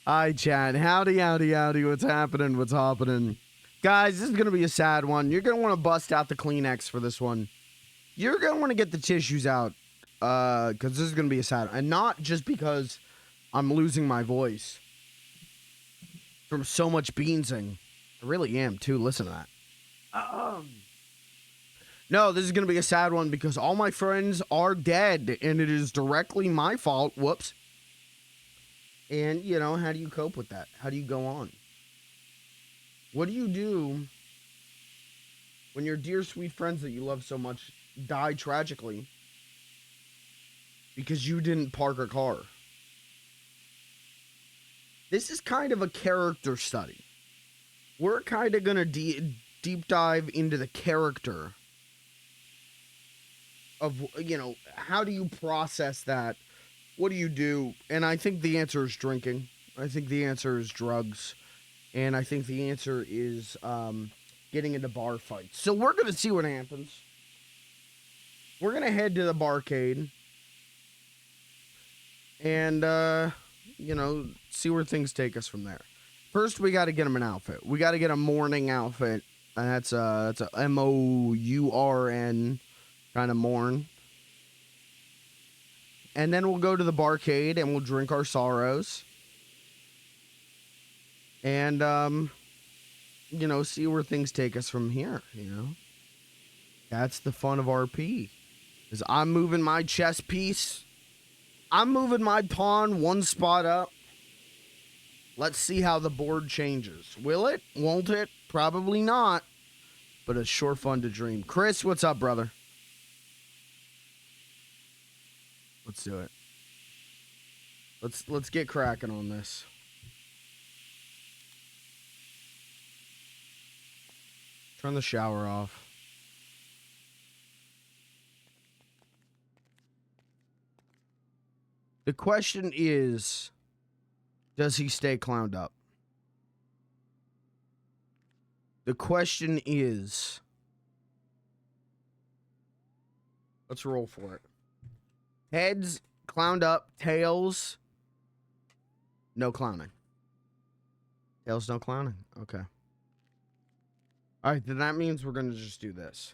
Hi, chat. Howdy, howdy, howdy. What's happening? What's happening? Guys, this is going to be a sad one. You're going to want to bust out the Kleenex for this one. You're going to want to get the tissues out because this is going to be a sad one. And not just because I'm losing my voice from so much beansing. I really am, too. Listen to that. No, this is going to be a sad one because all my friends are dead, and it is directly my fault. Whoops. And, you know, how do you cope with that? How do you go on? What do you do when your dear, sweet friends that you love so much die tragically because you didn't park a car? This is kind of a character study. We're kind of going to deep dive into the character of, you know, how do you process that? What do you do? And I think the answer is drinking. I think the answer is drugs. And I think the answer is getting into bar fights. So we're going to see what happens. We're going to head to the barcade. And, you know, see where things take us from there. First, we got to get him an outfit. We got to get a morning outfit. And that's a MOURN kind of morn. And then we'll go to the barcade and we'll drink our sorrows. And, you know, see where things take us from here, you know. That's the fun of RP. Is I'm moving my chess piece. I'm moving my pawn one spot up. Let's see how the board changes. Will it? Won't it? Probably not. But it's sure fun to dream. Chris, what's up, brother? Let's do it. Let's get cracking on this. Turn the shower off. The question is, does he stay clowned up? The question is, let's roll for it. Heads, clowned up. Tails, no clowning. Tails, no clowning. Okay. All right, then that means we're going to just do this.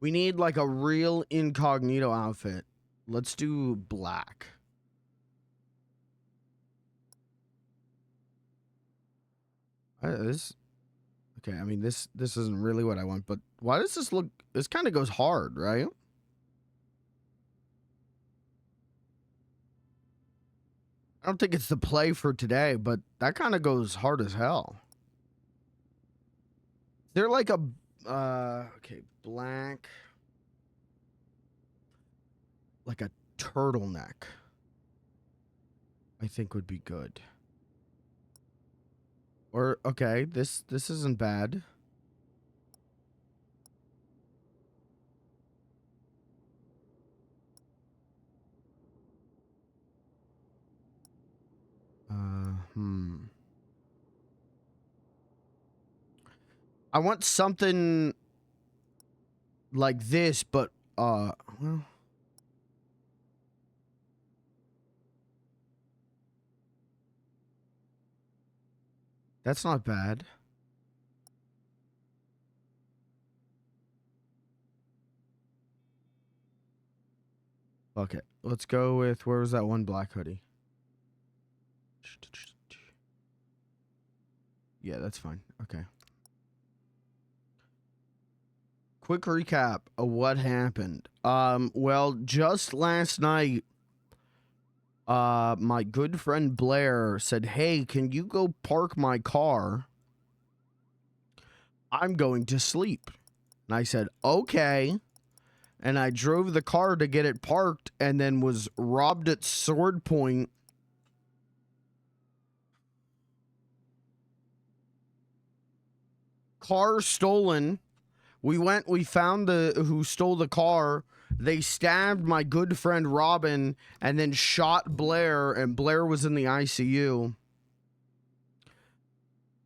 We need like a real incognito outfit. Let's do black. Okay, I mean, this isn't really what I want, but why does this look... This kind of goes hard, right? I don't think it's the play for today, but that kind of goes hard as hell. They're like a... okay, black... Like a turtleneck, I think would be good. Or, okay, this isn't bad. I want something like this, but, well... That's not bad. Okay, let's go with... Where was that one black hoodie? Yeah, that's fine. Okay. Quick recap of what happened. Well, just last night, my good friend Blair said, "Hey, can you go park my car? I'm going to sleep." And I said, "Okay." And I drove the car to get it parked and then was robbed at sword point. Car stolen. We found who stole the car. They stabbed my good friend Robin and then shot Blair, and Blair was in the ICU.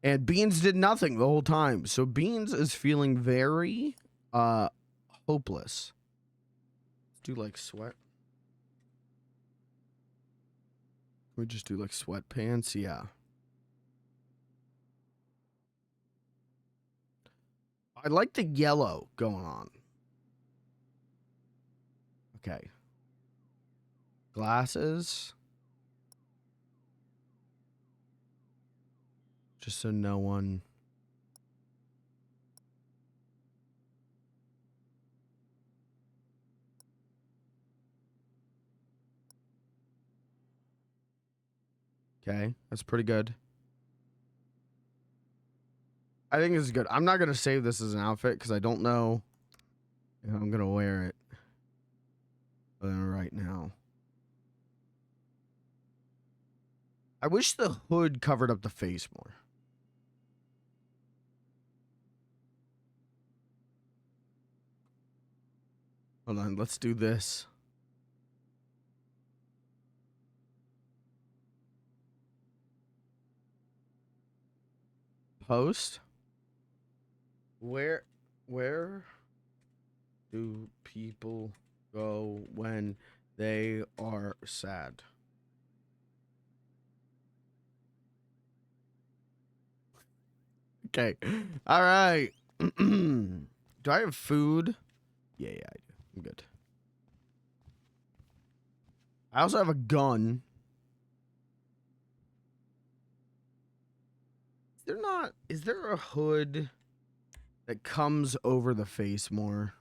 And Beans did nothing the whole time. So Beans is feeling very hopeless. Do like sweat. We just do like sweatpants, yeah. I like the yellow going on. Okay. Glasses. Just so no one... Okay, that's pretty good. I think this is good. I'm not going to save this as an outfit because I don't know if I'm going to wear it right now. I wish the hood covered up the face more. Hold on, let's do this. Post. Where do people go when they are sad? Okay. All right. Do I have food? Yeah, I do. I'm good. I also have a gun. Is there a hood that comes over the face more?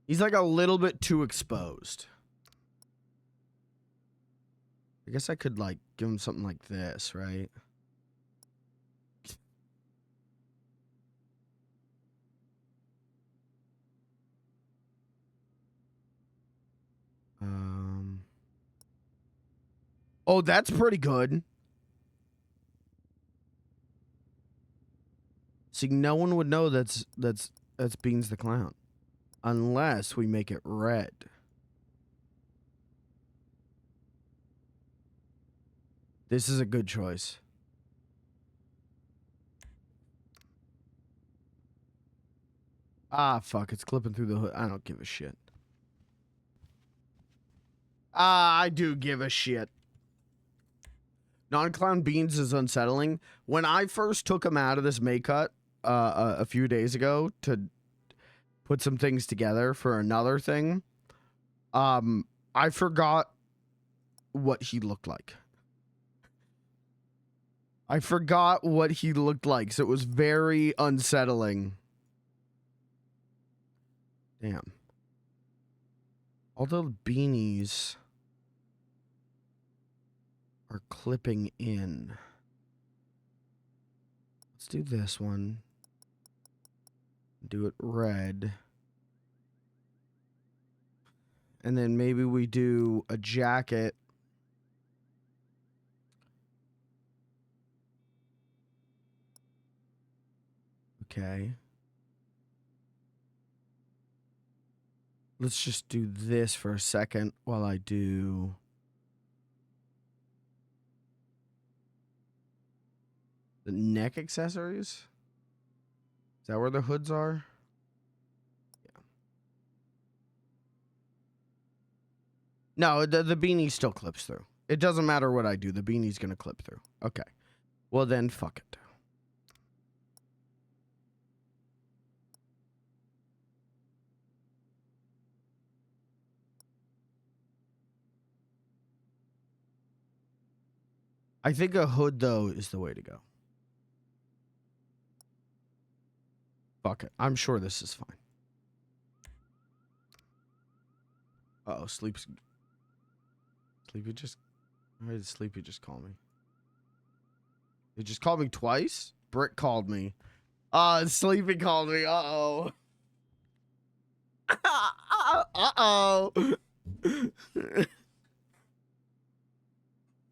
He's like a little bit too exposed. I guess I could like give him something like this, right? Oh, that's pretty good. See, no one would know that's Beans the Clown. Unless we make it red. This is a good choice. Ah, fuck, it's clipping through the hood. I don't give a shit. Ah, I do give a shit. Non-clown Beans is unsettling. When I first took him out of this May cut a few days ago to put some things together for another thing, I forgot what he looked like. I forgot what he looked like, so it was very unsettling. Damn. Although beanies are clipping in. Let's do this one. Do it red. And then maybe we do a jacket. Okay. Let's just do this for a second while I do... the neck accessories? Is that where the hoods are? Yeah. No, the beanie still clips through. It doesn't matter what I do. The beanie's going to clip through. Okay. Well, then, fuck it. I think a hood, though, is the way to go. Fuck it. I'm sure this is fine. Uh-oh, Sleepy just... Why did Sleepy just call me? He just called me twice? Brick called me. Sleepy called me. Uh-oh. Uh-oh.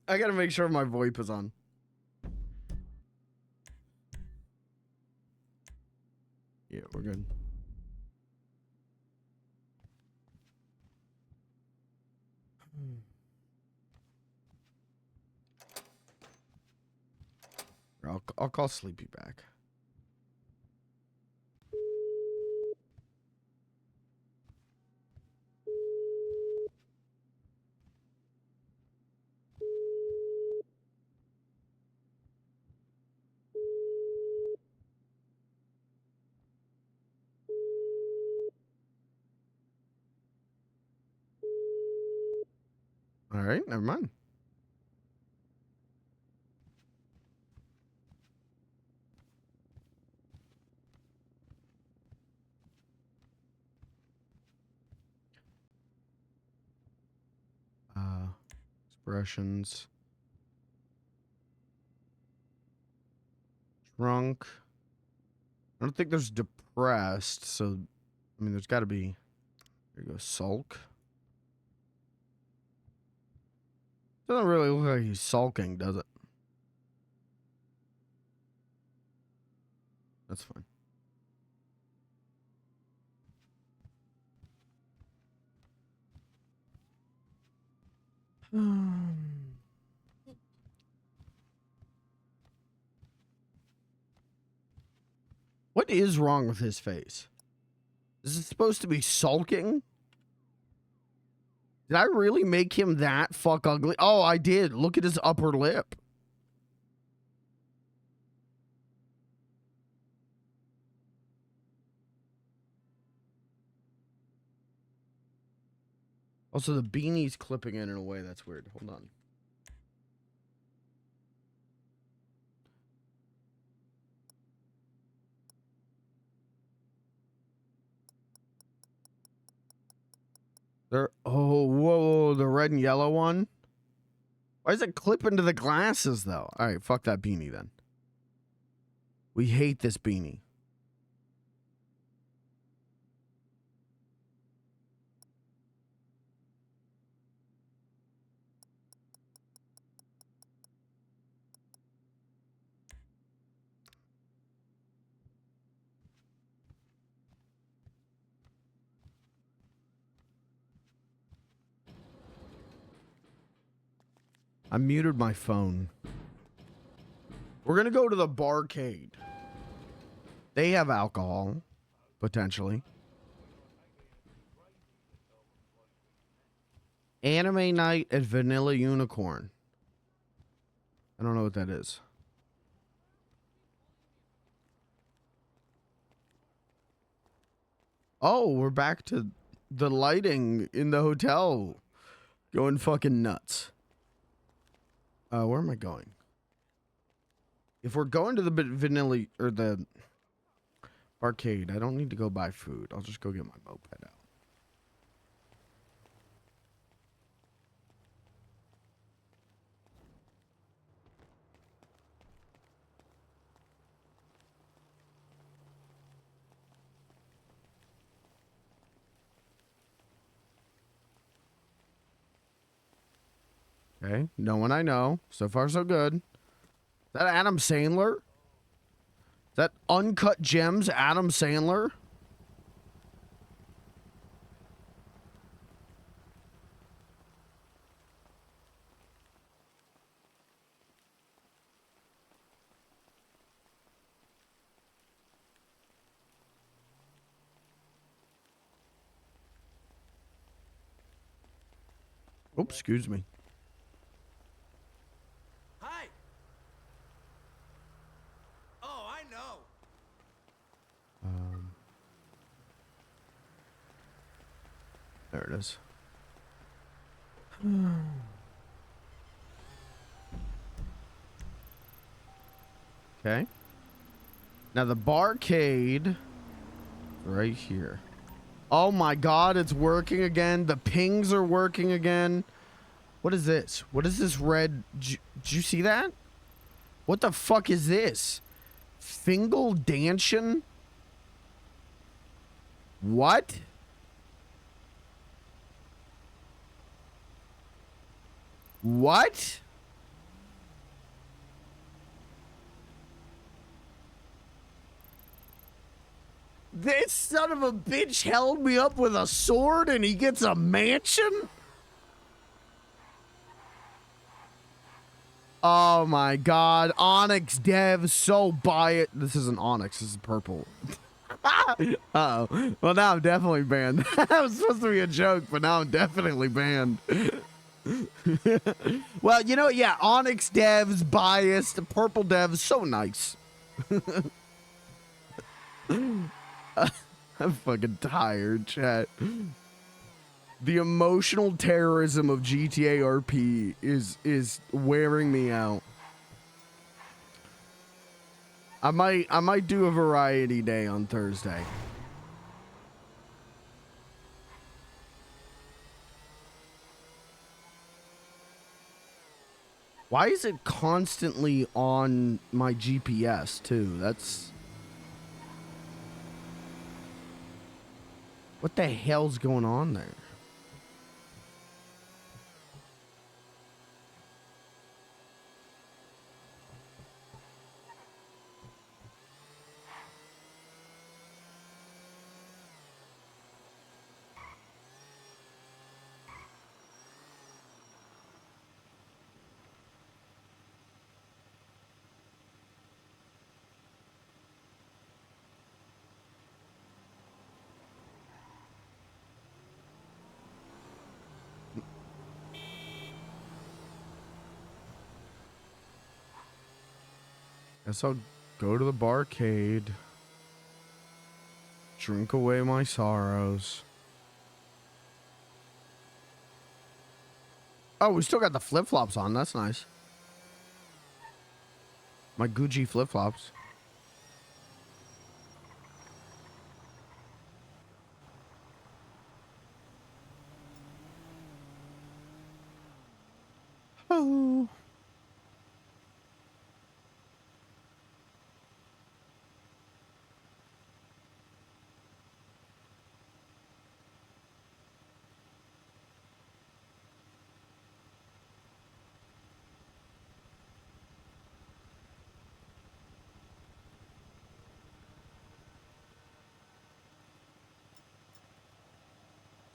I gotta make sure my VoIP is on. Yeah, we're good. I'll call Sleepy back. All right, never mind. Expressions. Drunk. I don't think there's depressed, so I mean there's gotta be. There you go, sulk. Doesn't really look like he's sulking, does it? That's fine. What is wrong with his face? Is it supposed to be sulking? Did I really make him that fuck ugly? Oh, I did. Look at his upper lip. Also, the beanie's clipping in a way that's weird. Hold on. There. Oh, whoa, the red and yellow one. Why does it clip into the glasses, though? All right, fuck that beanie, then. We hate this beanie. I muted my phone. We're going to go to the barcade. They have alcohol, potentially. Anime night at Vanilla Unicorn. I don't know what that is. Oh, we're back to the lighting in the hotel. Going fucking nuts. Where am I going? If we're going to the vanilla or the arcade, I don't need to go buy food. I'll just go get my moped out. Okay, no one I know. So far, so good. Is that Adam Sandler? Is that Uncut Gems Adam Sandler? Oops, excuse me. There it is. Okay. Now the barcade right here. Oh my god, it's working again. The pings are working again. What is this? What is this red? Did you see that? What the fuck is this? Fingal Danshin? What? What? This son of a bitch held me up with a sword and he gets a mansion? Oh my god. Onyx Dev, so buy it. This isn't Onyx, this is purple. Uh-oh. Well, now I'm definitely banned. That was supposed to be a joke, but now I'm definitely banned. Well, you know, yeah, Onyx Dev's biased, Purple Dev's so nice. I'm fucking tired, chat. The emotional terrorism of GTA RP is wearing me out. I might do a variety day on Thursday. Why is it constantly on my GPS too? That's... What the hell's going on there? Guess I'll go to the barcade. Drink away my sorrows. Oh, we still got the flip-flops on. That's nice. My Gucci flip-flops. Oh.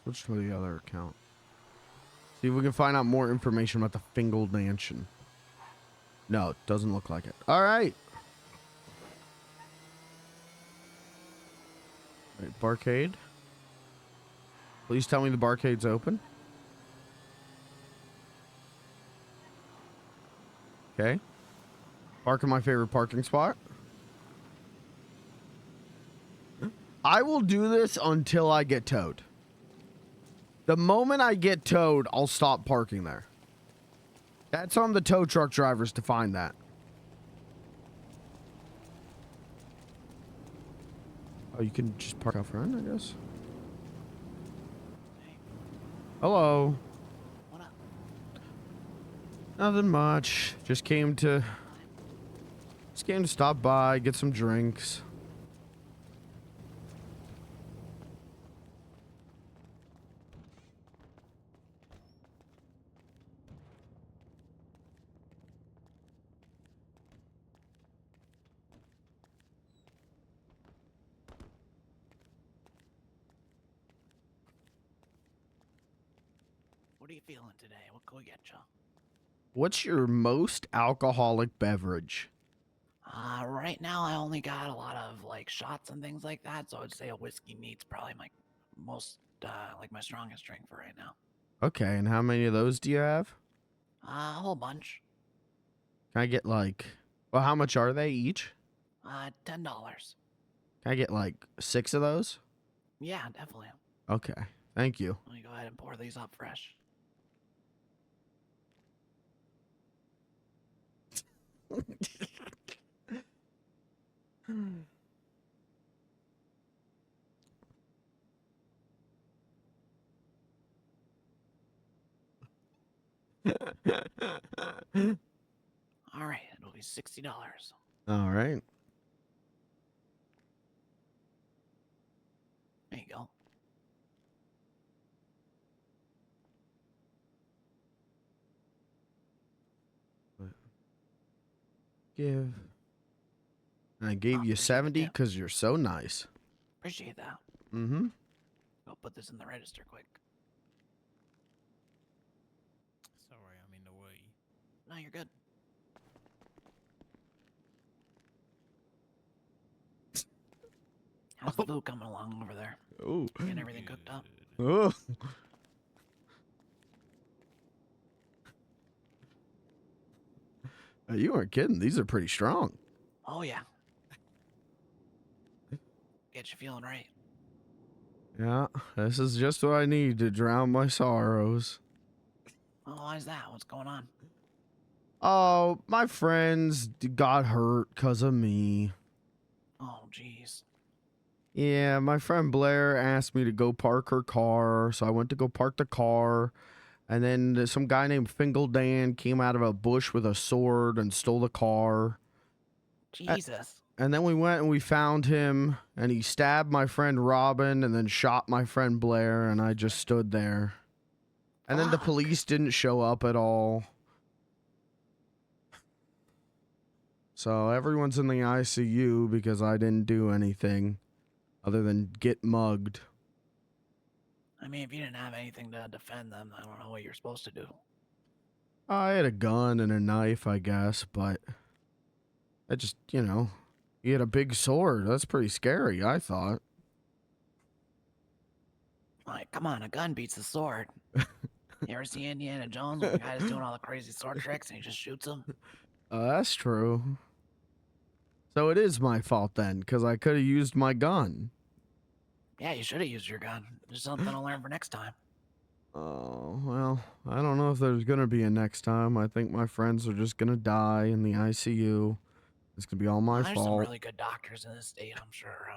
Switch to the other account. See if we can find out more information about the Fingal Mansion. No, it doesn't look like it. All right. Wait, barcade. Please tell me the barcade's open. Okay. Park in my favorite parking spot. I will do this until I get towed. The moment I get towed, I'll stop parking there. That's on the tow truck drivers to find that. Oh, you can just park out front, I guess. Hey. Hello. What up? Nothing much. Just came to stop by, get some drinks. What are you feeling today? What can we get you? What's your most alcoholic beverage? Right now I only got a lot of like shots and things like that, so I'd say a whiskey neat's probably my most like my strongest drink for right now. Okay, and how many of those do you have? A whole bunch. Can I get like, well, how much are they each? $10. Can I get like 6 of those? Yeah, definitely. Okay, thank you. Let me go ahead and pour these up fresh. All right, it'll be $60. All right. There you go. Give. And I gave you Appreciate 70 it. because you're so nice. Appreciate that. Mm-hmm. Go put this in the register quick. Sorry, I'm in the way. No, you're good. How's the food coming along over there? Oh. Getting everything cooked up? Oh. You weren't kidding. These are pretty strong. Oh, yeah. Get you feeling right. Yeah, this is just what I need to drown my sorrows. Oh, why is that? What's going on? Oh, my friends got hurt because of me. Oh, jeez. Yeah, my friend Blair asked me to go park her car, so I went to go park the car. And then some guy named Fingal Dan came out of a bush with a sword and stole the car. Jesus. And then we went and we found him, and he stabbed my friend Robin and then shot my friend Blair, and I just stood there. And then the Fuck. police didn't show up at all. So everyone's in the ICU because I didn't do anything other than get mugged. I mean, if you didn't have anything to defend them, I don't know what you're supposed to do. I had a gun and a knife, I guess, but I just, he had a big sword. That's pretty scary, I thought. Like, come on, a gun beats a sword. You ever see Indiana Jones when the guy's doing all the crazy sword tricks and he just shoots him? That's true. So it is my fault then, because I could have used my gun. Yeah, you should have used your gun. There's something to learn for next time. Oh, well, I don't know if there's going to be a next time. I think my friends are just going to die in the ICU. It's going to be all my There's some fault. really good doctors in this state. I'm sure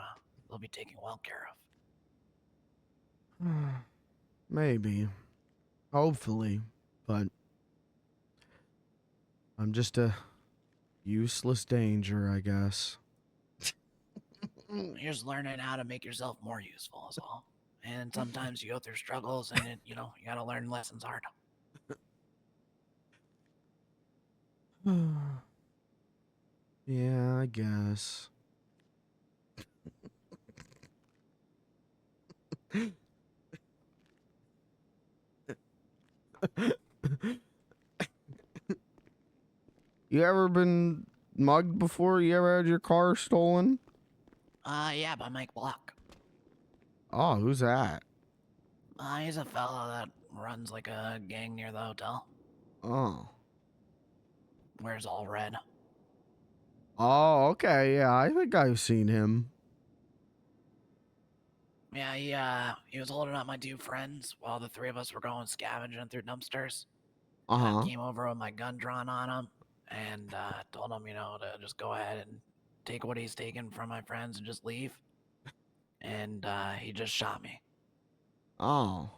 they'll be taken well care of. Maybe. Hopefully. But I'm just a useless danger, I guess. You're just learning how to make yourself more useful is all. And sometimes you go through struggles and, you gotta learn lessons hard. Yeah, I guess. You ever been mugged before? You ever had your car stolen? Yeah, by Mike Block. Oh, who's that? He's a fella that runs like a gang near the hotel. Oh. Wears all red. Oh, okay. Yeah, I think I've seen him. Yeah, he was holding up my two friends while the three of us were going scavenging through dumpsters. Uh-huh. Came over with my gun drawn on him and told him, to just go ahead and take what he's taken from my friends and just leave. And he just shot me. Oh.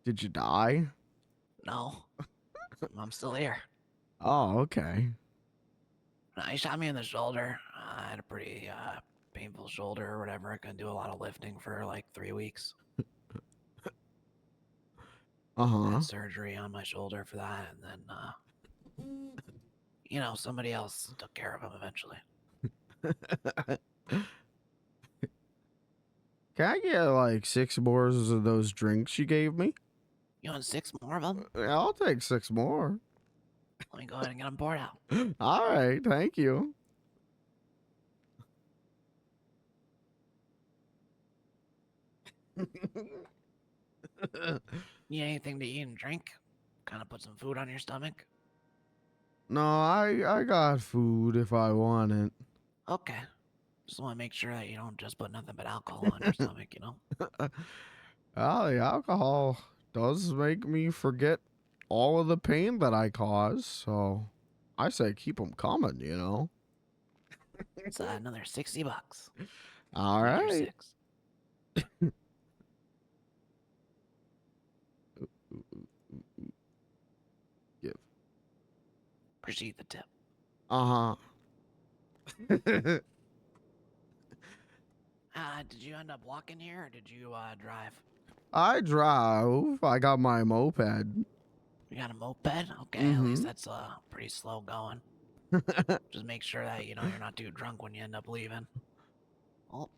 Did you die? No, I'm still here. Oh, okay. He shot me in the shoulder. I had a pretty painful shoulder or whatever. I couldn't do a lot of lifting for like 3 weeks. I Uh-huh. had surgery on my shoulder for that, and then, somebody else took care of him eventually. Can I get like 6 more of those drinks you gave me? You want 6 more of them? Yeah, I'll take 6 more. Let me go ahead and get them poured out. All right, thank you. Need anything to eat and drink? Kind of put some food on your stomach? No, I got food if I want it. Okay. Just want to make sure that you don't just put nothing but alcohol on your stomach, Well, the alcohol does make me forget all of the pain that I caused, so I say keep them coming. It's another $60. All Make your right. 6. Give. Appreciate the tip. Uh-huh. Did you end up walking here or did you drive? I drive. I got my moped. You got a moped? Okay, at least that's pretty slow going. Just make sure that you're not too drunk when you end up leaving. Oh,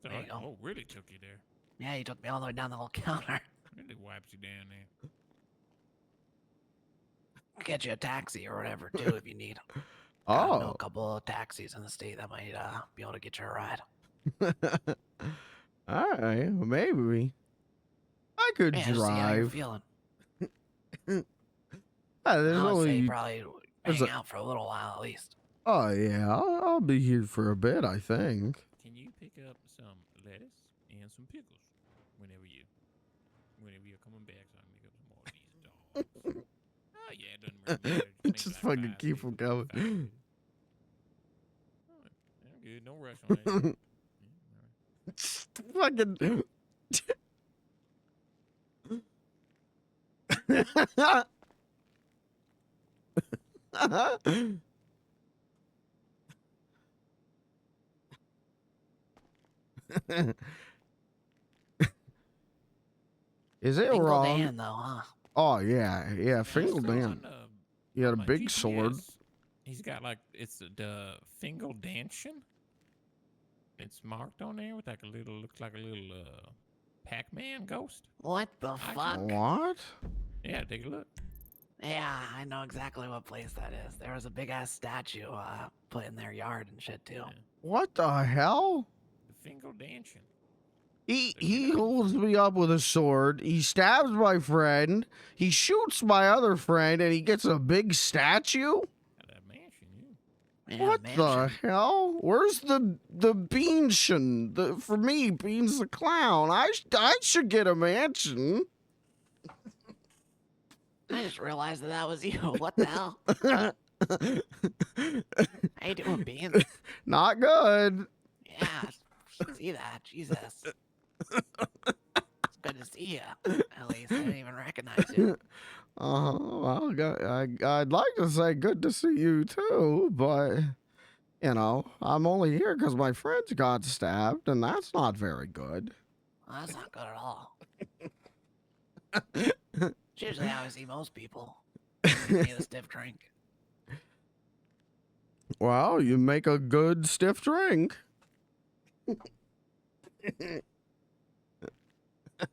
there you go. Oh, really took you there. Yeah, you took me all the way down the little counter. Really wiped you down there. Get you a taxi or whatever too if you need. Oh. I know a couple of taxis in the state that might be able to get you a ride. All right, maybe. I could Yeah, just see how you're drive. feeling. There's I would say only. probably hang out for a little while at least. Oh yeah, I'll be here for a bit. I think. Can you pick up some and some pickles. Whenever you're coming back, so I can make up some more of these dogs. Oh yeah, it doesn't really matter. Maybe Just like fucking 5, keep 6, them 5 coming. minutes. Alright, yeah, good. No rush on that. Fucking. Is it Fingal wrong? Dan, though, huh? Oh yeah, yeah. It Fingal says Dan. on, He had a on my big sword. GPS, he's got like it's the Fingal Danshin. It's marked on there with like a little, looks like a little Pac-Man ghost. What the I fuck? What? Yeah, take a look. Yeah, I know exactly what place that is. There was a big ass statue put in their yard and shit too. Yeah. What the hell? The Fingal Danshin. He holds me up with a sword. He stabs my friend. He shoots my other friend, and he gets a big statue. Got that mansion, yeah. Yeah, What the mansion. hell? Where's the Beanshin? For me, Beans the clown. I should get a mansion. I just realized that was you. What the hell? How you doing, Beans? Not good. Yeah, see that? Jesus. It's good to see you. At least I didn't even recognize you. Well, I'd like to say good to see you too, but you know, I'm only here because my friends got stabbed, and that's not very good. Well, that's not good at all. It's usually how I see most people. Need a stiff drink. Well, you make a good stiff drink.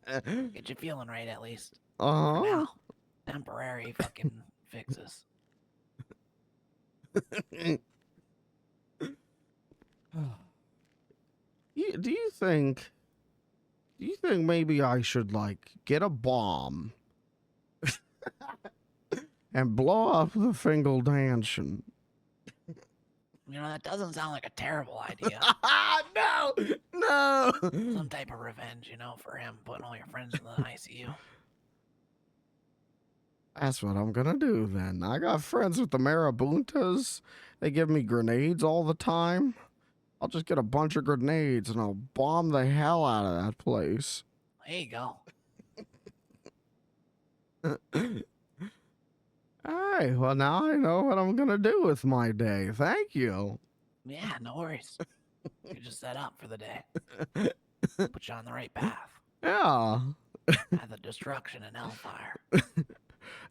Get you feeling right at least. For Uh-huh. now. Temporary fucking fixes. Do you think maybe I should like get a bomb and blow up the Fingal Danshin? You know, that doesn't sound like a terrible idea. No. Some type of revenge, you know, for him putting all your friends in the ICU. That's what I'm gonna do then. I got friends with the Marabuntas. They give me grenades all the time. I'll just get a bunch of grenades and I'll bomb the hell out of that place. There you go. Alright, well now I know what I'm gonna do with my day. Thank you. Yeah, no worries. You're just set up for the day. Put you on the right path. Yeah. Path of destruction and hellfire.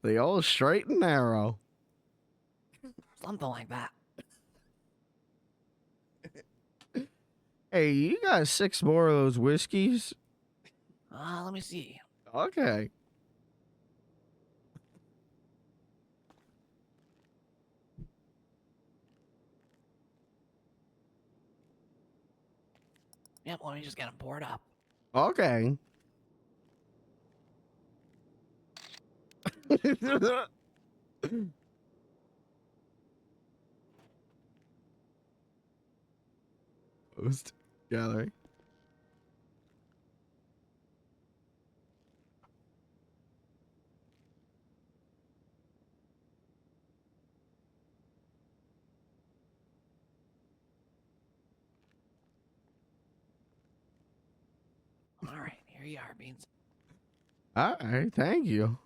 The old straight and narrow. Something like that. Hey, you got 6 more of those whiskeys? Let me see. Okay. Yep, let me just get them poured up. Okay. Post gallery. All right, here you are, Beans. All right, thank you.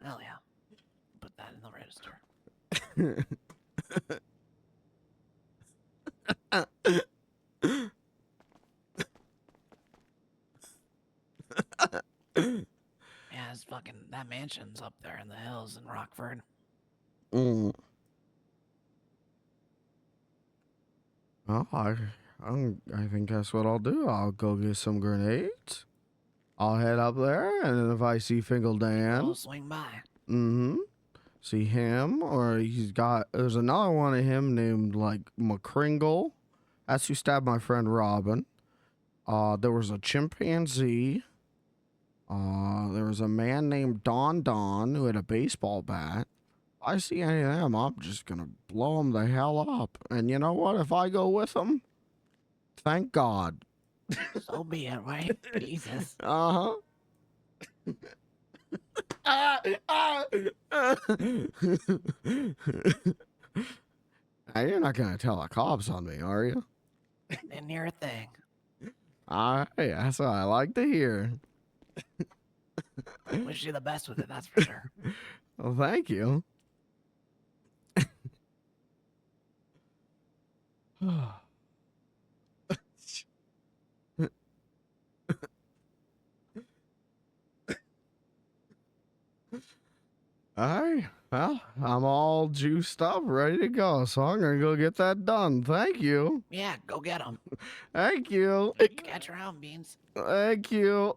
Hell yeah. Put that in the register. Yeah, it's fucking, that mansion's up there in the hills in Rockford. Well, I think that's what I'll do. I'll go get some grenades. I'll head up there, and if I see Fingal Dan, We'll swing by. see him, or there's another one of him named like McCringle. That's who stabbed my friend Robin. There was a chimpanzee. There was a man named Don who had a baseball bat. I see any of them, I'm just gonna blow them the hell up. And you know what? If I go with them, thank God. So be it, right? Jesus. Uh-huh. Now, you're not gonna tell the cops on me, are you? Didn't hear a thing. All right, that's what I like to hear. Wish you the best with it, that's for sure. Well, thank you. All right, well, I'm all juiced up, ready to go, so I'm gonna go get that done. Thank you. Yeah, go get them. Thank you. Catch your own beans. Thank you.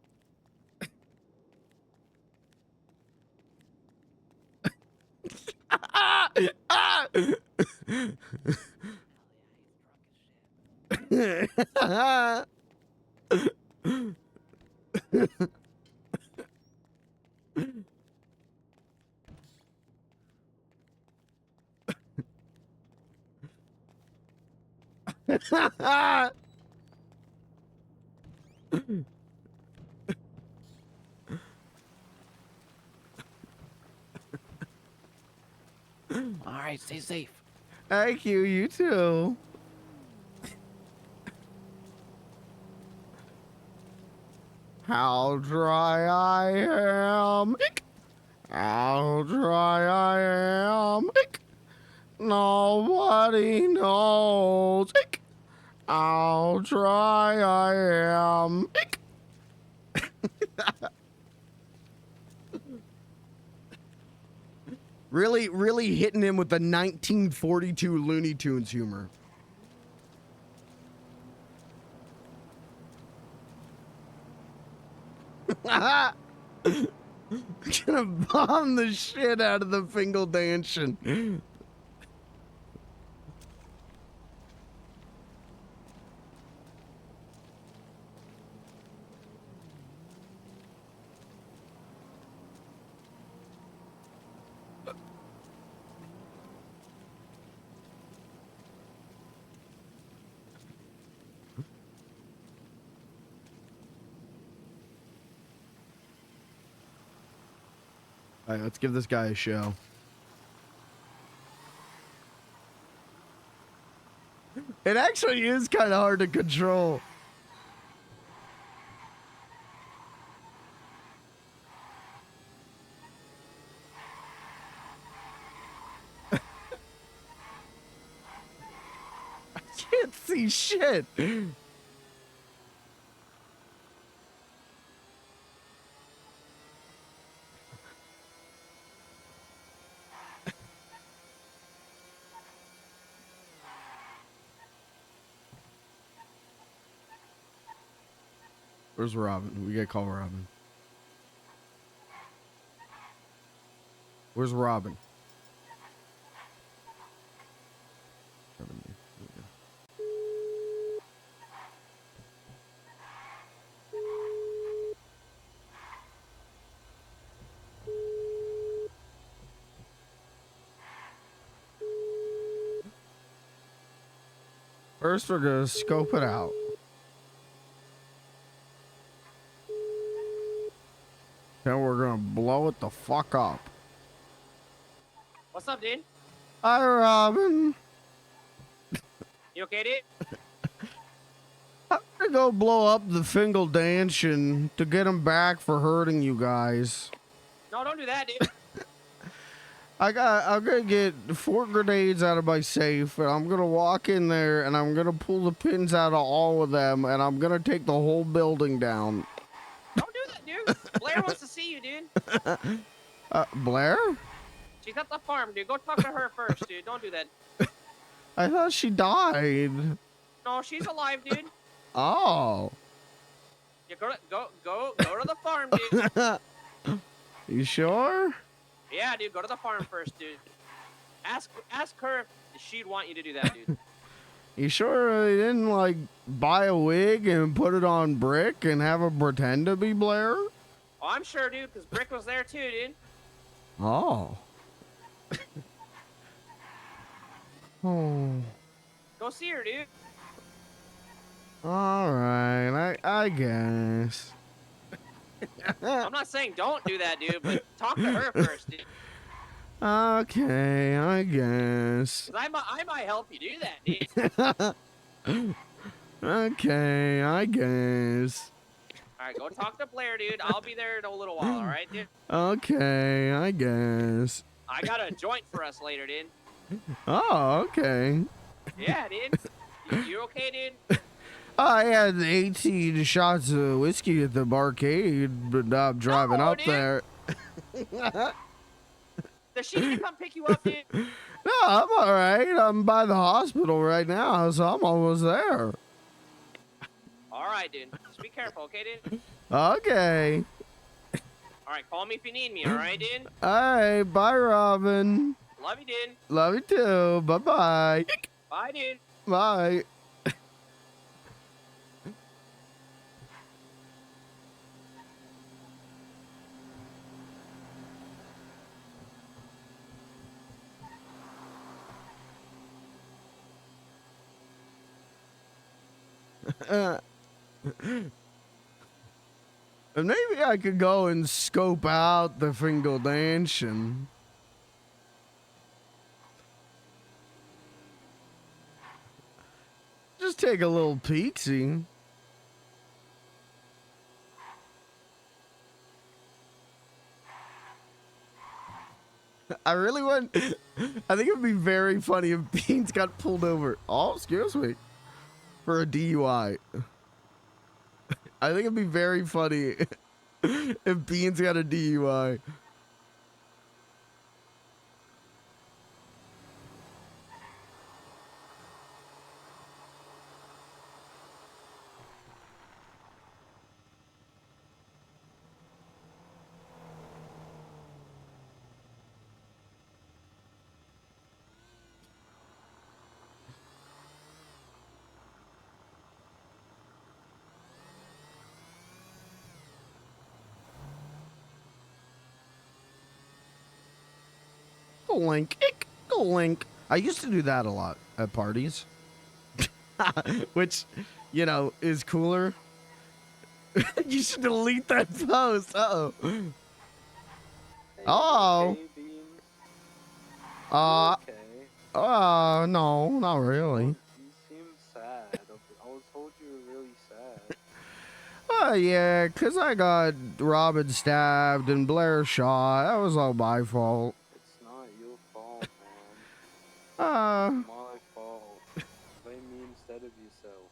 All right, stay safe. Thank you, you too. How dry I am. How dry I am. Nobody knows how dry I am. Really hitting him with the 1942 Looney Tunes humor. Gonna bomb the shit out of the Fingal Dancing. All right, let's give this guy a show. It actually is kind of hard to control. I can't see shit. Where's Robin? We gotta call Robin. Where's Robin? First, we're gonna scope it out. Then we're gonna blow it the fuck up. What's up, dude? Hi, Robin. You okay, dude? I'm gonna go blow up the Fingal Dancing to get him back for hurting you guys. No, don't do that, dude. I'm gonna get 4 grenades out of my safe, and I'm gonna walk in there, and I'm gonna pull the pins out of all of them, and I'm gonna take the whole building down. Don't do that, dude. Blair wants to see you, dude. Blair? She's at the farm, dude. Go talk to her first, dude. Don't do that. I thought she died. No, she's alive, dude. Oh. You go to the farm, dude. You sure? Yeah, dude. Go to the farm first, dude. Ask her if she'd want you to do that, dude. You sure they didn't, like, buy a wig and put it on Brick and have her pretend to be Blair? Oh, I'm sure, dude, because Brick was there too, dude. Oh. Oh. Go see her, dude. All right. I guess. I'm not saying don't do that, dude, but talk to her first, dude. Okay, I guess. 'Cause I might help you do that, dude. Okay, I guess. All right, go talk to Blair, dude. I'll be there in a little while, all right, dude? Okay, I guess. I got a joint for us later, dude. Oh, okay. Yeah, dude. You okay, dude? I had 18 shots of whiskey at the barcade, but I'm driving No, up dude. there. Does she need to come pick you up, dude? No, I'm all right. I'm by the hospital right now, so I'm almost there. All right, dude. Just be careful, okay, dude? Okay. All right, call me if you need me, all right, dude? All right. Bye, Robin. Love you, dude. Love you too. Bye-bye. Bye, dude. Bye. Maybe I could go and scope out the Fingal Mansion. Just take a little peek-see. I really want. I think it would be very funny if Beans got pulled over. Oh, excuse me. For a DUI. I think it'd be very funny if Beans got a DUI. Go link. Go link. I used to do that a lot at parties. Which, you know, is cooler. You should delete that post. Uh-oh. Hey, Oh. okay, Beans? You okay? No, not really. You seem sad. I was told you were really sad. Oh, yeah, 'cause I got Robin stabbed and Blair shot. That was all my fault. It's not your fault, man. Uh, My fault. Blame me instead of yourself.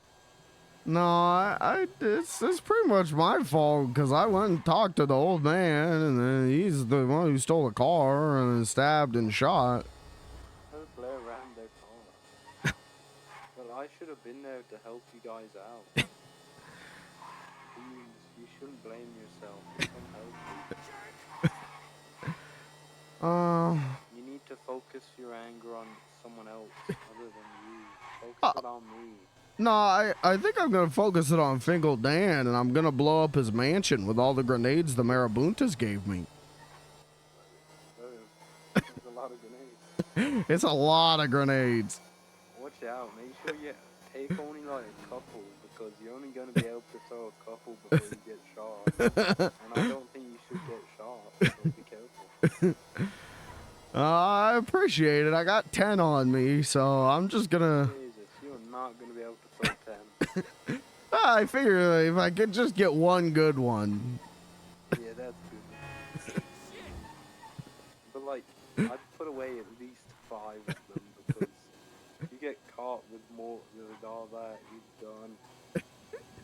no, it's pretty much my fault, 'cause I went and talked to the old man, and then he's the one who stole the car and then stabbed and shot. Let Blair ran their car. Well, I should have been there to help you guys out. Beans, you shouldn't blame yourself. Come help me. You need to focus your anger on someone else other than you. Focus it on me. No, I think I'm gonna focus it on Fingal Dan, and I'm gonna blow up his mansion with all the grenades the Marabuntas gave me. There's a lot of grenades. It's a lot of grenades. Watch out. Make sure you take only like a couple, because you're only going to be able to throw a couple before you get shot. And I don't think you should get shot, so be careful. I appreciate it. I got 10 on me, so I'm just gonna... Jesus, you're not going to be able to throw 10. I figure if I could just get one good one. Yeah, that's good. But like, I'd put away at least 5 of them, because if you get caught with more with all that, you're done.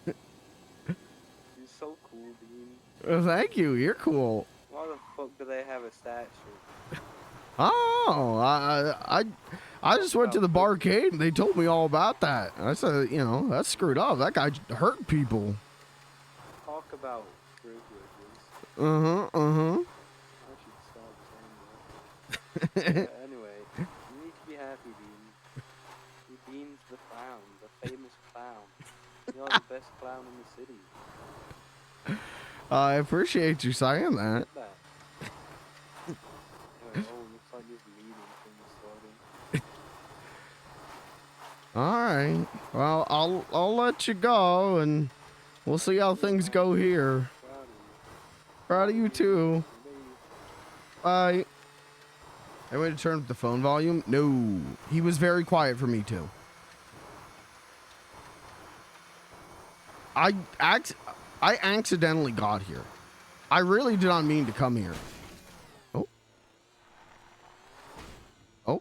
You're so cool, Dean. Well, thank you. You're cool. Why the fuck do they have a statue? Oh, I just went to the barcade and they told me all about that. I said, you know, that's screwed up. That guy hurt people. Talk about privileges. Uh-huh. I should stop saying that. Anyway, you need to be happy, Dean. Dean's the clown, the famous clown. You're the best clown in the city. I appreciate you saying that. Get that. Anyway, looks like this meeting thing is starting. All right. Well, I'll let you go, and we'll see how things go here. Proud of you too. Bye. I went to turn up the phone volume. No, he was very quiet for me too. I accidentally got here. I really did not mean to come here. Oh. Oh.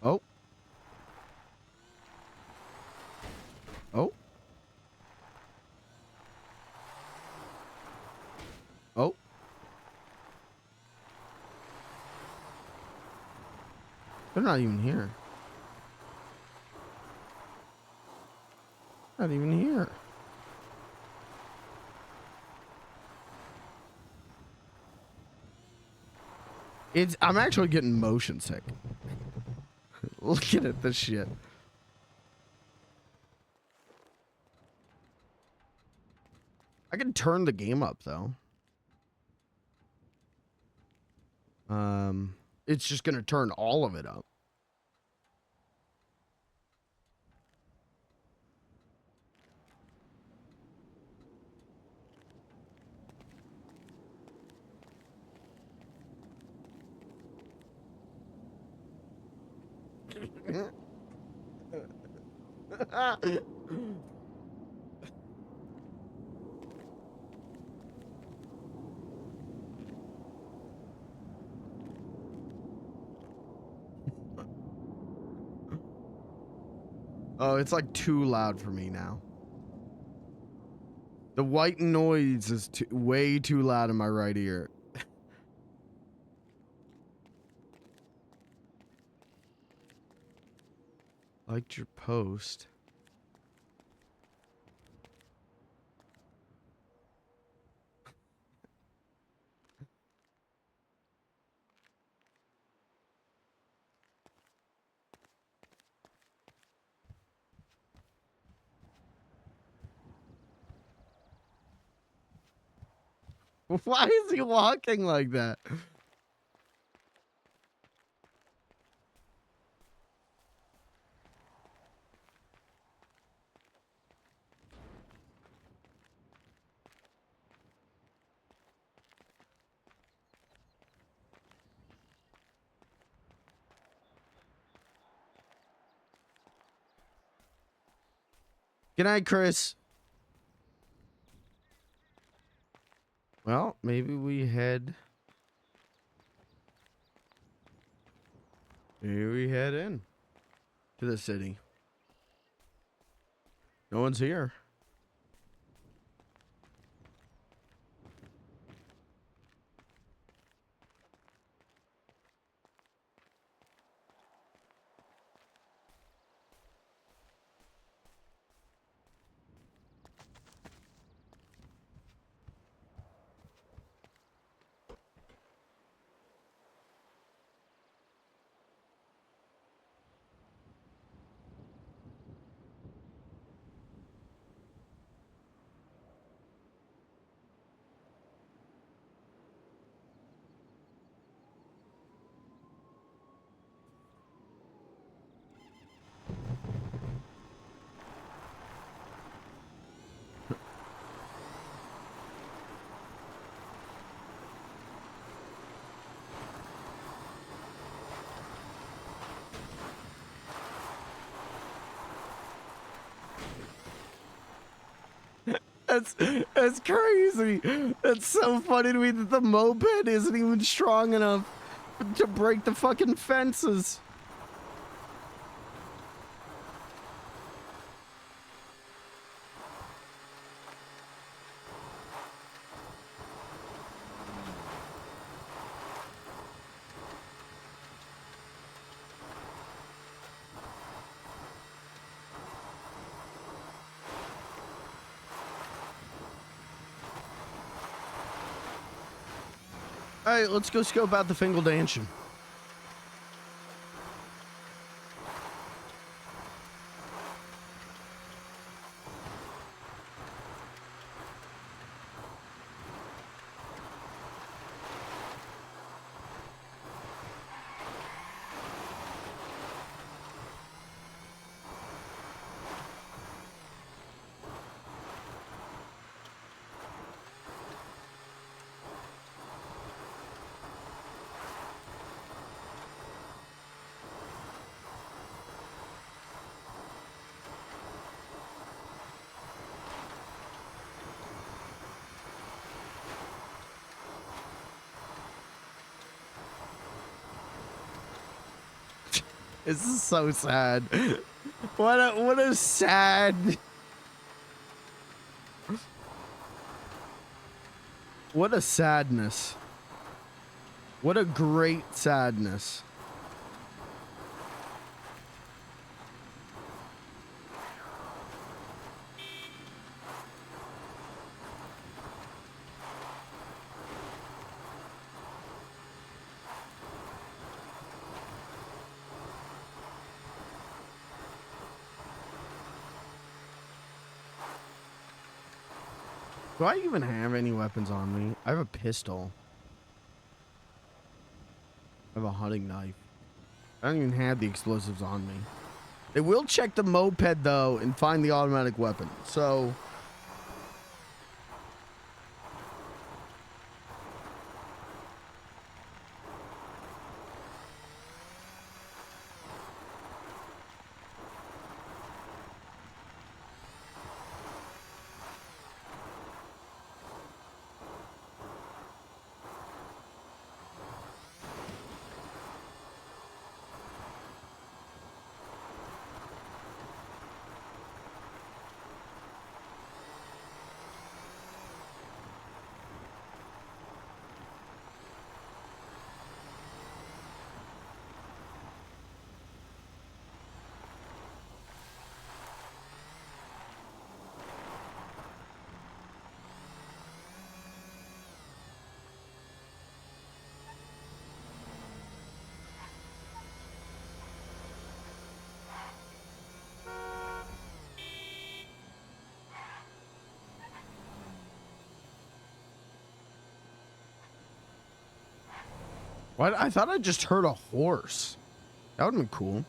Oh. Oh. Oh. They're not even here. Not even here. I'm actually getting motion sick. Looking at this shit. I can turn the game up though. It's just gonna turn all of it up. Oh, it's like too loud for me now. The white noise is way too loud in my right ear. Liked your post. Why is he walking like that? Good night, Chris. Well, maybe we head... Maybe we head in to the city. No one's here. That's crazy. That's so funny to me that the moped isn't even strong enough to break the fucking fences. All right, let's go scope out the Fingal Mansion. This is so sad. What a sad. What a sadness. What a great sadness. Do I even have any weapons on me? I have a pistol. I have a hunting knife. I don't even have the explosives on me. They will check the moped though and find the automatic weapon. So what? I thought I just heard a horse. That would have been cool.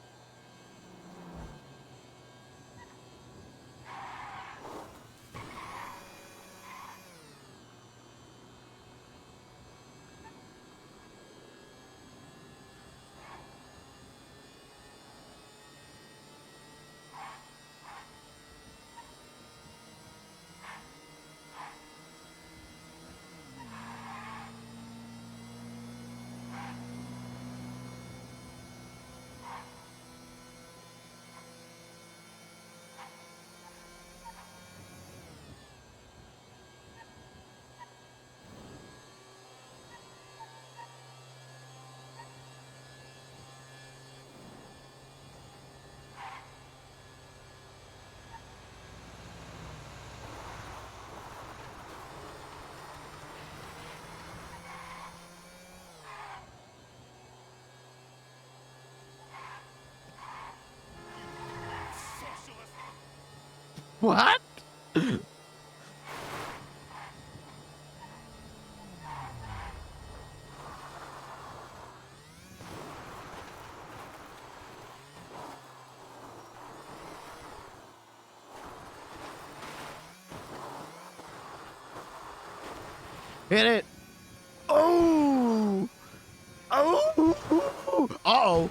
What? Hit it. Oh. Oh. Uh-oh.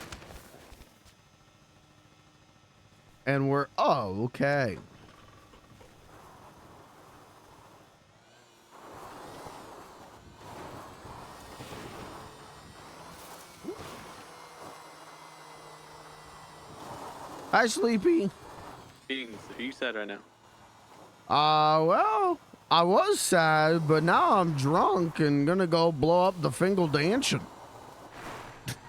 And we're, oh, okay. Hi, Sleepy. You said right now. Well, I was sad, but now I'm drunk and gonna go blow up the Fingal Danchin.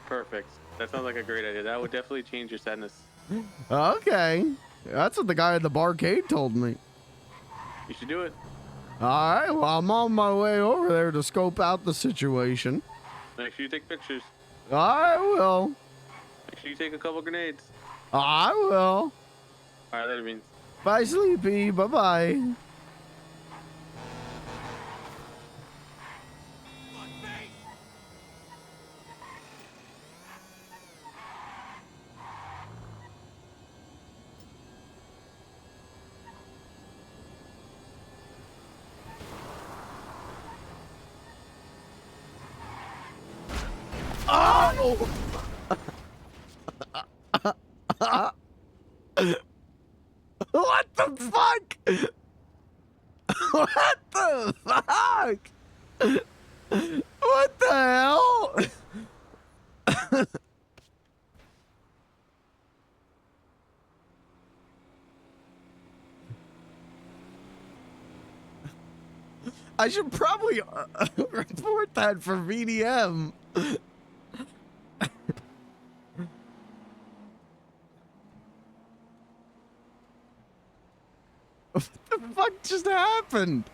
Perfect. That sounds like a great idea. That would definitely change your sadness. Okay. That's what the guy at the barcade told me. You should do it. Alright, well, I'm on my way over there to scope out the situation. Make sure you take pictures. I will. Make sure you take a couple grenades. I will. Alright, later, Beans. Bye, Sleepy. Bye-bye. Oh! What the fuck? What the fuck? What the hell? I should probably report that for VDM. What the fuck just happened?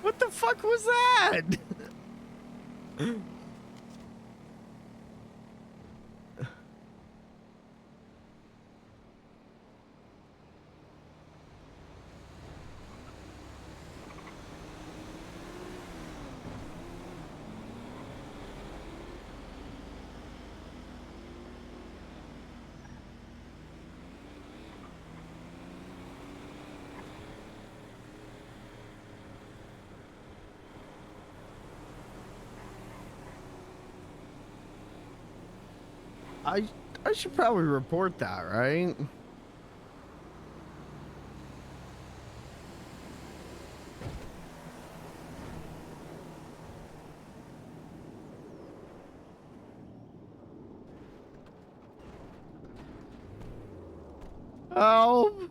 What the fuck was that? I should probably report that, right? Help!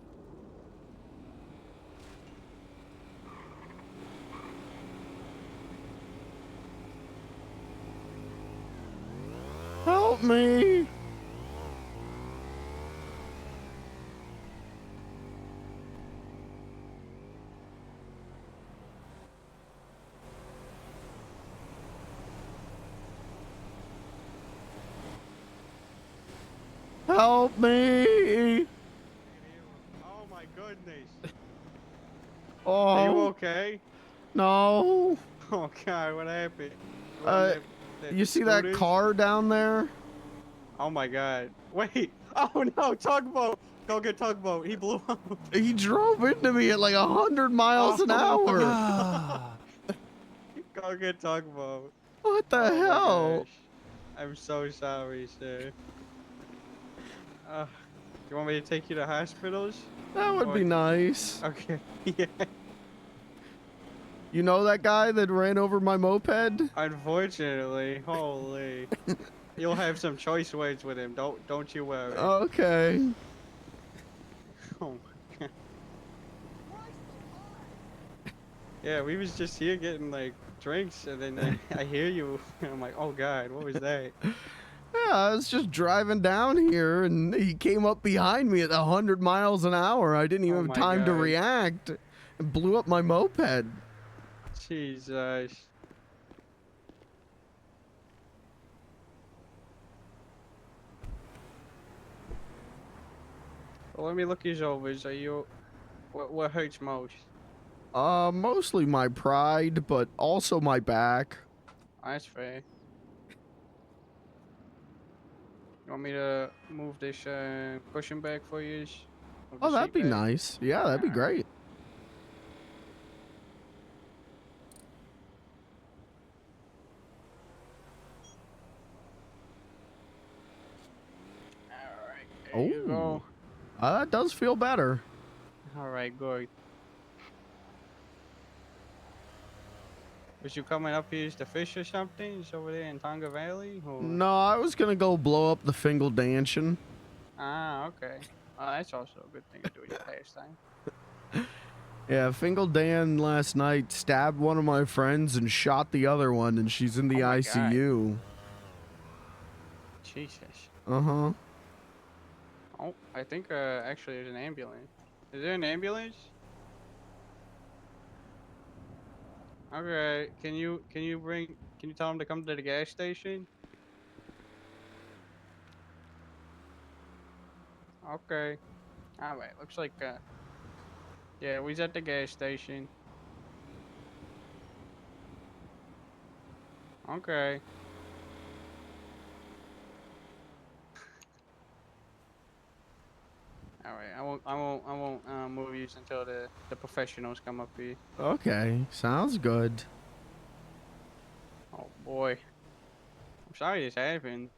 Help me! Help me! Oh my goodness. Oh, Are you okay? no. Oh god, what happened? You see that scooters? car down there? Oh my god. Wait. Oh no, tugboat. Go get tugboat. He blew up. He drove into me at like 100 miles an Oh my hour. Ah. Go get tugboat. What the Oh my hell? gosh. I'm so sorry, sir. Do you want me to take you to hospitals? That would be Or- nice. Okay. Yeah. You know that guy that ran over my moped? Unfortunately, holy. You'll have some choice words with him. Don't you worry. Okay. Oh my god. Yeah, we was just here getting like drinks, and then I hear you, and I'm like, oh god, what was that? Yeah, I was just driving down here and he came up behind me at 100 miles an hour. I didn't even Oh have my time to God. react and blew up my moped. Jesus. Well, let me look these over. Are you? What hurts most? Mostly my pride, but also my back. That's fair. You want me to move this cushion back for you? Move the Oh, that'd seat be back? nice. Yeah, that'd be Alright. great. Alright, there you go. That does feel better. Alright, good. Was you coming up here to fish or something? It's over there in Tonga Valley? Or... No, I was gonna go blow up the Fingal Danchin. Ah, okay. That's also a good thing to do in your pastime. Yeah, Fingal Dan last night stabbed one of my friends and shot the other one, and she's in the Oh my God. ICU. Jesus. Uh-huh. Oh, I think actually there's an ambulance. Is there an ambulance? Okay, can you tell him to come to the gas station? Okay. Alright, looks like yeah, we's at the gas station. Okay. Alright, I won't move you until the professionals come up here. Okay, sounds good. Oh boy. I'm sorry this happened.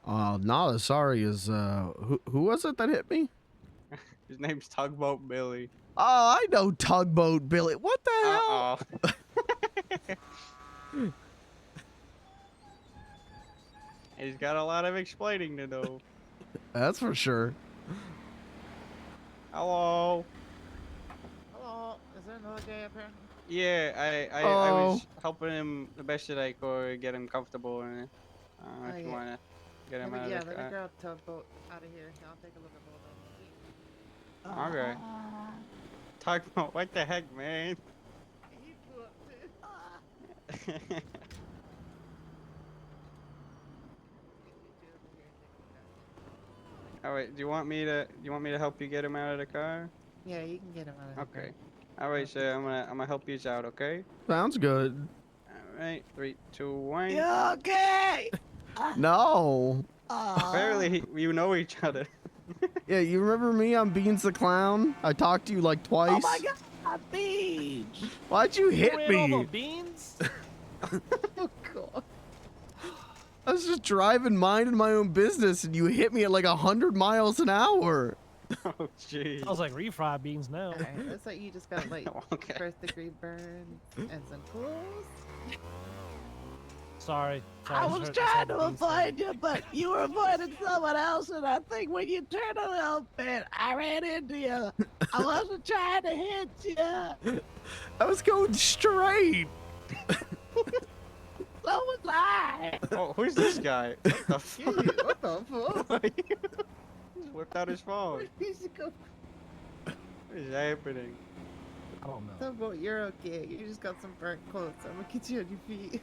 Not as sorry as, who was it that hit me? His name's Tugboat Billy. Oh, I know Tugboat Billy. What the hell? Uh-oh. He's got a lot of explaining to do. That's for sure. Hello. Hello, is there another guy up here? Yeah, I Oh. was helping him the best that I could, get him comfortable, and Oh, if you yeah. wanna get him Let out me, of yeah, the let me car. grab Tugboat out of here. I'll take a look at both of them. Okay. Tugboat, what the heck, man? He flew up too. All right. Do you want me to help you get him out of the car? Yeah, you can get him out of the Okay. car. All right, sir. I'm gonna help you out. Okay. Sounds good. All right. 3, 2, 1. You okay? No. Apparently, you know each other. Yeah, you remember me? I'm Beans the Clown. I talked to you like twice. Oh my God, Beach! Why'd you hit ran over me? beans? Oh, God. I was just driving, minding my own business, and you hit me at like 100 miles an hour. Oh, jeez. Sounds like refried beans now. Alright, looks like you just got like Okay. first degree burns and some clothes. Sorry. I was trying to avoid you, but you were avoiding someone else, and I think when you turned a little bit, I ran into you. I wasn't trying to hit you. I was going straight. So was I. Oh, who's this guy? What the Dude, fuck? what the fuck? Just whipped out his phone. You should go. What is happening? I don't know. Tugboat, you're okay. You just got some burnt clothes. I'm gonna get you on your feet.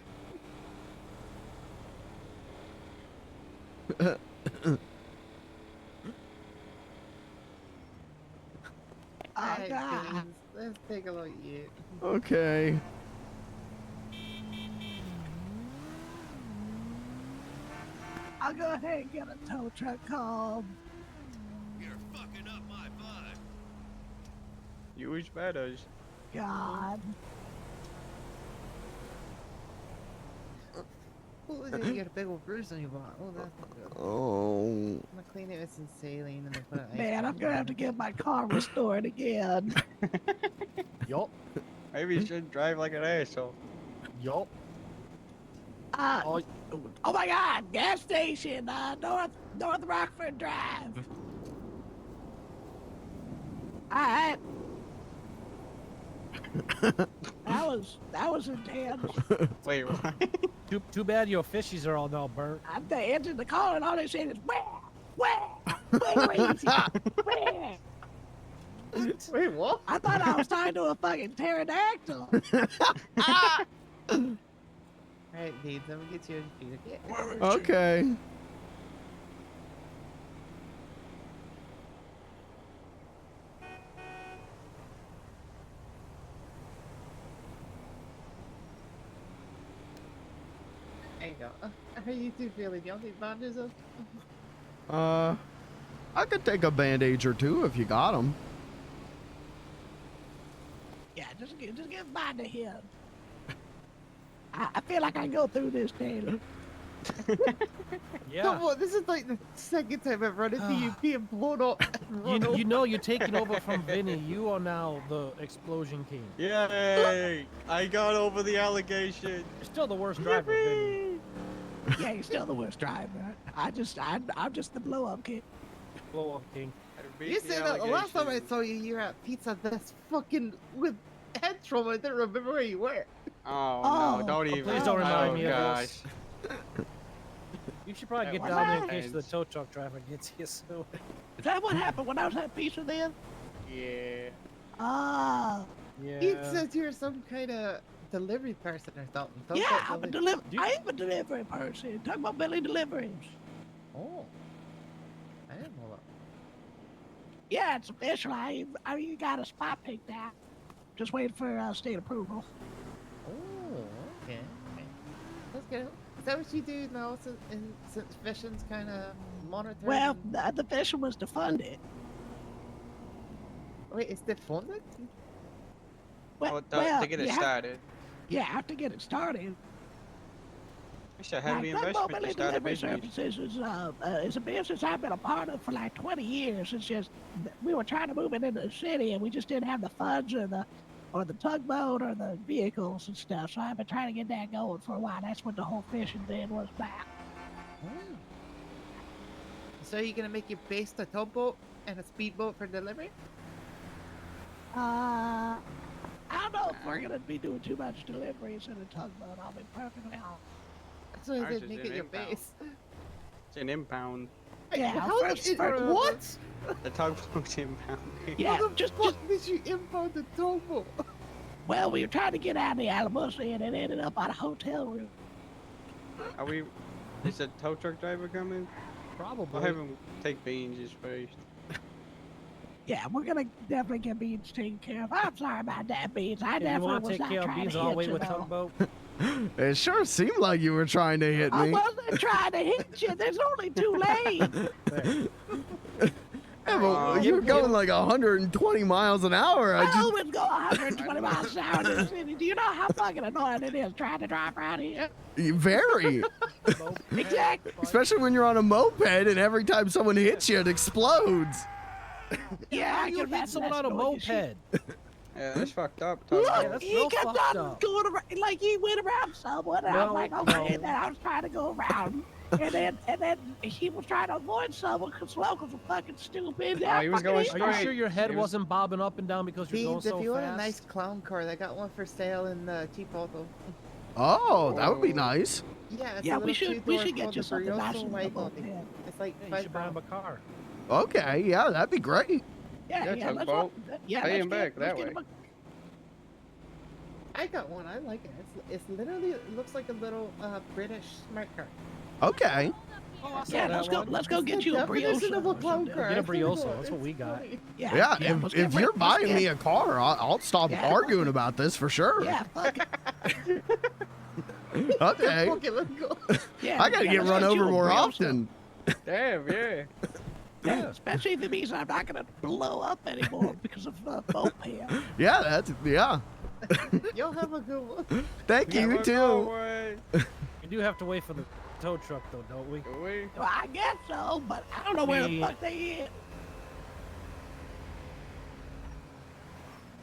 Oh, Alright, God. Beans, let's take a look at you. Okay. I'll go ahead and get a tow truck called. Huge matters. God. Oh, look, you got a big old bruise on your butt. Oh, that's not good. Oh. I'm gonna clean it with some saline and then put an ice Man, I'm pack gonna on have to it. get my car restored again. Yup. Maybe you should drive like an asshole. Yup. Oh my God! Gas station, North Rockford Drive. Alright. that was intense. Wait, what? Too bad your fishies are all now burnt. I answered the call and all they said is where is he? Where? Wait, what? I thought I was talking to a fucking pterodactyl. Alright, Beans, I'm gonna get you on your feet, okay? Okay. There you go. How you two feeling? Y'all need bandages up? I could take a bandage or two if you got them. Yeah, just get by to him. I feel like I go through this daily. Yeah. Come on, this is like the second time I've run into you being blown up. and run over. You know you're taking over from Vinny. You are now the explosion king. Yay! I got over the allegation. You're still the worst driver, Vinny. Yeah, he's still the worst driver. I'm just the blow up kid. Blow up king. I beat You the said that the last time I allegation. saw you, you were at Pizza This fucking with head trauma. I didn't remember where you were. Oh, Oh. no, don't even. Please don't remind oh, me of gosh. this. You should probably get That down there in was case the nice. tow truck traffic gets you soon. Is that what happened when I was at Pizza then? Yeah. Ah, Yeah. You said you were some kind of delivery person or something. Some yeah, sort of I'm a delivery- I am a delivery person. Talk about Billy Deliveries. Oh. I didn't know that. Yeah, it's official. I even got a spot picked out. Just waiting for state approval. Oh, okay. Okay. That's good. Is that what you do now since fishing's kind of monitored? Well, and- the fishing was to fund it. Wait, is that funded? Well, To get it you have- started. Yeah, I have to get it started. It's a heavy Like, investment Tugboat to start a Delivery business. Services is a business I've been a part of for like 20 years. It's just we were trying to move it into the city, and we just didn't have the funds or the tugboat or the vehicles and stuff. So I've been trying to get that going for a while. That's what the whole fishing thing was about. Oh. So you're gonna make your base a tugboat and a speedboat for delivery? I don't know if we're gonna be doing too much deliveries in a tugboat. I'll be perfectly honest. So Ours they is make an it your impound. base. It's an impound. Yeah, How first- is it, first- what? The tugboat's impound. Yeah, How the just fuck did you impound the tugboat? well, we were trying to get out of the Alamosa, and it ended up on a hotel room. Are we? Is a tow truck driver coming? Probably. I'll have him take beans just first. Yeah, we're gonna definitely get Beans taken care of. I'm sorry about that, Beans. I If you definitely want to was take not care of trying beans, to I'll hit wait you, with though. tugboat. It sure seemed like you were trying to hit I me. wasn't trying to hit you. There's only 2 lanes. There. Yeah, but Give you were him- going like 120 miles an hour. I I just always go 120 miles an hour in the city. Do you know how fucking annoying it is trying to drive around here? very, Exactly. especially when you're on a moped and every time someone hits you, it explodes. Yeah, How I do you can hit imagine someone that's on a annoying as shit. moped? Yeah, that's fucked up. Look, Yeah, Tugboat. that's he real kept fucked on up. going around, like he went around someone, and I'm No, like, okay, no. and then I was trying to go around, and then he was trying to avoid someone because locals are fucking stupid. Oh, he was going Are you straight. sure your head He was- wasn't bobbing up and down because you're going Beans, if so you want fast? a nice clown car, I got one for sale in cheap auto. Oh, that would be Oh. nice. Yeah, it's Yeah, a we little should two-door get called you the something nice Brioso and White little, Body. yeah. It's like Yeah, you should buy him a $5. car. Okay, yeah, that'd be great. Yeah, Yeah, let's tugboat. yeah, Pay let's him get- back let's that get way. him a- I got one. I like it. It's literally it looks like a little British smart car. Okay. Oh, I saw Yeah, that let's go. one. Let's go It's get the you a definition Brioso. of a or clown something. car. Get a It's pretty Brioso, cool. that's what It's we got. funny. Yeah, Yeah, let's if get- you're let's buying get- me a car, I'll stop Yeah. arguing about this for sure. Yeah, fuck it. Okay. Okay, let's go. Yeah, I gotta yeah, get let's run you over a more Brioso. often. Damn, yeah. Yeah, especially if it means I'm not gonna blow up anymore because of moped. Yeah, yeah. Y'all have a good one. Thank you Have a too. good one. We do have to wait for the tow truck, though, don't we? Do we? Well, I guess so, but I don't know where the We- fuck they is.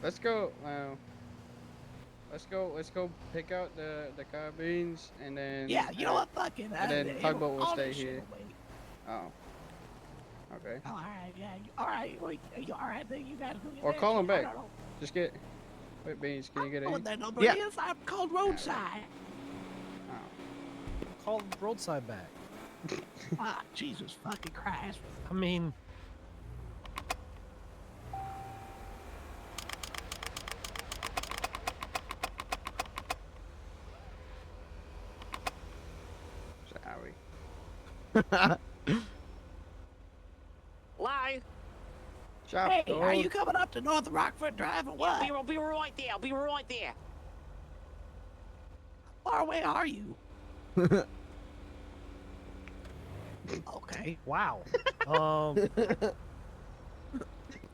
Let's go. Let's go pick out the carbines and then. Yeah, you know what? Fuck it. And then tugboat will stay here. Oh. Okay. All right, yeah. All right, wait, you all right? Then you gotta go get Or that call shit. him back. I don't know. Just get. Wait, beans. Can you get I don't know what a? that number Yeah. is. I'm called roadside. Oh. Call roadside back. Ah, Jesus fucking Christ. I mean, Sorry. Lie. Shop Hey, are dog. you coming up to North Rockford Drive or Yeah, what? I'll be right there. I'll be right there. How far away are you? Okay. wow.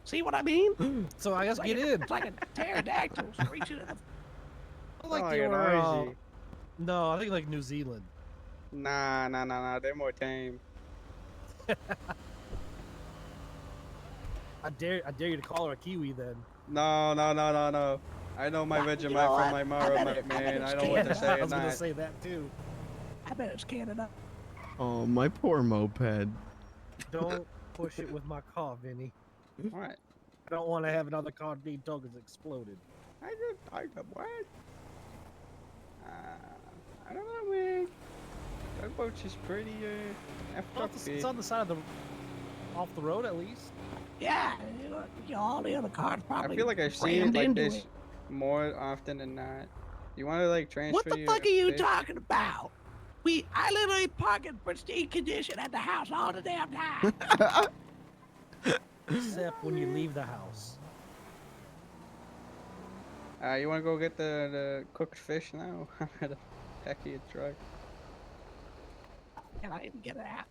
See what I mean? So I guess It's get like in. It's like a pterodactyl reaching in. I like Oh, they you're were, noisy. no, I think like New Zealand. Nah. They're more tame. I dare you to call her a Kiwi then. No. I know my Well, Vegemite you know what? from my I Mara, bet it- I bet man. it's I know what to Canada. say I or was gonna not. say that too. I bet it's Canada. Oh, my poor moped. Don't push it with my car, Vinny. What? I don't want to have another car being told it's exploded. I got what? I don't know, man. Tugboat's just pretty, effed Well, up it's here. on the side of the, off the road at least. Yeah, all the other cars probably. I feel like I've seen it rammed like into this it. more often than not. You want to like transfer What the your fuck are you fish? talking about? I literally park in pristine condition at the house all the damn time. Except when you leave the house. You want to go get the cooked fish now? I'm at the back of your truck. And I didn't get it out.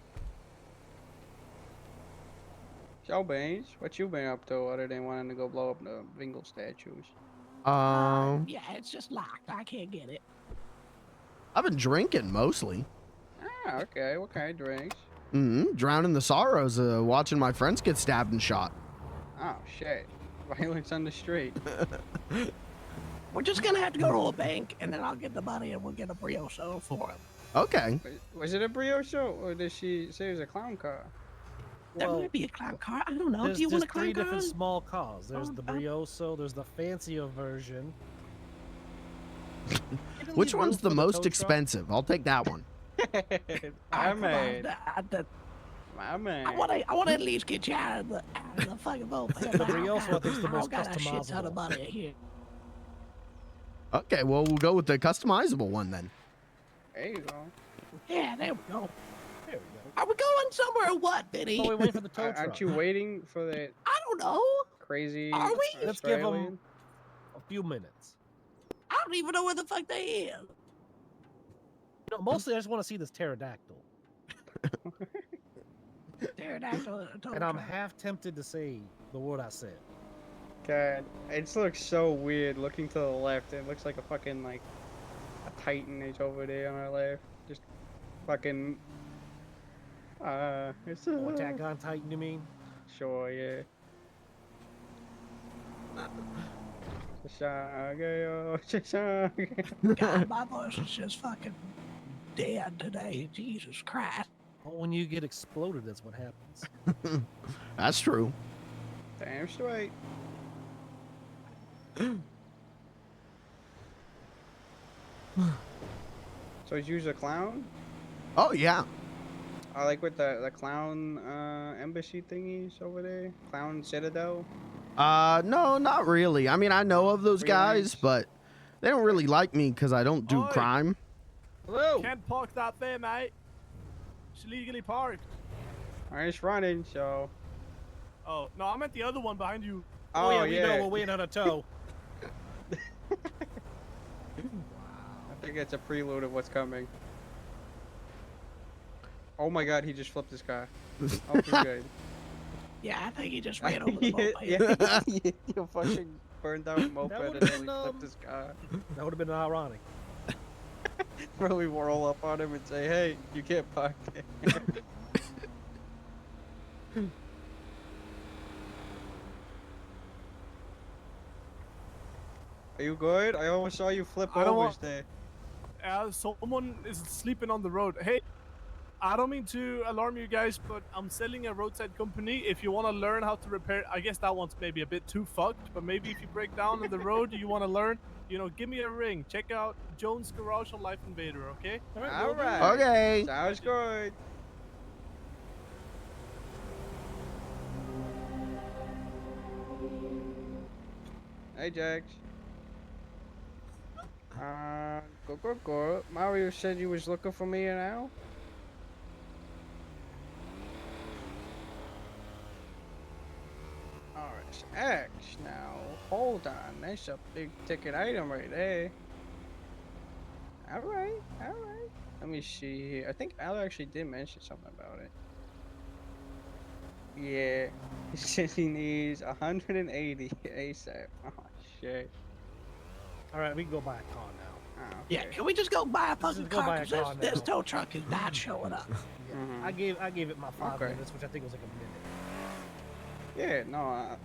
So, Baines, what you been up to other than wanting to go blow up the Vingle statues? Yeah, it's just locked. I can't get it. I've been drinking mostly. Ah, okay. What kind of drinks? Drowning the sorrows, watching my friends get stabbed and shot. Oh shit. Violence on the street. We're just gonna have to go to a bank, and then I'll get the money, and we'll get a brioso for him. Okay. Was it a brioche or did she say it was a clown car? That Well, might be a clown car. I don't know. there's Do you want a just clown three car? different small cars. There's the Oh, Brioso, there's the fancier version. You can Which leave one's room the for most tow truck. expensive? I'll take that one. My man. My man. I want to at least get you out of the fucking boat. The Brioso, I think, is the most got a shit ton of customizable. money here. Okay, well, we'll go with the customizable one then. There you go. Yeah, there we go. There we go. Are we going somewhere or what, Benny? Oh, we wait for the tow truck. Aren't you waiting for that I don't know. crazy Are we? Let's give 'em Australian? a few minutes. I don't even know where the fuck they is. You know, mostly I just want to see this pterodactyl. Pterodactyl in a tow And I'm truck. half tempted to say the word I said. God, it looks so weird looking to the left. It looks like a fucking, like, a Titan is over there on our left. Just fucking, it's Oh, Attack on Titan, you mean? Sure, yeah. God, my voice is just fucking dead today. Jesus Christ. Well, when you get exploded, that's what happens. That's true. Damn straight. So he's used a clown? Oh, yeah. I like with the clown embassy thingies over there. Clown Citadel. No, not really. I mean, I know of those guys, Freelance. but they don't really like me because I don't do Oi. crime. Hello. Can't park that there, mate. It's illegally parked. I'm just running, so. Oh, no, I meant the other one behind you. Oh, yeah, we know we're waiting on a tow. I think it's a prelude of what's coming. Oh my god, he just flipped his car. Oh, he's good. Yeah, I think he just ran over the boat. yeah, you fucking burned out moped and would've then he been, flipped his car. That would have been ironic. Probably roll up on him and say, hey, you can't park there. Are you good? I almost saw you flip I don't overs want- there. Someone is sleeping on the road. Hey, I don't mean to alarm you guys, but I'm selling a roadside company. If you want to learn how to repair, I guess that one's maybe a bit too fucked, but maybe if you break down on the road, you want to learn, you know, give me a ring. Check out Jones Garage on Life Invader, okay? Alright. Okay. Sounds good. Hey, Jax. Go. Mario said you was looking for me now? RSX now. Hold on. That's a big ticket item right there. Alright. Let me see here. I think Al actually did mention something about it. Yeah. He says he needs 180 ASAP. Oh, shit. Alright, we can go buy a car now. Oh, Yeah, okay. can we just go buy a fucking just go car? buy a 'Cause car this now. tow truck is not showing up. Mhm. I gave it my 5 Okay. minutes, which I think was like a minute. Yeah, no,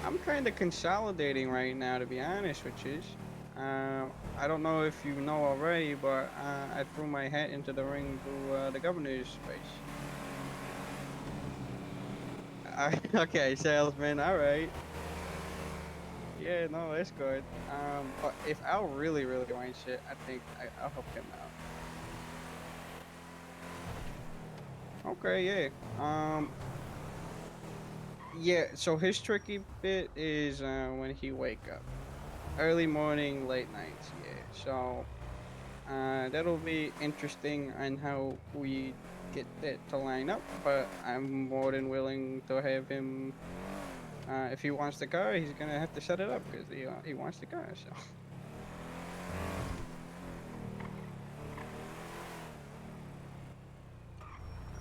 I'm kind of consolidating right now, to be honest with you. I don't know if you know already, but I threw my hat into the ring to the governor's race. Okay, salesman, alright. Yeah, no, that's good. But if Al really wants it, I think I'll help him out. Okay, yeah. Yeah, so his tricky bit is when he wake up. Early morning, late nights, yeah. So, that'll be interesting on how we get that to line up, but I'm more than willing to have him, if he wants the car, he's gonna have to set it up, because he wants the car, so.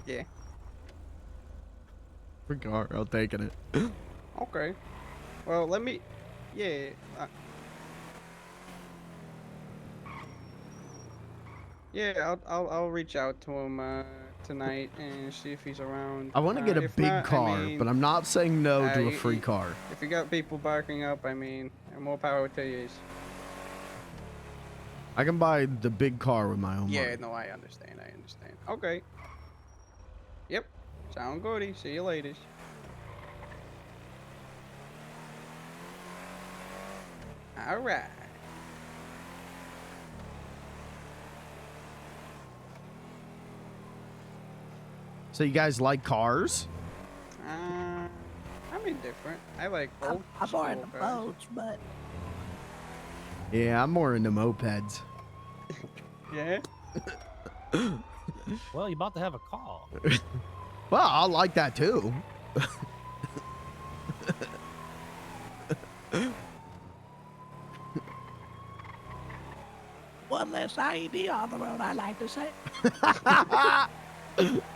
Yeah. For car, I'll take it. Okay. Well, let me. Yeah. Yeah, I'll reach out to him tonight and see if he's around. I want to get a If big not, car, I mean, but I'm not saying no to a free you- car. If you got people barking up, I mean, more power to you. I can buy the big car with my own Yeah, money. no, I understand. Okay. Yep. Sound goody. See you later. All right. So you guys like cars? I'm indifferent. I like old I'm more into school cars. boats, but Yeah, I'm more into mopeds. Yeah. Well, you're about to have a call. Well, I like that too. one less IED on the road, I like to say.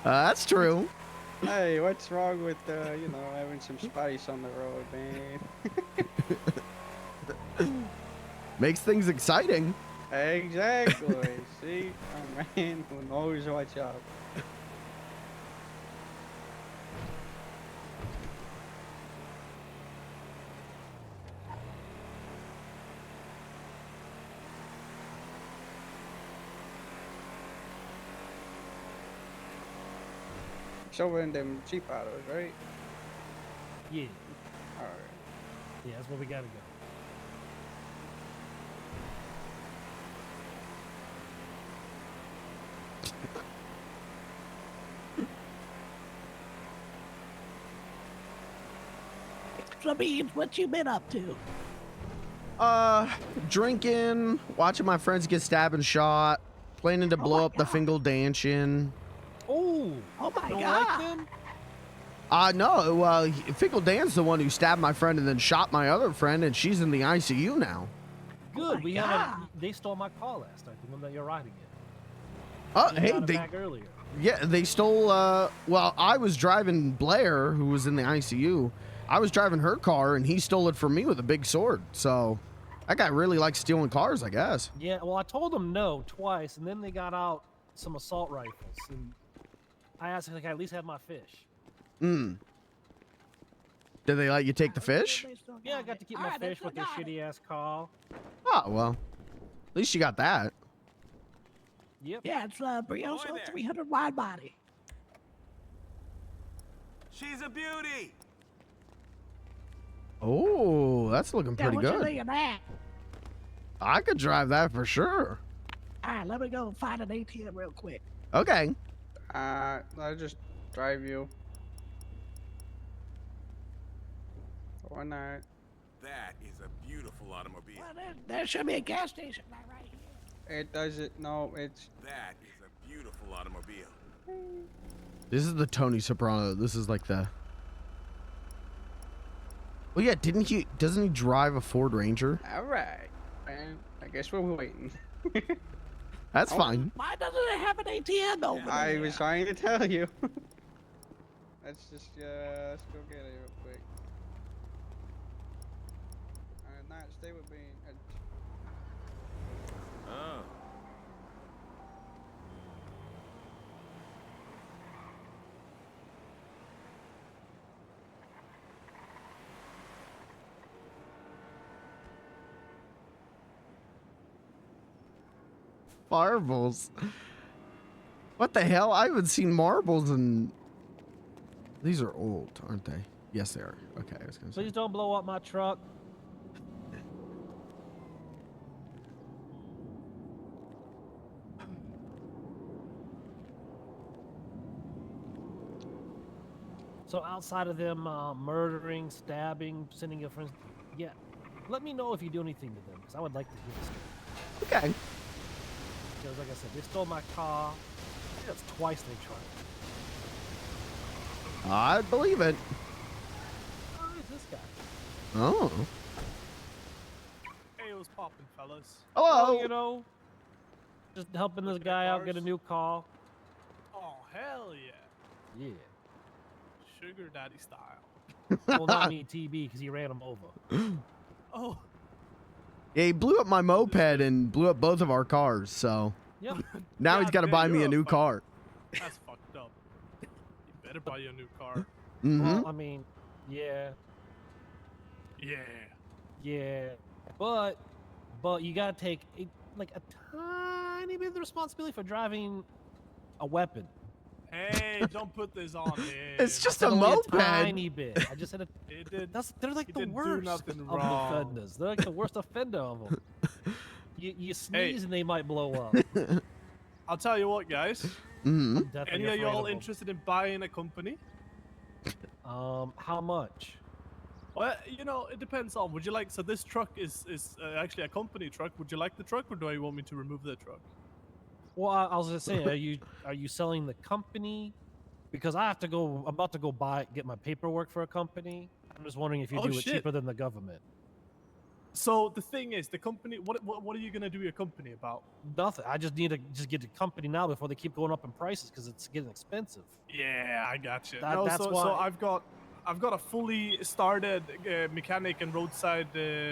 That's true. Hey, what's wrong with having some spice on the road, man? Makes things exciting. Exactly. See, a man who knows what's up. It's over in them cheap autos, right? Yeah. All right. Yeah, that's where we gotta go. So, Beans, what you been up to? Drinking, watching my friends get stabbed and shot, planning to blow my up the God. Fingal Danchin. Oh, Oh my don't God! like them? No, Fingal Dan's the one who stabbed my friend and then shot my other friend, and she's in the ICU now. Good. my We God. haven't. They stole my car last night. The one that you're riding in. Oh, You hey, got it they, back earlier. yeah, they stole, well, I was driving Blair, who was in the ICU. I was driving her car, and he stole it from me with a big sword. So, that guy really likes stealing cars, I guess. Yeah. Well, I told them no twice, and then they got out some assault rifles, and I asked if I could at least have my fish. Did they let you take the fish? They still Yeah, I it. got to keep All my right, they fish still with their got it. shitty ass car. Oh, well, at least you got that. Yep. Yeah, it's Brioso 300 wide body. She's a beauty. Oh, that's looking Yeah, pretty what you good. think of that? I could drive that for sure. All right, let me go find an ATM real quick. Okay. I'll just drive you. Why not? That is a beautiful automobile. Well, there should be a gas station right here. It doesn't. No, it's. That is a beautiful automobile. This is the Tony Soprano. This is like the. Well, yeah, doesn't he drive a Ford Ranger? All right. And I guess we're waiting. That's fine. Why doesn't it have an ATM over there? I was trying to tell you. Let's just let's go get it real quick. Not stay with me. Oh. Marbles. What the hell? I haven't seen marbles in. These are old, aren't they? Yes, they are. Okay, I was gonna say. Please don't blow up my truck. So outside of them murdering, stabbing, sending your friends, yeah, let me know if you do anything to them, because I would like to hear the story. Okay. Because like I said, they stole my car. I think that's twice they tried. I believe it. Oh, who's this guy? Oh. Hey, it was popping, fellas. Hello. You know, just helping this Looking at guy out get a cars? new car. Oh, hell yeah. Yeah. Sugar daddy style. Well, not me, TB, because he ran him over. Oh, Yeah, he blew up my moped and blew up both of our cars. So. Yeah. Now he's God got to damn, buy me you're a new fucking- car. That's fucked up. You better buy you a new car. Mm-hmm. Well, I mean, yeah, Yeah. but you gotta take like a tiny bit of the responsibility for driving a weapon. Hey, don't put this on him. It's just I a said only moped. tiny bit. I just said It did. they're like He the didn't do worst nothing of wrong. the offenders. They're like the worst offender of them. You sneeze and they might blow up. I'll tell you what, guys. Mm-hmm. I'm definitely Any of afraid y'all of 'em. interested in buying a company? How much? Well, you know, it depends on. Would you like? So this truck is actually a company truck. Would you like the truck, or do you want me to remove the truck? Well, I was just saying, are you selling the company? Because I have to go. I'm about to go get my paperwork for a company. I'm just wondering if you Oh, do it shit. cheaper than the government. So the thing is, the company. What are you gonna do your company about? Nothing. I just need to get a company now before they keep going up in prices because it's getting expensive. Yeah, I got you. That's so why- I've got a fully started mechanic and roadside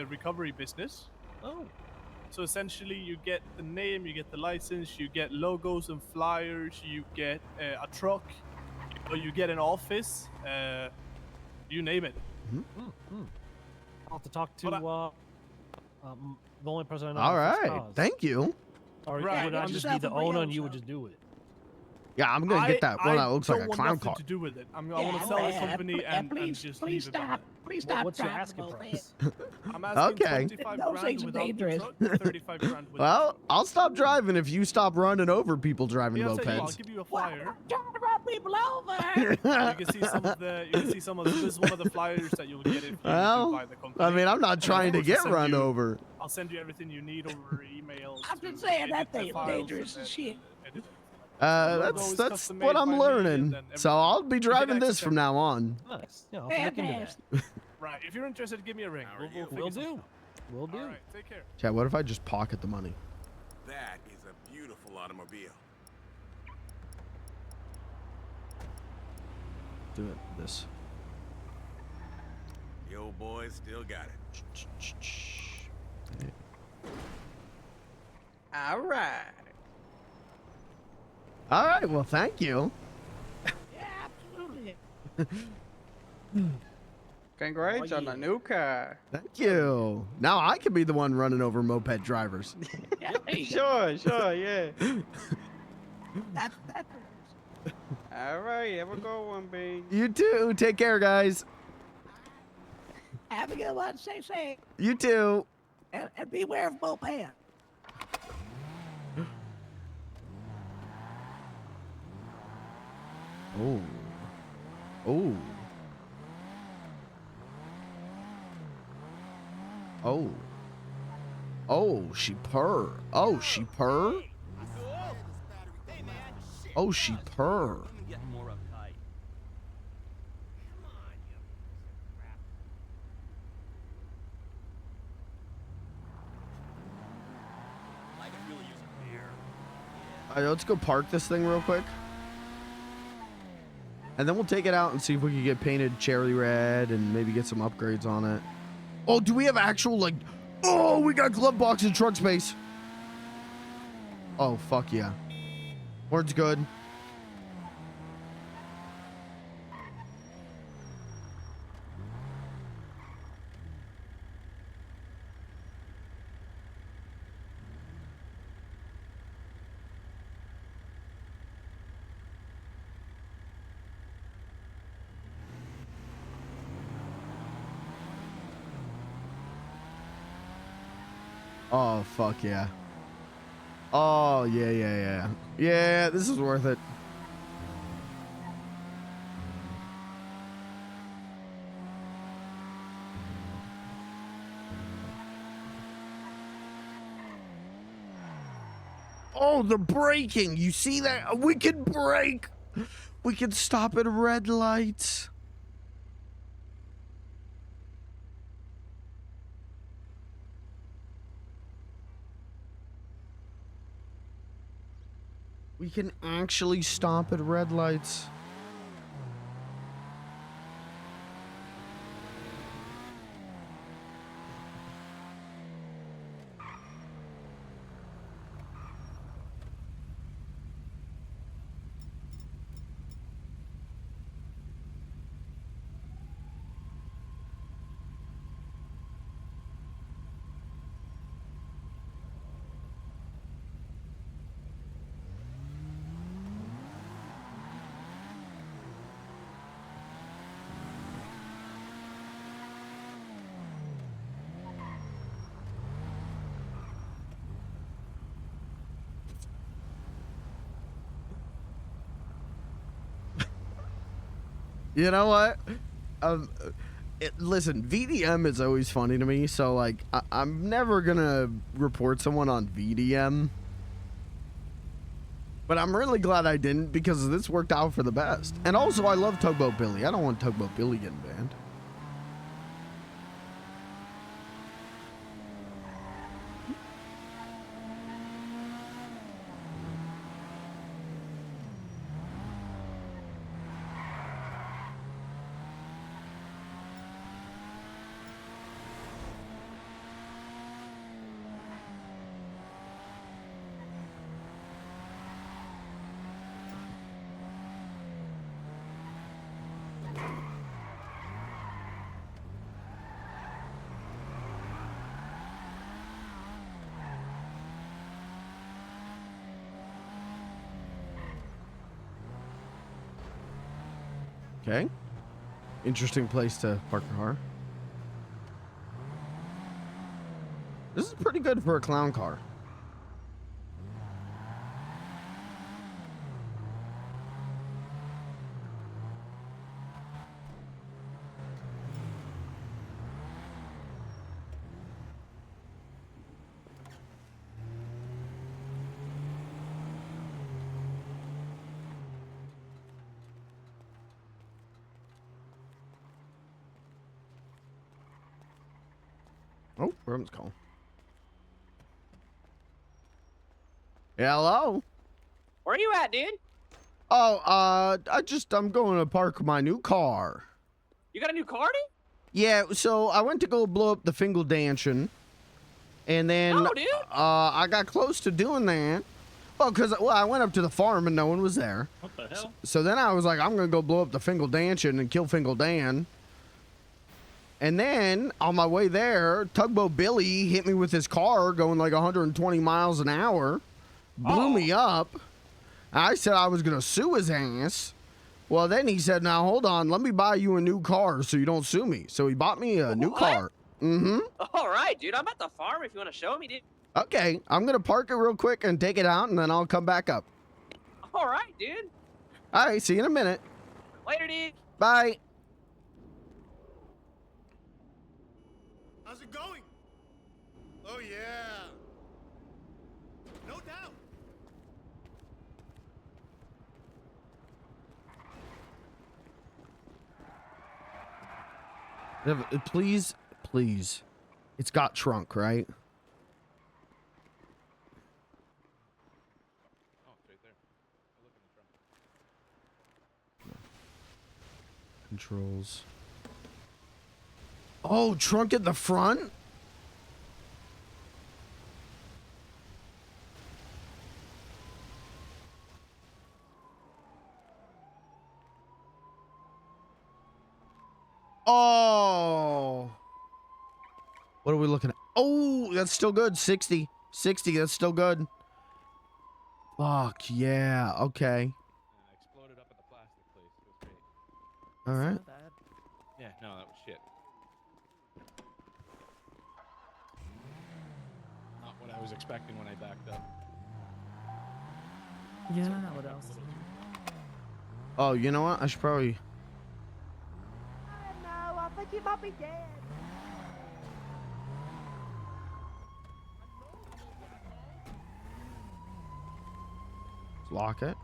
recovery business. Oh. So essentially, you get the name, you get the license, you get logos and flyers, you get a truck, or you get an office, you name it. I'll have to talk to the only person I know. All who fixes right. cars. Thank you. Or Right, would I I'm just just be the self-employed owner and you would also. just do it? Yeah, I'm gonna get that one that looks like a don't want clown nothing car. to do with it. I want to sell the company and just please leave it. stop. Please stop. What's your driving asking the price? I'm asking Okay. 25 Those grand things are without the dangerous. truck, 35 grand with Well, I'll stop driving if you stop running over people driving the truck. Yeah, I'll tell you what, I'll mopeds. give you a Well, flyer. I'm trying to run people over. You can see some of the. You can see some of. This is one of the flyers that you'll get if you do Well, buy the company. I mean, I'm not And of trying to course, get I'll send run you- over. I'll send you everything you need over email. I'm to just saying that edit the thing is files dangerous and as shit. edit. That's logo is that's custom what made I'm by me, and learning. then So everything. I'll be You can driving this access from now on. Nice. Yeah, I'll have to look into that. Fantastic. Right. If you're interested, give me a ring. How are you? We'll Will figure do. Will something out. do. All right. Take care. Chad, what if I just pocket the money? That is a beautiful automobile. Do it. This. The old boy's still got it. All right. All right. Well, thank you. Yeah, absolutely. Congrats on the new car. Thank you. Now I can be the one running over moped drivers. Yeah, there you go. Sure, yeah. That's All right, have a good one, B. You too. Take care, guys. have a good one. Stay safe You too. and beware of moped. Oh. Oh. Oh. Oh, she purr. Oh, she purr. Oh, she purr. All right, let's go park this thing real quick. And then we'll take it out and see if we can get painted cherry red and maybe get some upgrades on it. Oh, do we have actual, like... Oh, we got glove box and truck space. Oh, fuck yeah. Word's good. Oh, fuck yeah. Oh, yeah. Yeah, this is worth it. Oh, the braking. You see that? We can brake. We can stop at red lights. We can actually stop at red lights. You know what? Listen, VDM is always funny to me, so like I'm never gonna report someone on VDM. But I'm really glad I didn't because this worked out for the best. And also, I love Tugboat Billy. I don't want Tugboat Billy getting banned. Okay. Interesting place to park a car. This is pretty good for a clown car. Oh, Robin's calling. Yeah, hello? Where are you at, dude? Oh, I'm going to park my new car. You got a new car, dude? Yeah, so I went to go blow up the Fingal Danchin, and then No, dude. I got close to doing that. Well, I went up to the farm and no one was there. What the hell? So then I was like, I'm gonna go blow up the Fingal Danchin and kill Fingal Dan. And then on my way there, Tugboat Billy hit me with his car going like 120 miles an hour, blew me up. I said I was gonna sue his ass. Well, then he said, now hold on, let me buy you a new car so you don't sue me. So he bought me a new car. Mm-hmm. All right, dude. I'm at the farm if you want to show me, dude. Okay, I'm gonna park it real quick and take it out and then I'll come back up. All right, dude. All right, see you in a minute. Later, dude. Bye. How's it going? Oh, yeah. No doubt. Please, please. It's got trunk, right? Oh, it's right there. I'll look in the trunk. Controls. Oh, trunk at the front? Oh. What are we looking at? Oh, that's still good. 60. 60, that's still good. Fuck, yeah. Okay. And I exploded up at the plastic place. It was great. All right. Yeah, no, that was shit. Not what I was expecting when I backed up. Yeah, what else? Oh, you know what? I should probably... No, I think he might be dead. Lock it.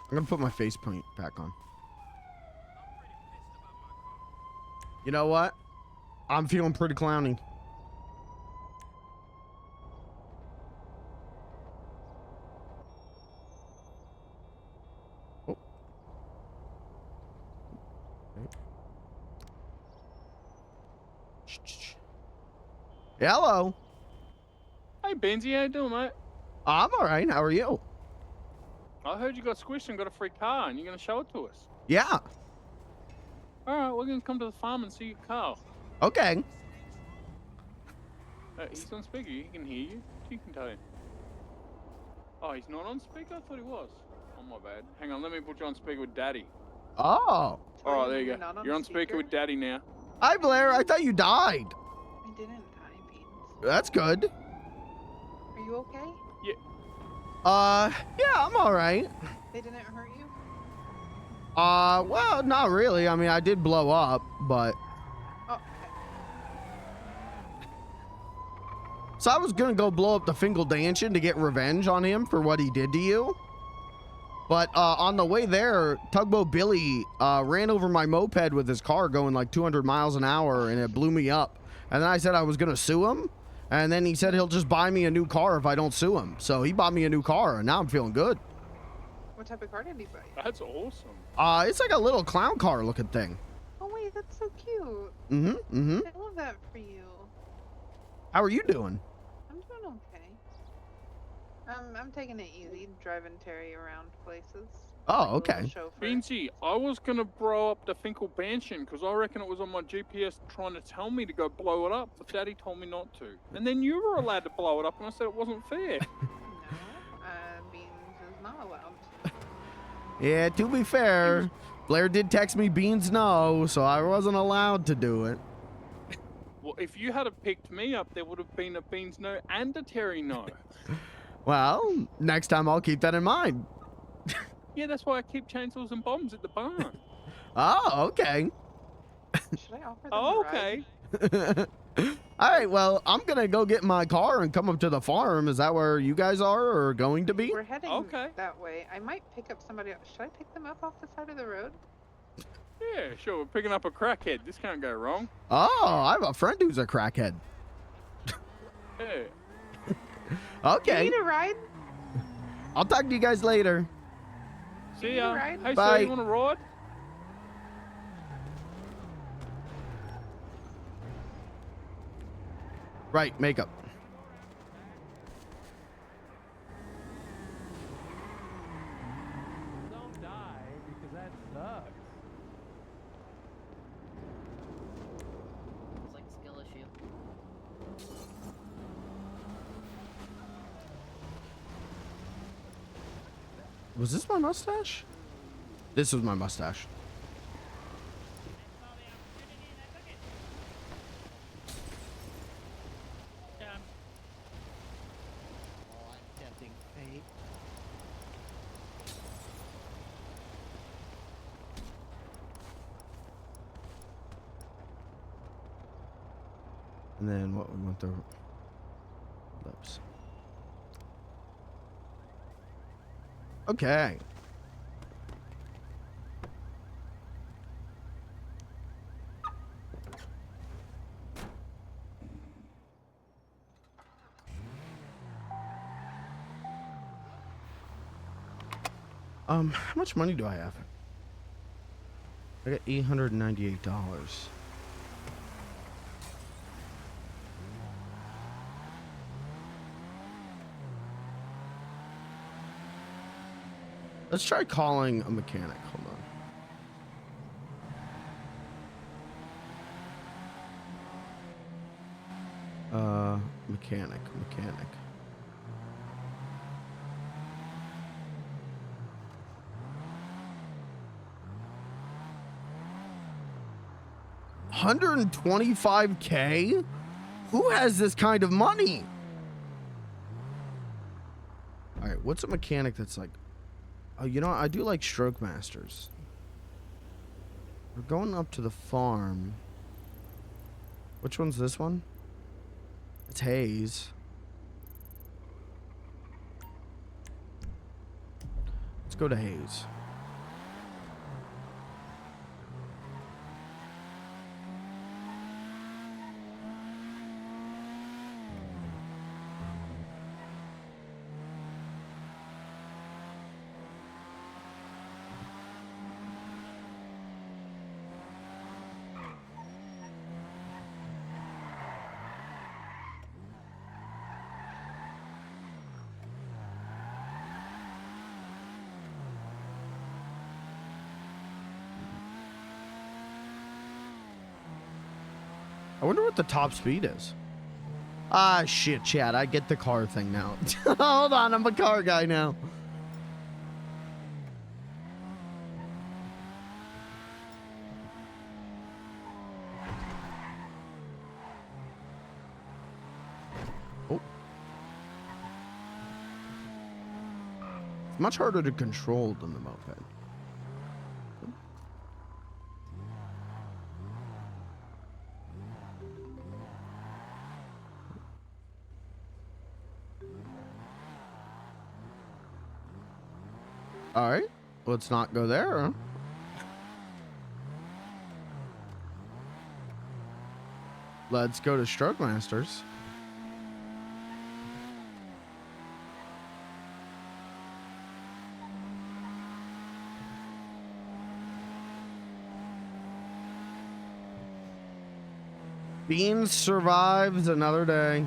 I'm gonna put my face paint back on. You know what? I'm feeling pretty clowny. Oh. Okay. Shh. Hello. Hey, Benzie, how you doing, mate? I'm all right. How are you? I heard you got squished and got a free car, and you're gonna show it to us. Yeah. All right, we're gonna come to the farm and see your car. Okay. He's on speaker. He can hear you. He can tell you. Oh, he's not on speaker? I thought he was. Oh, my bad. Hang on, let me put you on speaker with Daddy. Oh. All right, there you go. You're on speaker with Daddy now. Hi, Blair. I thought you died. I didn't die, Beans. That's good. Are you okay? Yeah, I'm all right. They didn't hurt you? Well, not really. I mean, I did blow up, but. Oh, okay. So I was gonna go blow up the Fingal Danchin to get revenge on him for what he did to you. But on the way there, Tugboat Billy ran over my moped with his car going like 200 miles an hour, and it blew me up. And then I said I was gonna sue him, and then he said he'll just buy me a new car if I don't sue him. So he bought me a new car, and now I'm feeling good. What type of car did he buy? That's awesome. It's like a little clown car looking thing. Oh wait, that's so cute. Mm-hmm. I love that for you. How are you doing? I'm doing okay. I'm taking it easy, driving Terry around places. Oh, okay. Beansy, I was gonna blow up the Finkel Mansion because I reckon it was on my GPS trying to tell me to go blow it up, but Daddy told me not to. And then you were allowed to blow it up, and I said it wasn't fair. Beans is not allowed. Yeah, to be fair, Blair did text me Beans no, so I wasn't allowed to do it. Well, if you had picked me up, there would have been a Beans no and a Terry no. Well, next time I'll keep that in mind. Yeah, that's why I keep chainsaws and bombs at the barn. Oh, okay. Should I offer them Oh, a ride? okay. All right, well, I'm going to go get my car and come up to the farm. Is that where you guys are or going to be? We're heading that way. I might pick up somebody else. Should I pick them up off the side of the road? Yeah, sure. We're picking up a crackhead. This can't go wrong. Oh, I have a friend who's a crackhead. Yeah. Okay. You need a ride? I'll talk to you guys later. See ya. Hey, Bye. sir, you want to ride? Right, makeup. Don't die because that sucks. It's like a skill issue. Was this my mustache? This was my mustache. Oh, I'm tempting fate. And then what we want the lips. Okay. How much money do I have? I got $898. Let's try calling a mechanic. Hold on. Mechanic. $125K? Who has this kind of money? All right, what's a mechanic that's like? Oh, you know what? I do like Stroke Masters. We're going up to the farm. Which one's this one? It's Hayes. Let's go to Hayes. I wonder what the top speed is. Ah, shit, Chad. I get the car thing now. Hold on, I'm a car guy now. Oh. It's much harder to control than the moped. All right. Let's not go there. Huh? Let's go to Stroke Masters. Beans survives another day.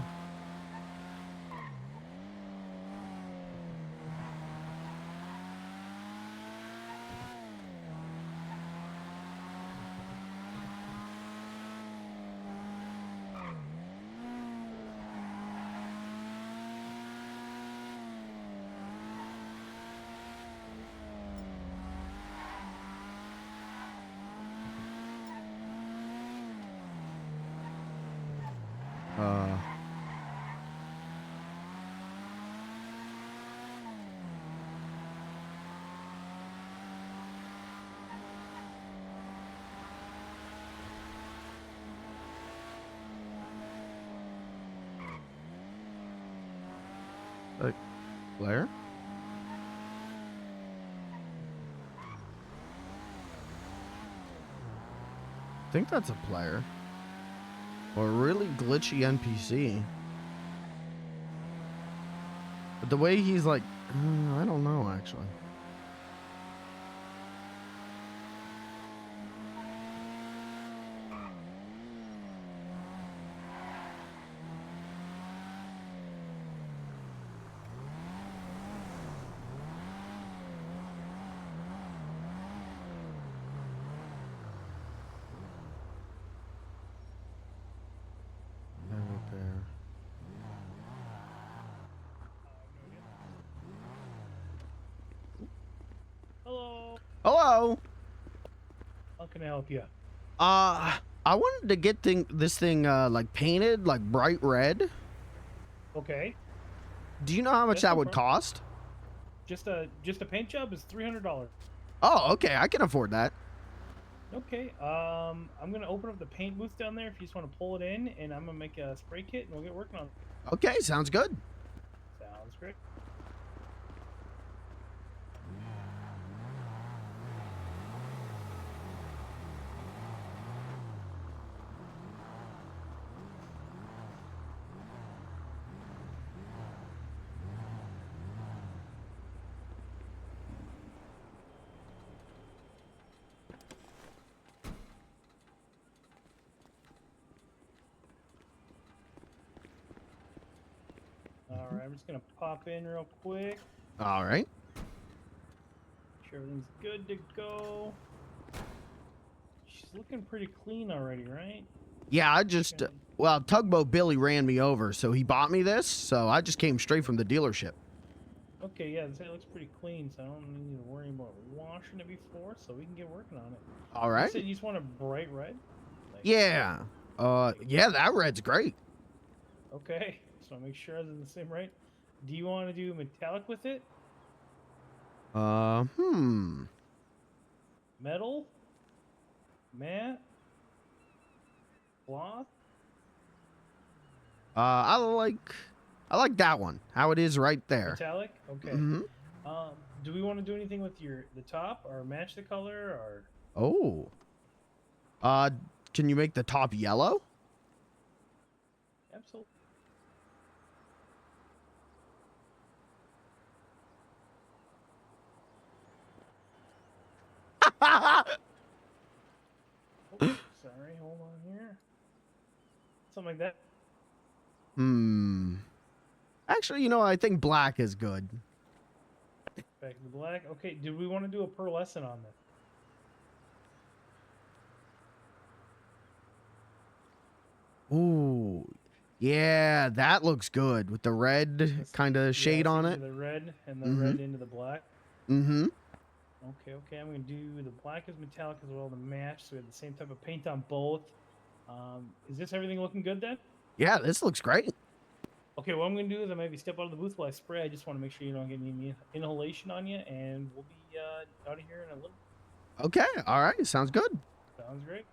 Like, Blair? I think that's a player. Or a really glitchy NPC. But the way he's like, I don't know actually. Hello. Hello. How can I help you? I wanted to get this thing like painted like bright red. Okay. Do you know how much Yes, that no would problem. cost? Just a paint job is $300. Oh, okay, I can afford that. Okay. I'm gonna open up the paint booth down there if you just want to pull it in, and I'm gonna make a spray kit, and we'll get working on it. Okay, sounds good. Sounds great. All right, I'm just gonna pop in real quick. All right. Make sure everything's good to go. She's looking pretty clean already, right? Yeah, I just well, Tugboat Billy ran me over, so he bought me this, so I just came straight from the dealership. Okay, yeah, it looks pretty clean, so I don't need to worry about washing it before, so we can get working on it. All right. You said you just want a bright red? Yeah. Yeah, that red's great. Okay, so make sure it's in the same right. Do you want to do metallic with it? Metal? Matte? Cloth? I like that one. How it is right there. Metallic? Okay. Mhm. Do we want to do anything with the top or match the color or? Oh. Can you make the top yellow? Absolutely. Oh, sorry, hold on here. Something like that. Actually, you know, I think black is good. Back to the black. Okay, do we want to do a pearlescent on this? Ooh. Yeah, that looks good with the red kind of shade on it. The red and the red into the black. Mm-hmm. Okay, I'm gonna do the black as metallic as well to match, so we have the same type of paint on both. Is this everything looking good then? Yeah, this looks great. Okay, what I'm gonna do is I maybe step out of the booth while I spray. I just want to make sure you don't get any inhalation on you, and we'll be out of here in a little. Okay, all right, sounds good. Sounds great.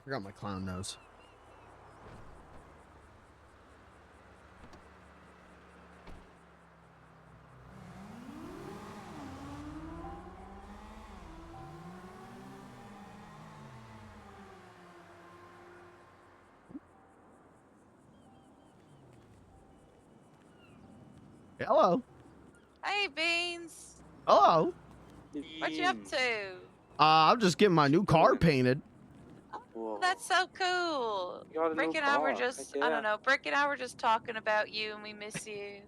I got my clown nose. Hello. Hey, Beans. Hello. What you up to? I'm just getting my new car painted. Oh, that's so cool. You got a new Brick and I were car. just, Heck I yeah. don't know, Brick and I were just talking about you and we miss you.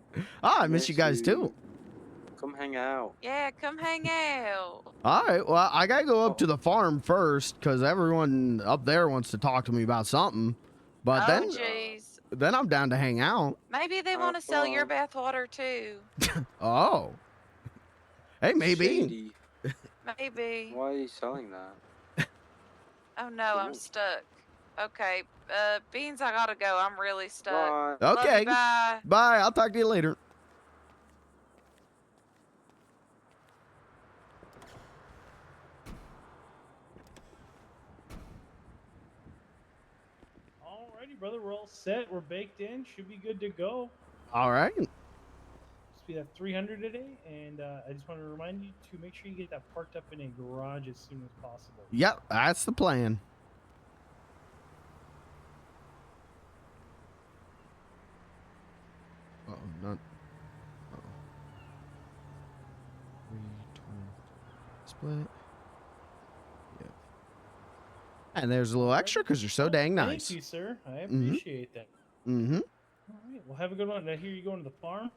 I miss you guys too. Come hang out. Yeah, come hang out. All right. Well, I gotta go up to the farm first because everyone up there wants to talk to me about something. But Oh, then, jeez. then I'm down to hang out. Maybe they want to sell your bathwater too. Oh. Hey, maybe. Shady. Maybe. Why are you selling that? Oh no, I'm stuck. Okay, Beans, I gotta go. I'm really stuck. Bye. Love you, Okay. bye. Bye. I'll talk to you later. Alrighty, brother. We're all set. We're baked in. Should be good to go. All right. We have 300 today, and I just want to remind you to make sure you get that parked up in a garage as soon as possible. Yep. That's the plan. Uh-oh, not. Uh-oh. 320 split. Yep. And there's a little extra because you're so dang nice. Thank you, sir. I Mhm. appreciate that. Mm-hmm. All right. Well, have a good one. Did I hear you going to the farm?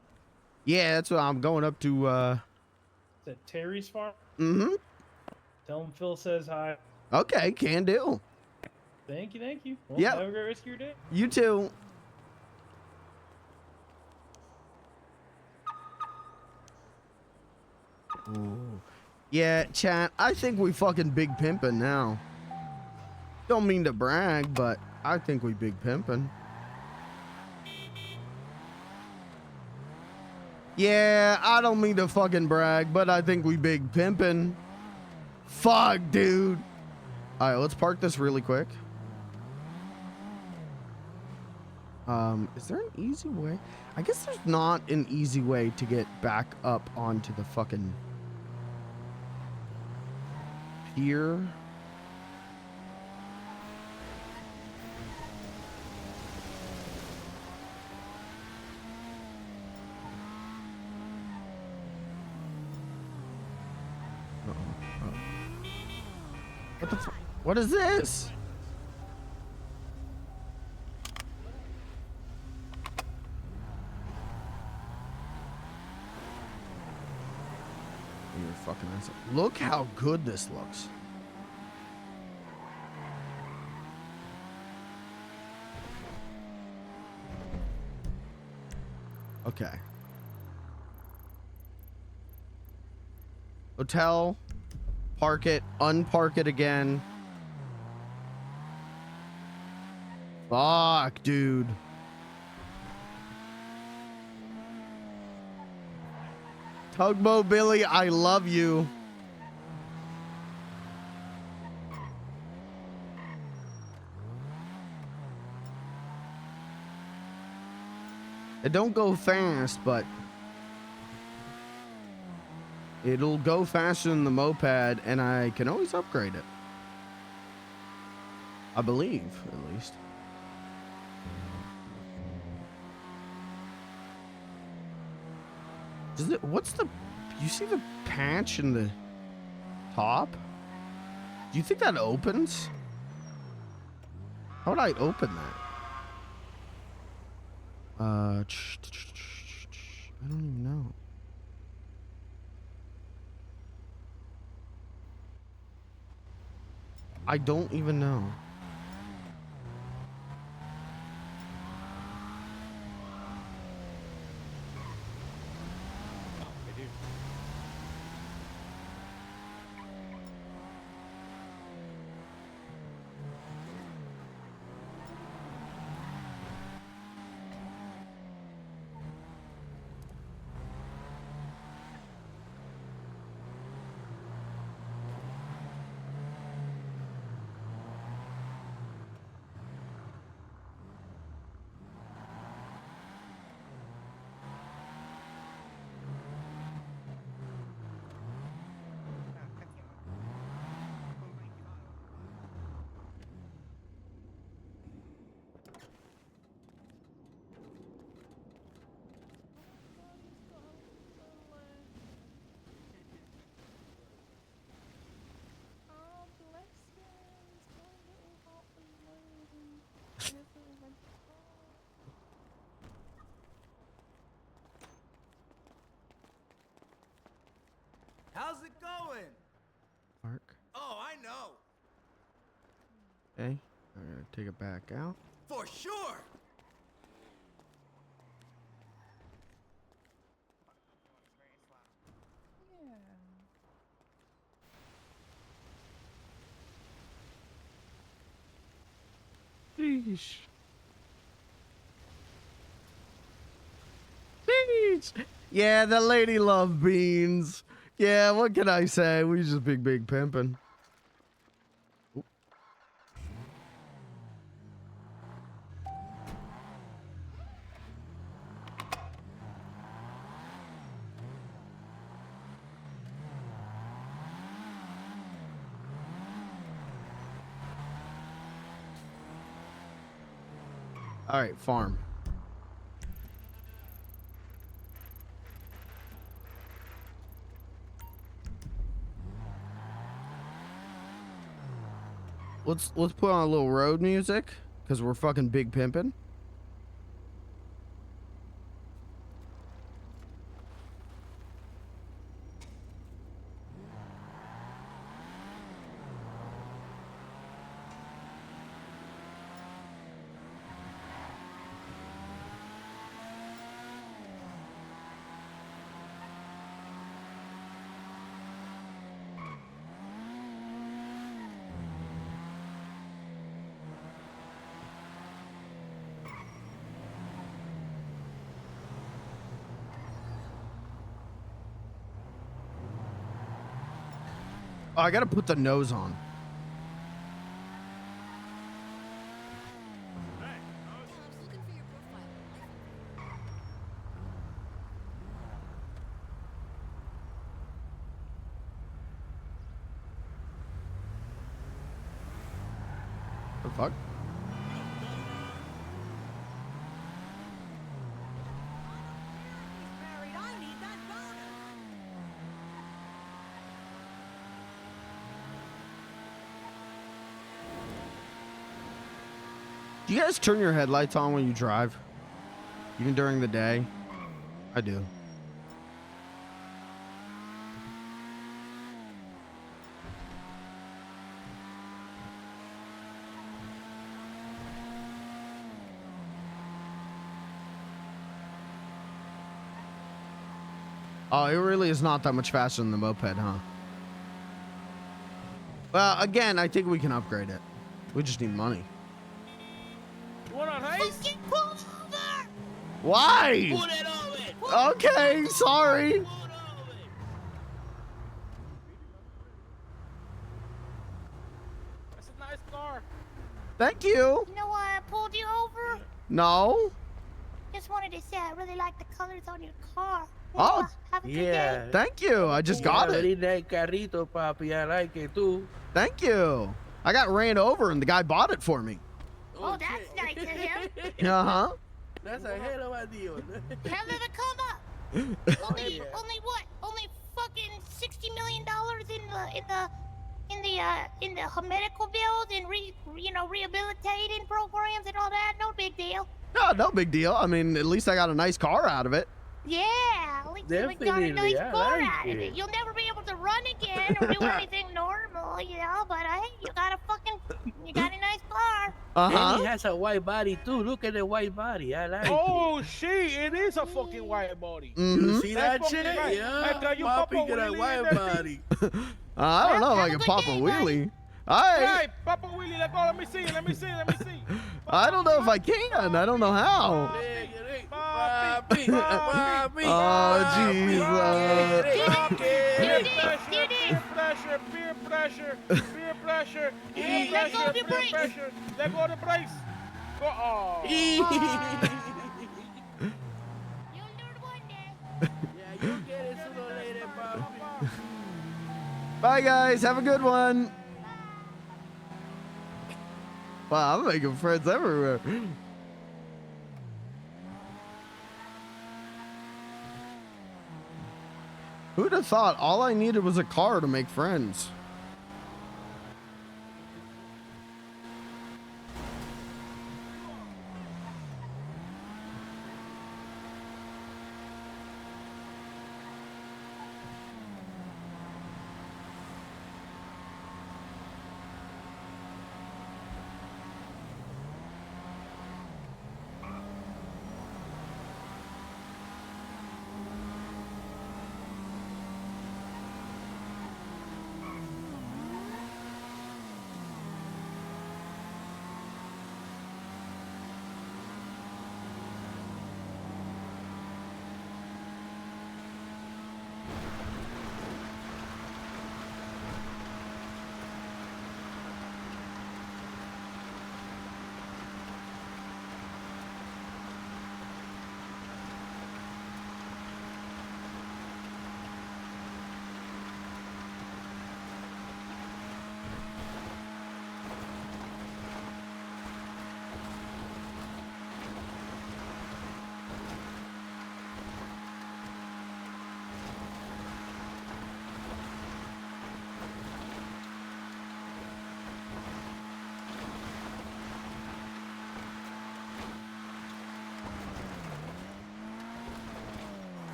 Yeah, that's what I'm going up to. Is that Terry's farm? Mm-hmm. Tell him Phil says hi. Okay, can do. Thank you. Thank you. Well, Yep. have a great rest of your day. You too. Ooh. Yeah, chat, I think we fucking big pimpin' now. Don't mean to brag, but I think we big pimpin'. Yeah, I don't mean to fucking brag, but I think we big pimpin'. Fuck, dude. All right, let's park this really quick. Is there an easy way? I guess there's not an easy way to get back up onto the fucking pier. What the fuck? What is this? You're fucking asshole. Look how good this looks. Okay. Hotel. Park it. Unpark it again. Fuck, dude. Tugboat Billy, I love you. It don't go fast, but it'll go faster than the moped, and I can always upgrade it. I believe, at least. Does it, what's the, you see the patch in the top? Do you think that opens? How would I open that? I don't even know. I don't even know. Okay, I'm gonna take it back out. For sure. Sheesh. Sheesh. Yeah, the lady love beans. Yeah, what can I say? We just big pimping. All right, farm. Let's put on a little road music because we're fucking big pimping. Oh, I gotta put the nose on. The fuck? Do you guys turn your headlights on when you drive? Even during the day? I do. Oh, it really is not that much faster than the moped, huh? Well, again, I think we can upgrade it. We just need money. You want a race? Pull over! Why? Pull it over! Okay, sorry. That's a nice car. Thank you. You know why I pulled you over? No. Just wanted to say I really like the colors on your car. Oh, Have a good Yeah. day. Thank you. I just got it. Very nice carrito, papi. I like it too. Thank you. I got ran over and the guy bought it for me. Oh, that's nice of him. Uh-huh. That's a hell of a deal. Hell of a come up. Only what? Only fucking $60 million in the medical bills and rehabilitating programs and all that. No big deal. No, no big deal. I mean, at least I got a nice car out of it. Yeah, at least you got a nice car out of it. You'll never be able to run again or do anything normal, but hey, you got a nice car. And he has a white body too. Look at the white body. I like it. Oh, shit, it is a fucking white body. You see that That's shit? fucking right. Yeah. Hey, can you pop a Papi got a wheelie in white that body. I don't know if I can pop a wheelie. All right. Hey, Papa Willie, let go. Let me see. I don't know if I can. I don't know how. Papi. Oh, Jesus. Peer pressure. Let go of your brakes. Let go of the brakes. Go. Oh. You get it sooner or later, papi. Bye, guys. Have a good one. Wow, I'm making friends everywhere. Who'd have thought all I needed was a car to make friends?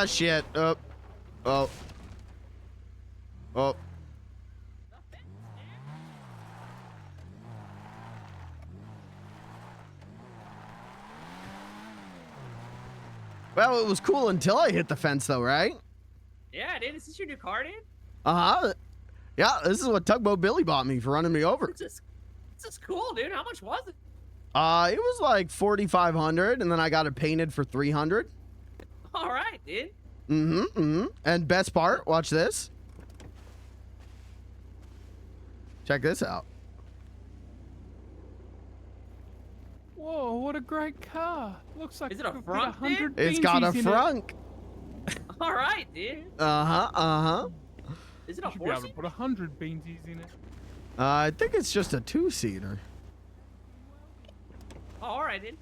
Shit. Oh. Oh. Oh. Well, it was cool until I hit the fence, though, right? Yeah, dude. Is this your new car, dude? Uh-huh. Yeah, this is what Tugboat Billy bought me for running me over. This is cool, dude. How much was it? It was like 4,500, and then I got it painted for 300. All right, dude. And best part, watch this. Check this out. Whoa, what a great car. Looks like Is it a could fit front, 100 It's got a Beansies in it. frunk. All right, dude. Is it a You should be able to 4-seat? put 100 Beansies in it. I think it's just a 2-seater. Oh, all right, dude.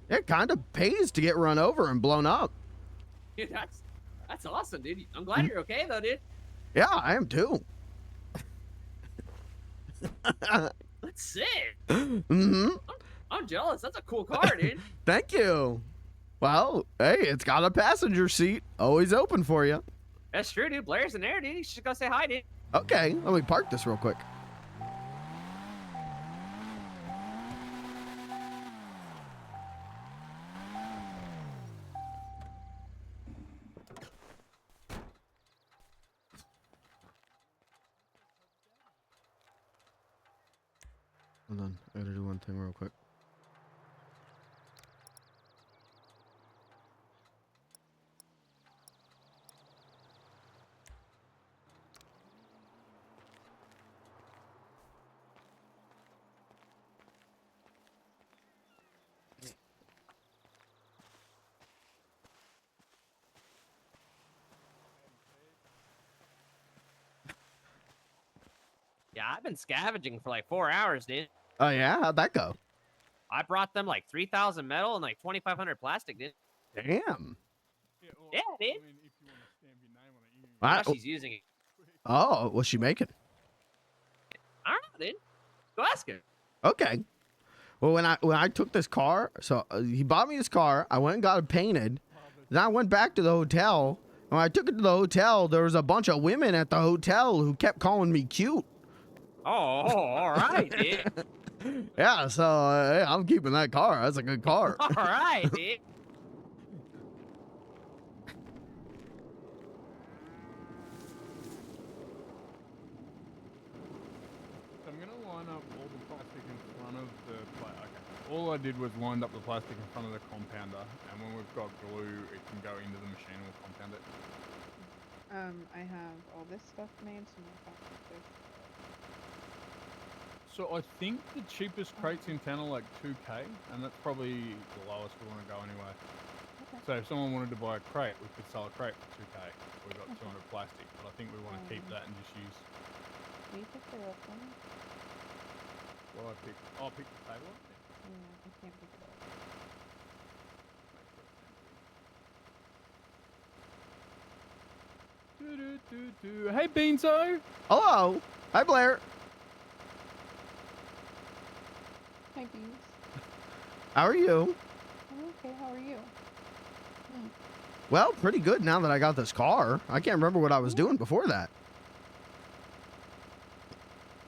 It kind of pays to get run over and blown up. Dude, that's awesome, dude. I'm glad you're okay though, dude. Yeah, I am too. That's sick. Mm-hmm. I'm jealous. That's a cool car, dude. Thank you. Well, hey, it's got a passenger seat. Always open for you. That's true, dude. Blair's in there, dude. You should go say hi, dude. Okay, let me park this real quick. Hold on, I gotta do one thing real quick. Yeah, I've been scavenging for like 4 hours, dude. Oh yeah, how'd that go? I brought them like 3,000 metal and like 2,500 plastic, dude. Damn. Yeah, dude. I- Now she's using it. Oh, what's she making? I don't know, dude. Go ask her. Okay. Well, when I took this car, so he bought me this car. I went and got it painted. Then I went back to the hotel. When I took it to the hotel, there was a bunch of women at the hotel who kept calling me cute. Oh, all right, dude. Yeah, so hey, I'm keeping that car. That's a good car. All right, dude. So I'm gonna line up all the plastic in front of the okay. All I did was lined up the plastic in front of the compounder, and when we've got glue, it can go into the machine and we'll compound it. I have all this stuff made, so my plastic is. So I think the cheapest crates in town are like 2K, and that's probably the lowest we want to go anyway. Okay. So if someone wanted to buy a crate, we could sell a crate for 2K. We've got 200 plastic, but I think we want to keep that and just use. Can you pick it up for me? Well, I'll pick the table up. Yeah, I can't pick it up. Hey, Beanzo! Hello. Hi, Blair. Hi, Beans. How are you? I'm okay, how are you? Well, pretty good now that I got this car. I can't remember what I was doing before that.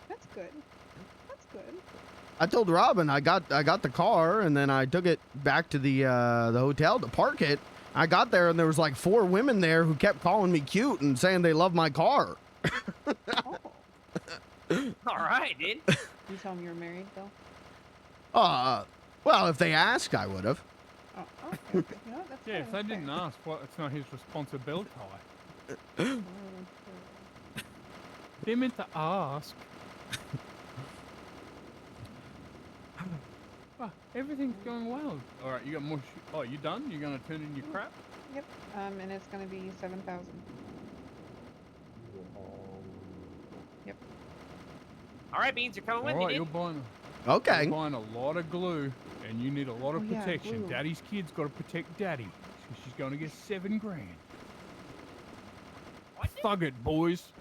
That's good. That's good. I told Robin I got the car, and then I took it back to the hotel to park it. I got there, and there was like 4 women there who kept calling me cute and saying they love my car. Oh. All right, dude. You tell them you're married, though? Well, if they asked, I would have. Oh, okay. You know what? That's Yeah, fair, if they that's didn't fair. ask, well, it's not his responsibility. They meant to ask. Oh, everything's going well. All right, you got more. Oh, you done? You're gonna turn in your crap? Yep. And it's gonna be 7,000. Yep. All right, Beans, you're coming with All me, right, dude. you're buying. Okay. You're buying a lot of glue, and you need a lot of Oh, yeah, protection. glue. Daddy's kid's got to protect Daddy. So she's going to get 7 grand. Thug it, boys.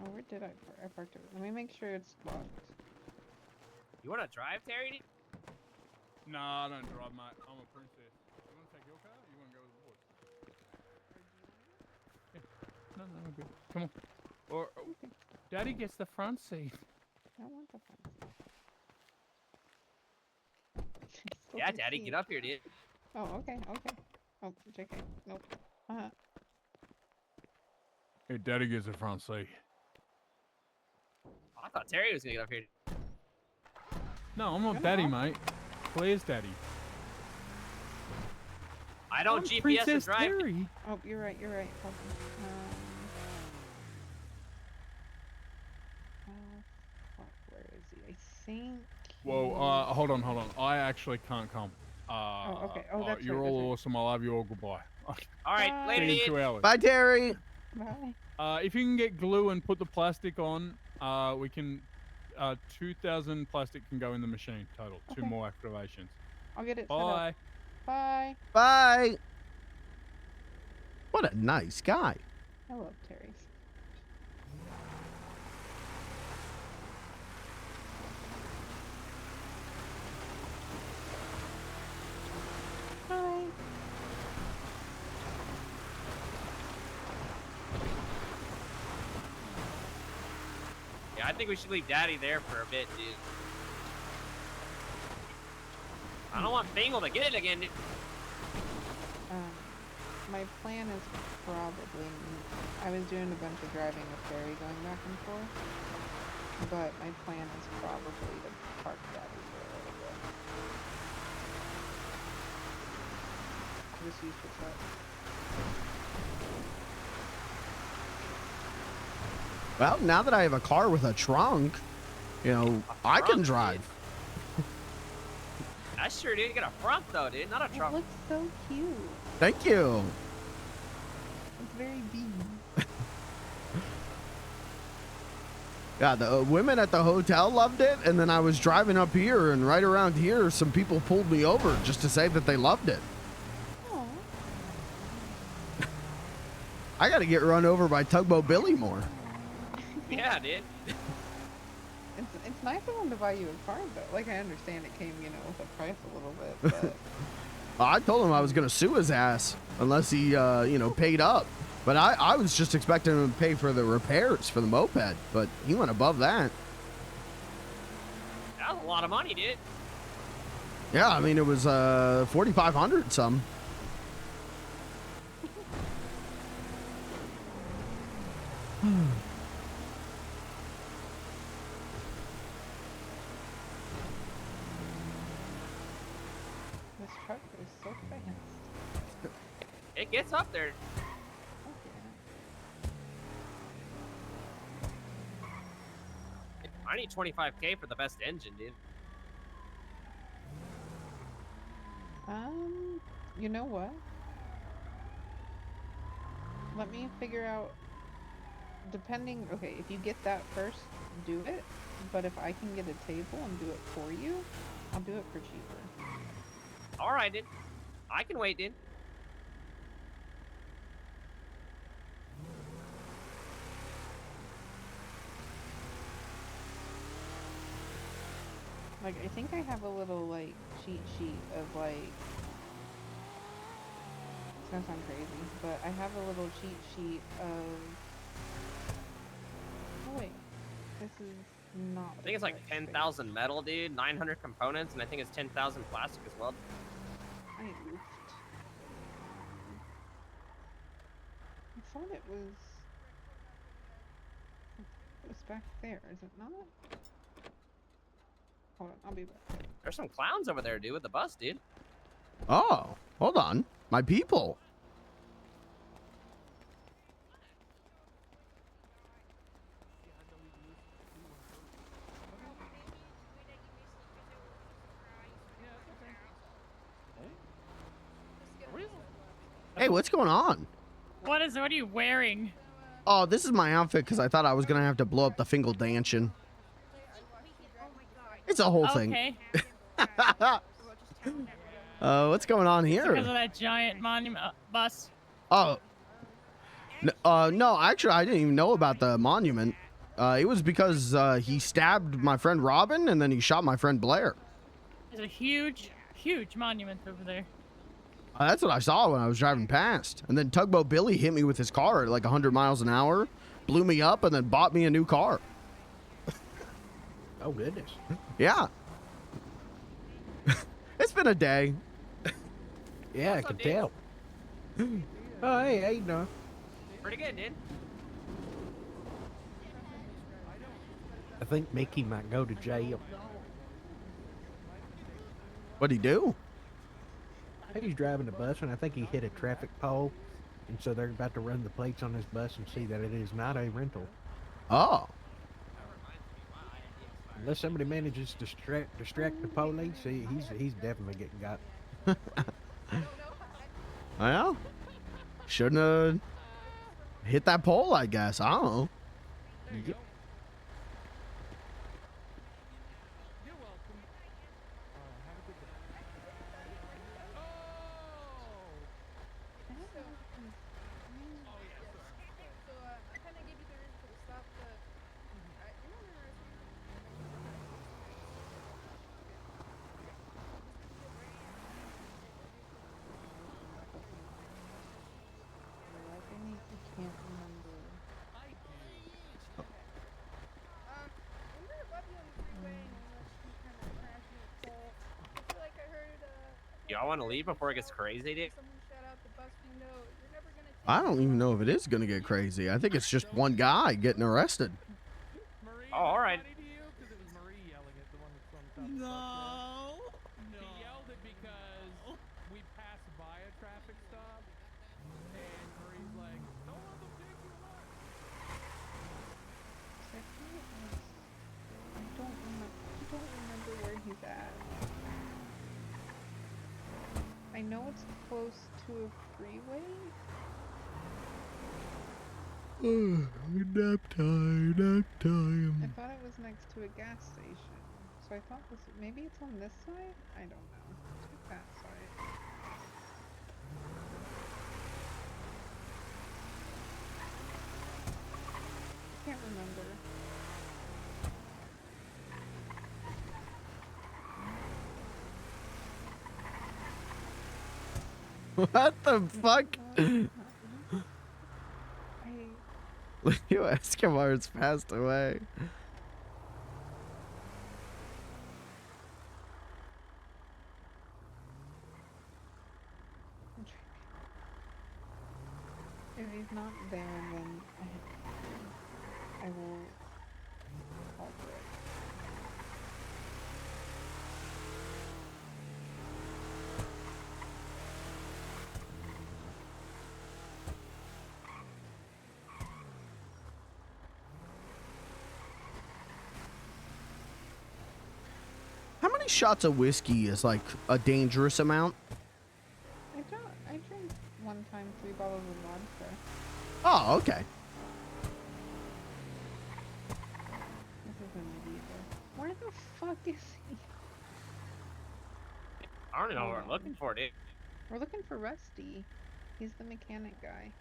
Oh, where did I park? I parked it. Let me make sure it's locked. You want to drive, Terry? Nah, I don't drive, mate. I'm a princess. You want to take your car? Or you want to go with the boys? Yeah. No, we're good. Come on. Or Daddy gets the front seat. I want the front seat. Yeah, Daddy, get up here, dude. Oh, okay. Oh, JK. Nope. Hey, Daddy gets the front seat. I thought Terry was gonna get up here. No, I'm not Daddy, mate. Claire's Daddy. I don't I'm GPS Princess and drive. Terry. Oh, you're right. Hold on. Fuck, where is he? I think. Whoa, hold on. I actually can't come. Oh, okay. Oh, that's you're right, all awesome. I love you all. Goodbye. All right, later, See you in dude. 2 hours. Bye, Terry. Bye. If you can get glue and put the plastic on, we can. 2,000 plastic can go in the machine total. Okay. 2 more activations. I'll get it set Bye. up. Bye. Bye. What a nice guy. I love Terry's. Hi. Yeah, I think we should leave Daddy there for a bit, dude. I don't want Bingle to get it again, dude. My plan is probably, I was doing a bunch of driving with Barry going back and forth, but my plan is probably to park Daddy for a little bit. Just use the truck. Well, now that I have a car with a trunk, you know, I can drive. That's sure, dude. You got a front, though, dude. Not a It trunk. looks so cute. Thank you. It's very big. Yeah, the women at the hotel loved it, and then I was driving up here, and right around here, some people pulled me over just to say that they loved it. Aw. I got to get run over by Tugboat Billy more. Yeah, dude. It's nice of him to buy you a car, though. Like, I understand it came, you know, with a price a little bit, but... I told him I was going to sue his ass unless he, you know, paid up. But I was just expecting him to pay for the repairs for the moped, but he went above that. That was a lot of money, dude. Yeah, I mean, it was $4,500 some. This truck is so fast. It gets up there. I need 25K for the best engine, dude. You know what? Let me figure out, depending, okay, if you get that first, do it. But if I can get a table and do it for you, I'll do it for cheaper. All right, dude. I can wait, dude. Like, I think I have a little, like, cheat sheet of, like, it's gonna sound crazy, but I have a little cheat sheet of, oh wait, this is not I think it's like 10,000 metal, dude, 900 components, and I think it's 10,000 plastic as well. I oofed. I thought it was back there, is it not? Hold on, I'll be back. There's some clowns over there, dude, with the bus, dude. Oh, hold on. My people. Hey, what's going on? What are you wearing? Oh, this is my outfit because I thought I was going to have to blow up the Fingal Danchin'. It's a whole thing. Okay. What's going on here? Because of that giant monument bus. Oh. No, actually, I didn't even know about the monument. It was because he stabbed my friend Robin and then he shot my friend Blair. There's a huge, huge monument over there. That's what I saw when I was driving past. And then Tugboat Billy hit me with his car at like 100 miles an hour, blew me up, and then bought me a new car. Oh, goodness. Yeah. It's been a day. Yeah, I can tell. Oh, hey, how you doing? Pretty good, dude. I think Mickey might go to jail. What'd he do? I think he's driving a bus, and I think he hit a traffic pole, and so they're about to run the plates on his bus and see that it is not a rental. Oh. Unless somebody manages to distract the police, he's definitely getting got. Well, shouldn't have hit that pole, I guess. I don't know. Yep. Y'all want to leave before it gets crazy, dude? I don't even know if it is going to get crazy. I think it's just one guy getting arrested. Oh, all right. No. He yelled it because we passed by a traffic stop, and Marie's like, "Don't let them take you away." I don't remember where he's at. I know it's close to a freeway. Nap time. I thought it was next to a gas station. So I thought this, maybe it's on this side? I don't know. Check that side. I can't remember. What the fuck? Leo Escobar's passed away. If he's not there, then I will call for it. How many shots of whiskey is like a dangerous amount? I drank one time 3 bottles of vodka. Oh, okay. This is a medieval. Where the fuck is he? I don't know what we're looking for, dude. We're looking for Rusty. He's the mechanic guy.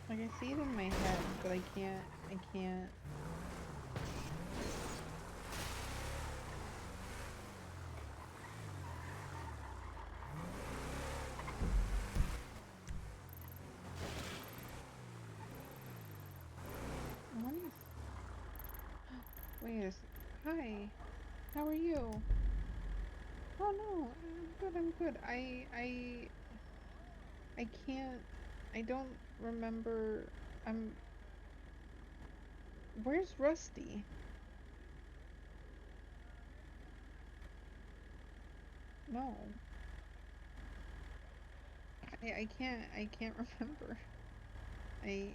Like, I see it in my head, but I can't. Wait a hi. How are you? Oh no, I'm good. I can't. I don't remember. Where's Rusty? No. I can't remember. I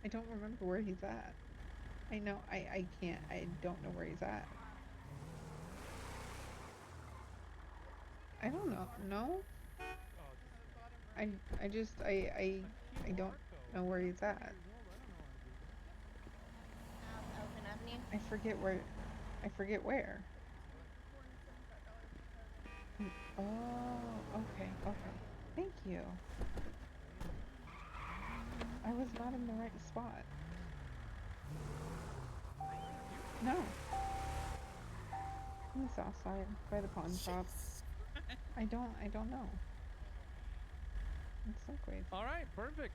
don't remember where he's at. I know, I can't, I don't know where he's at. I don't know, no? I don't know where he's at. I forget where. Oh, okay. you. I was not in the right spot. No. In the south side, by the pawn shop. I don't know. It's so crazy. All right, perfect.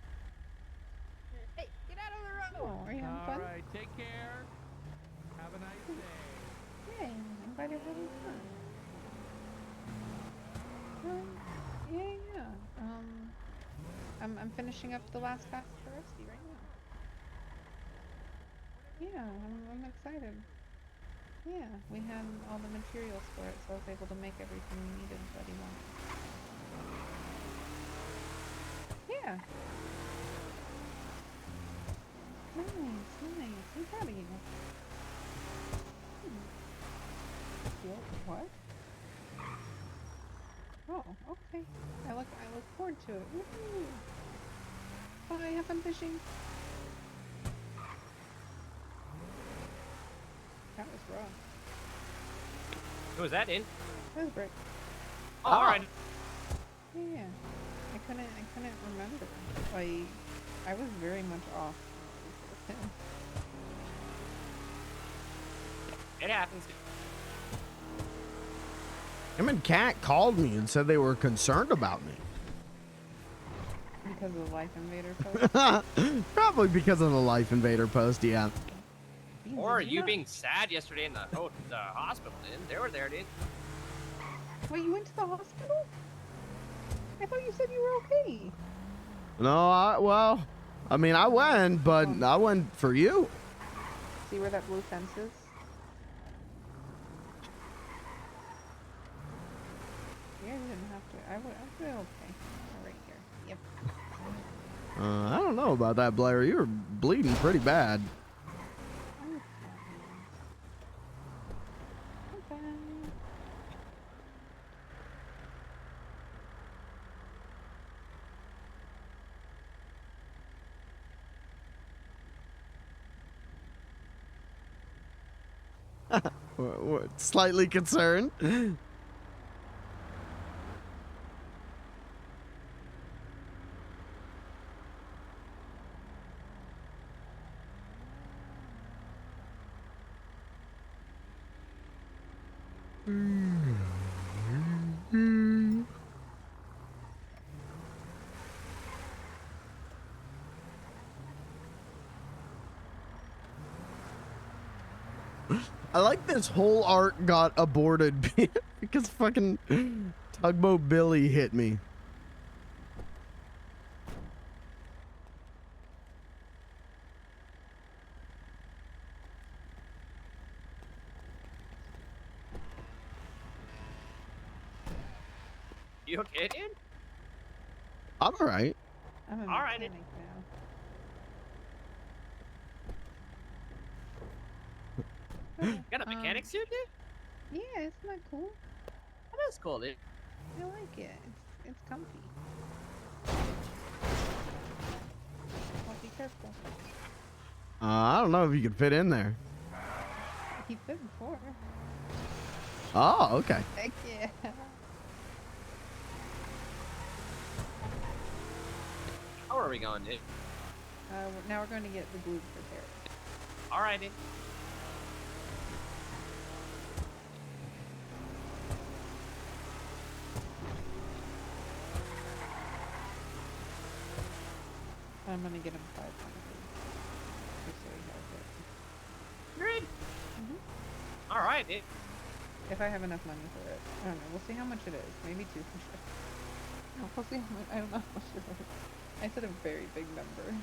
Hey, get out of the road! Oh, are you having fun? All right, take care. Have a nice day. Yay, I'm glad you're having fun. Yeah. I'm finishing up the last task for Rusty right now. Yeah, I'm excited. Yeah, we had all the materials for it, so I was able to make everything we needed that he wanted. Yeah. Nice. I'm proud of you. What? Oh, okay. I look forward to it. Woohoo! Bye, have fun fishing. That was rough. Who was that in? That was great. Oh, all right. Yeah. I couldn't remember. Like, I was very much off with him. It happens. Him and Kat called me and said they were concerned about me. Because of the Life Invader post? Probably because of the Life Invader post, yeah. Or you being sad yesterday in the hospital, dude. They were there, dude. Wait, you went to the hospital? I thought you said you were okay. No, I mean, I went, but I went for you. See where that blue fence is? Yeah, you didn't have to. I would be okay. Right here. Yep. I don't know about that, Blair. You were bleeding pretty bad. What, slightly concerned. I like this whole arc got aborted because fucking Tugboat Billy hit me. You okay, dude? I'm alright. I'm a All right. mechanic now. Got a mechanic suit, dude? Yeah, isn't that cool? That is cool, dude. I like it. It's comfy. Well, be careful. I don't know if you could fit in there. He fit before. Oh, okay. Heck yeah. How are we going, dude? Now we're going to get the glue prepared. All right, dude. I'm gonna get him 500. Just so he has it. Great. All right, dude. If I have enough money for it. I don't know. We'll see how much it is. Maybe 200. No, we'll see how much. I don't know how much it is. I said a very big number.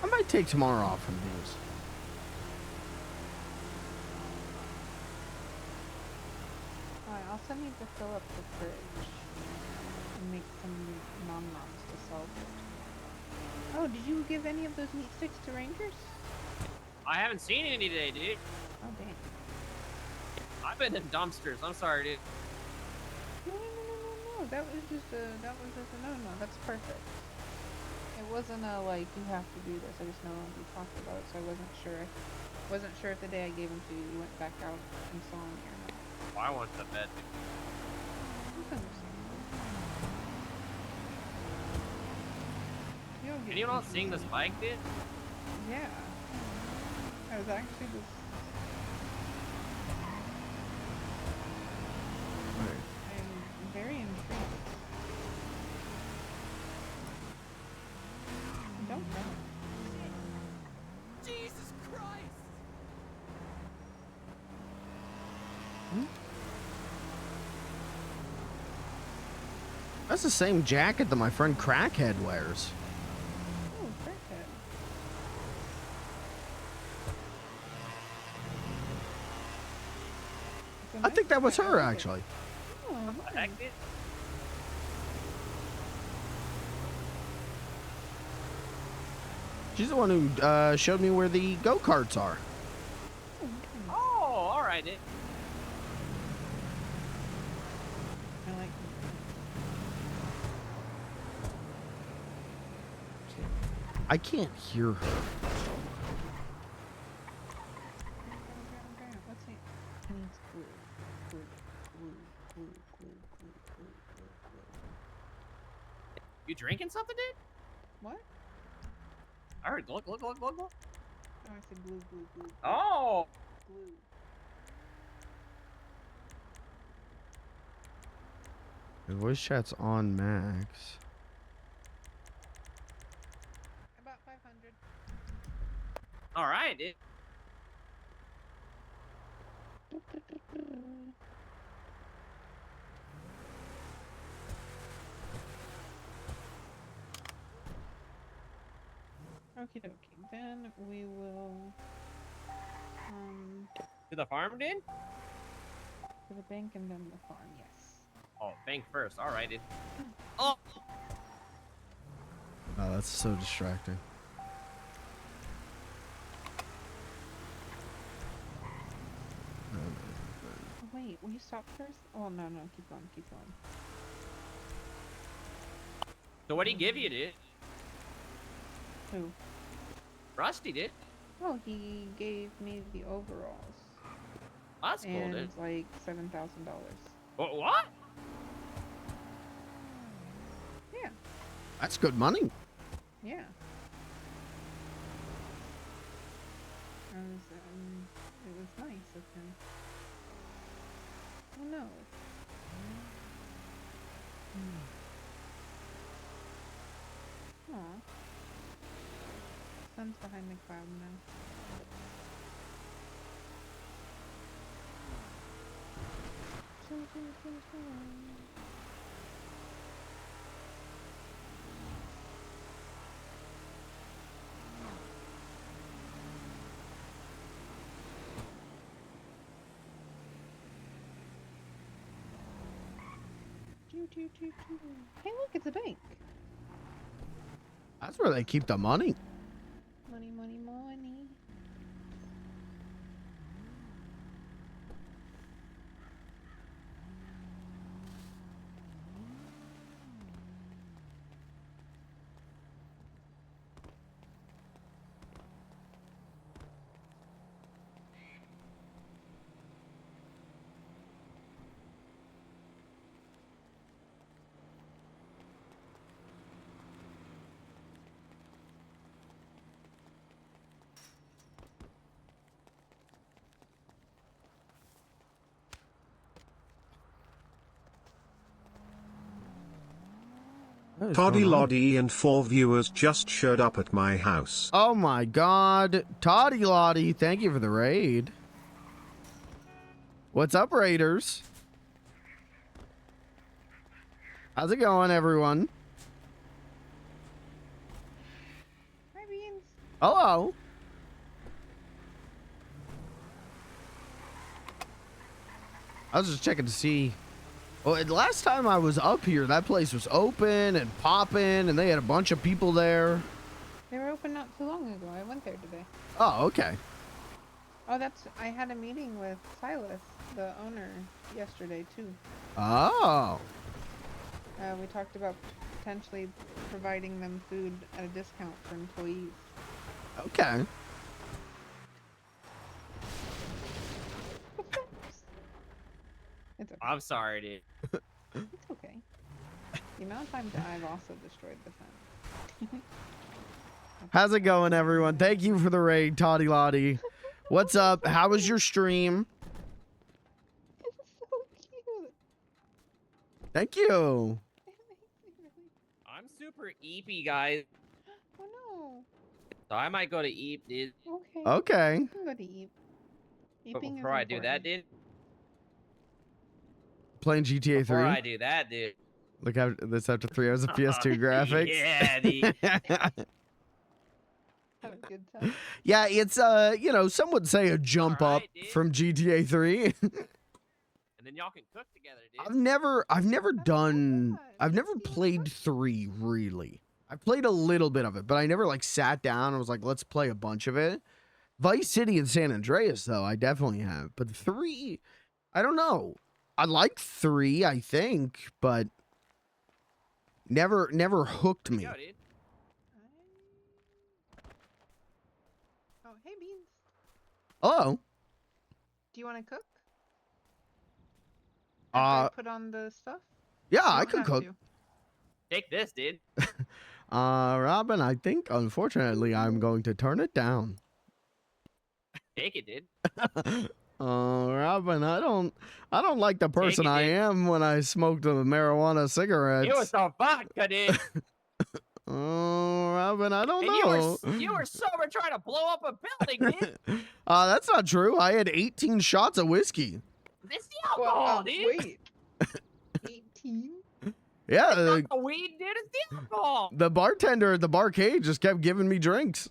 I might take tomorrow off from these. Alright, I'll send you to fill up the fridge and make some nom-noms to salvage tomorrow. Oh, did you give any of those meat sticks to rangers? I haven't seen any today, dude. Oh, dang. I've been in dumpsters. I'm sorry, dude. No. That was just a no. That's perfect. It wasn't a like you have to do this. I just know we talked about it, so I wasn't sure. Wasn't sure if the day I gave them to you, you went back out and saw me or not. Well, I went to bed, dude. That's understandable. Can you not sing this bike, dude? Yeah. I was actually just. I'm very intrigued. I don't know. Jesus Christ! That's the same jacket that my friend Crackhead wears. Oh, perfect. I think that was her, actually. Oh, Heck, dude. She's the one who showed me where the go-karts are. Oh, all right, dude. I like. I can't hear her. Let's see. Needs glue. You drinking something, dude? What? I heard glug. Oh, I said glue. Oh. Glue. The voice chat's on max. About 500. All right, dude. Okie dokie. Then we will. To the farm, dude? To the bank and then the farm. Yes. Oh, bank first. All right, dude. Oh. Oh, that's so distracting. Wait, will you stop first? Oh no, keep going. So what did he give you, dude? Who? Rusty, dude. Oh, he gave me the overalls. That's cool, and dude. like $7,000. What? Yeah. That's good money. Yeah. It was nice of him. Oh no. Aw. Sun's behind the cloud now. Sun. Hey, look, it's a bank. That's where they keep the money. Money. Toddy Loddy and 4 viewers just showed up at my house. Oh my god. Toddy Lottie, thank you for the raid. What's up, Raiders? How's it going, everyone? Hi, Beans. Hello. I was just checking to see. Well, last time I was up here, that place was open and popping, and they had a bunch of people there. They were open not too long ago. I went there today. Oh, okay. Oh, I had a meeting with Silas, the owner, yesterday too. Oh. We talked about potentially providing them food at a discount for employees. Okay. It's okay. I'm sorry, dude. It's okay. The amount of times I've also destroyed the fence. How's it going, everyone? Thank you for the raid, Toddy Lottie. What's up? How was your stream? It's so cute. Thank you. I'm super eepy, guys. Oh no. So I might go to eep, dude. Okay. Okay. You can go to eep. But Eeping is before I do that, important. dude. Playing GTA 3. Before I do that, dude. Look at this after 3 hours of PS2 graphics. Yeah, dude. Have a good time. Yeah, it's you know, some would say a jump up from GTA 3. And then y'all can cook together, dude. I've never played 3 really. I played a little bit of it, but I never like sat down and was like, let's play a bunch of it. Vice City and San Andreas, though, I definitely have. But 3, I don't know. I like 3, I think, but never hooked me. Yo, dude. Oh, hey Beans. Hello. Do you want to cook? After I put on the stuff? Yeah, You I don't could have cook. to. Take this, dude. Robin, I think unfortunately I'm going to turn it down. Take it, dude. Robin, I don't like the person it, I dude. am when I smoked the marijuana cigarettes. It was the vodka, dude. Robin, I don't And know. you were sober trying to blow up a building, dude. That's not true. I had 18 shots of whiskey. It's the alcohol, dude. Wait. 18? Yeah, It's not the weed, dude. It's the alcohol. the bartender at the barcade just kept giving me drinks.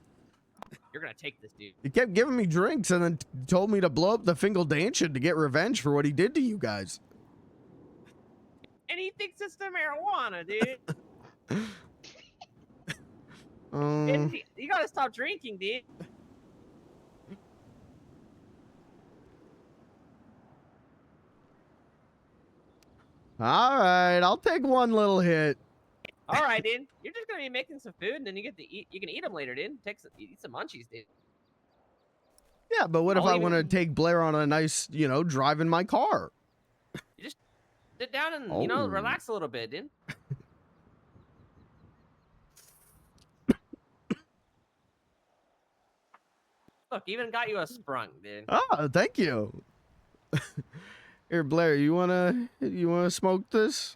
You're gonna take this, dude. He kept giving me drinks and then told me to blow up the Fingal Danchin to get revenge for what he did to you guys. And he thinks it's the marijuana, dude. You gotta stop drinking, dude. All right, I'll take one little hit. All right, dude. You're just gonna be making some food, and then you get to eat. You can eat them later, dude. Eat some munchies, dude. Yeah, but what if I'll I even- want to take Blair on a nice, you know, drive in my car? You just sit down and Oh. relax a little bit, dude. Look, even got you a sprung, dude. Oh, thank you. Here, Blair, you wanna smoke this?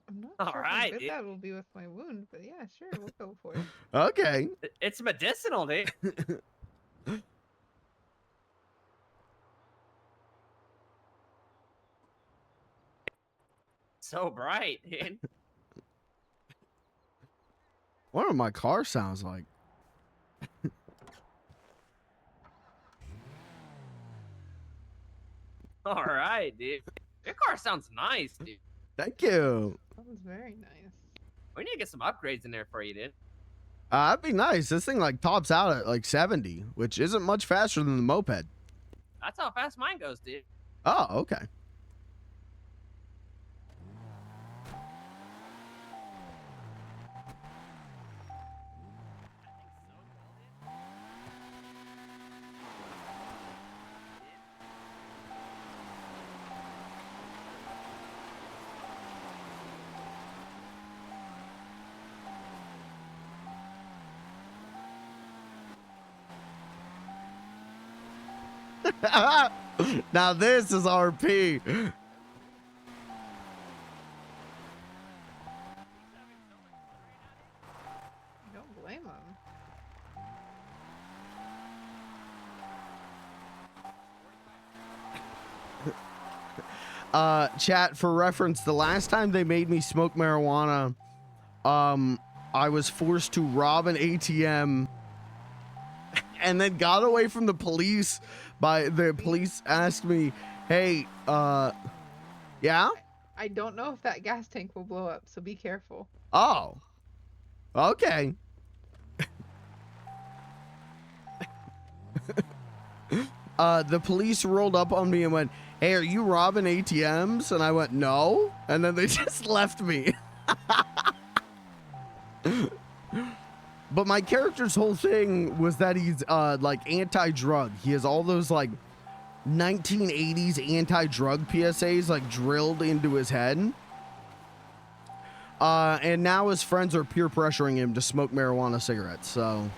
I'm not All sure right, how good dude. that will be with my wound, but yeah, sure, we'll go for it. Okay. It's medicinal, dude. So bright, dude. What my car sounds like? All right, dude. Your car sounds nice, dude. Thank you. That was very nice. We need to get some upgrades in there for you, dude. That'd be nice. This thing like tops out at like 70, which isn't much faster than the moped. That's how fast mine goes, dude. Oh, okay. Now this is RP. Don't blame him. Chat, for reference, the last time they made me smoke marijuana, I was forced to rob an ATM and then got away from the police by the police asked me, hey, yeah? I don't know if that gas tank will blow up, so be careful. Oh. Okay. The police rolled up on me and went, "Hey, are you robbing ATMs?" And I went, "No." And then they just left me. But my character's whole thing was that he's like anti-drug. He has all those like 1980s anti-drug PSAs like drilled into his head. And now his friends are peer pressuring him to smoke marijuana cigarettes. So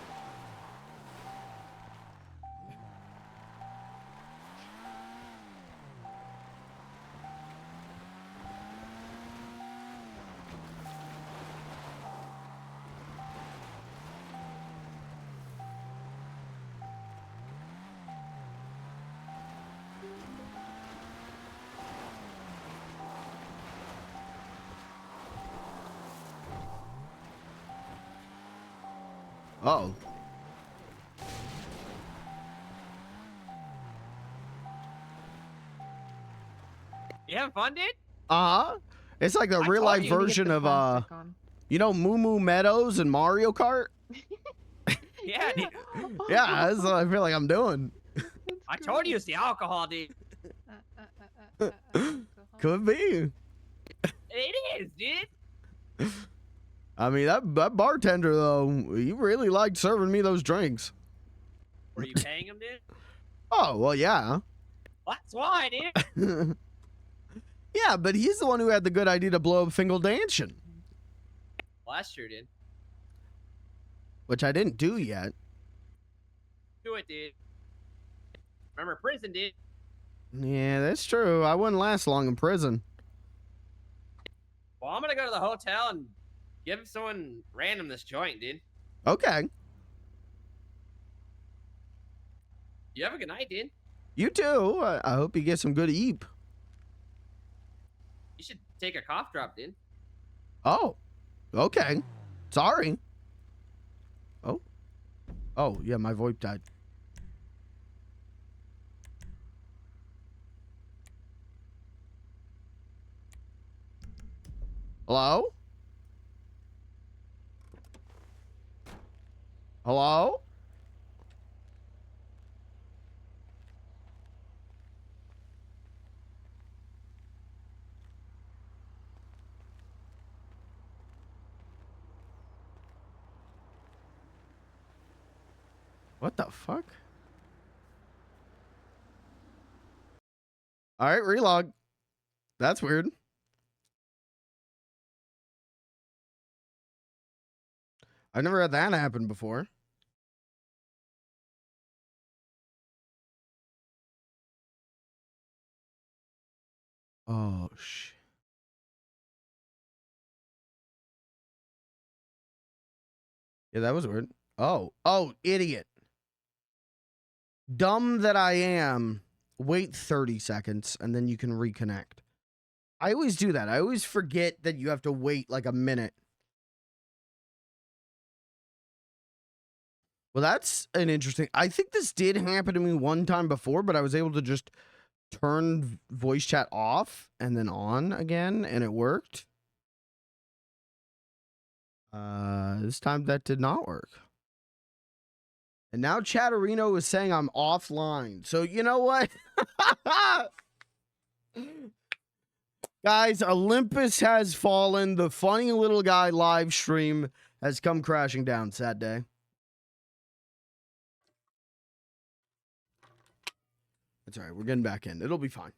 uh-oh. You having fun, dude? Uh-huh. It's like the real life version of you know, Moo Moo Meadows and Mario Kart? Yeah, dude. Yeah, that's what I feel like I'm doing. I told you it's the alcohol, dude. Could be. It is, dude. I mean, that bartender, though, he really liked serving me those drinks. Were you paying him, dude? Oh, well, yeah. That's why, dude. Yeah, but he's the one who had the good idea to blow up Fingal Danchin, Well, that's true, dude. which I didn't do yet. Do it, dude. Remember prison, dude. Yeah, that's true. I wouldn't last long in prison. Well, I'm gonna go to the hotel and give someone random this joint, dude. Okay. You have a good night, dude. You too. I hope you get some good eep. You should take a cough drop, dude. Oh, okay. Sorry. Oh. Oh, yeah, my VoIP died. Hello? Hello? What the fuck? All right, relog. That's weird. I've never had that happen before. Oh, shit. Yeah, that was weird. Oh, idiot. Dumb that I am. Wait 30 seconds and then you can reconnect. I always do that. I always forget that you have to wait like a minute. Well, that's an interesting. I think this did happen to me one time before, but I was able to just turn voice chat off and then on again, and it worked. This time that did not work. And now Chatterino is saying I'm offline. So you know what? Guys, Olympus has fallen. The funny little guy live stream has come crashing down. Sad day. That's all right. We're getting back in. It'll be fine.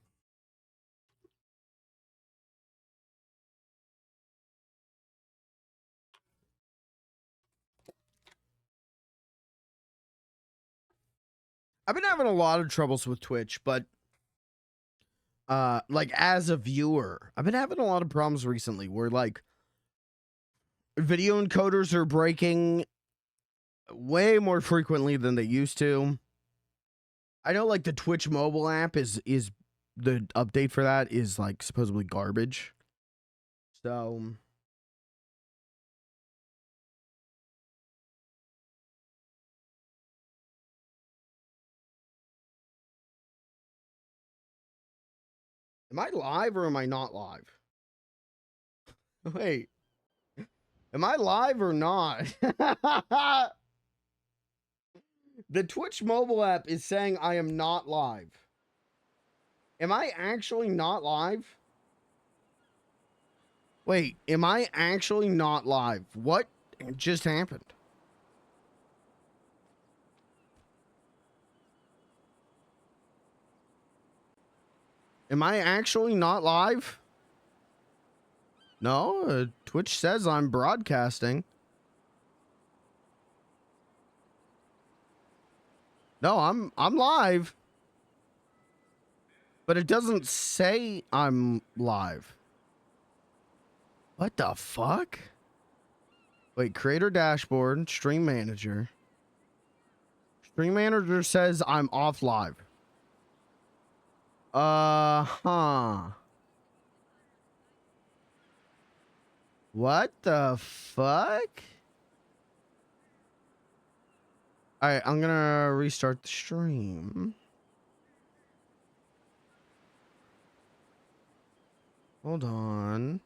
I've been having a lot of troubles with Twitch, but like as a viewer, I've been having a lot of problems recently where like video encoders are breaking way more frequently than they used to. I know like the Twitch mobile app is the update for that is like supposedly garbage. So am I live or am I not live? Wait, am I live or not? The Twitch mobile app is saying I am not live. Am I actually not live? Wait, am I actually not live? What just happened? Am I actually not live? No, Twitch says I'm broadcasting. No, I'm live. But it doesn't say I'm live. What the fuck? Wait, creator dashboard, stream manager. Stream manager says I'm off live. Huh. What the fuck? Alright, I'm gonna restart the stream. Hold on.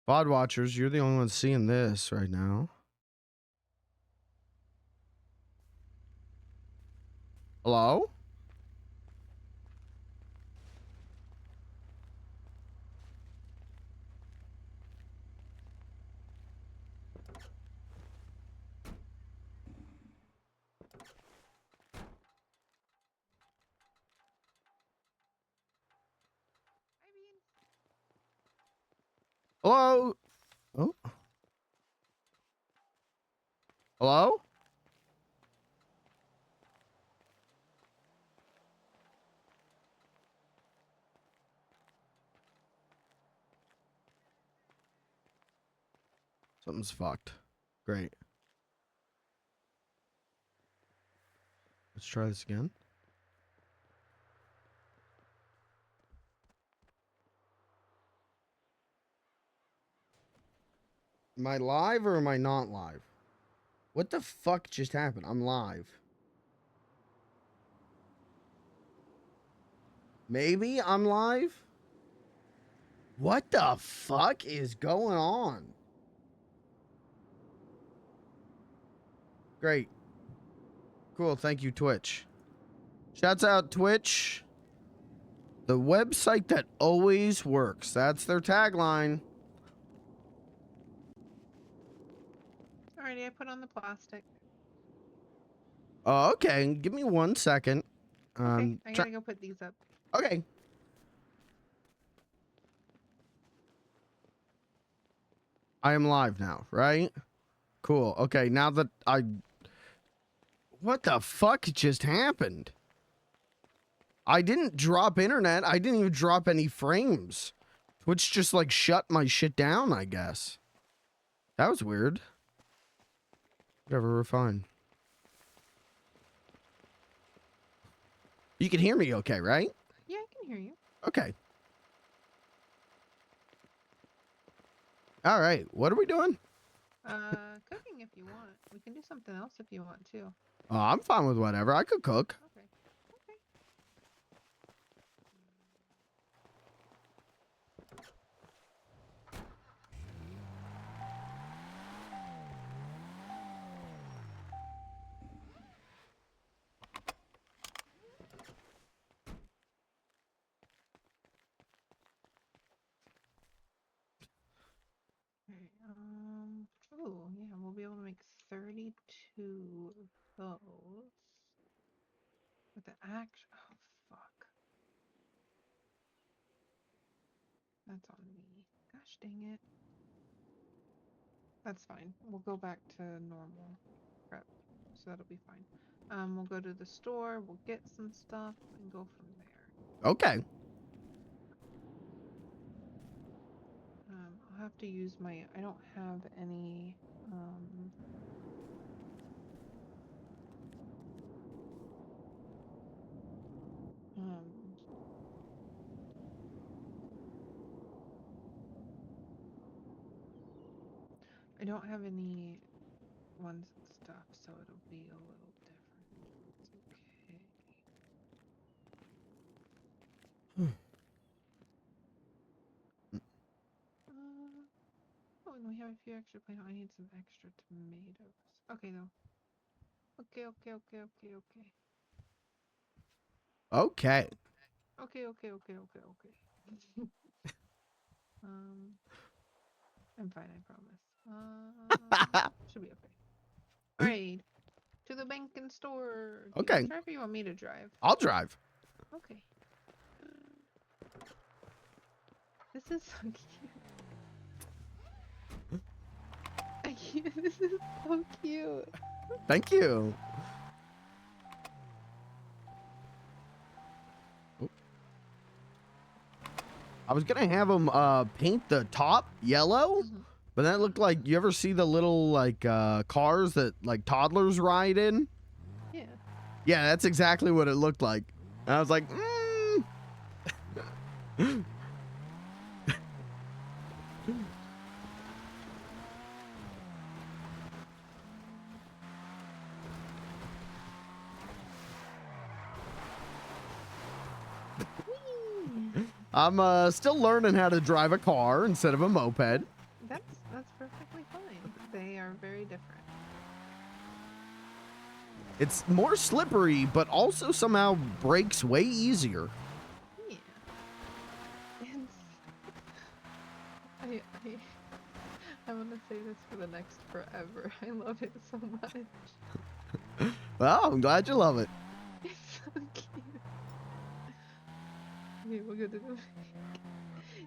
VOD watchers, you're the only one seeing this right now. Hello? Hello? Oh. Hello? Something's fucked. Great. Let's try this again. Am I live or am I not live? What the fuck just happened? I'm live. Maybe I'm live? What the fuck is going on? Great. Cool. Thank you, Twitch. Shouts out, Twitch. The website that always works. That's their tagline. Alrighty, I put on the plastic. Oh, okay. Give me 1 second. Okay, I gotta go put these up. Okay. I am live now, right? Cool. Okay, now that I... What the fuck just happened? I didn't drop internet. I didn't even drop any frames. Twitch just like shut my shit down, I guess. That was weird. Whatever, we're fine. You can hear me okay, right? Yeah, I can hear you. Okay. All right. What are we doing? Cooking if you want. We can do something else if you want too. Oh, I'm fine with whatever. I could cook. Okay. Okay. Oh, yeah, we'll be able to make 32 of those. With the axe. Oh, fuck. That's on me. Gosh dang it. That's fine. We'll go back to normal prep. So that'll be fine. We'll go to the store, we'll get some stuff, and go from there. Okay. I'll have to use my... I don't have any... I don't have any ones and stuff, so it'll be a little different. It's okay. and we have a few extra plate. I need some extra tomatoes. Okay, though. Okay. Okay. Okay. I'm fine, I promise. Should be okay. Alright, to the bank and store. Do you Okay. drive or you want me to drive? I'll drive. Okay. This is so cute. This is so cute. Thank you. Oh. I was gonna have them paint the top yellow, but that looked like, you ever see the little like cars that like toddlers ride in? Yeah. Yeah, that's exactly what it looked like. And I was like, I'm still learning how to drive a car instead of a moped. That's perfectly fine. They are very different. It's more slippery, but also somehow brakes way easier. Yeah. It's, I want to say this for the next forever. I love it so much. Well, I'm glad you love it. It's so cute. Okay, we'll go to the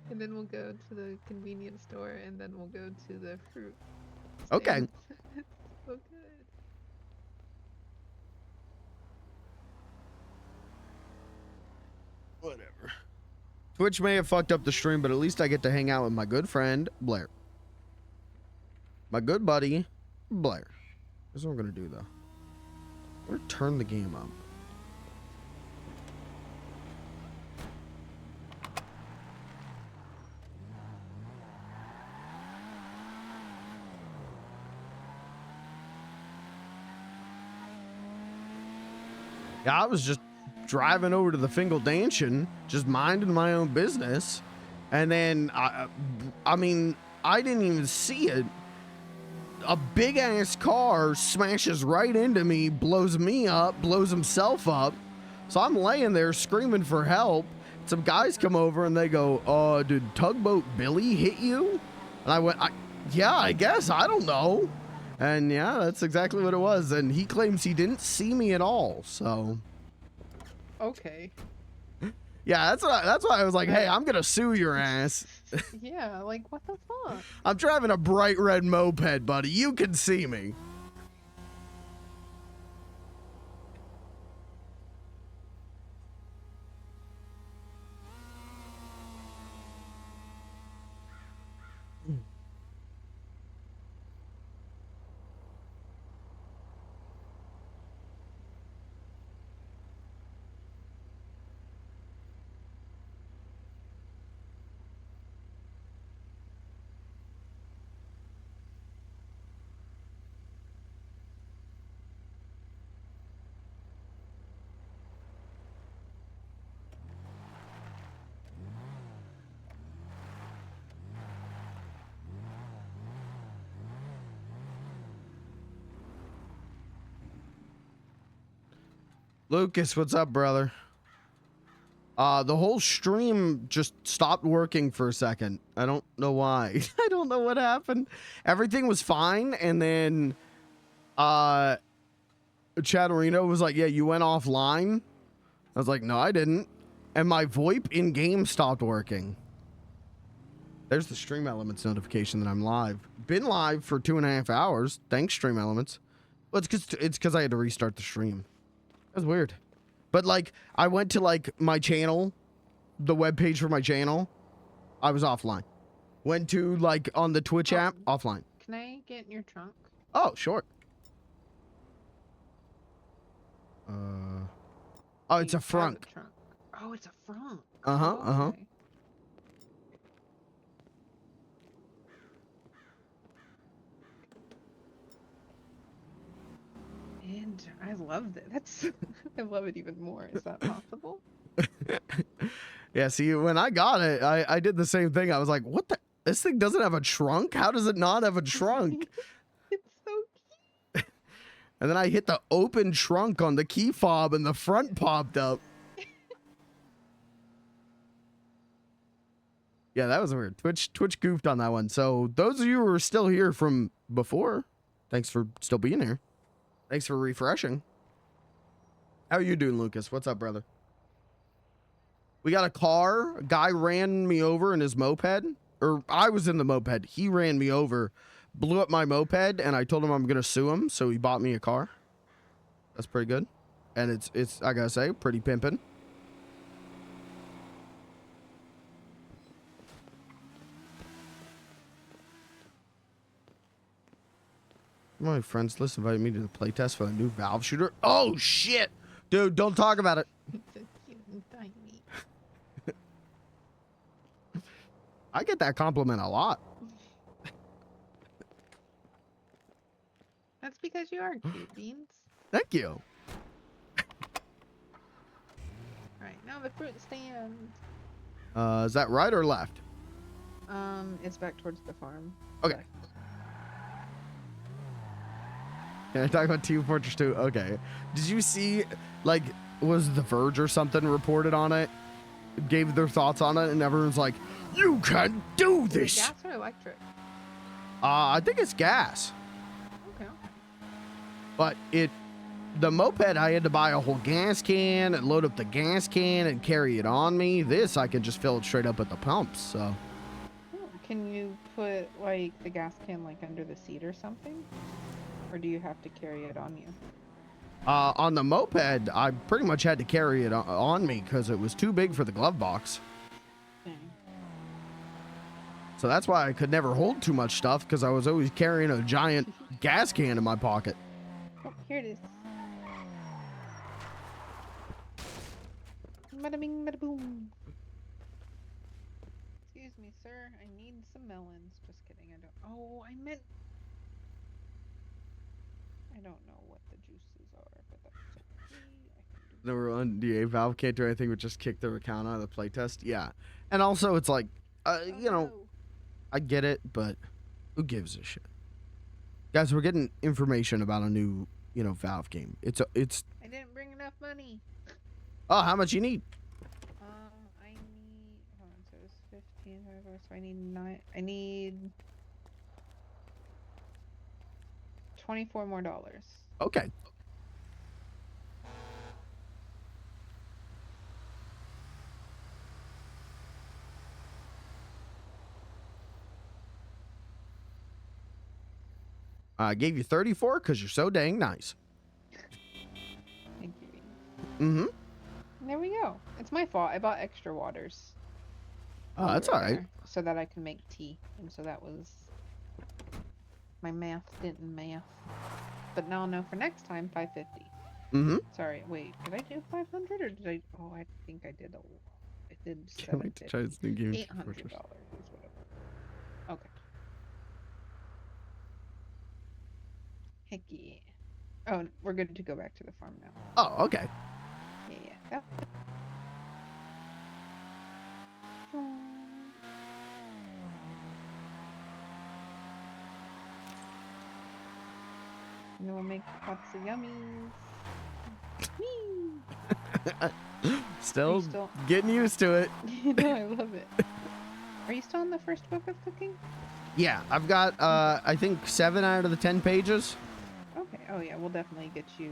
and then we'll go to the convenience store, and then we'll go to the fruit Okay. stand. It's so good. Whatever. Twitch may have fucked up the stream, but at least I get to hang out with my good friend, Blair. My good buddy, Blair. Here's what we're going to do, though. We're going to turn the game up. Yeah, I was just driving over to the Fingal Danshin, just minding my own business. And then, I mean, I didn't even see it. A big ass car smashes right into me, blows me up, blows himself up. So I'm laying there screaming for help. Some guys come over and they go, did Tugboat Billy hit you? And I went, yeah, I guess. I don't know. And yeah, that's exactly what it was. And he claims he didn't see me at all. So. Okay. Yeah, that's why I was like, hey, I'm gonna sue your ass. Yeah, like what the fuck? I'm driving a bright red moped, buddy. You can see me. Lucas, what's up, brother? The whole stream just stopped working for a second. I don't know why. I don't know what happened. Everything was fine, and then Chatterino was like, yeah, you went offline. I was like, no, I didn't. And my VoIP in-game stopped working. There's the Stream Elements notification that I'm live. Been live for 2.5 hours. Thanks, Stream Elements. Well, it's because I had to restart the stream. That was weird. But, like, I went to, like, my channel, the webpage for my channel. I was offline. Went to, like, on the Twitch app, offline. Can I get in your trunk? Oh, sure. Oh, it's a frunk. Oh, it's a frunk. Uh-huh, uh-huh. Okay. And I love that. That's I love it even more. Is that possible? Yeah, see, when I got it, I did the same thing. I was like, what the? This thing doesn't have a trunk? How does it not have a trunk? It's so cute. And then I hit the open trunk on the key fob and the front popped up. Yeah, that was weird. Twitch goofed on that one. So those of you who are still here from before, thanks for still being here. Thanks for refreshing. How are you doing, Lucas? What's up, brother? We got a car. A guy ran me over in his moped. Or I was in the moped. He ran me over, blew up my moped, and I told him I'm going to sue him, so he bought me a car. That's pretty good. And it's I gotta say, pretty pimpin'. My friends list invited me to the playtest for a new valve shooter. Oh, shit! Dude, don't talk about it. So cute and tiny. I get that compliment a lot. That's because you are cute, Beans. Thank you. Alright, now the fruit stand. Is that right or left? It's back towards the farm. Okay. Can I talk about Team Fortress 2? Okay. Did you see, like, was The Verge or something reported on it? Gave their thoughts on it, and everyone's like, you can do Is it this! gas or electric? I think it's gas. Okay. But the moped, I had to buy a whole gas can and load up the gas can and carry it on me. This, I can just fill it straight up at the pumps, so. Can you put, like, the gas can, like, under the seat or something? Or do you have to carry it on you? On the moped, I pretty much had to carry it on me because it was too big for the glove box. So that's why I could never hold too much stuff, because I was always carrying a giant gas can in my pocket. Oh, here it is. Bada bing, bada boom. Excuse me, sir. I need some melons. Just kidding. I don't. Oh, I meant. I don't know what the juices are, but that's okay. Number one, DA valve can't do anything but just kick their account out of the playtest. Yeah. And also, it's like, you know, I get it, but who gives a shit? Guys, we're getting information about a new, you know, Valve game. It's. I didn't bring enough money. Oh, how much you need? I need. Hold on, so it's 15. So I need 9. I need 24 more dollars. Okay. I gave you 34 because you're so dang nice. Thank you. Mm-hmm. There we go. It's my fault. I bought extra waters. Oh, that's all right. So that I can make tea. And so that was... My math didn't math. But now I'll know for next time, 550. Mm-hmm. Sorry, wait. Did I do 500 or did I... Oh, I think I did I did Can't wait to try this new game. $800 is what it was. Okay. Heck yeah. Oh, we're good to go back to the farm now. Oh, okay. Yeah. That... And then we'll make lots of yummies. Still getting used to it. No, I love it. Are you still in the first book of cooking? Yeah, I've got, I think 7 out of the 10 pages. Okay. Oh yeah, we'll definitely get you.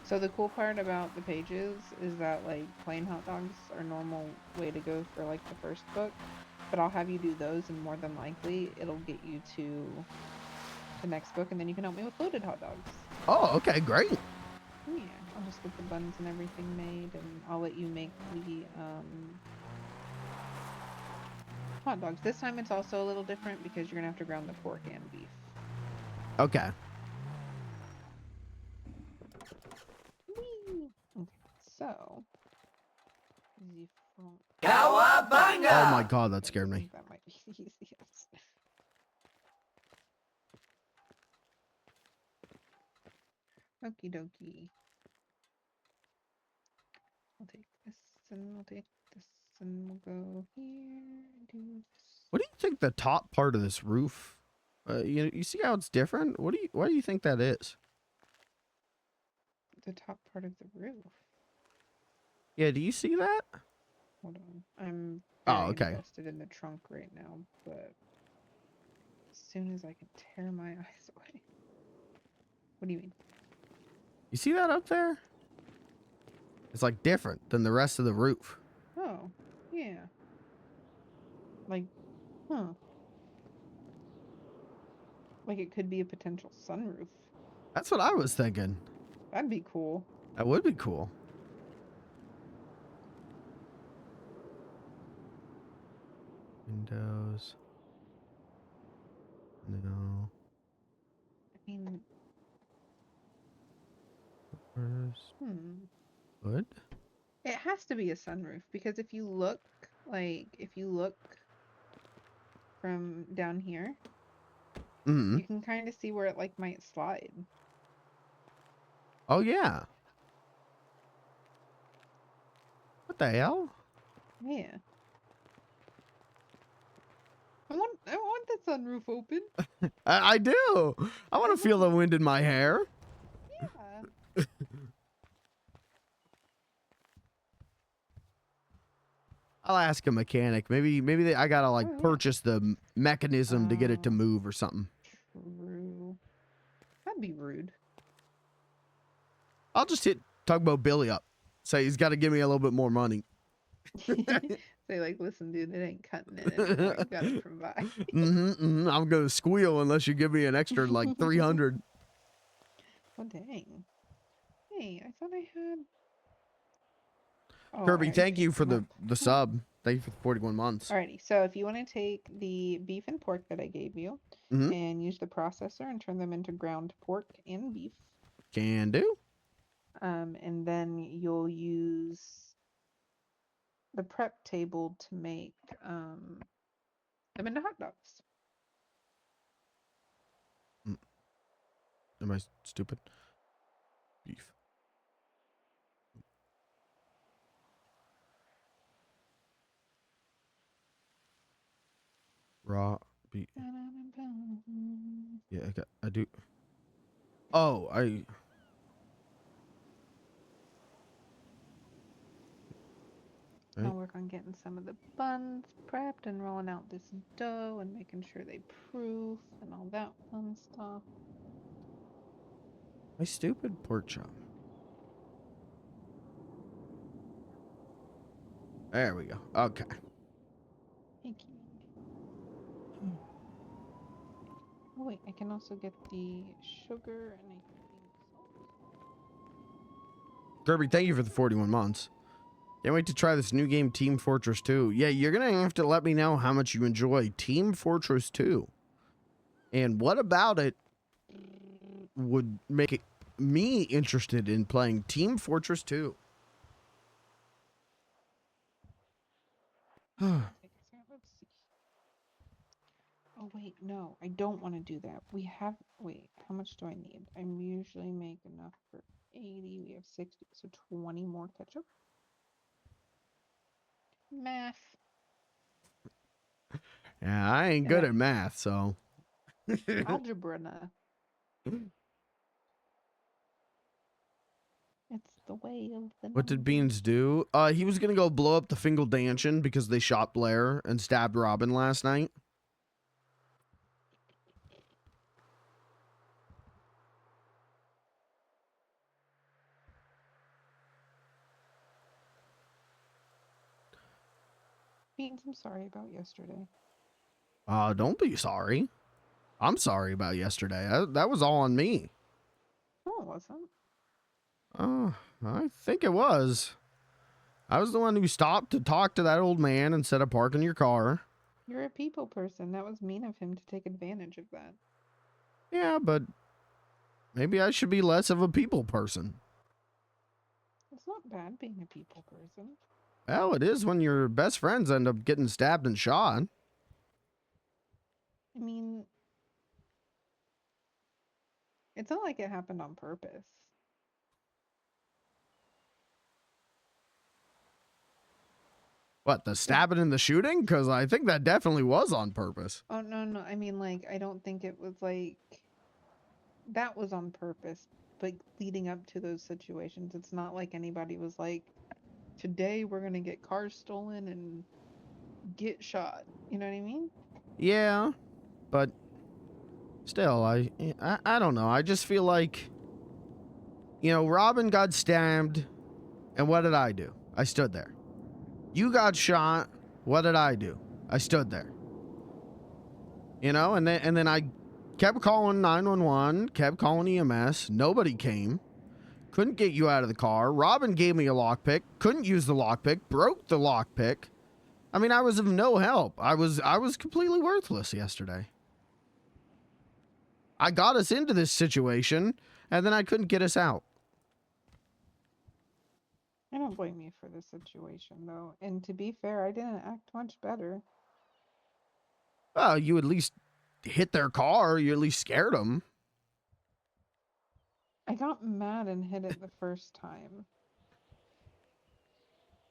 So the cool part about the pages is that like plain hot dogs are normal way to go for like the first book, but I'll have you do those, and more than likely it'll get you to the next book, and then you can help me with loaded hot dogs. Oh, okay, great. Yeah, I'll just get the buns and everything made, and I'll let you make the hot dogs. This time it's also a little different because you're gonna have to ground the pork and beef. Okay. Whee! Okay, so the front. Oh my god, that scared me. That might be the easiest. Okie dokie. I'll take this and we'll take this and we'll go here What do you think the top part of this roof? You see how it's different? Why do you think that is? The top part of the roof. Yeah, do you see that? Hold on. I'm Oh, very okay. invested in the trunk right now, but as soon as I can tear my eyes away. What do you mean? You see that up there? It's like different than the rest of the roof. Oh, yeah. Like, huh. Like it could be a potential sunroof. That's what I was thinking. That'd be cool. That would be cool. Windows. No. I mean, Doors. Wood? it has to be a sunroof because if you look, from down here, Mm-hmm. you can kind of see where it like might slide. Oh yeah. What the hell? Yeah. I want that sunroof open. I do. I want to feel the wind in my hair. Yeah. I'll ask a mechanic. Maybe I gotta like purchase the mechanism to get it to move or something. True. That'd be rude. I'll just hit Tugboat Billy up. Say he's got to give me a little bit more money. Say like, listen, dude, it ain't cutting it anymore. You gotta provide. I'm gonna squeal unless you give me an extra like 300. Oh dang. Hey, I thought I had. Oh, I Kirby, already thank you picked for them the up. sub. Thank you for the 41 months. Alrighty, so if you want to take the beef and pork that I gave you and use the processor and turn them into ground pork and beef, Can do. and then you'll use the prep table to make them into hot dogs. Am I stupid? Beef. Raw beef. Yeah, I do. Oh, I'll work on getting some of the buns prepped and rolling out this dough and making sure they proof and all that fun stuff. My stupid pork chop. There we go. Okay. Thank you. Oh wait, I can also get the sugar and I think salt. Kirby, thank you for the 41 months. Can't wait to try this new game, Team Fortress 2. Yeah, you're going to have to let me know how much you enjoy Team Fortress 2. And what about it would make me interested in playing Team Fortress 2? Let's see. Oh wait, no, I don't want to do that. Wait, how much do I need? I usually make enough for 80. We have 60, so 20 more ketchup. Math. Yeah, I ain't good at math, so. Algebra. It's the way of the. What did Beans do? He was gonna go blow up the Fingal Mansion because they shot Blair and stabbed Robin last night. Beans, I'm sorry about yesterday. Don't be sorry. I'm sorry about yesterday. That was all on me. No, it wasn't. I think it was. I was the one who stopped to talk to that old man instead of parking your car. You're a people person. That was mean of him to take advantage of that. Yeah, but maybe I should be less of a people person. It's not bad being a people person. Well, it is when your best friends end up getting stabbed and shot. I mean, it's not like it happened on purpose. What, the stabbing and the shooting? Because I think that definitely was on purpose. Oh no, no. I mean, like, I don't think it was like that was on purpose. But leading up to those situations, it's not like anybody was like, "Today we're gonna get cars stolen and get shot." You know what I mean? Yeah, but still, I don't know. I just feel like, you know, Robin got stabbed, and what did I do? I stood there. You got shot. What did I do? I stood there. You know, and then I kept calling 911, kept calling EMS. Nobody came. Couldn't get you out of the car. Robin gave me a lockpick. Couldn't use the lockpick. Broke the lockpick. I mean, I was of no help. I was completely worthless yesterday. I got us into this situation, and then I couldn't get us out. I don't blame you for the situation, though. And to be fair, I didn't act much better. Well, you at least hit their car. You at least scared them. I got mad and hit it the first time.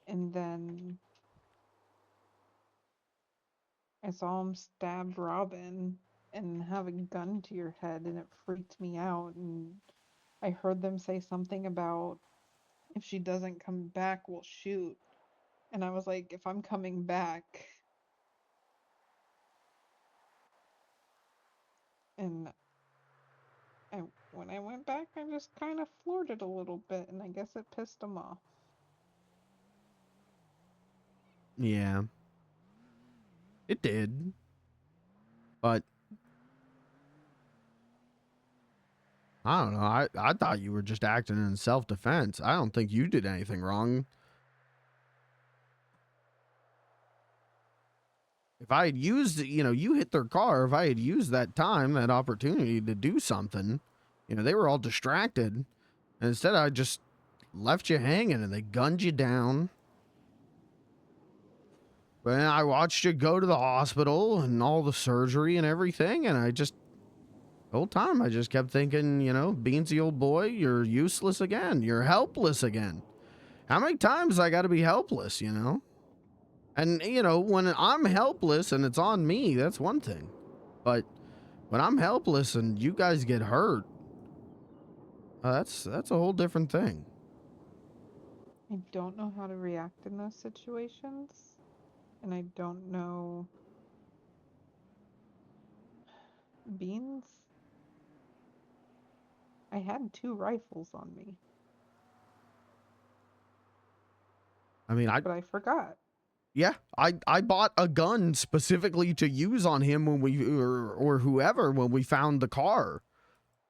And then I saw him stab Robin and have a gun to your head, and it freaked me out. And I heard them say something about, if she doesn't come back, we'll shoot. And I was like, if I'm coming back. And when I went back, I just kind of floored it a little bit, and I guess it pissed him off. Yeah. It did. But I don't know. I thought you were just acting in self-defense. I don't think you did anything wrong. If I had used, you know, you hit their car, if I had used that time, that opportunity to do something, you know, they were all distracted. And instead, I just left you hanging and they gunned you down. But I watched you go to the hospital and all the surgery and everything. And the whole time, I just kept thinking, you know, Beansy old boy, you're useless again. You're helpless again. How many times I got to be helpless, you know? And, you know, when I'm helpless and it's on me, that's one thing. But when I'm helpless and you guys get hurt, that's a whole different thing. I don't know how to react in those situations. And I don't know. Beans? I had 2 rifles on me. I mean, But I forgot. Yeah, I bought a gun specifically to use on him when we or whoever when we found the car.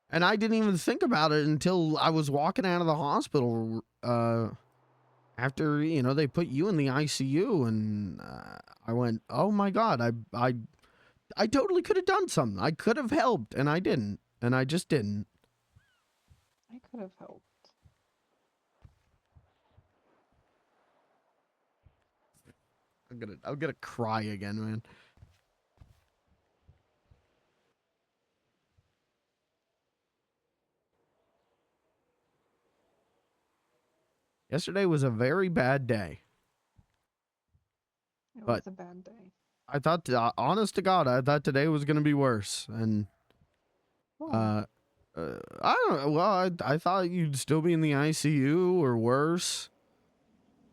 And I didn't even think about it until I was walking out of the hospital after, you know, they put you in the ICU, and I went, "Oh my god, I totally could have done something. I could have helped, and I didn't. And I just didn't." I could have helped. I'm gonna cry again, man. Yesterday was a very bad day. It But was a bad day. I thought, honest to God, I thought today was gonna be worse. And I don't know. Well, I thought you'd still be in the ICU or worse.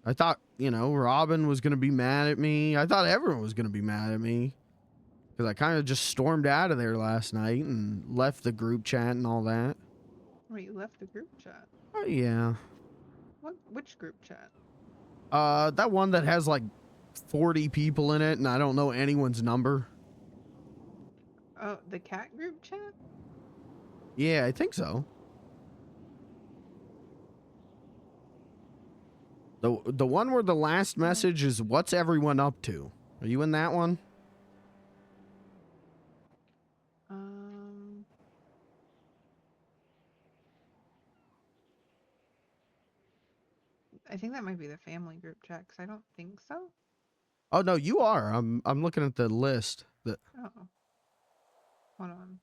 I thought, you know, Robin was gonna be mad at me. I thought everyone was gonna be mad at me because I kind of just stormed out of there last night and left the group chat and all that. Wait, you left the group chat? Oh yeah. Which group chat? That one that has like 40 people in it, and I don't know anyone's number. Oh, the cat group chat? Yeah, I think so. The one where the last message is, "What's everyone up to?" Are you in that one? I think that might be the family group chat, because I don't think so. Oh no, you are. I'm looking at the list. Oh. Hold on.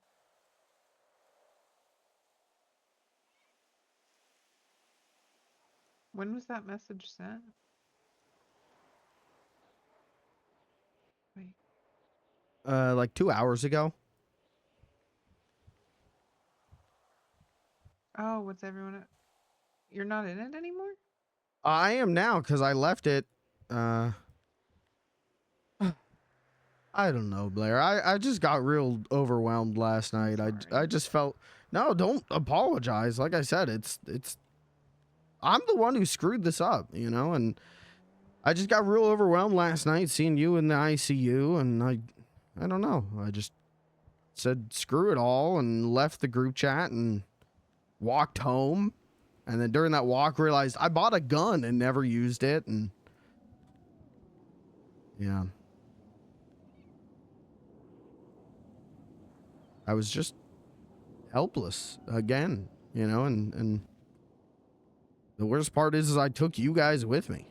When was that message sent? Wait. Like 2 hours ago. Oh, what's everyone? You're not in it anymore? I am now because I left it. I don't know, Blair. I just got real overwhelmed last night. I just felt no. Don't apologize. Like I said, it's I'm the one who screwed this up, you know, and I just got real overwhelmed last night seeing you in the ICU, and I don't know. I just said screw it all and left the group chat and walked home, and then during that walk realized I bought a gun and never used it, and yeah. I was just helpless again, you know, and the worst part is I took you guys with me.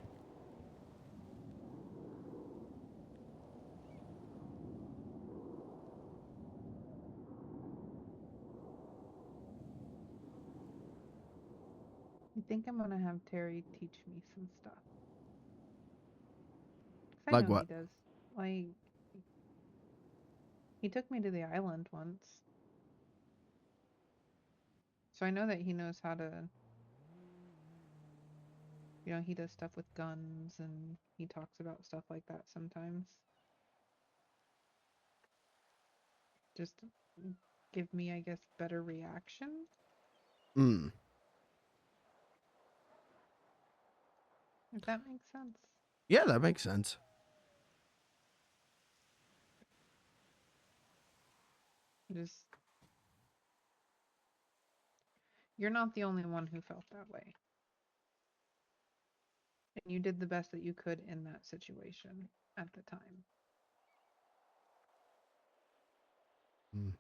I think I'm gonna have Terry teach me some stuff. 'Cause I Like know what? he does. Like, he took me to the island once. So I know that he knows how to, you know, he does stuff with guns and he talks about stuff like that sometimes. Just to give me, I guess, better reaction. Mm. If that makes sense. Yeah, that makes sense. Just, you're not the only one who felt that way. And you did the best that you could in that situation at the time. Mm.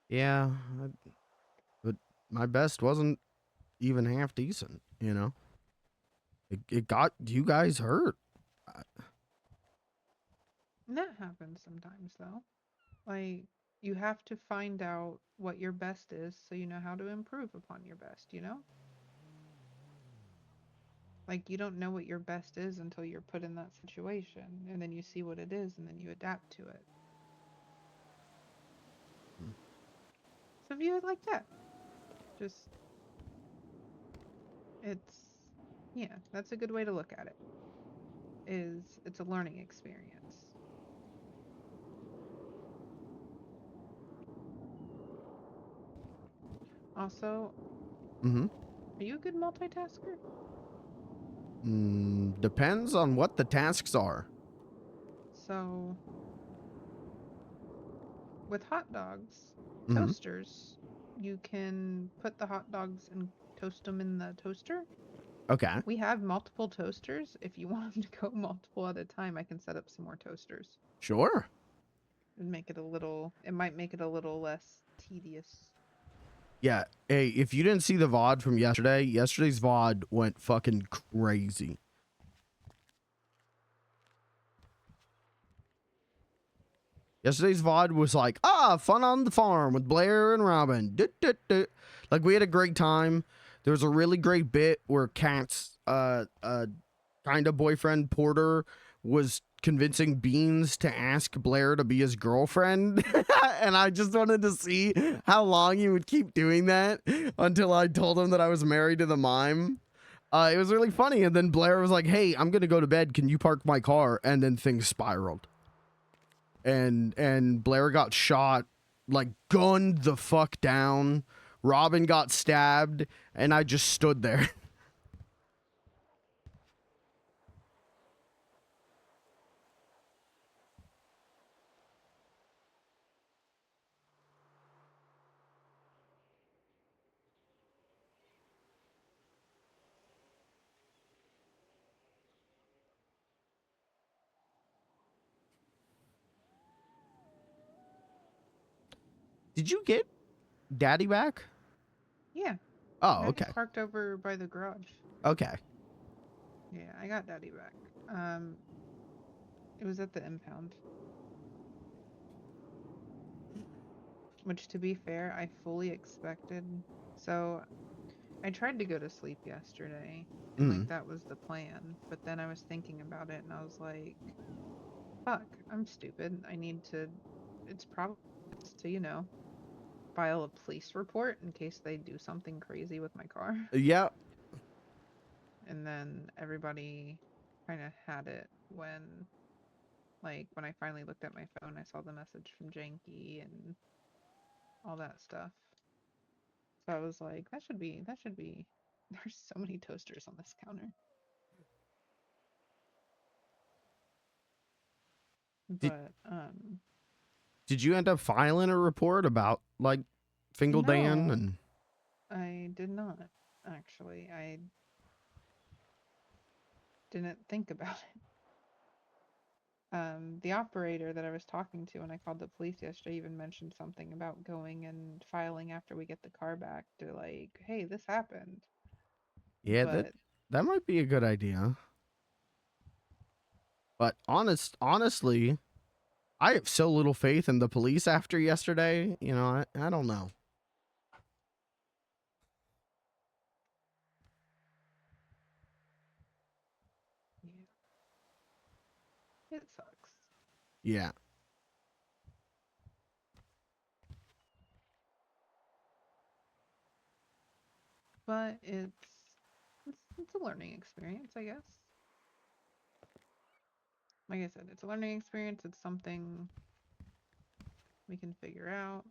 Yeah, but my best wasn't even half decent, you know. It got you guys hurt. And that happens sometimes, though. Like, you have to find out what your best is so you know how to improve upon your best, you know? Like, you don't know what your best is until you're put in that situation, and then you see what it is, and then you adapt to it. So view it like that. Just, yeah, that's a good way to look at it. It's a learning experience. Also, are you a good multitasker? Depends on what the tasks are. So, with hot dogs, toasters, you can put the hot dogs and toast them in the toaster. Okay. We have multiple toasters. If you want them to go multiple at a time, I can set up some more toasters. Sure. And make it it might make it a little less tedious. Yeah. Hey, if you didn't see the VOD from yesterday, yesterday's VOD went fucking crazy. Yesterday's VOD was like, fun on the farm with Blair and Robin. Like, we had a great time. There was a really great bit where Kat's kind of boyfriend, Porter, was convincing Beans to ask Blair to be his girlfriend. And I just wanted to see how long he would keep doing that until I told him that I was married to the mime. It was really funny. And then Blair was like, hey, I'm going to go to bed. Can you park my car? And then things spiraled. And Blair got shot, like gunned the fuck down. Robin got stabbed, and I just stood there. Did you get Daddy back? Yeah. Oh, Daddy's okay. parked over by the garage. Okay. Yeah, I got Daddy back. It was at the impound. Which, to be fair, I fully expected. So, I tried to go to sleep yesterday, and like that was the plan. But then I was thinking about it, and I was like, fuck, I'm stupid. I need to. It's probably to file a police report in case they do something crazy with my car. Yeah. And then everybody kind of had it when I finally looked at my phone, I saw the message from Janky and all that stuff. So I was like, that should be. There's so many toasters on this counter. But Did you end up filing a report about like Fingal Dan no, and? I did not actually. I didn't think about it. The operator that I was talking to when I called the police yesterday even mentioned something about going and filing after we get the car back to hey, this happened. Yeah, But that might be a good idea. But honestly, I have so little faith in the police after yesterday. You know, I don't know. yeah, it sucks. Yeah. But it's a learning experience, I guess. Like I said, it's a learning experience. It's something we can figure out.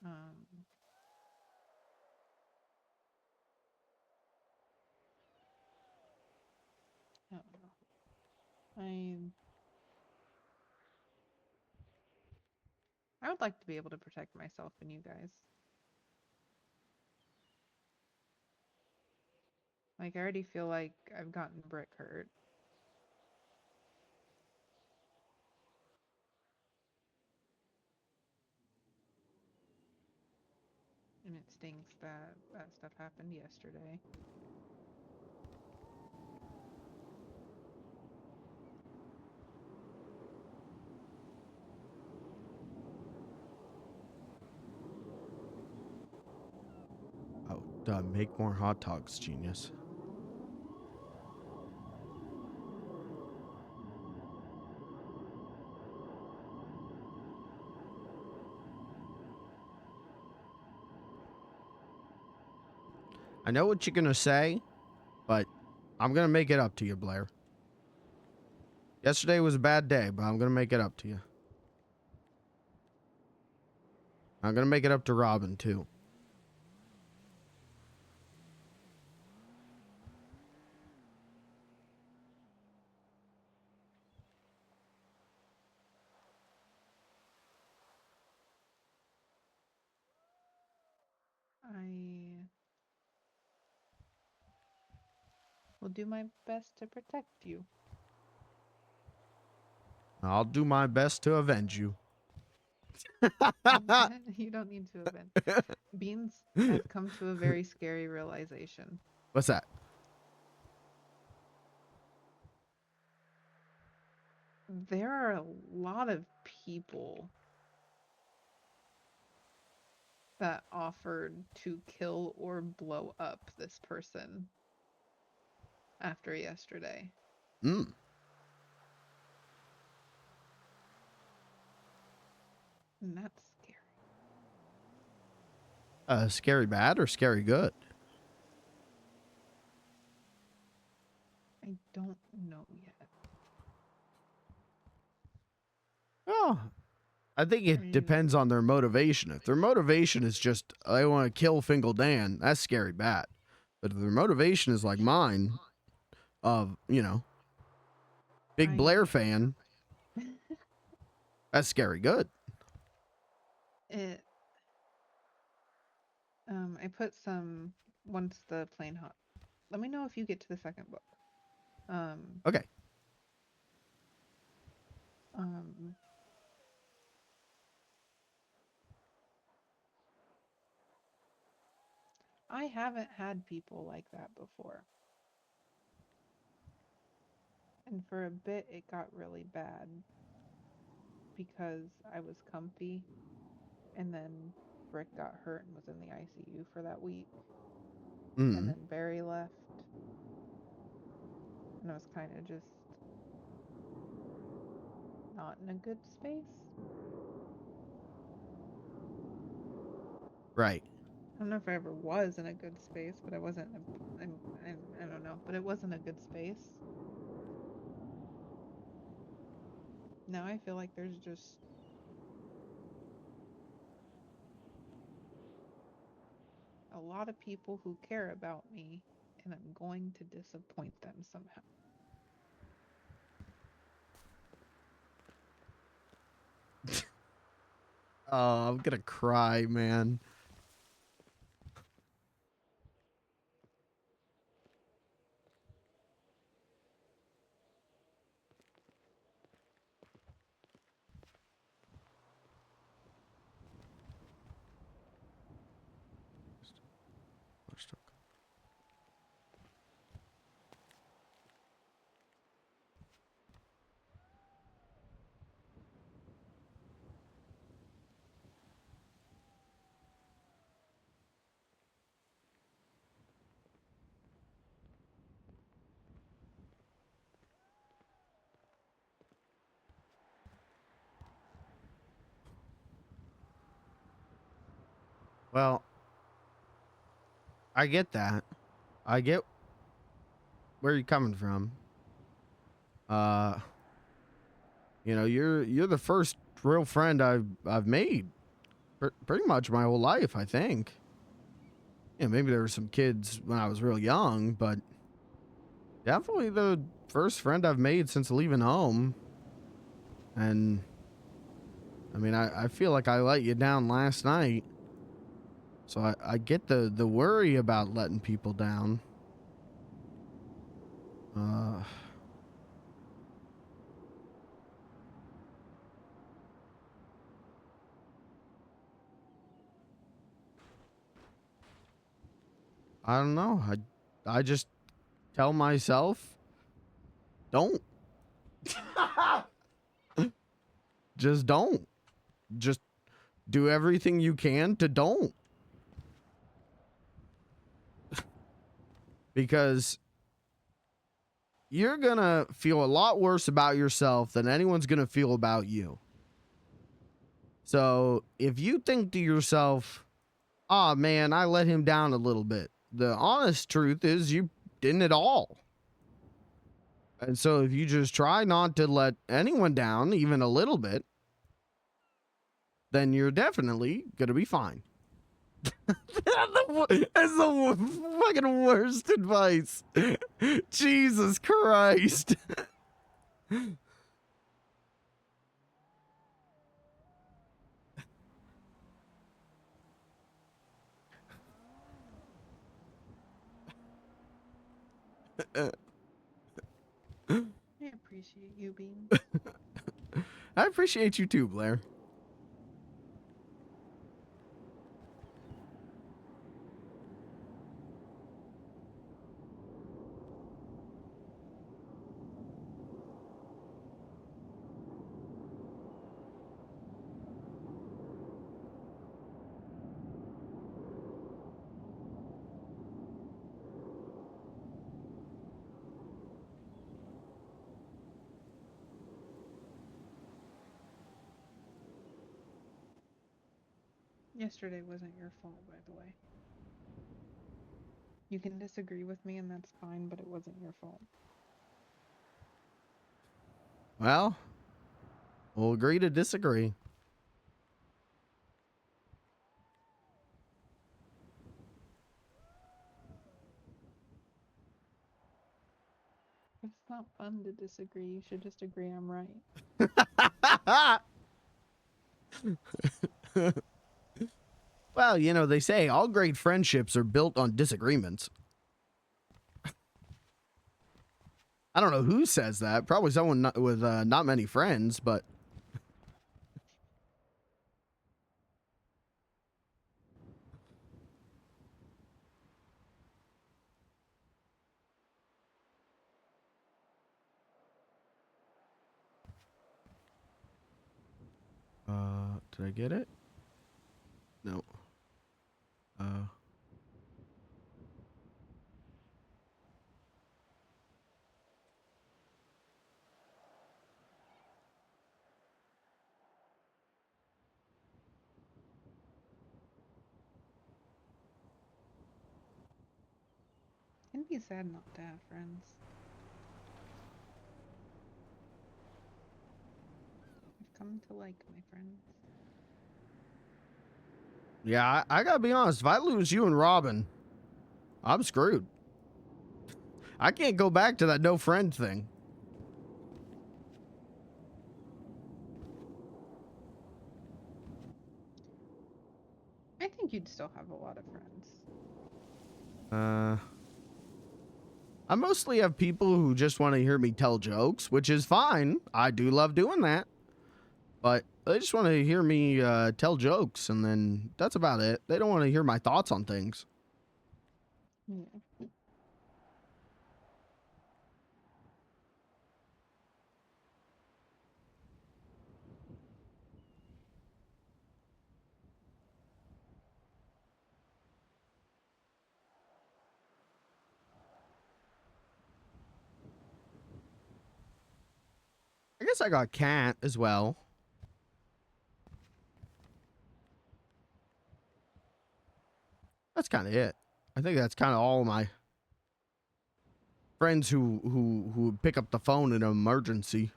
I don't know. I would like to be able to protect myself and you guys. I already feel like I've gotten Brick hurt. And it stinks that that stuff happened yesterday. Oh, duh, make more hot dogs, genius. I know what you're gonna say, but I'm gonna make it up to you, Blair. Yesterday was a bad day, but I'm gonna make it up to you. I'm gonna make it up to Robin too. I will do my best to protect you. I'll do my best to avenge you. You don't need to avenge. Beans, I've come to a very scary realization. What's that? There are a lot of people that offered to kill or blow up this person after yesterday. Hmm. And that's scary. Scary bad or scary good? I don't know yet. Oh, I think it depends on their motivation. If their motivation is just, I want to kill Fingal Dan, that's scary bad. But if their motivation is like mine, of, big Blair fan, that's scary good. I put some, once the plane hot. Let me know if you get to the second book. Okay. I haven't had people like that before. And for a bit, it got really bad because I was comfy, and then Brick got hurt and was in the ICU for that week. And then Barry left. and I was kind of just not in a good space. Right. I don't know if I ever was in a good space, but I wasn't. I don't know, but it wasn't a good space. Now I feel like there's just a lot of people who care about me, and I'm going to disappoint them somehow. Oh, I'm gonna cry, man. Well, I get that. I get where you're coming from. You know, you're the first real friend I've made pretty much my whole life, I think. Yeah, maybe there were some kids when I was real young, but definitely the first friend I've made since leaving home. And I mean, I feel like I let you down last night. So I get the worry about letting people down. I don't know. I just tell myself, don't. Just don't. Just do everything you can to don't. Because you're gonna feel a lot worse about yourself than anyone's gonna feel about you. So if you think to yourself, "Ah, man, I let him down a little bit," the honest truth is you didn't at all. And so if you just try not to let anyone down even a little bit, then you're definitely gonna be fine. That's the fucking worst advice. Jesus Christ. I appreciate you, Bean. I appreciate you too, Blair. Yesterday wasn't your fault, by the way. You can disagree with me, and that's fine, but it wasn't your fault. Well, we'll agree to disagree. It's not fun to disagree. You should just agree I'm right. Well, you know, they say all great friendships are built on disagreements. I don't know who says that. Probably someone with not many friends, but... did I get it? No. be sad not to have friends. I've come to like my friends. Yeah, I gotta be honest. If I lose you and Robin, I'm screwed. I can't go back to that no friend thing. I think you'd still have a lot of friends. I mostly have people who just want to hear me tell jokes, which is fine. I do love doing that. But they just want to hear me tell jokes, and then that's about it. They don't want to hear my thoughts on things. Yeah. I guess I got Cat as well. That's kind of it. I think that's kind of all my friends who would pick up the phone in an emergency.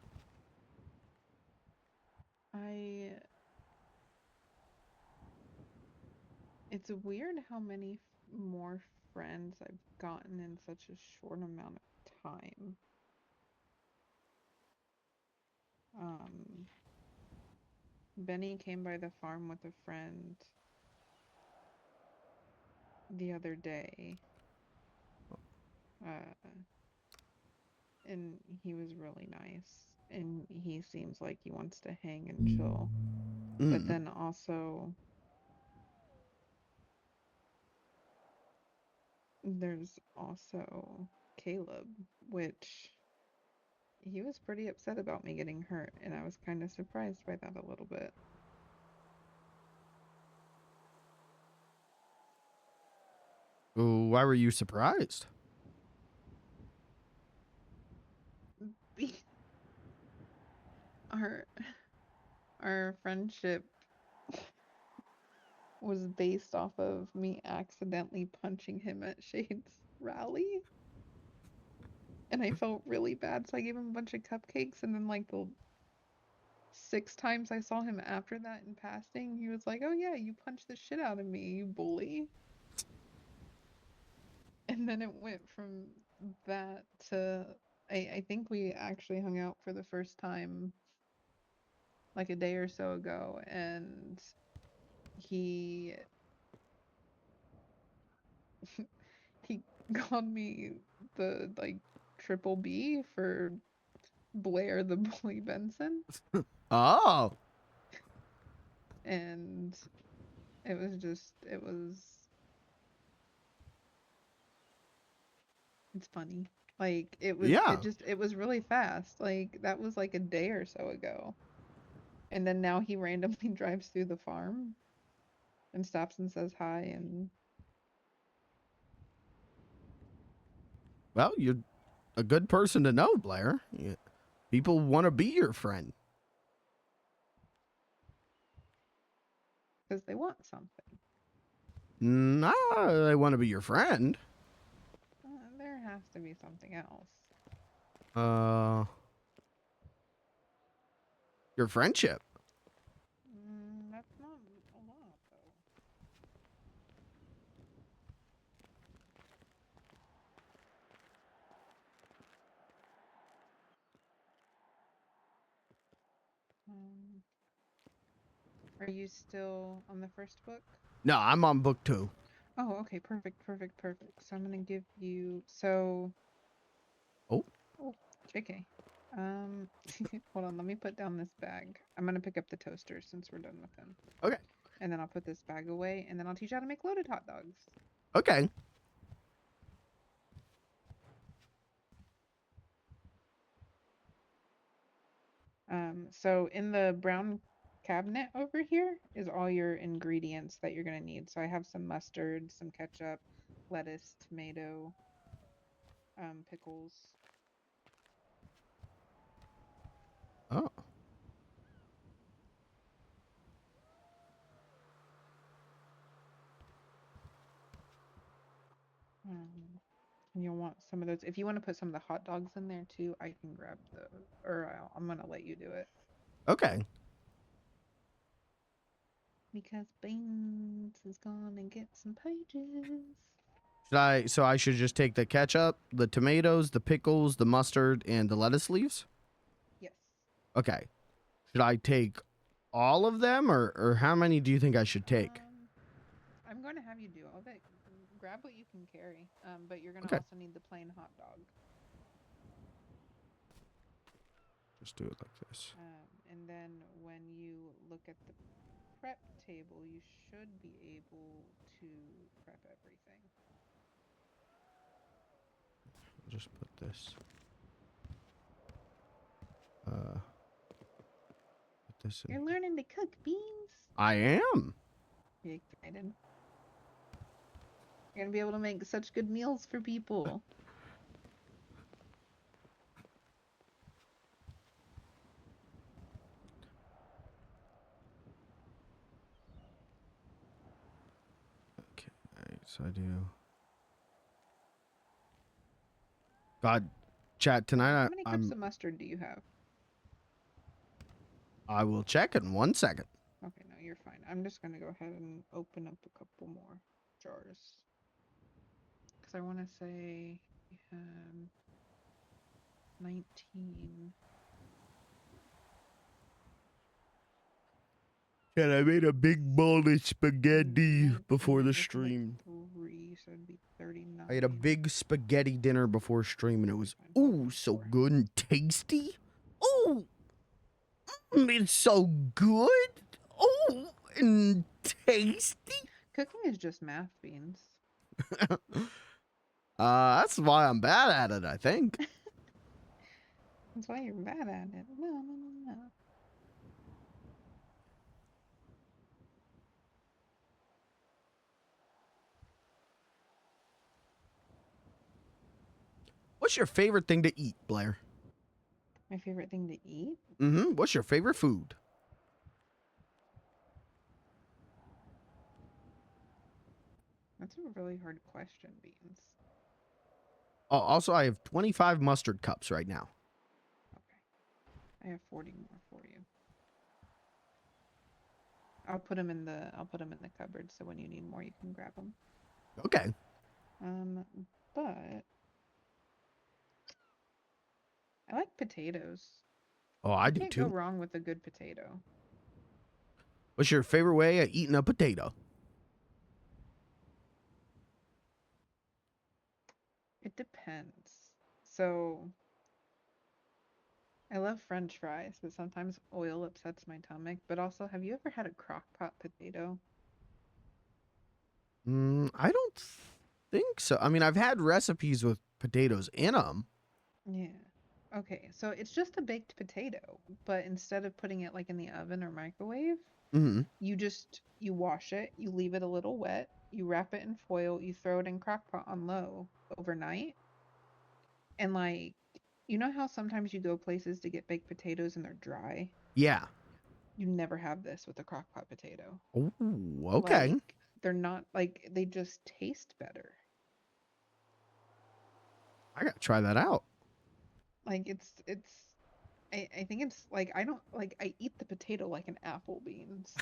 It's weird how many more friends I've gotten in such a short amount of time. Benny came by the farm with a friend the other day. And he was really nice. And he seems like he wants to hang and chill. But then also, there's also Caleb, which he was pretty upset about me getting hurt, and I was kind of surprised by that a little bit. Ooh, why were you surprised? Our friendship was based off of me accidentally punching him at Shade's rally. And I felt really bad, so I gave him a bunch of cupcakes, and then like the 6 times I saw him after that in passing, he was like, "Oh yeah, you punched the shit out of me, you bully." And then it went from that to I think we actually hung out for the first time like a day or so ago, and he he called me the like triple B for Blair the Bully Benson. Oh. And it was it's funny. Like it was really fast. Like that was like a day or so ago. And then now he randomly drives through the farm and stops and says hi. And Well, you're a good person to know, Blair. People want to be your friend. because they want something. Nah, they want to be your friend. There has to be something else. Your friendship. That's not a lot, though. Are you still on the first book? No, I'm on book 2. Oh, okay, perfect. So I'm gonna give you Oh, JK. Hold on, let me put down this bag. I'm gonna pick up the toaster since we're done with him. Okay. And then I'll put this bag away, and then I'll teach you how to make loaded hot dogs. Okay. So in the brown cabinet over here is all your ingredients that you're gonna need. So I have some mustard, some ketchup, lettuce, tomato, pickles. Oh. And you'll want some of those. If you want to put some of the hot dogs in there too, I can grab those. Or I'm going to let you do it. Okay. Because Beans is going to get some pages. So I should just take the ketchup, the tomatoes, the pickles, the mustard, and the lettuce leaves? Yes. Okay. Should I take all of them, or how many do you think I should take? I'm going to have you do all of it. Grab what you can carry. But you're going to Okay. also need the plain hot dog. Just do it like this. And then when you look at the prep table, you should be able to prep everything. I'll just put this. Put this in. You're learning to cook, Beans. I am. You excited? You're gonna be able to make such good meals for people. Okay, alright, so I do. God, chat tonight. How many cups of mustard do you have? I will check in 1 second. Okay, no, you're fine. I'm just gonna go ahead and open up a couple more jars. Because I want to say we had 19. And I made a big bowl of spaghetti before the stream. 3, so it'd be 39. I had a big spaghetti dinner before stream, and it was so good and tasty. It's so good. And tasty. Cooking is just math, Beans. That's why I'm bad at it, I think. That's why you're bad at it. No. What's your favorite thing to eat, Blair? My favorite thing to eat? What's your favorite food? That's a really hard question, Beans. Oh, also, I have 25 mustard cups right now. I have 40 more for you. I'll put them in the cupboard, so when you need more, you can grab them. Okay. But I like potatoes. Oh, I do Can't too. go wrong with a good potato. What's your favorite way of eating a potato? It depends. So I love French fries, but sometimes oil upsets my stomach. But also, have you ever had a crock pot potato? I don't think so. I mean, I've had recipes with potatoes in them. Yeah. Okay, so it's just a baked potato, but instead of putting it like in the oven or microwave, you wash it, you leave it a little wet, you wrap it in foil, you throw it in crock pot on low overnight. And like, you know how sometimes you go places to get baked potatoes and they're dry? Yeah. You never have this with a crock pot potato. Oh, okay. Like, they're not like, they just taste better. I gotta try that out. Like I think it's like I eat the potato like an apple, Beans.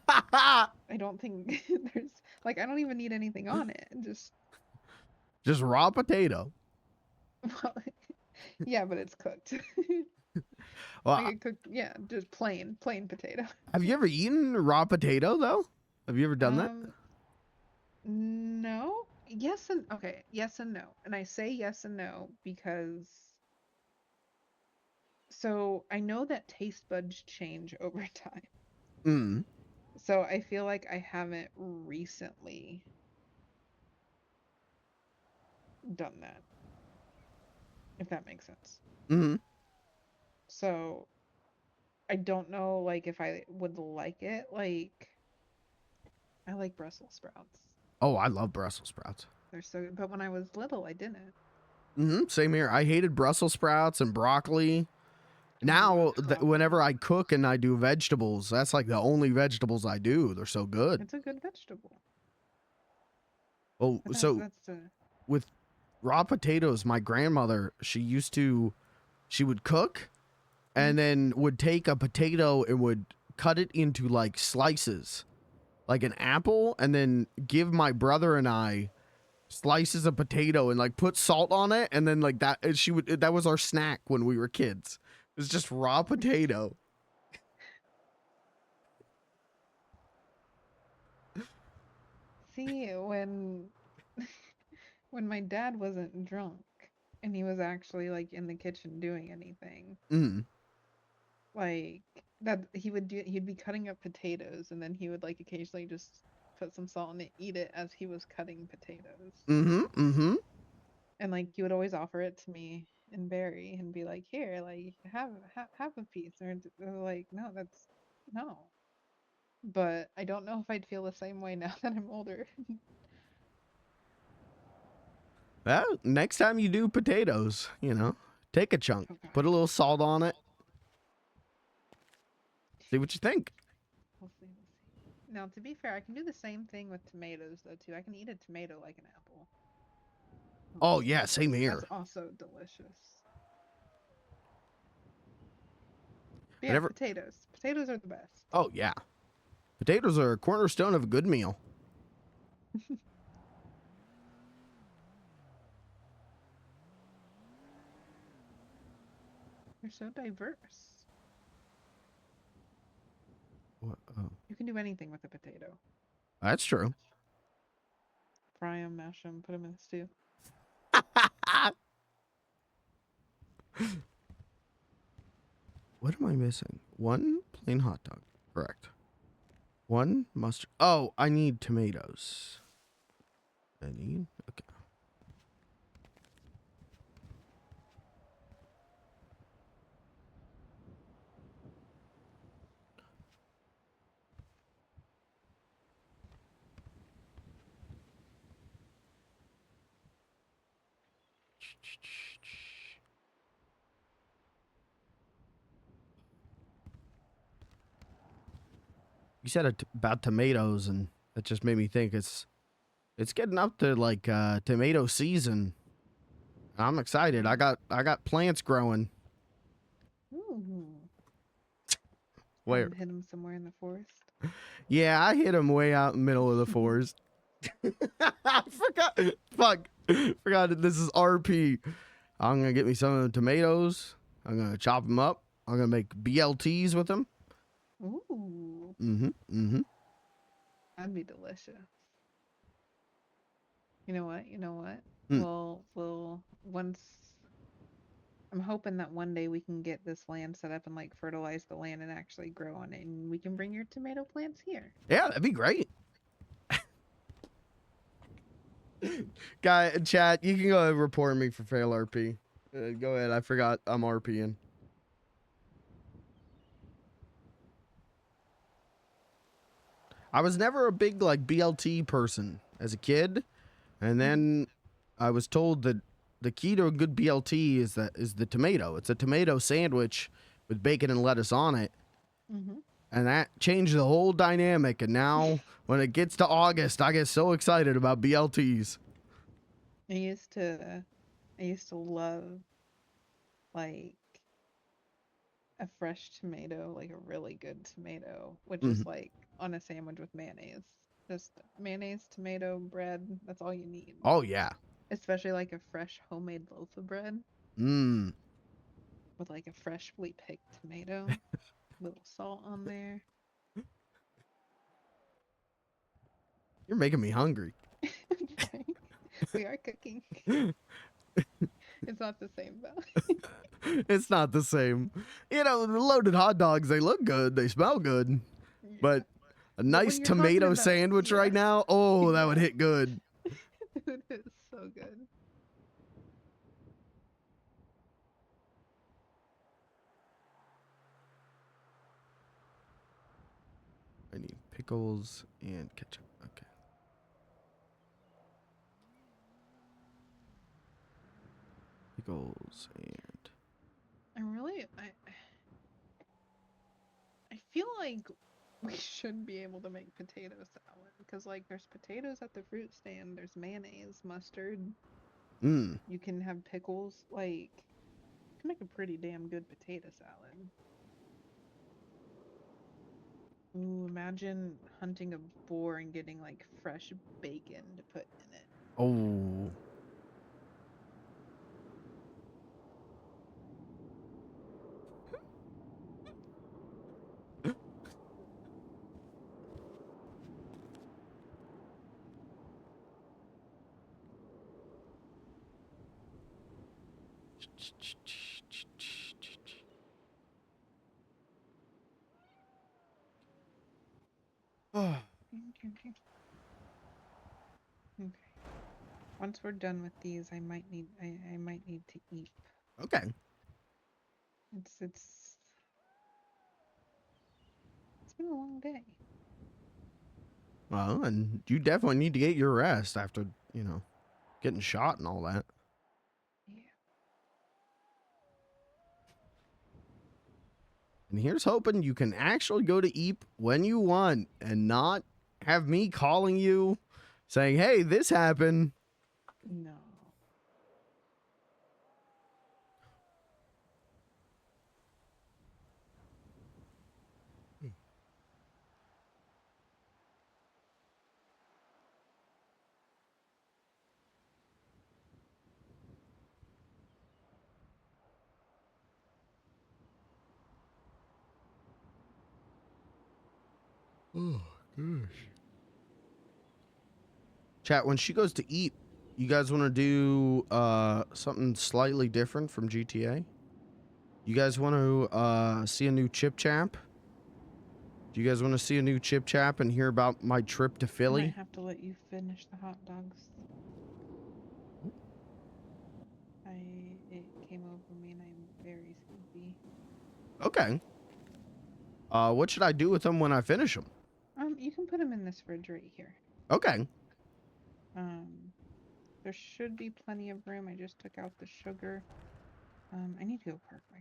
I don't think there's like I don't even need anything on it. Just raw potato. Well, yeah, but it's cooked. Well, Like it cooked, yeah, just plain potato. have you ever eaten raw potato though? Have you ever done that? No. Yes and no. And I say yes and no because so I know that taste buds change over time. So I feel like I haven't recently done that. If that makes sense. So I don't know like if I would like it. Like I like Brussels sprouts. Oh, I love Brussels sprouts. They're so but when I was little I didn't. Same here. I hated Brussels sprouts and broccoli. Now, whenever I cook and I do vegetables, that's like the only vegetables I do. They're so good. It's a good vegetable. Oh, But so with raw potatoes. My grandmother, she would cook and then would take a potato and would cut it into like slices, like an apple, and then give my brother and I slices of potato and like put salt on it, and then like that, and that was our snack when we were kids. It was just raw potato. See, when when my dad wasn't drunk and he was actually like in the kitchen doing anything, like that he'd be cutting up potatoes and then he would like occasionally just put some salt in it, eat it as he was cutting potatoes. And like he would always offer it to me and Barry and be like, "Here, like have a piece." Or like, "No, that's no." But I don't know if I'd feel the same way now that I'm older. Well, next time you do potatoes, take a chunk, put a little salt on it, see what you think. We'll see. Now, to be fair, I can do the same thing with tomatoes though too. I can eat a tomato like an apple. Oh yeah, same here. That's also delicious. But yeah, potatoes. Potatoes are the best. Oh yeah, potatoes are a cornerstone of a good meal. They're so diverse. What? Oh. You can do anything with a potato. That's true. Fry them, mash them, put them in the stew. What am I missing? One plain hot dog. Correct. One mustard. Oh, I need tomatoes. Okay. You said about tomatoes, and that just made me think it's getting up to like tomato season. I'm excited. I got plants growing. Ooh. Where? Hit them somewhere in the forest. Yeah, I hit them way out in the middle of the forest. I forgot. Fuck. Forgot that this is RP. I'm gonna get me some of the tomatoes. I'm gonna chop them up. I'm gonna make BLTs with them. Ooh. That'd be delicious. You know what? We'll once I'm hoping that one day we can get this land set up and like fertilize the land and actually grow on it, and we can bring your tomato plants here. Yeah, that'd be great. Guy, chat, you can go ahead and report me for fail RP. Go ahead. I forgot I'm RPing. I was never a big like BLT person as a kid, and then I was told that the key to a good BLT is the tomato. It's a tomato sandwich with bacon and lettuce on it. And that changed the whole dynamic. And now when it gets to August, I get so excited about BLTs. I used to love like a fresh tomato, like a really good tomato, which is like on a sandwich with mayonnaise. Just mayonnaise, tomato, bread. That's all you need. Oh yeah. Especially like a fresh homemade loaf of bread. With like a freshly picked tomato. Little salt on there. You're making me hungry. We are cooking. It's not the same though. It's not the same. The loaded hot dogs, they look good. They smell good. Yeah. But a nice tomato sandwich right now, oh, that would hit good. It is so good. I need pickles and ketchup. Okay. Pickles and... I feel like we should be able to make potato salad because like there's potatoes at the fruit stand, there's mayonnaise, mustard. Mm. You can have pickles. Like, you can make a pretty damn good potato salad. Ooh, imagine hunting a boar and getting like fresh bacon to put in it. Oh. Okay. Once we're done with these, I might need to eat. Okay. It's been a long day. Well, and you definitely need to get your rest after, you know, getting shot and all that. Yeah. And here's hoping you can actually go to Eep when you want and not have me calling you saying, hey, this happened. No. Oh, gosh. Chat, when she goes to Eep, you guys want to do something slightly different from GTA? You guys want to see a new Chip Chap? Do you guys want to see a new Chip Chap and hear about my trip to I Philly? might have to let you finish the hot dogs. It came over me and I'm very sleepy. Okay. What should I do with them when I finish them? You can put them in this fridge right here. Okay. There should be plenty of room. I just took out the sugar. I need to go park my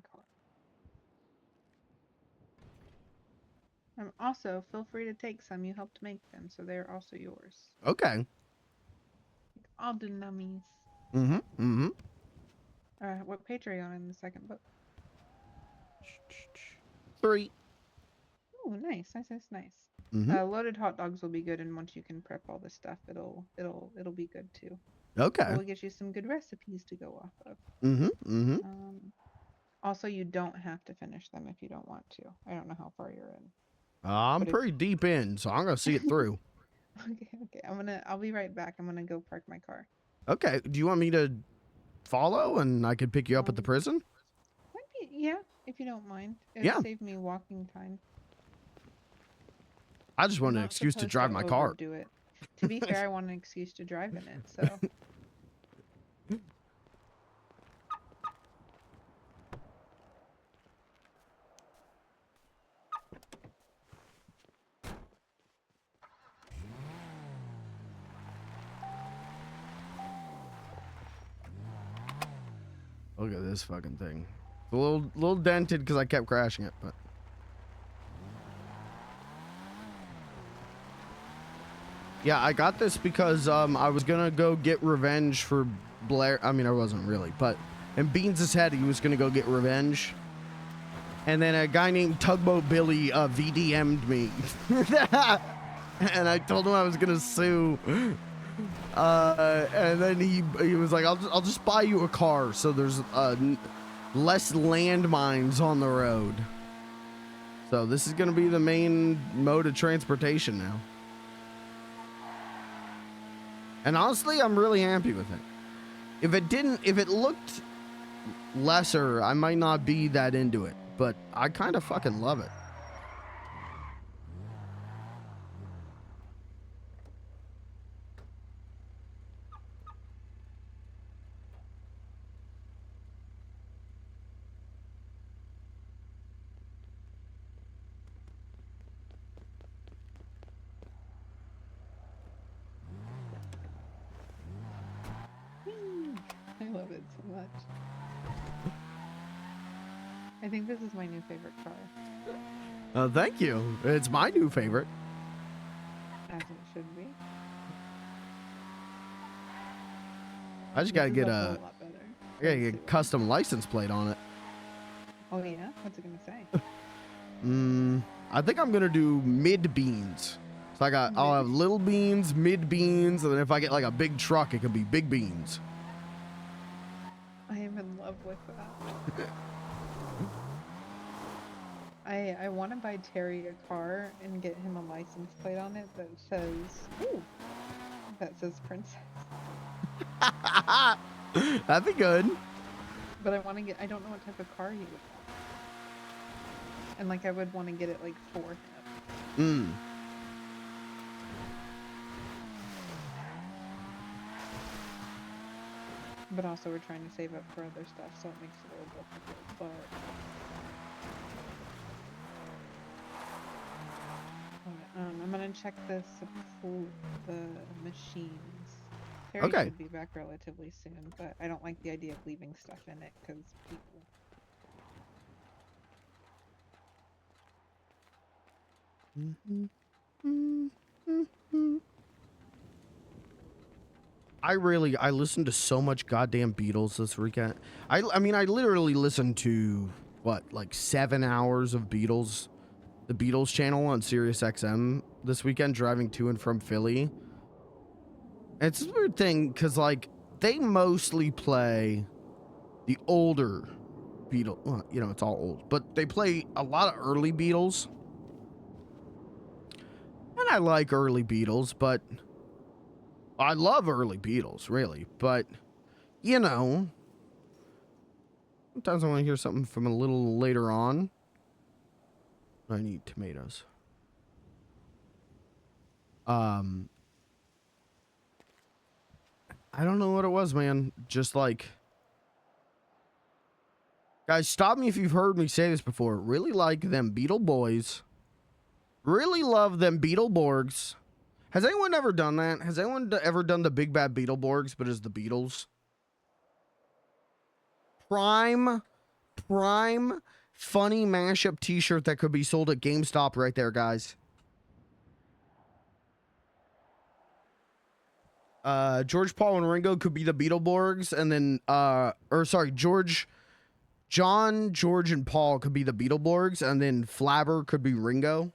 car. Also, feel free to take some. You helped make them, so they're also yours. Okay. All the nummies. Mm-hmm. Mm-hmm. What page are you on in the second book? 3. Oh, nice. Mm-hmm. Loaded hot dogs will be good, and once you can prep all this stuff, it'll be good too. Okay. We'll get you some good recipes to go off of. Mm-hmm. Mm-hmm. Also, you don't have to finish them if you don't want to. I don't know how far you're in. I'm pretty deep in, so I'm gonna see it through. Okay. I'll be right back. I'm gonna go park my car. Okay. Do you want me to follow and I could pick you up at the prison? Yeah, if you don't mind. It'll Yeah. save me walking time. I just want I'm an not excuse to supposed drive my car. overdo it. To be fair, I want an excuse to drive in it, so. Look at this fucking thing. It's a little dented because I kept crashing it, but. Yeah, I got this because I was gonna go get revenge for Blair. I mean, I wasn't really, but in Beans' head, he was gonna go get revenge. And then a guy named Tugboat Billy VDM'd me. And I told him I was gonna sue. And then he was like, I'll just buy you a car so there's less landmines on the road. So this is gonna be the main mode of transportation now. And honestly, I'm really happy with it. If it looked lesser, I might not be that into it, but I kind of fucking love it. I love it so much. I think this is my new favorite car. Thank you. It's my new favorite. As it should be. I just gotta This get is a whole a, lot better. I gotta get a custom license plate on it. Oh yeah? What's it gonna say? I think I'm gonna do mid beans. So I'll have little beans, mid beans, and then if I get like a big truck, it can be big beans. I am in love with that. I want to buy Terry a car and get him a license plate on it that says, ooh, that says princess. That'd be good. But I want to get, I don't know what type of car he would want. And like I would want to get it like for him. But also we're trying to save up for other stuff, so it makes it a little difficult, but... I'm gonna check the machines. Terry Okay. should be back relatively soon, but I don't like the idea of leaving stuff in it, because people... I listened to so much goddamn Beatles this weekend. I mean, I literally listened to, what, like 7 hours of Beatles, the Beatles channel on Sirius XM this weekend, driving to and from Philly. And it's a weird thing, because, like, they mostly play the older Beatles. Well, you know, it's all old, but they play a lot of early Beatles. And I like early Beatles, but... I love early Beatles, really, but, you know, sometimes I want to hear something from a little later on. I need tomatoes. I don't know what it was, man. Just like, guys, stop me if you've heard me say this before. Really like them Beetle Boys. Really love them Beetleborgs. Has anyone ever done that? Has anyone ever done the Big Bad Beetleborgs, but as the Beatles? Prime funny mashup t-shirt that could be sold at GameStop right there, guys. George, Paul, and Ringo could be the Beetleborgs, and then, John, George, and Paul could be the Beetleborgs, and then Flabber could be Ringo.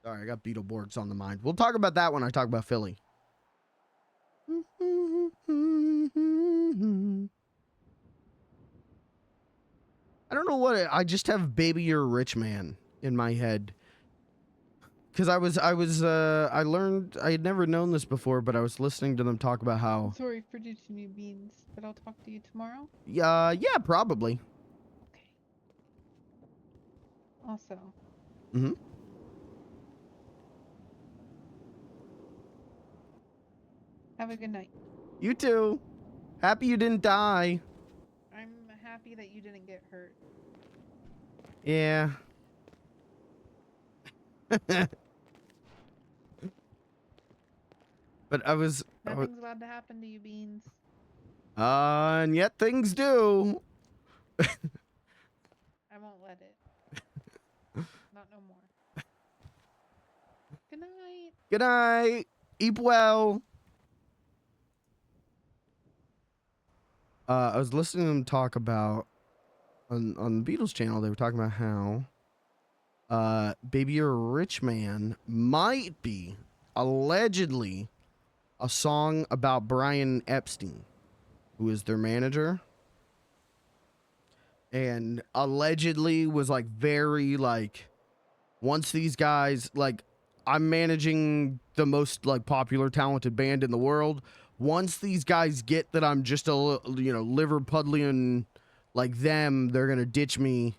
Sorry, I got Beetleborgs on the mind. We'll talk about that when I talk about Philly. I don't know what I just have "Baby You're a Rich Man" in my head. Cuz I learned, I had never known this before, but I was listening to them talk about how Sorry for ditching you, Beans, but I'll talk to you tomorrow. yeah, probably. Also. Have a good night. You too. Happy you didn't die. I'm happy that you didn't get hurt. Yeah. But Nothing's allowed to happen to you, Beans. And yet things do. I won't let it. Not no more. Good night. Good night. Eat well. I was listening to them talk about on the Beatles channel. They were talking about how "Baby You're a Rich Man" might be allegedly a song about Brian Epstein, who is their manager, and allegedly was like very like, once these guys, like, I'm managing the most like popular talented band in the world. Once these guys get that I'm just a, Liverpudlian like them, they're gonna ditch me.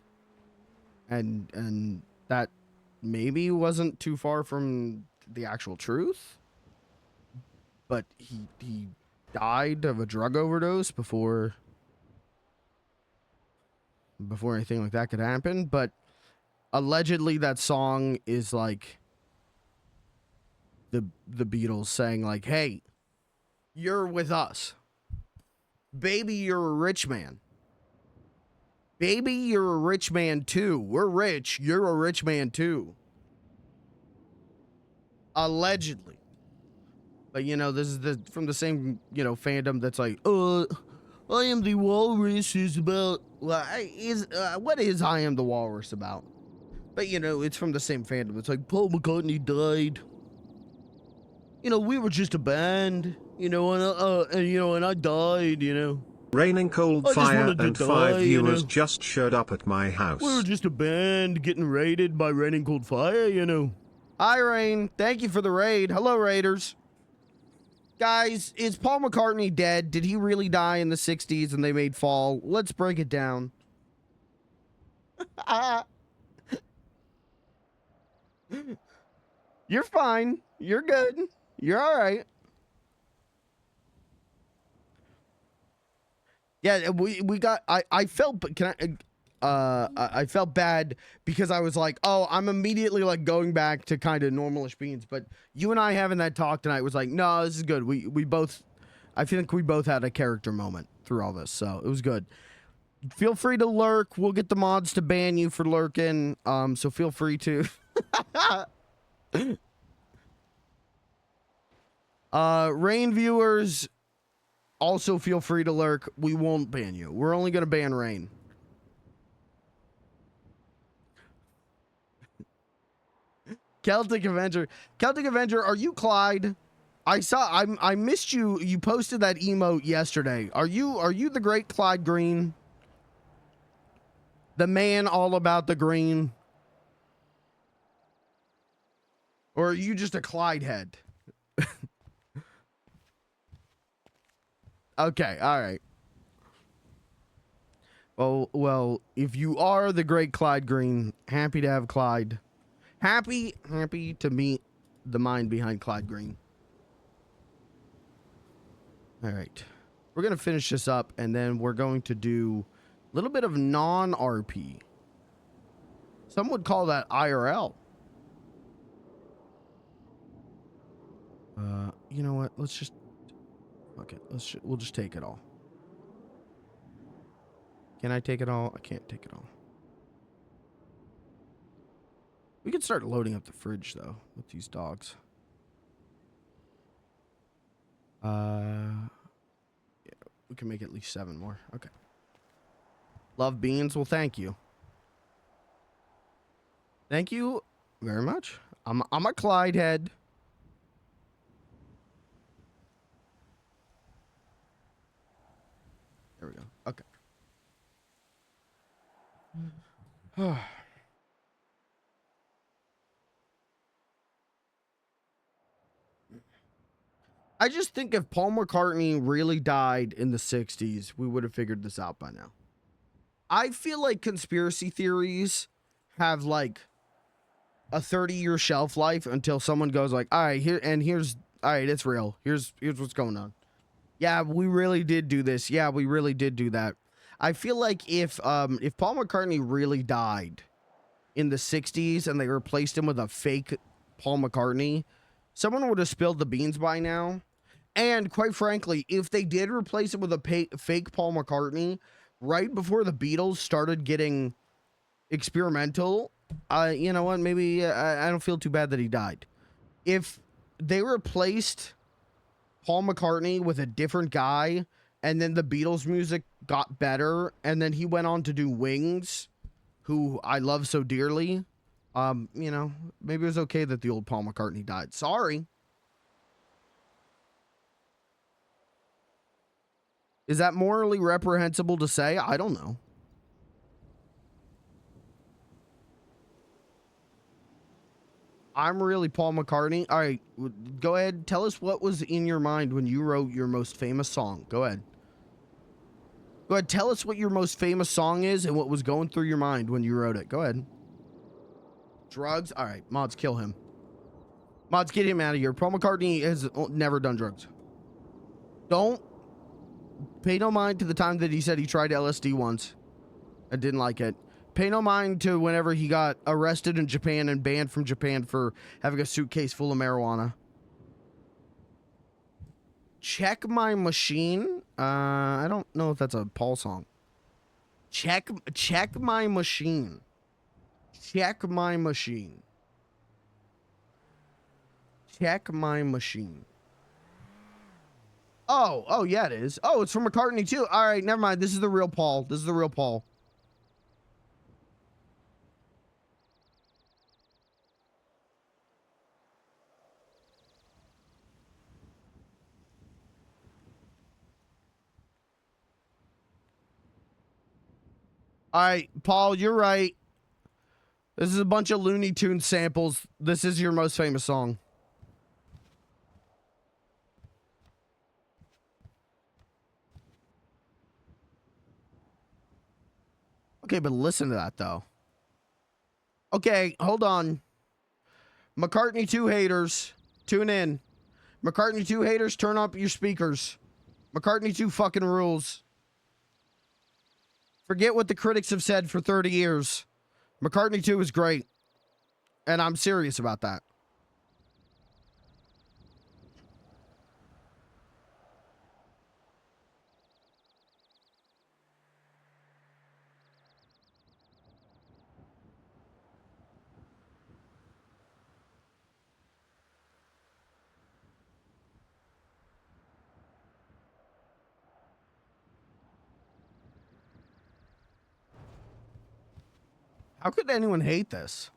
And that maybe wasn't too far from the actual truth. But he died of a drug overdose before anything like that could happen. But allegedly that song is like the Beatles saying like, hey, you're with us. Baby, you're a rich man. Baby, you're a rich man too. We're rich. You're a rich man too. Allegedly. But you know, this is from the same, you know, fandom that's like, I Am the Walrus is about, well, what is I Am the Walrus about? But you know, it's from the same fandom. It's like, Paul McCartney died. You know, we were just a band, you know, and I died, you know. Raining cold I just fire wanted to and die, 5 you viewers know. just showed up at my We were house. just a band getting raided by Raining Cold Fire, you know. Hi, Rain. Thank you for the raid. Hello, Raiders. Guys, is Paul McCartney dead? Did he really die in the 60s and they made Fall? Let's break it down. You're fine. You're good. You're all right. Yeah, we got. I felt. Can I felt bad because I was like, oh, I'm immediately like going back to kind of normalish beans. But you and I having that talk tonight was like, no, this is good. We both, I think we both had a character moment through all this, so it was good. Feel free to lurk. We'll get the mods to ban you for lurking. So feel free to. Rain viewers, also feel free to lurk. We won't ban you. We're only gonna ban Rain. Celtic Avenger. Celtic Avenger, are you Clyde? I missed you. You posted that emote yesterday. Are you the great Clyde Green? The man all about the green? Or are you just a Clyde head? Okay, all right. Well, if you are the great Clyde Green, happy to have Clyde. Happy to meet the mind behind Clyde Green. All right. We're going to finish this up, and then we're going to do a little bit of non-RP. Some would call that IRL. You know what? Let's just... Okay, we'll just take it all. Can I take it all? I can't take it all. We can start loading up the fridge, though, with these dogs. Yeah, we can make at least 7 more. Okay. Love beans? Well, thank you. Thank you very much. I'm a Clyde head. There we go. Okay. I just think if Paul McCartney really died in the 60s, we would have figured this out by now. I feel like conspiracy theories have like a 30-year shelf life until someone goes like, all right, here's all right, it's real. Here's what's going on. Yeah, we really did do this. Yeah, we really did do that. I feel like if Paul McCartney really died in the 60s and they replaced him with a fake Paul McCartney, someone would have spilled the beans by now. And quite frankly, if they did replace him with a fake Paul McCartney right before the Beatles started getting experimental, you know what? Maybe I don't feel too bad that he died. If they replaced Paul McCartney with a different guy and then the Beatles music got better and then he went on to do Wings, who I love so dearly, you know, maybe it was okay that the old Paul McCartney died. Sorry. Is that morally reprehensible to say? I don't know. I'm really Paul McCartney. All right, go ahead. Tell us what was in your mind when you wrote your most famous song. Go ahead. Go ahead. Tell us what your most famous song is and what was going through your mind when you wrote it. Go ahead. Drugs? All right, mods, kill him. Mods, get him out of here. Paul McCartney has never done drugs. Don't pay no mind to the time that he said he tried LSD once and didn't like it. Pay no mind to whenever he got arrested in Japan and banned from Japan for having a suitcase full of marijuana. Check My Machine. I don't know if that's a Paul song. Check My Machine. Check My Machine. Check my machine. Oh, yeah, it is. Oh, it's from McCartney too. All right, never mind. This is the real Paul. This is the real Paul. All right, Paul, you're right. This is a bunch of Looney Tunes samples. This is your most famous song. Okay, but listen to that, though. Okay, hold on. McCartney 2 haters, tune in. McCartney 2 haters, turn up your speakers. McCartney 2 fucking rules. Forget what the critics have said for 30 years. McCartney 2 is great. And I'm serious about that. How could anyone hate this?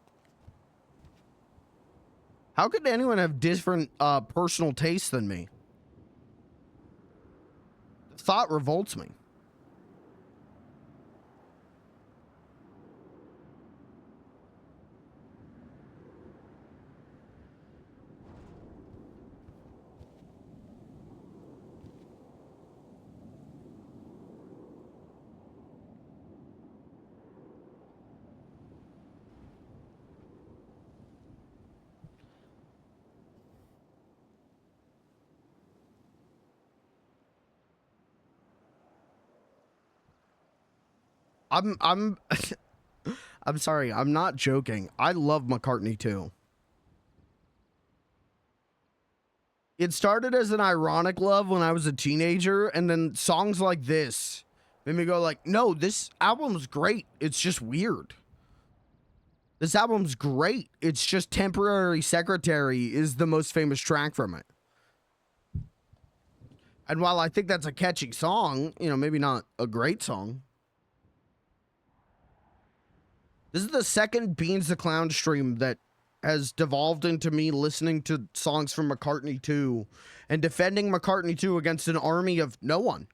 How could anyone have different personal tastes than me? The thought revolts me. I'm I'm sorry, I'm not joking. I love McCartney too. It started as an ironic love when I was a teenager, and then songs like this made me go like, no, this album's great. It's just weird. This album's great. It's just Temporary Secretary is the most famous track from it. And while I think that's a catchy song, you know, maybe not a great song. This is the second Beans the Clown stream that has devolved into me listening to songs from McCartney 2 and defending McCartney 2 against an army of no one.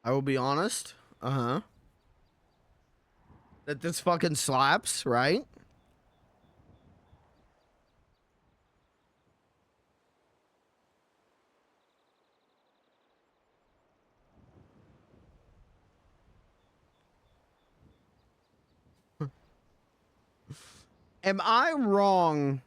I will be honest. That this fucking slaps, right? Am I wrong?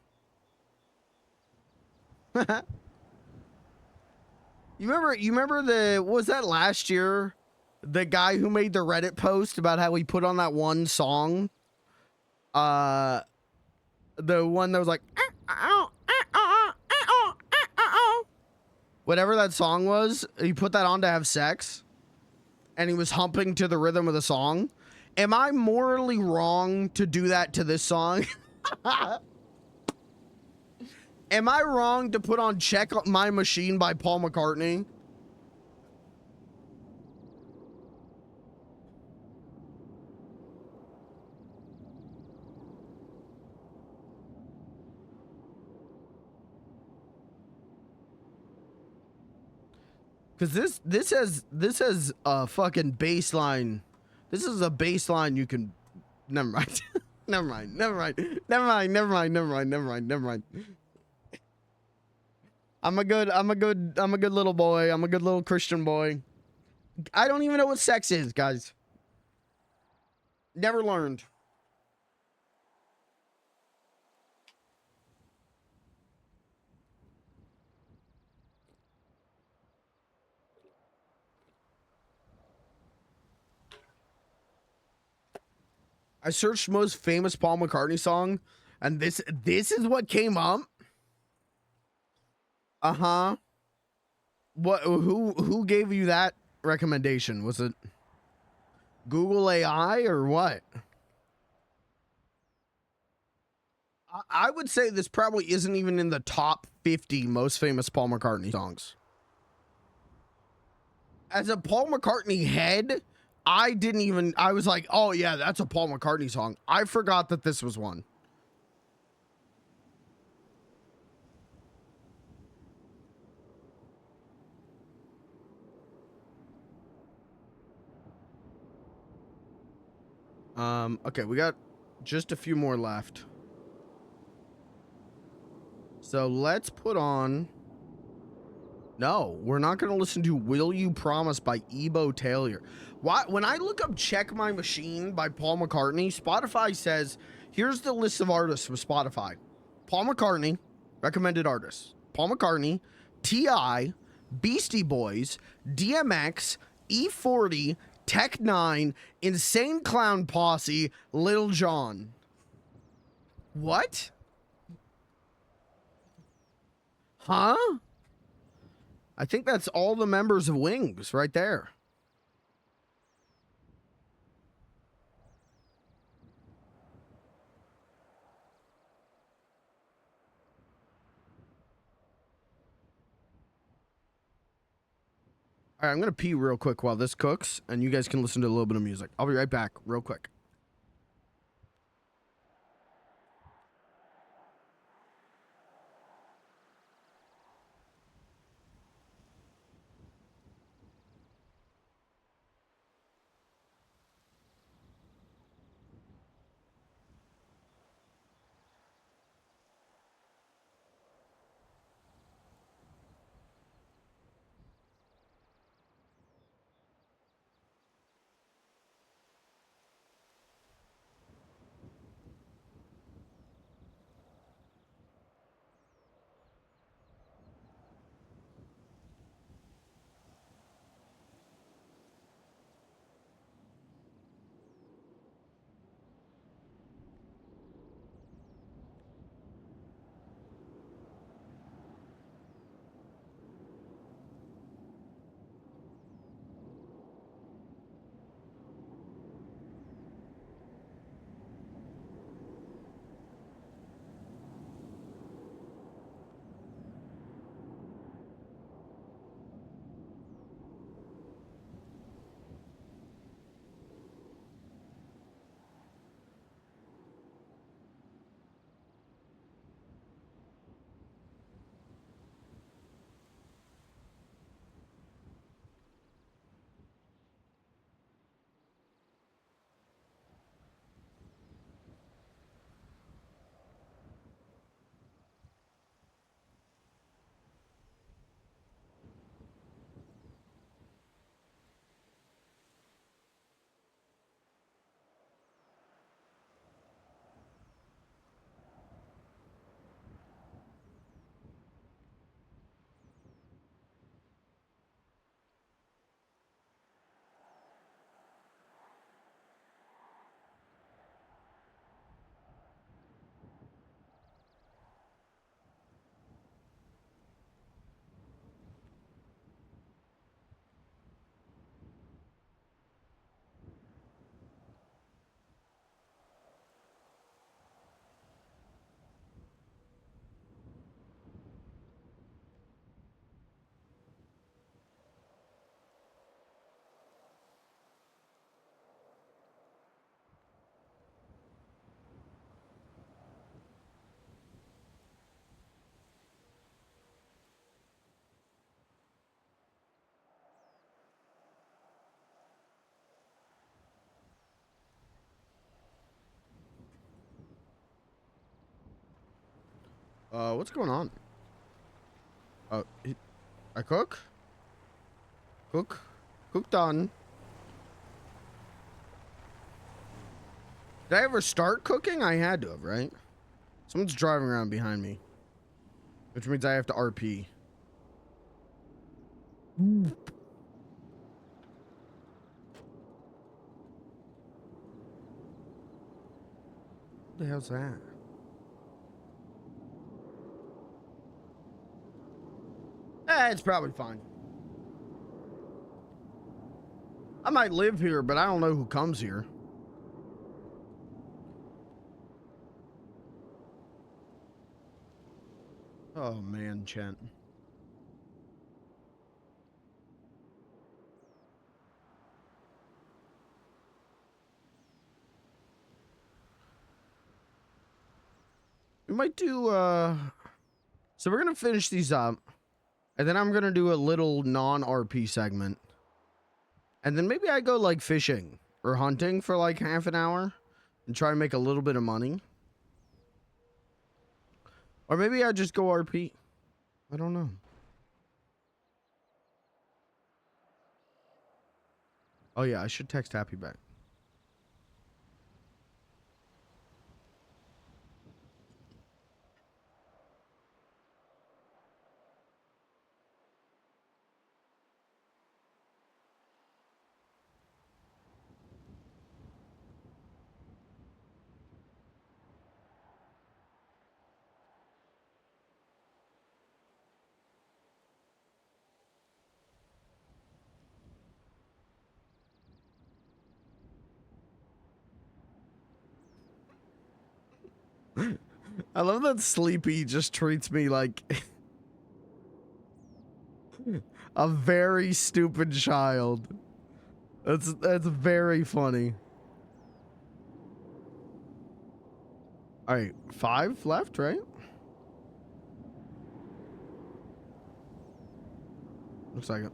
You remember what was that last year? The guy who made the Reddit post about how he put on that one song. The one that was like whatever that song was, he put that on to have sex. And he was humping to the rhythm of the song. Am I morally wrong to do that to this song? Am I wrong to put on Check My Machine by Paul McCartney? Because this has a fucking baseline. This is a baseline you can. Never mind. Never mind. I'm a good little boy. I'm a good little Christian boy. I don't even know what sex is, guys. Never learned. I searched most famous Paul McCartney song, and this is what came up. Uh-huh. What who gave you that recommendation? Was it Google AI or what? I would say this probably isn't even in the top 50 most famous Paul McCartney songs. As a Paul McCartney head, I was like, oh yeah, that's a Paul McCartney song. I forgot that this was one. Okay, we got just a few more left. So let's put on... No, we're not going to listen to Will You Promise by Ebo Taylor. Why? When I look up Check My Machine by Paul McCartney, Spotify says, here's the list of artists from Spotify. Paul McCartney, recommended artists. Paul McCartney, T.I., Beastie Boys, DMX, E40, Tech 9, Insane Clown Posse, Lil Jon. What? Huh? I think that's all the members of Wings right there. All right, I'm going to pee real quick while this cooks, and you guys can listen to a little bit of music. I'll be right back real quick. What's going on? I cook? Cook done. Did I ever start cooking? I had to have, right? Someone's driving around behind me, which means I have to RP. What the hell's that? It's probably fine. I might live here, but I don't know who comes here. Oh man, Chent. We might do so we're gonna finish these up, and then I'm gonna do a little non-RP segment. And then maybe I go like fishing or hunting for like half an hour and try and make a little bit of money. Or maybe I just go RP. I don't know. Oh yeah, I should text Happy back. I love that Sleepy just treats me like a very stupid child. That's very funny. All right, 5 left, right? Looks like it.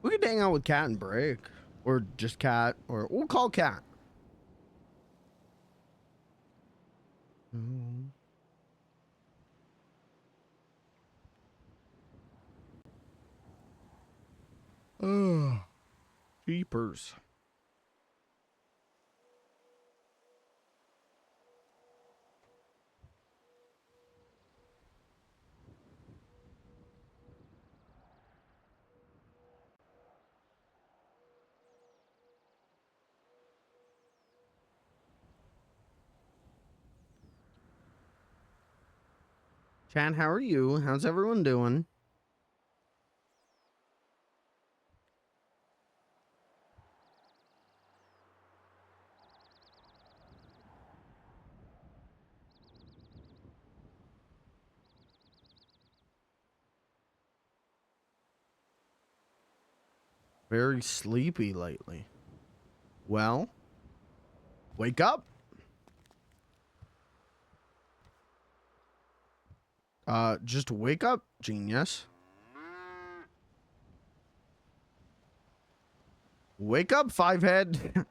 We could hang out with Cat and break. Or just Cat. Or we'll call Cat. Oh, jeepers. Chan, how are you? How's everyone doing? Very sleepy lately. Well, wake up. Just wake up, genius. Wake up, 5-head.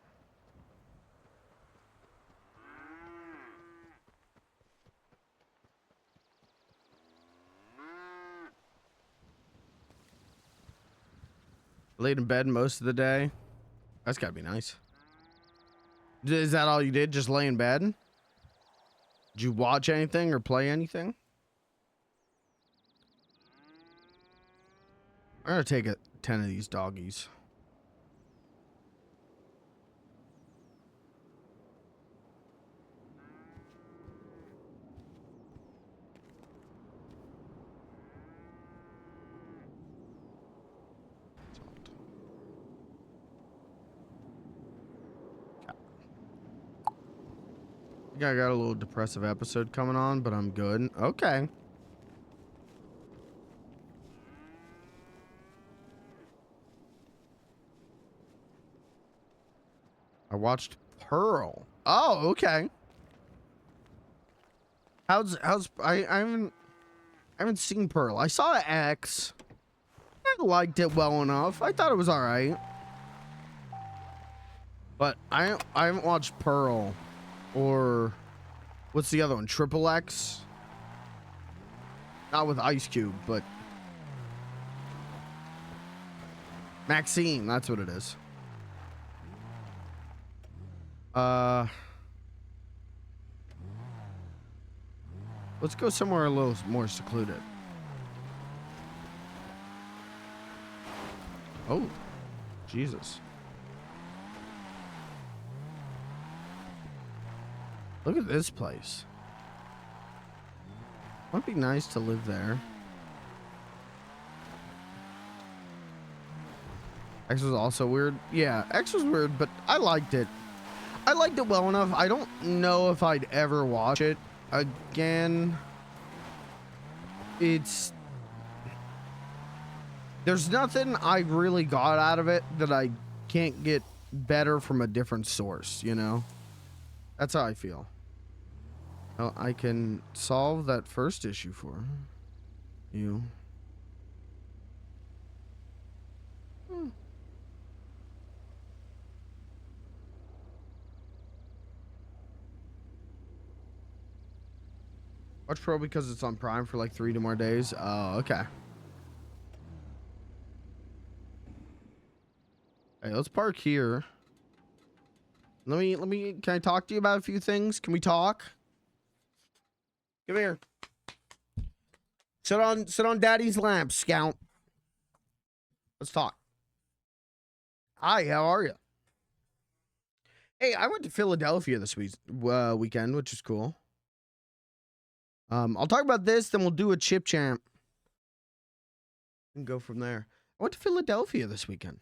Laid in bed most of the day. That's gotta be nice. Is that all you did? Just lay in bed? Did you watch anything or play anything? I'm gonna take 10 of these doggies. I think I got a little depressive episode coming on, but I'm good. Okay. I watched Pearl. Oh, okay. I haven't seen Pearl. I saw X. I liked it well enough. I thought it was all right. But I haven't watched Pearl or what's the other one? Triple X? Not with Ice Cube, but Maxine, that's what it is. Let's go somewhere a little more secluded. Oh, Jesus. Look at this place. Might be nice to live there. X was also weird. Yeah, X was weird, but I liked it. I liked it well enough. I don't know if I'd ever watch it again. There's nothing I really got out of it that I can't get better from a different source, you know? That's how I feel. Well, I can solve that first issue for you. Watch Pro because it's on Prime for like 3 more days. Oh, okay. Hey, let's park here. Can I talk to you about a few things? Can we talk? Come here. Sit on Daddy's lap, Scout. Let's talk. Hi, how are you? Hey, I went to Philadelphia this weekend, which is cool. I'll talk about this, then we'll do a chip champ and go from there. I went to Philadelphia this weekend.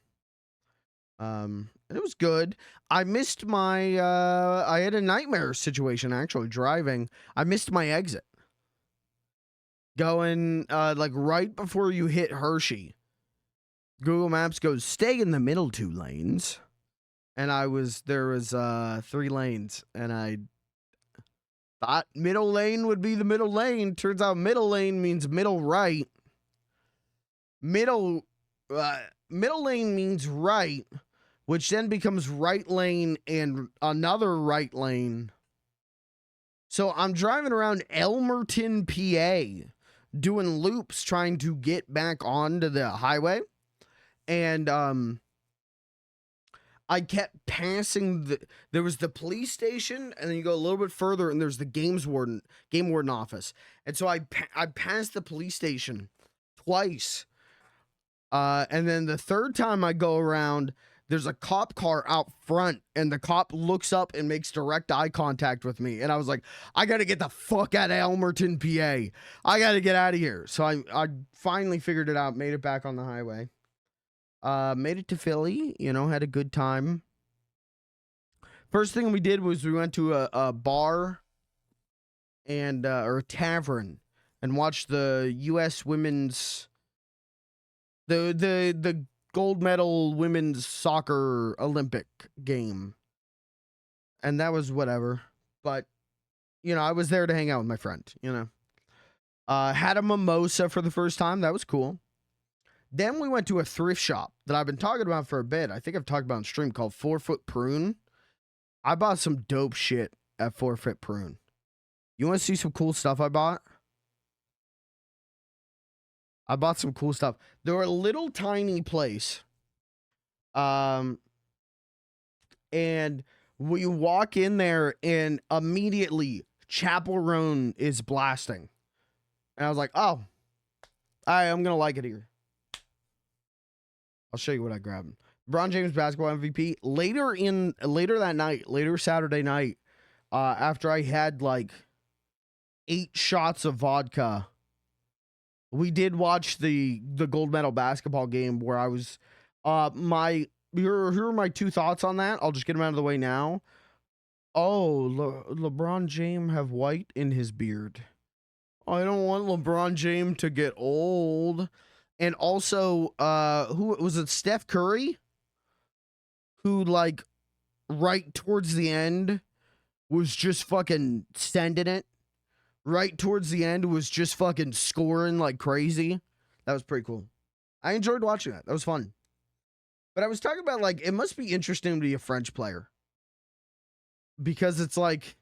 And it was good. I missed my I had a nightmare situation actually driving. I missed my exit. Going like right before you hit Hershey. Google Maps goes stay in the middle 2 lanes. And there was 3 lanes and I thought middle lane would be the middle lane. Turns out middle lane means middle right. Middle lane means right, which then becomes right lane and another right lane. So I'm driving around Elmerton, PA, doing loops trying to get back onto the highway. And I kept passing there was the police station, and then you go a little bit further, and there's the game warden office. And so I passed the police station twice. And then the third time I go around, there's a cop car out front, and the cop looks up and makes direct eye contact with me. And I was like, I got to get the fuck out of Elmerton, PA. I got to get out of here. So I finally figured it out, made it back on the highway. Made it to Philly, had a good time. First thing we did was we went to a bar and or a tavern and watched the U.S. women's the gold medal women's soccer Olympic game. And that was whatever. But I was there to hang out with my friend, Had a mimosa for the first time. That was cool. Then we went to a thrift shop that I've been talking about for a bit. I think I've talked about on stream called 4 Foot Prune. I bought some dope shit at 4 Foot Prune. You want to see some cool stuff I bought? I bought some cool stuff. They were a little tiny place. And we walk in there and immediately Chapel Roan is blasting. And I was like, oh, I'm going to like it here. I'll show you what I grabbed. LeBron James basketball MVP. Later Saturday night, after I had like 8 shots of vodka, we did watch the gold medal basketball game where I was here are my 2 thoughts on that. I'll just get them out of the way now. Oh, LeBron James have white in his beard. I don't want LeBron James to get old. And also, who was it? Steph Curry, who like right towards the end was just fucking sending it. Right towards the end was just fucking scoring like crazy. That was pretty cool. I enjoyed watching that. That was fun. But I was talking about like it must be interesting to be a French player because it's like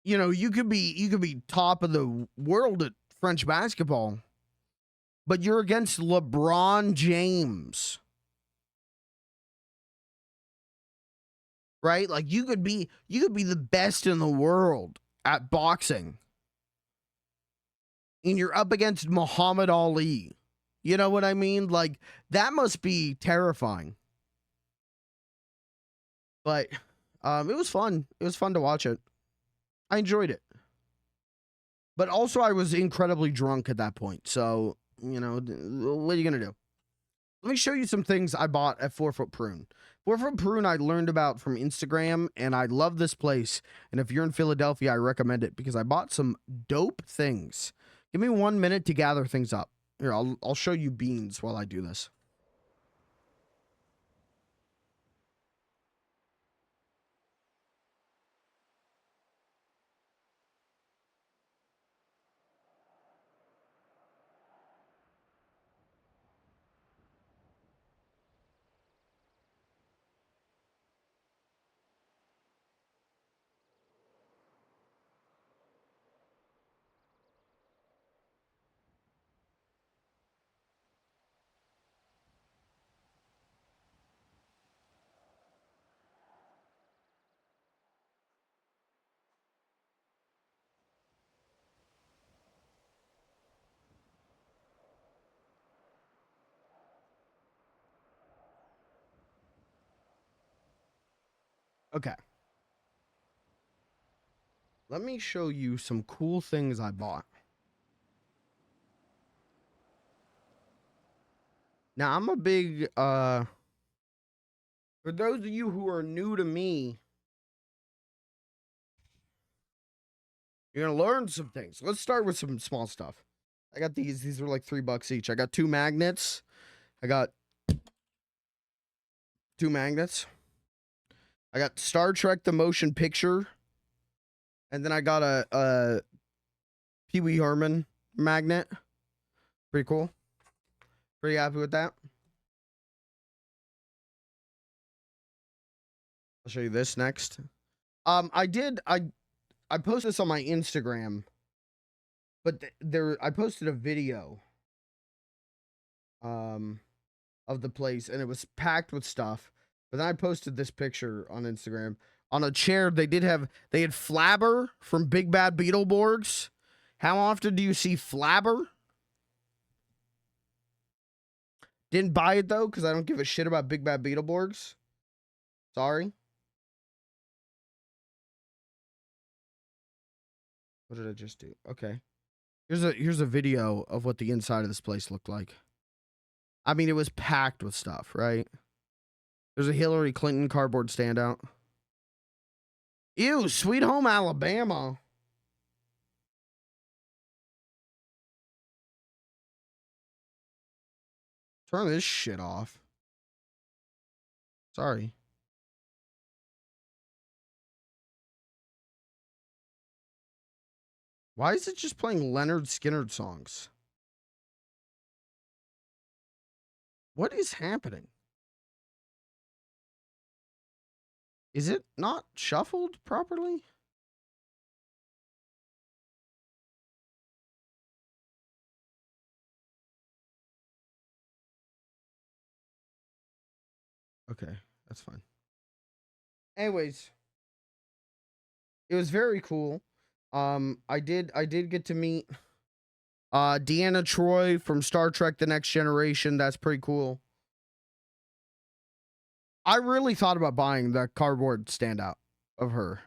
you could be top of the world at French basketball, but you're against LeBron James, right? Like you could be the best in the world at boxing, and you're up against Muhammad Ali. You know what I mean? Like, that must be terrifying. But it was fun. It was fun to watch it. I enjoyed it. But also, I was incredibly drunk at that point. So, you know, what are you going to do? Let me show you some things I bought at 4 Foot Prune. 4 Foot Prune I learned about from Instagram, and I love this place. And if you're in Philadelphia, I recommend it because I bought some dope things. Give me 1 minute to gather things up. Here, I'll show you beans while I do this. Okay. Let me show you some cool things I bought. Now, I'm a big, for those of you who are new to me, you're going to learn some things. Let's start with some small stuff. I got these. These are like $3 each. I got 2 magnets. I got 2 magnets. I got Star Trek the Motion Picture. And then I got a Pee Wee Herman magnet. Pretty cool. Pretty happy with that. I'll show you this next. I posted this on my Instagram, but I posted a video of the place, and it was packed with stuff. But then I posted this picture on Instagram. On a chair, they had Flabber from Big Bad Beetleborgs. How often do you see Flabber? Didn't buy it though, because I don't give a shit about Big Bad Beetleborgs. Sorry. What did I just do? Okay. Here's a video of what the inside of this place looked like. I mean, it was packed with stuff, right? There's a Hillary Clinton cardboard standout. Ew, Sweet Home Alabama. Turn this shit off. Sorry. Why is it just playing Leonard Skinner songs? What is happening? Is it not shuffled properly? Okay, that's fine. Anyways, it was very cool. I did get to meet Deanna Troi from Star Trek The Next Generation. That's pretty cool. I really thought about buying the cardboard standout of her.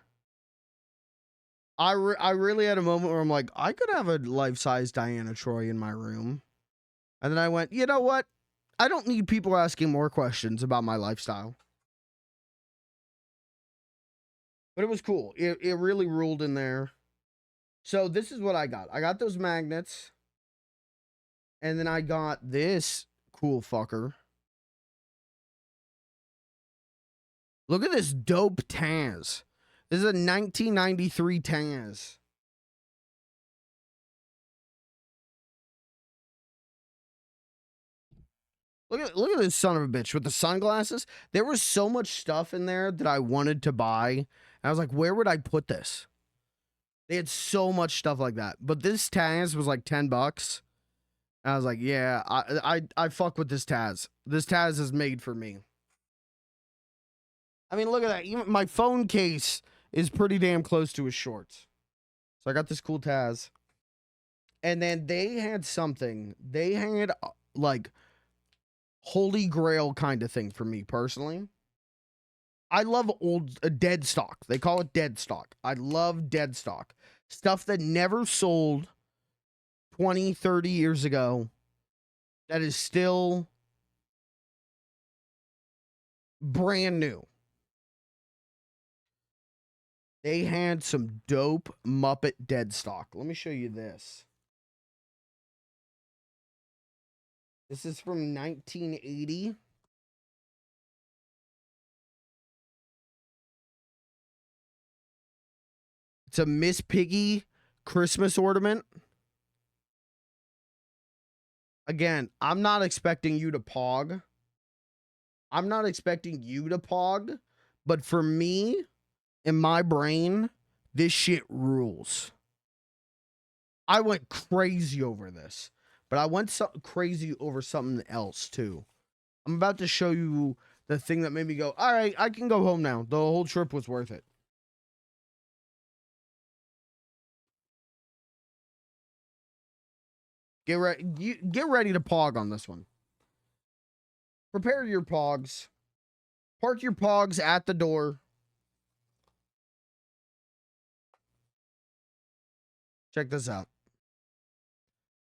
I really had a moment where I'm like, I could have a life-size Diana Troi in my room. And then I went, you know what? I don't need people asking more questions about my lifestyle. But it was cool. It really ruled in there. So this is what I got. I got those magnets. And then I got this cool fucker. Look at this dope Taz. This is a 1993 Taz. Look at this son of a bitch with the sunglasses. There was so much stuff in there that I wanted to buy. And I was like, where would I put this? They had so much stuff like that. But this Taz was like $10. And I was like, yeah, I fuck with this Taz. This Taz is made for me. I mean, look at that. Even my phone case is pretty damn close to his shorts. So I got this cool Taz. And then they had something. They had like holy grail kind of thing for me personally. I love old dead stock. They call it dead stock. I love dead stock. Stuff that never sold 20, 30 years ago that is still brand new. They had some dope Muppet dead stock. Let me show you this. This is from 1980. It's a Miss Piggy Christmas ornament. Again, I'm not expecting you to pog. I'm not expecting you to pog. But for me, in my brain, this shit rules. I went crazy over this. But I went crazy over something else, too. I'm about to show you the thing that made me go, all right, I can go home now. The whole trip was worth it. Get ready to pog on this one. Prepare your pogs. Park your pogs at the door. Check this out.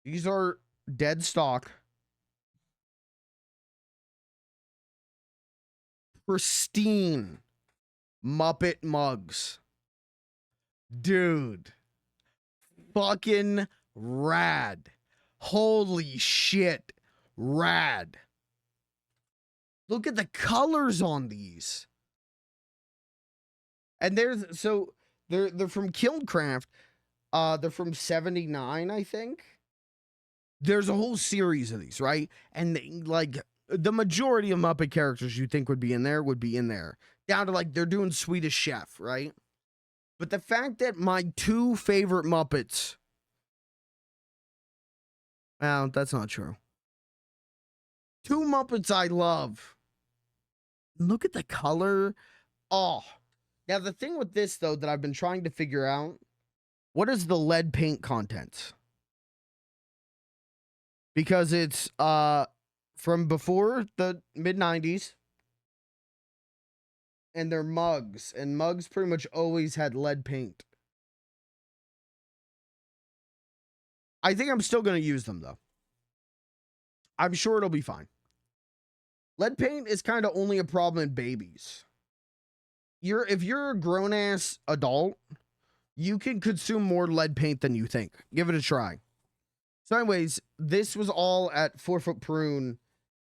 These are dead stock. Pristine Muppet mugs. Dude. Fucking rad. Holy shit. Rad. Look at the colors on these. And they're from Kilncraft. They're from 79, I think. There's a whole series of these, right? And the majority of Muppet characters you think would be in there. Down to like they're doing Swedish Chef, right? But the fact that my two favorite Muppets, well, that's not true. Two Muppets I love. Look at the color. Oh. Now the thing with this though that I've been trying to figure out, what is the lead paint content? Because it's from before the mid-90s. And they're mugs. And mugs pretty much always had lead paint. I think I'm still going to use them, though. I'm sure it'll be fine. Lead paint is kind of only a problem in babies. If you're a grown-ass adult, you can consume more lead paint than you think. Give it a try. So anyways, this was all at 4 Foot Prune.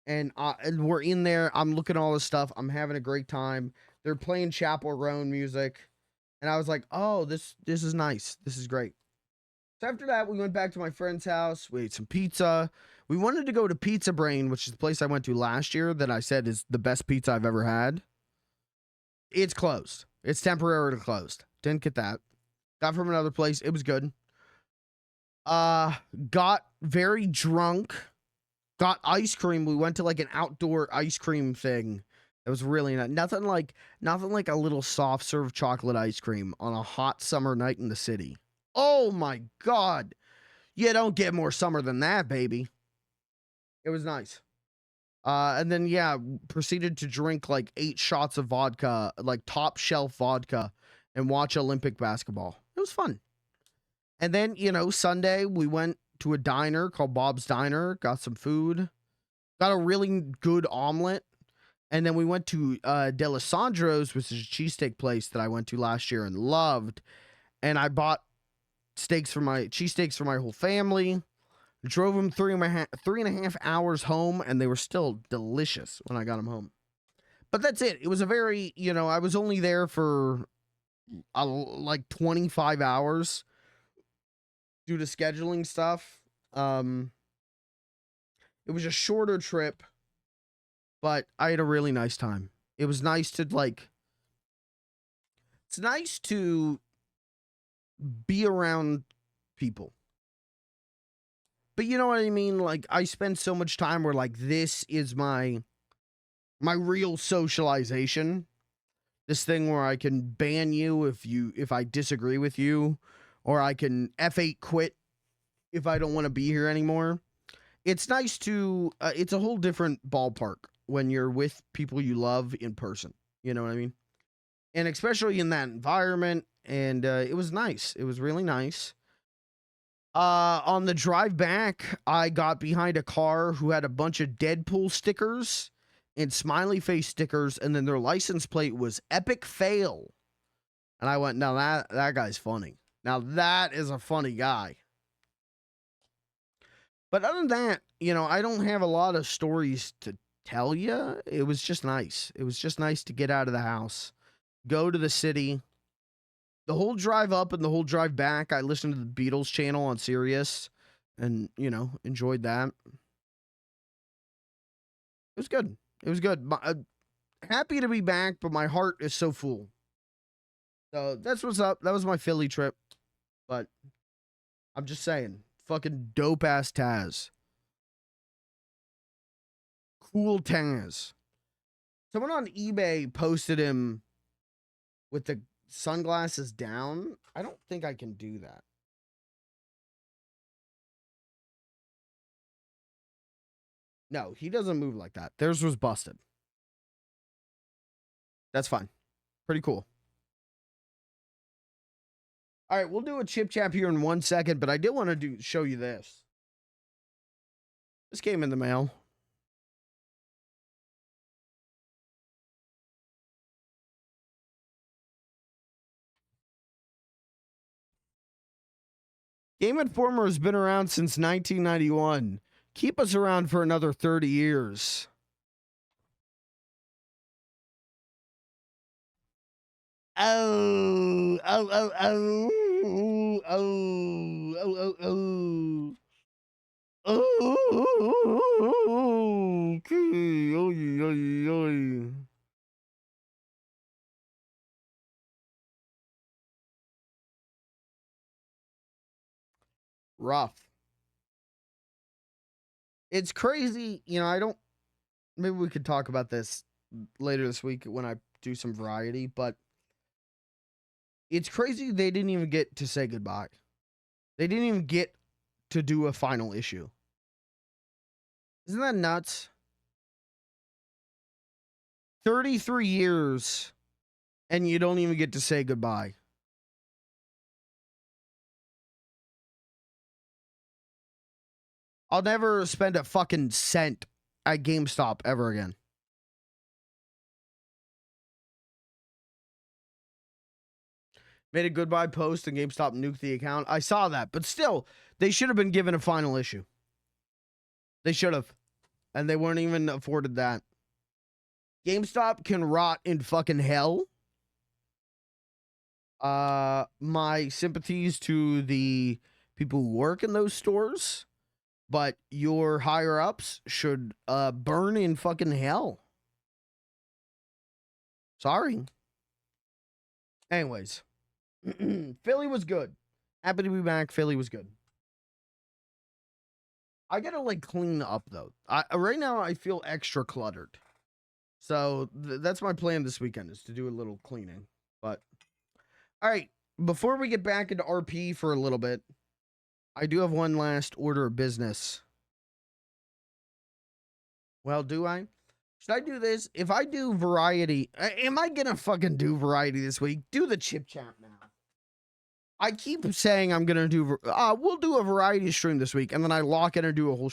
And we're in there. I'm looking at all this stuff. I'm having a great time. They're playing Chapel Roan music. And I was like, oh, this is nice. This is great. So after that, we went back to my friend's house. We ate some pizza. We wanted to go to Pizza Brain, which is the place I went to last year that I said is the best pizza I've ever had. It's closed. It's temporarily closed. Didn't get that. Got from another place. It was good. Got very drunk. Got ice cream. We went to like an outdoor ice cream thing. It was really nice. Nothing like a little soft serve chocolate ice cream on a hot summer night in the city. Oh my God. You don't get more summer than that, baby. It was nice. And then, yeah, proceeded to drink like 8 shots of vodka, like top shelf vodka, and watch Olympic basketball. It was fun. And then, Sunday we went to a diner called Bob's Diner, got some food, got a really good omelet. And then we went to D'Alessandro's, which is a cheesesteak place that I went to last year and loved. And I bought cheesesteaks for my whole family. Drove them 3.5 hours home, and they were still delicious when I got them home. But that's it. It was a very, I was only there for like 25 hours due to scheduling stuff. It was a shorter trip, but I had a really nice time. It was nice to it's nice to be around people. But you know what I mean? Like, I spend so much time where like this is my real socialization. This thing where I can ban you if I disagree with you, or I can F8 quit if I don't want to be here anymore. it's nice to, it's a whole different ballpark when you're with people you love in person. You know what I mean? And especially in that environment. And it was nice. It was really nice. On the drive back, I got behind a car who had a bunch of Deadpool stickers and smiley face stickers, and then their license plate was epic fail. And I went, now that guy's funny. Now that is a funny guy. But other than that, you know, I don't have a lot of stories to tell you. It was just nice. It was just nice to get out of the house, go to the city. The whole drive up and the whole drive back, I listened to the Beatles channel on Sirius and, you know, enjoyed that. It was good. It was good. Happy to be back, but my heart is so full. So that's what's up. That was my Philly trip. But I'm just saying, fucking dope ass Taz. Cool Taz. Someone on eBay posted him with the sunglasses down. I don't think I can do that. No, he doesn't move like that. Theirs was busted. That's fine. Pretty cool. All right, we'll do a chip chap here in 1 second, but I did want to show you this. This came in the mail. Game Informer has been around since 1991. Keep us around for another 30 years. Oh. Okay. Oy. Rough. It's crazy. You know, I don't. Maybe we could talk about this later this week when I do some variety, but it's crazy they didn't even get to say goodbye. They didn't even get to do a final issue. Isn't that nuts? 33 years and you don't even get to say goodbye. I'll never spend a fucking cent at GameStop ever again. Made a goodbye post and GameStop nuked the account. I saw that, but still, they should have been given a final issue. They should have. And they weren't even afforded that. GameStop can rot in fucking hell. My sympathies to the people who work in those stores, but your higher ups should burn in fucking hell. Sorry. Anyways. Philly was good. Happy to be back. Philly was good. I gotta like clean up though. Right now I feel extra cluttered. So that's my plan this weekend, is to do a little cleaning. But all right, before we get back into RP for a little bit, I do have one last order of business. Well, do I? Should I do this? If I do variety, am I gonna fucking do variety this week? Do the chip chat now. I keep saying I'm gonna do. We'll do a variety stream this week, and then I lock in and do a whole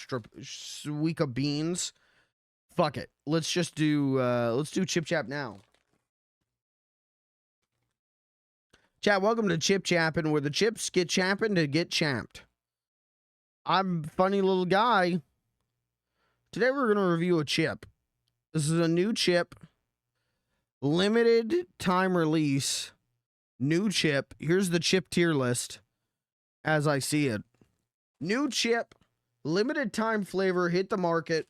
week of beans. Fuck it. Let's just do. Let's do chip chap now. Chat, welcome to Chip Chappin', where the chips get chappin' to get champed. I'm a funny little guy. Today we're gonna review a chip. This is a new chip, limited time release. New chip. Here's the chip tier list as I see it. New chip, limited time flavor, hit the market.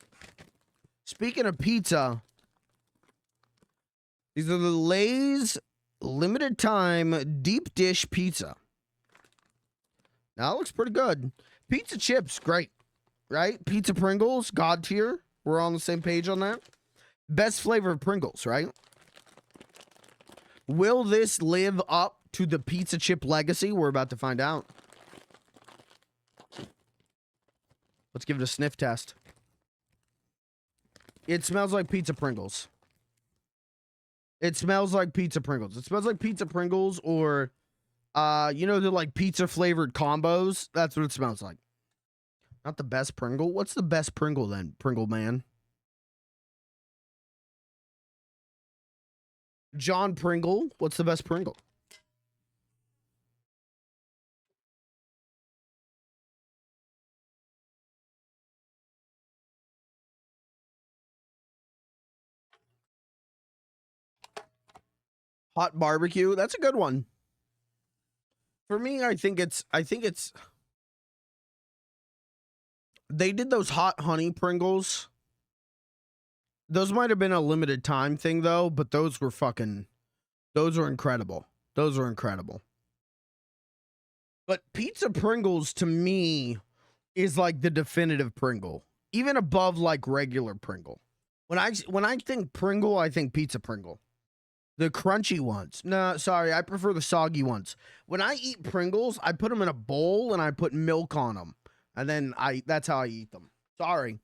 Speaking of pizza, these are the Lay's limited time deep dish pizza. Now it looks pretty good. Pizza chips, great, right? Pizza Pringles, God tier. We're on the same page on that. Best flavor of Pringles, right? Will this live up to the pizza chip legacy? We're about to find out. Let's give it a sniff test. It smells like pizza Pringles. It smells like pizza Pringles. It smells like pizza Pringles or, you know, the like pizza flavored combos. That's what it smells like. Not the best Pringle. What's the best Pringle then, Pringle man? John Pringle. What's the best Pringle? Hot barbecue. That's a good one. For me, I think it's they did those hot honey Pringles. Those might have been a limited time thing though, but those were incredible. Those were incredible. But pizza Pringles to me is like the definitive Pringle, even above like regular Pringle. When I think Pringle, I think pizza Pringle. The crunchy ones. No, sorry, I prefer the soggy ones. When I eat Pringles, I put them in a bowl and I put milk on them. And then that's how I eat them. Sorry.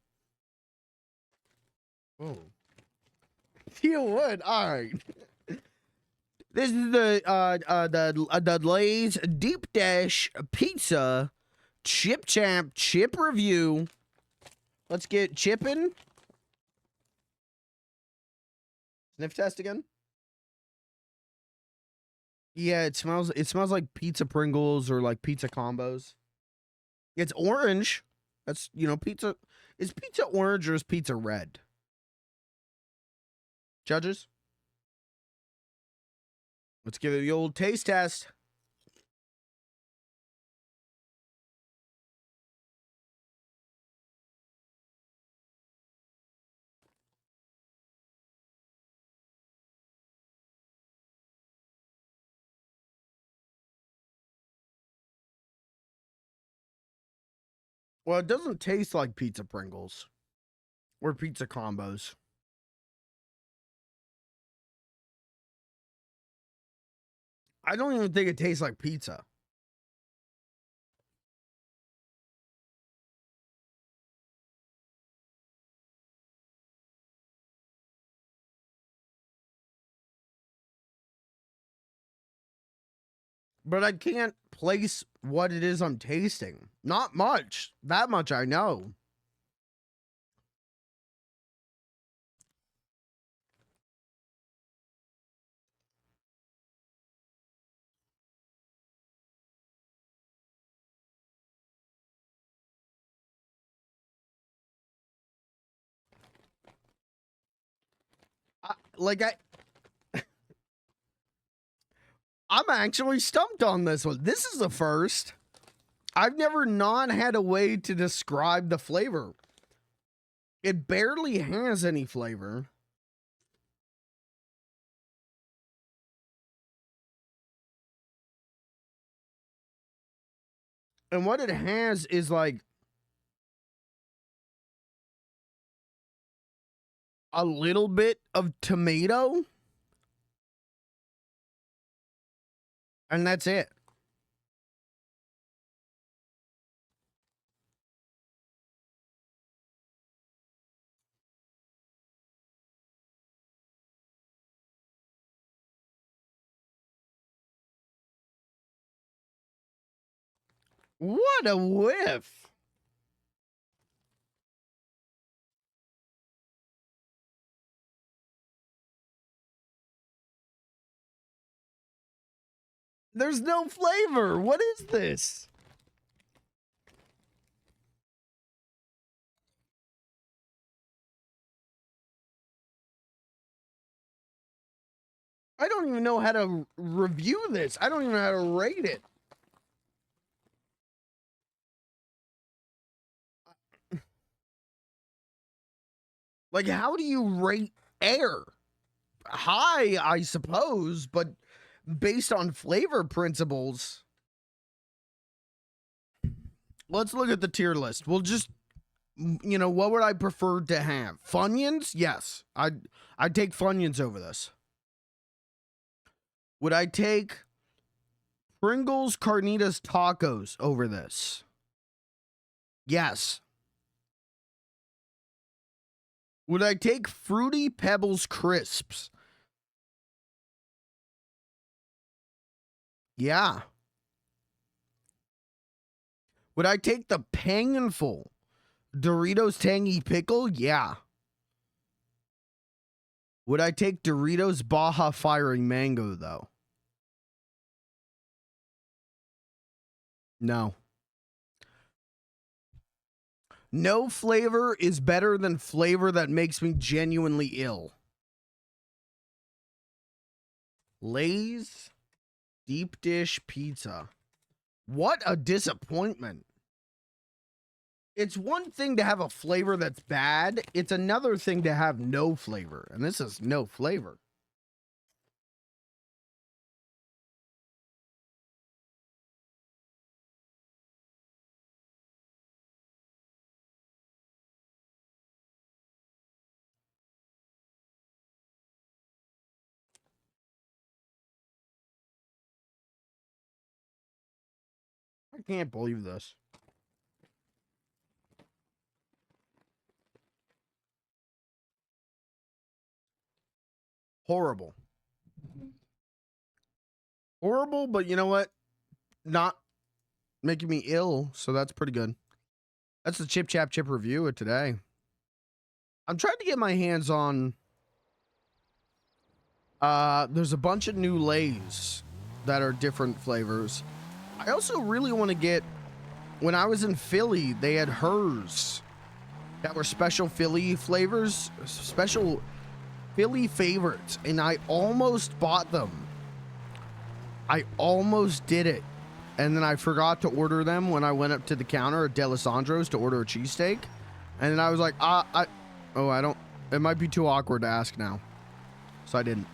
Oh. You would. All right. This is the Lay's Deep Dash Pizza Chip Champ Chip Review. Let's get chipping. Sniff test again. Yeah, it smells like pizza Pringles or like pizza combos. It's orange. That's, you know, pizza. Is pizza orange or is pizza red? Judges? Let's give it the old taste test. Well, it doesn't taste like pizza Pringles or pizza combos. I don't even think it tastes like pizza. But I can't place what it is I'm tasting. Not much. That much I know. I'm actually stumped on this one. This is the first. I've never not had a way to describe the flavor. It barely has any flavor. And what it has is like a little bit of tomato. And that's it. What a whiff. There's no flavor. What is this? I don't even know how to review this. I don't even know how to rate it. Like, how do you rate air? High, I suppose, but based on flavor principles. Let's look at the tier list. We'll just, you know, what would I prefer to have? Funyuns? Yes. I'd take Funyuns over this. Would I take Pringles Carnitas Tacos over this? Yes. Would I take Fruity Pebbles crisps? Yeah. Would I take the painful Doritos Tangy Pickle? Yeah. Would I take Doritos Baja Firing Mango, though? No. No flavor is better than flavor that makes me genuinely ill. Lay's Deep Dish Pizza. What a disappointment. It's one thing to have a flavor that's bad. It's another thing to have no flavor. And this is no flavor. I can't believe this. Horrible. Horrible, but you know what? Not making me ill, so that's pretty good. That's the Chip Chap Chip review of today. I'm trying to get my hands on... there's a bunch of new Lays that are different flavors. I also really want to get... When I was in Philly, they had hers that were special Philly flavors, special Philly favorites, and I almost bought them. I almost did it, and then I forgot to order them when I went up to the counter at D'Alessandro's to order a cheesesteak, and then I was like, I don't, it might be too awkward to ask now, so I didn't.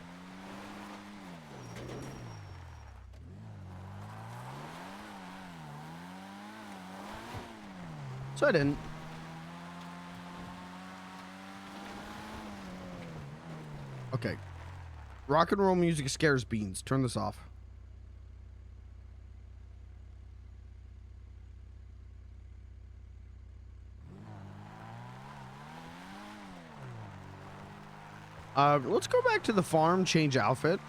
So I didn't. Okay. Rock and roll music scares beans. Turn this off. Let's go back to the farm, change outfit,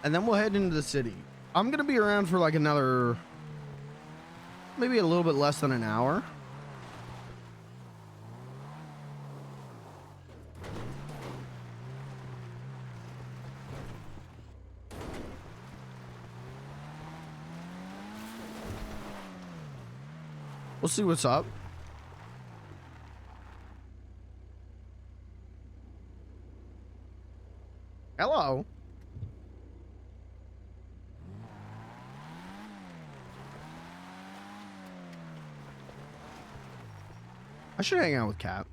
and then we'll head into the city. I'm gonna be around for like another, maybe a little bit less than an hour. We'll see what's up. Hello. I should hang out with Kat.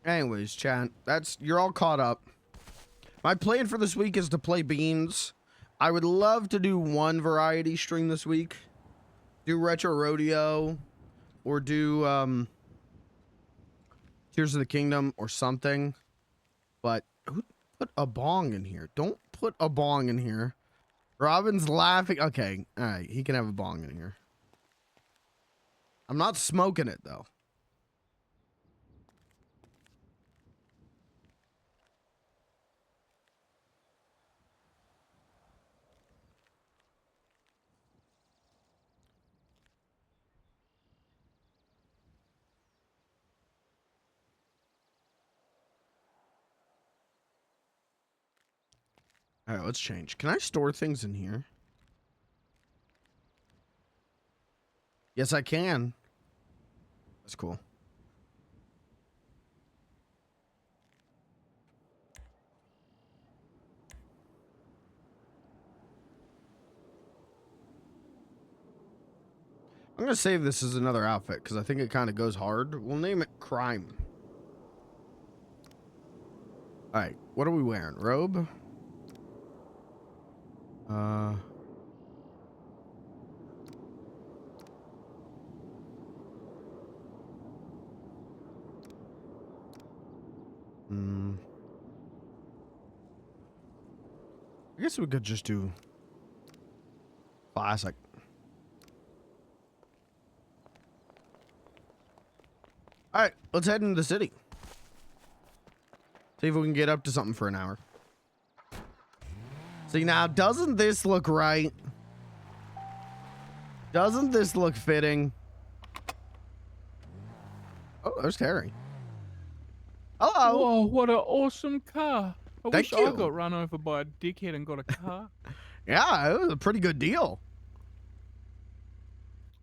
Anyways, chat, you're all caught up. My plan for this week is to play Beans. I would love to do one variety stream this week. Do Retro Rodeo or do Tears of the Kingdom or something. But who put a bong in here? Don't put a bong in here. Robin's laughing. Okay, all right, he can have a bong in here. I'm not smoking it though. All right, let's change. Can I store things in here? Yes, I can. That's cool. I'm going to save this as another outfit because I think it kind of goes hard. We'll name it Crime. All right, what are we wearing? Robe? I guess we could just do Classic. All right, let's head into the city. See if we can get up to something for an hour. See, now, doesn't this look right? Doesn't this look fitting? Oh, there's Terry. Hello. Whoa, what an awesome car. I Thank wish I you. got run over by a dickhead and got a car. Yeah, it was a pretty good deal.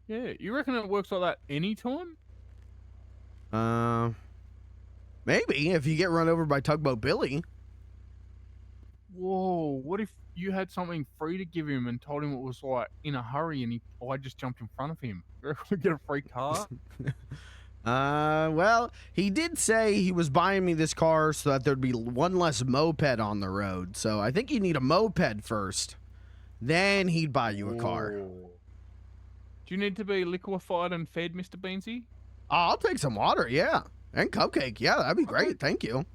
Yeah, you reckon it works like that anytime? Maybe if you get run over by Tugboat Billy. Whoa, what if you had something free to give him and told him it was like in a hurry and I just jumped in front of him? You reckon we get a free car? Well, he did say he was buying me this car so that there'd be one less moped on the road. So I think you need a moped first. Then he'd buy you a car. Do you need to be liquefied and fed, Mr. Beansy? I'll take some water, yeah. And cupcake, yeah, that'd be great. Thank you.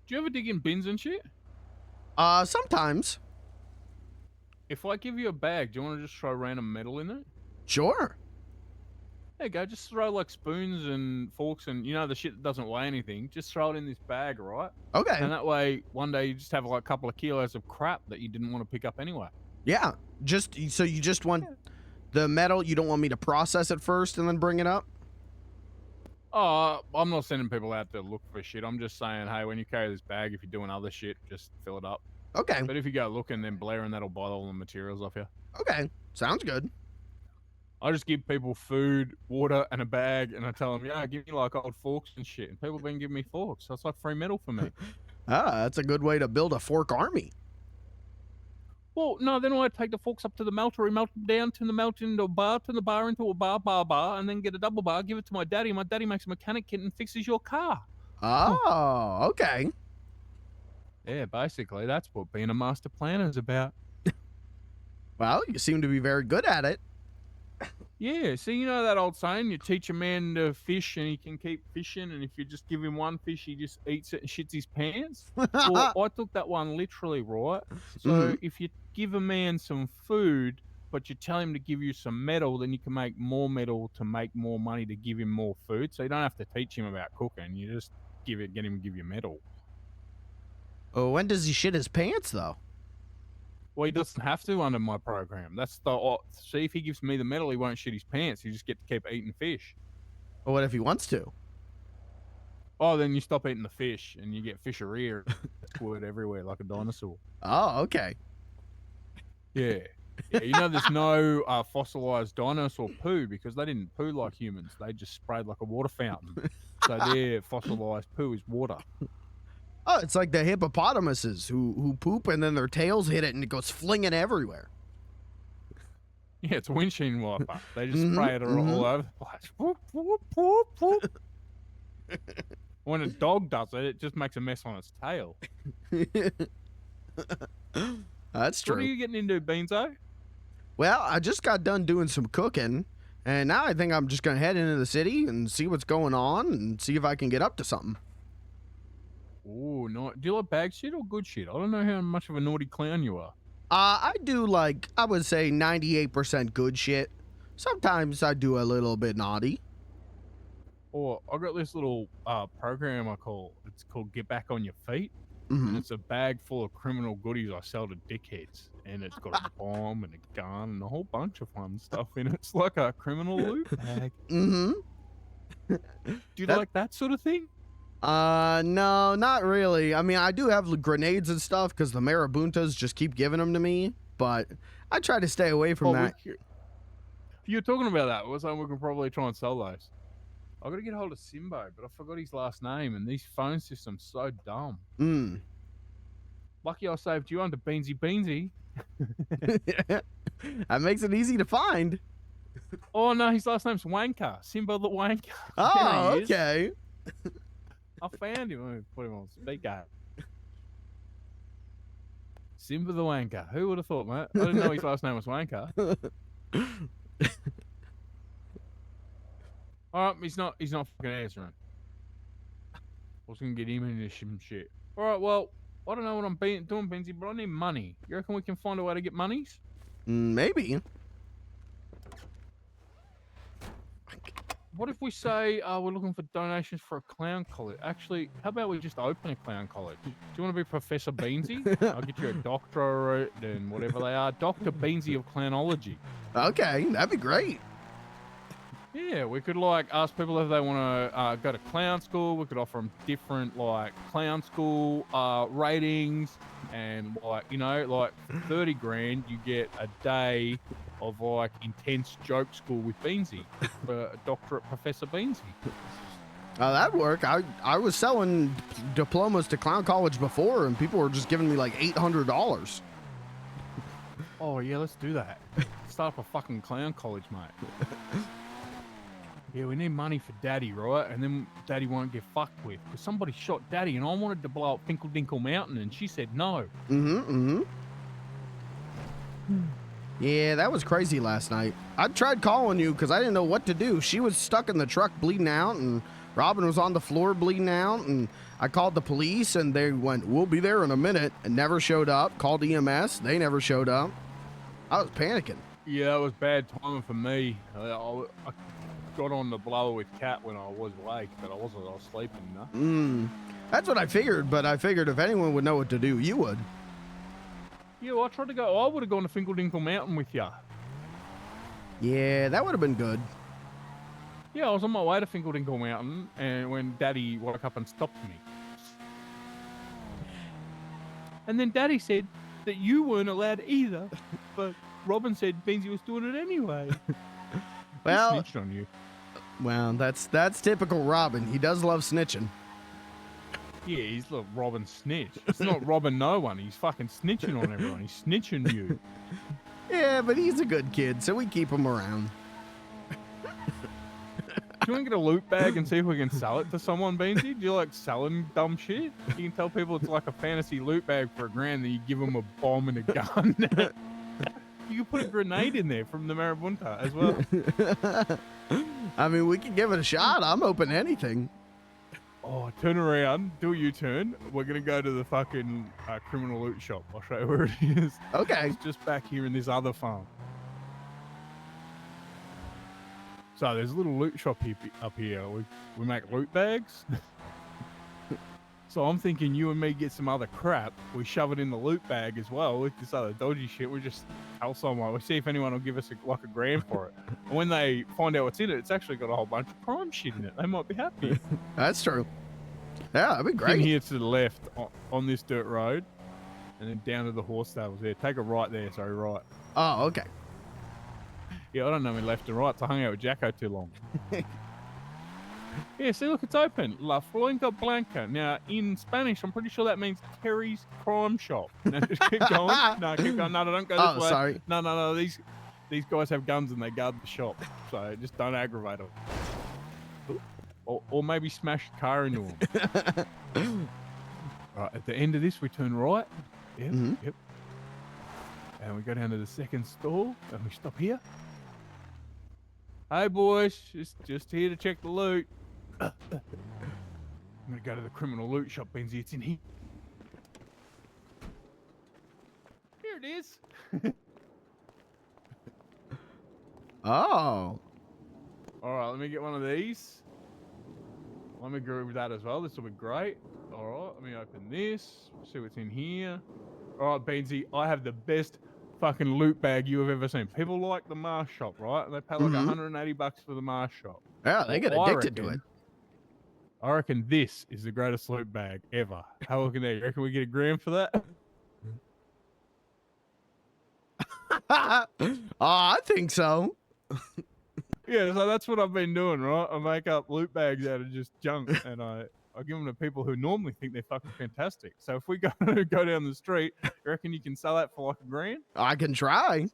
Do you ever dig in bins and shit? Sometimes. If I give you a bag, do you want to just throw random metal in it? Sure. There you go, just throw like spoons and forks and, you know, the shit that doesn't weigh anything. Just throw it in this bag, right? Okay. And that way, one day you just have like a couple of kilos of crap that you didn't want to pick up anyway. Yeah. So you just want the metal, you don't want me to process it first and then bring it up? I'm not sending people out to look for shit. I'm just saying, hey, when you carry this bag, if you're doing other shit, just fill it up. Okay. But if you go looking, then Blair and that'll buy all the materials off you. Okay. Sounds good. I just give people food, water, and a bag, and I tell them, yeah, give me like old forks and shit. And people have been giving me forks. So it's like free metal for me. That's a good way to build a fork army. Well, no, then I take the forks up to the melter, we melt them down to the melt into a bar, turn the bar into a bar, and then get a double bar, give it to my daddy. My daddy makes a mechanic kit and fixes your car. Oh, okay. Yeah, basically, that's what being a master planner is about. Well, you seem to be very good at it. Yeah, see, you know that old saying, you teach a man to fish and he can keep fishing, and if you just give him one fish, he just eats it and shits his pants? Well, I took that one literally, right? So if you give a man some food, but you tell him to give you some metal, then you can make more metal to make more money to give him more food. So you don't have to teach him about cooking. You just get him to give you metal. Oh, when does he shit his pants, though? Well, he doesn't have to under my program. That's the see, if he gives me the metal, he won't shit his pants. You just get to keep eating fish. Well, what if he wants to? Oh, then you stop eating the fish and you get fisheria squid everywhere like a dinosaur. Oh, okay. Yeah. You know, there's no fossilized dinosaur poo because they didn't poo like humans. They just sprayed like a water fountain. So their fossilized poo is water. Oh, it's like the hippopotamuses who poop and then their tails hit it and it goes flinging everywhere. Yeah, it's a windshield wiper. They just spray it all over the place. Whoop, whoop, whoop, whoop. When a dog does it, it just makes a mess on its tail. That's true. What are you getting into, Beanzo? Well, I just got done doing some cooking, and now I think I'm just going to head into the city and see what's going on and see if I can get up to something. Ooh, no. Do you like bag shit or good shit? I don't know how much of a naughty clown you are. I do like, I would say 98% good shit. Sometimes I do a little bit naughty. Or I got this little program it's called Get Back on Your Feet. And it's a bag full of criminal goodies I sell to dickheads. And it's got a bomb and a gun and a whole bunch of fun stuff in it. It's like a criminal loot bag. Do you like that sort of thing? No, not really. I mean, I do have grenades and stuff because the marabuntas just keep giving them to me, but I try to stay away from that. If you're talking about that, we're saying we can probably try and sell those. I got to get hold of Simbo, but I forgot his last name, and these phone systems so dumb. Lucky I saved you under Beansy Beansy. That makes it easy to find. Oh no, his last name's Wanker. Simbo the Wanker. Oh, okay. I found him. Let me put him on speaker. Simba the Wanker. Who would have thought, mate? I didn't know his last name was Wanker. Alright, he's not fucking answering. I was gonna get him into some shit. Alright, well, I don't know what I'm doing, Benzie, but I need money. You reckon we can find a way to get monies? Maybe. What if we say we're looking for donations for a clown college? Actually, how about we just open a clown college? Do you want to be Professor Beansy? I'll get you a doctorate and whatever they are. Dr. Beansy of Clownology. Okay, that'd be great. Yeah, we could like ask people if they want to go to clown school. We could offer them different like clown school ratings, and like like 30 grand you get a day of like intense joke school with Beansy, for doctorate Professor Beansy. That'd work. I was selling diplomas to clown college before, and people were just giving me like $800. Oh yeah, let's do that. Start up a fucking clown college, mate. Yeah, we need money for Daddy, right? And then Daddy won't get fucked with. Because somebody shot Daddy, and I wanted to blow up Finkle Dinkle Mountain, and she said no. Yeah, that was crazy last night. I tried calling you because I didn't know what to do. She was stuck in the truck bleeding out, and Robin was on the floor bleeding out, and I called the police, and they went, "We'll be there in a minute," and never showed up. Called EMS. They never showed up. I was panicking. Yeah, that was bad timing for me. I got on the blower with Kat when I was awake, but I wasn't. I was sleeping, That's what I figured, but I figured if anyone would know what to do, you would. Yeah, well, I tried to go. I would have gone to Finkle Dinkle Mountain with you. Yeah, that would have been good. Yeah, I was on my way to Finkle Dinkle Mountain, and when Daddy woke up and stopped me. And then Daddy said that you weren't allowed either, but Robin said Beansy was doing it anyway. Well, he snitched on you. Well, that's typical Robin. He does love snitching. Yeah, he's like Robin snitch. It's not Robin no one. He's fucking snitching on everyone. He's snitching you. Yeah, but he's a good kid, so we keep him around. Do you want to get a loot bag and see if we can sell it to someone, Beansy? Do you like selling dumb shit? You can tell people it's like a fantasy loot bag for $1,000, then you give them a bomb and a gun. You can put a grenade in there from the Marabunta as well. I mean, we can give it a shot. I'm open to anything. Oh, turn around, do a U-turn. We're going to go to the fucking criminal loot shop. I'll show you where it is. Okay. It's just back here in this other farm. So there's a little loot shop up here. We make loot bags. So I'm thinking you and me get some other crap. We shove it in the loot bag as well with this other dodgy shit. We just tell someone. We see if anyone will give us like $1,000 for it. And when they find out what's in it, it's actually got a whole bunch of crime shit in it. They might be happy. That's true. Yeah, that'd be great. In here to the left on this dirt road, and then down to the horse stables there. Take a right there. Sorry, right. Oh, okay. Yeah, I don't know my left and right. So I hung out with Jacko too long. Yeah, see, look, it's open. La Fuenca Blanca. Now, in Spanish, I'm pretty sure that means Terry's Crime Shop. Now, just keep going. No, keep going. No, don't go this way. Oh, sorry. No. These guys have guns and they guard the shop. So just don't aggravate them. Or maybe smash a car into them. Right, at the end of this, we turn right. Yep, yep. And we go down to the second stall and we stop here. Hey, boys, just here to check the loot. I'm going to go to the criminal loot shop, Benzie. It's in here. Here it is. Oh. All right, let me get one of these. Let me go with that as well. This will be great. All right, let me open this. See what's in here. All right, Benzie, I have the best fucking loot bag you have ever seen. People like the Mars shop, right? And they pay like $180 for the Mars shop. Yeah, they get addicted to it. I reckon this is the greatest loot bag ever. How looking there? You reckon we get $1,000 for that? I think so. Yeah, so that's what I've been doing, right? I make up loot bags out of just junk, and I give them to people who normally think they're fucking fantastic. So if we go down the street, you reckon you can sell that for like $1,000? I can try.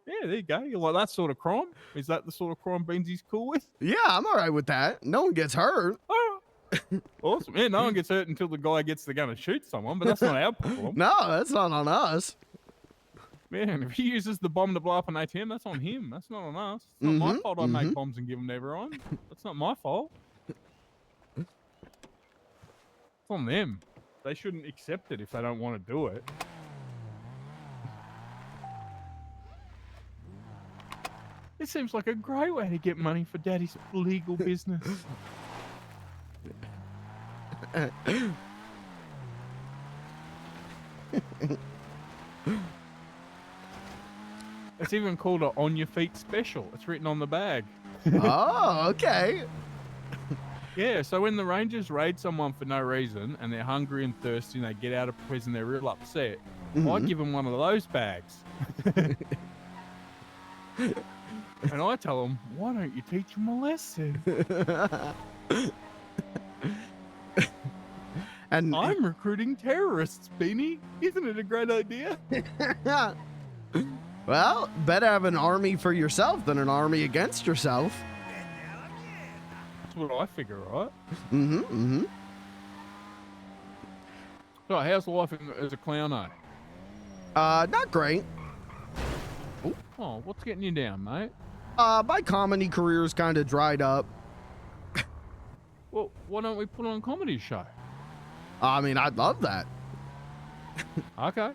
Yeah, there you go. You like that sort of crime? Is that the sort of crime Beansy's cool with? Yeah, I'm all right with that. No one gets hurt. Awesome. Yeah, no one gets hurt until the guy gets the gun and shoots someone, but that's not our problem. No, that's not on us. Man, if he uses the bomb to blow up an ATM, that's on him. That's not on us. It's not my fault I make bombs and give them to everyone. That's not my fault. It's on them. They shouldn't accept it if they don't want to do it. This seems like a great way to get money for Daddy's legal business. It's even called a on your feet special. It's written on the bag. Oh, okay. Yeah, so when the Rangers raid someone for no reason and they're hungry and thirsty and they get out of prison, they're real upset. I give them one of those bags. And I tell them, why don't you teach them a lesson? And I'm recruiting terrorists, Beanie. Isn't it a great idea? Well, better have an army for yourself than an army against yourself. That's what I figure, right? Mm-hmm. So, how's life as a clown, Not great. Oh, what's getting you down, mate? My comedy career's kind of dried up. Well, why don't we put on a comedy show? I mean, I'd love that. Okay.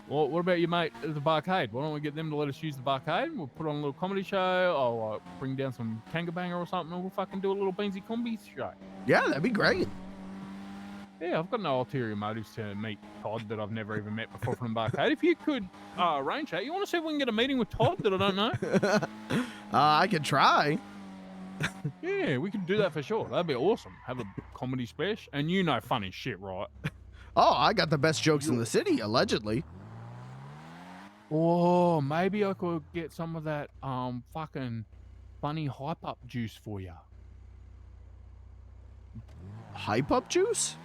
Well, what about your mate at the barcade? Why don't we get them to let us use the barcade? We'll put on a little comedy show. I'll bring down some kangabanger or something, and we'll fucking do a little Beansy comedy show. Yeah, that'd be great. Yeah, I've got no ulterior motives to meet Todd that I've never even met before from the barcade. If you could arrange that, you want to see if we can get a meeting with Todd that I don't know? I could try. Yeah, we could do that for sure. That'd be awesome. Have a comedy special, and you know funny shit, right? Oh, I got the best jokes in the city, allegedly. Oh, maybe I could get some of that fucking funny hype up juice for you. Hype up juice?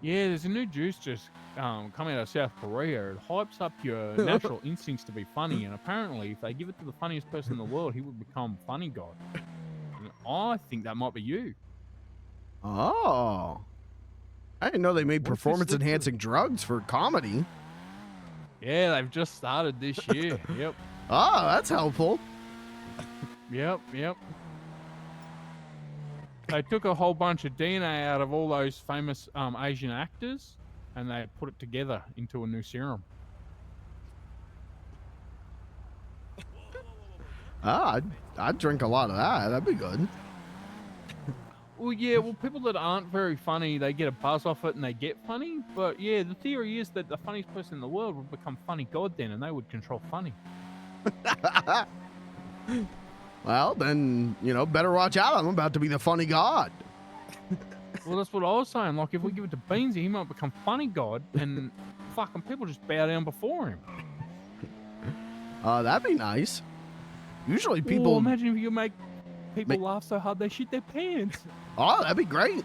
Yeah, there's a new juice just coming out of South Korea. It hypes up your natural instincts to be funny, and apparently if they give it to the funniest person in the world, he would become funny god. And I think that might be you. Oh. I didn't know they made performance-enhancing drugs for comedy. Yeah, they've just started this year. Yep. Oh, that's helpful. Yep. They took a whole bunch of DNA out of all those famous Asian actors, and they put it together into a new serum. I'd drink a lot of that. That'd be good. Well, yeah, people that aren't very funny, they get a buzz off it and they get funny. But yeah, the theory is that the funniest person in the world would become funny god then, and they would control funny. Well, then, better watch out. I'm about to be the funny god. Well, that's what I was saying. Like, if we give it to Beansy, he might become funny god, and fucking people just bow down before him. That'd be nice. Usually people... Oh, imagine if you make people laugh so hard they shit their pants. Oh, that'd be great.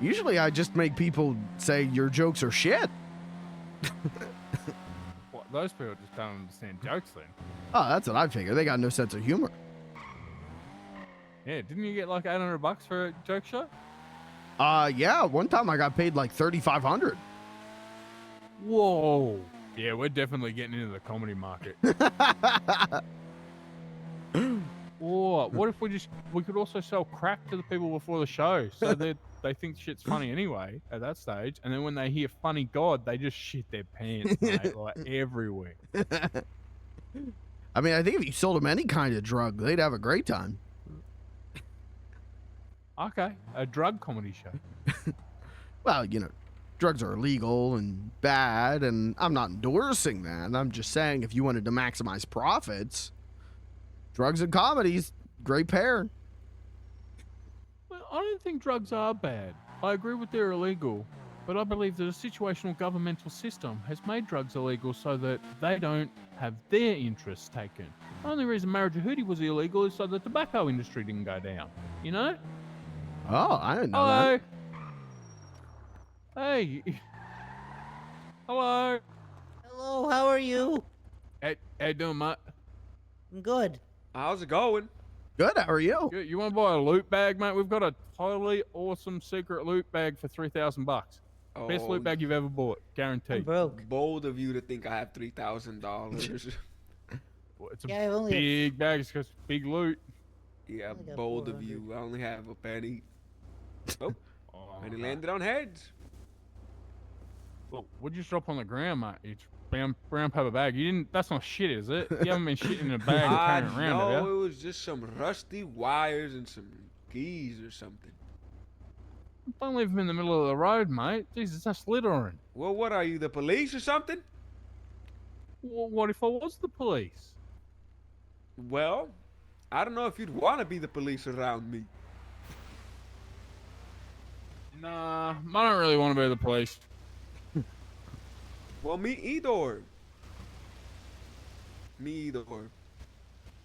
Usually I just make people say your jokes are shit. What, those people just don't understand jokes then? Oh, that's what I figure. They got no sense of humor. Yeah, didn't you get like $800 for a joke show? Yeah, one time I got paid like $3,500. Whoa. Yeah, we're definitely getting into the comedy market. Or what if we could also sell crack to the people before the show, so that they think shit's funny anyway at that stage, and then when they hear funny god, they just shit their pants, mate, like everywhere. I mean, I think if you sold them any kind of drug, they'd have a great time. Okay, a drug comedy show. Well, drugs are illegal and bad, and I'm not endorsing that. I'm just saying if you wanted to maximize profits, drugs and comedies, great pair. Well, I don't think drugs are bad. I agree with they're illegal, but I believe that a situational governmental system has made drugs illegal so that they don't have their interests taken. The only reason Marajahudi was illegal is so the tobacco industry didn't go down, you know? Oh, I didn't know that. Hey. Hello. Hello, how are you? How you doing, mate? I'm good. How's it going? Good, how are you? You want to buy a loot bag, mate? We've got a totally awesome secret loot bag for $3,000. Best loot bag you've ever bought, guaranteed. I'm broke. Bold of you to think I have $3,000. Well, it's a big bag, it's just big loot. Yeah, bold of you. I only have a penny. Oh, and it landed on heads. Look, we'll just drop on the ground, mate. It's brown paper bag. You didn't. That's not shit, is it? You haven't been shitting in a bag and I carrying it around, have know you? it was just some rusty wires and some keys or something. Don't leave them in the middle of the road, mate. Jesus, that's littering. Well, what are you, the police or something? Well, what if I was the police? Well, I don't know if you'd want to be the police around me. Nah, I don't really want to be the police. Well, me either. Me either.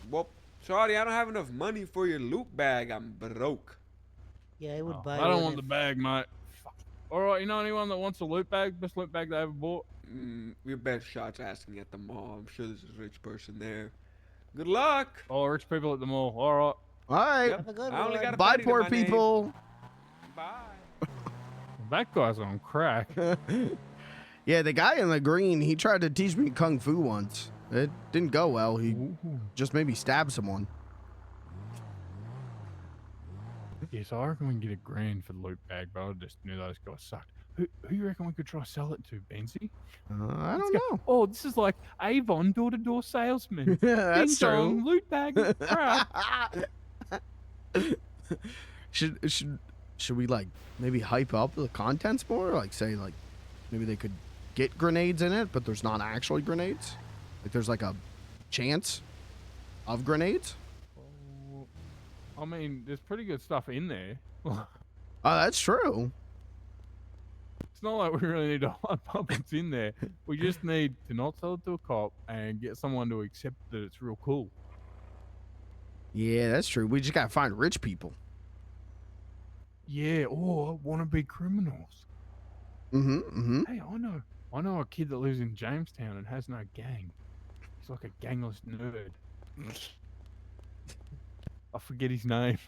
Well, sorry, I don't have enough money for your loot bag. I'm broke. Yeah, I would buy I don't one want the bag, mate. Fuck. All right, you know anyone that wants a loot bag? Best loot bag they ever bought? Your best shot's asking at the mall. I'm sure there's a rich person there. Good luck. Oh, rich people at the mall. All right. All right. Yep. I only got a Bye, penny to poor my name. people. Bye. That guy's on crack. Yeah, the guy in the green, he tried to teach me kung fu once. It didn't go well. He just made me stab someone. Yeah, so I reckon we can get $1,000 for the loot bag, but I just knew those guys sucked. Who you reckon we could try sell it to, Benzie? I don't know. Oh, this is like Avon door-to-door salesman. That's Ding dong, true. loot bag is crap. Should we like maybe hype up the contents more? Like say like maybe they could get grenades in it, but there's not actually grenades. Like there's like a chance of grenades. I mean, there's pretty good stuff in there. Oh, that's true. It's not like we really need to hype up what's in there. We just need to not sell it to a cop and get someone to accept that it's real cool. Yeah, that's true. We just gotta find rich people. Yeah, or wannabe criminals. Hey, I know a kid that lives in Jamestown and has no gang. He's like a gangless nerd. I forget his name.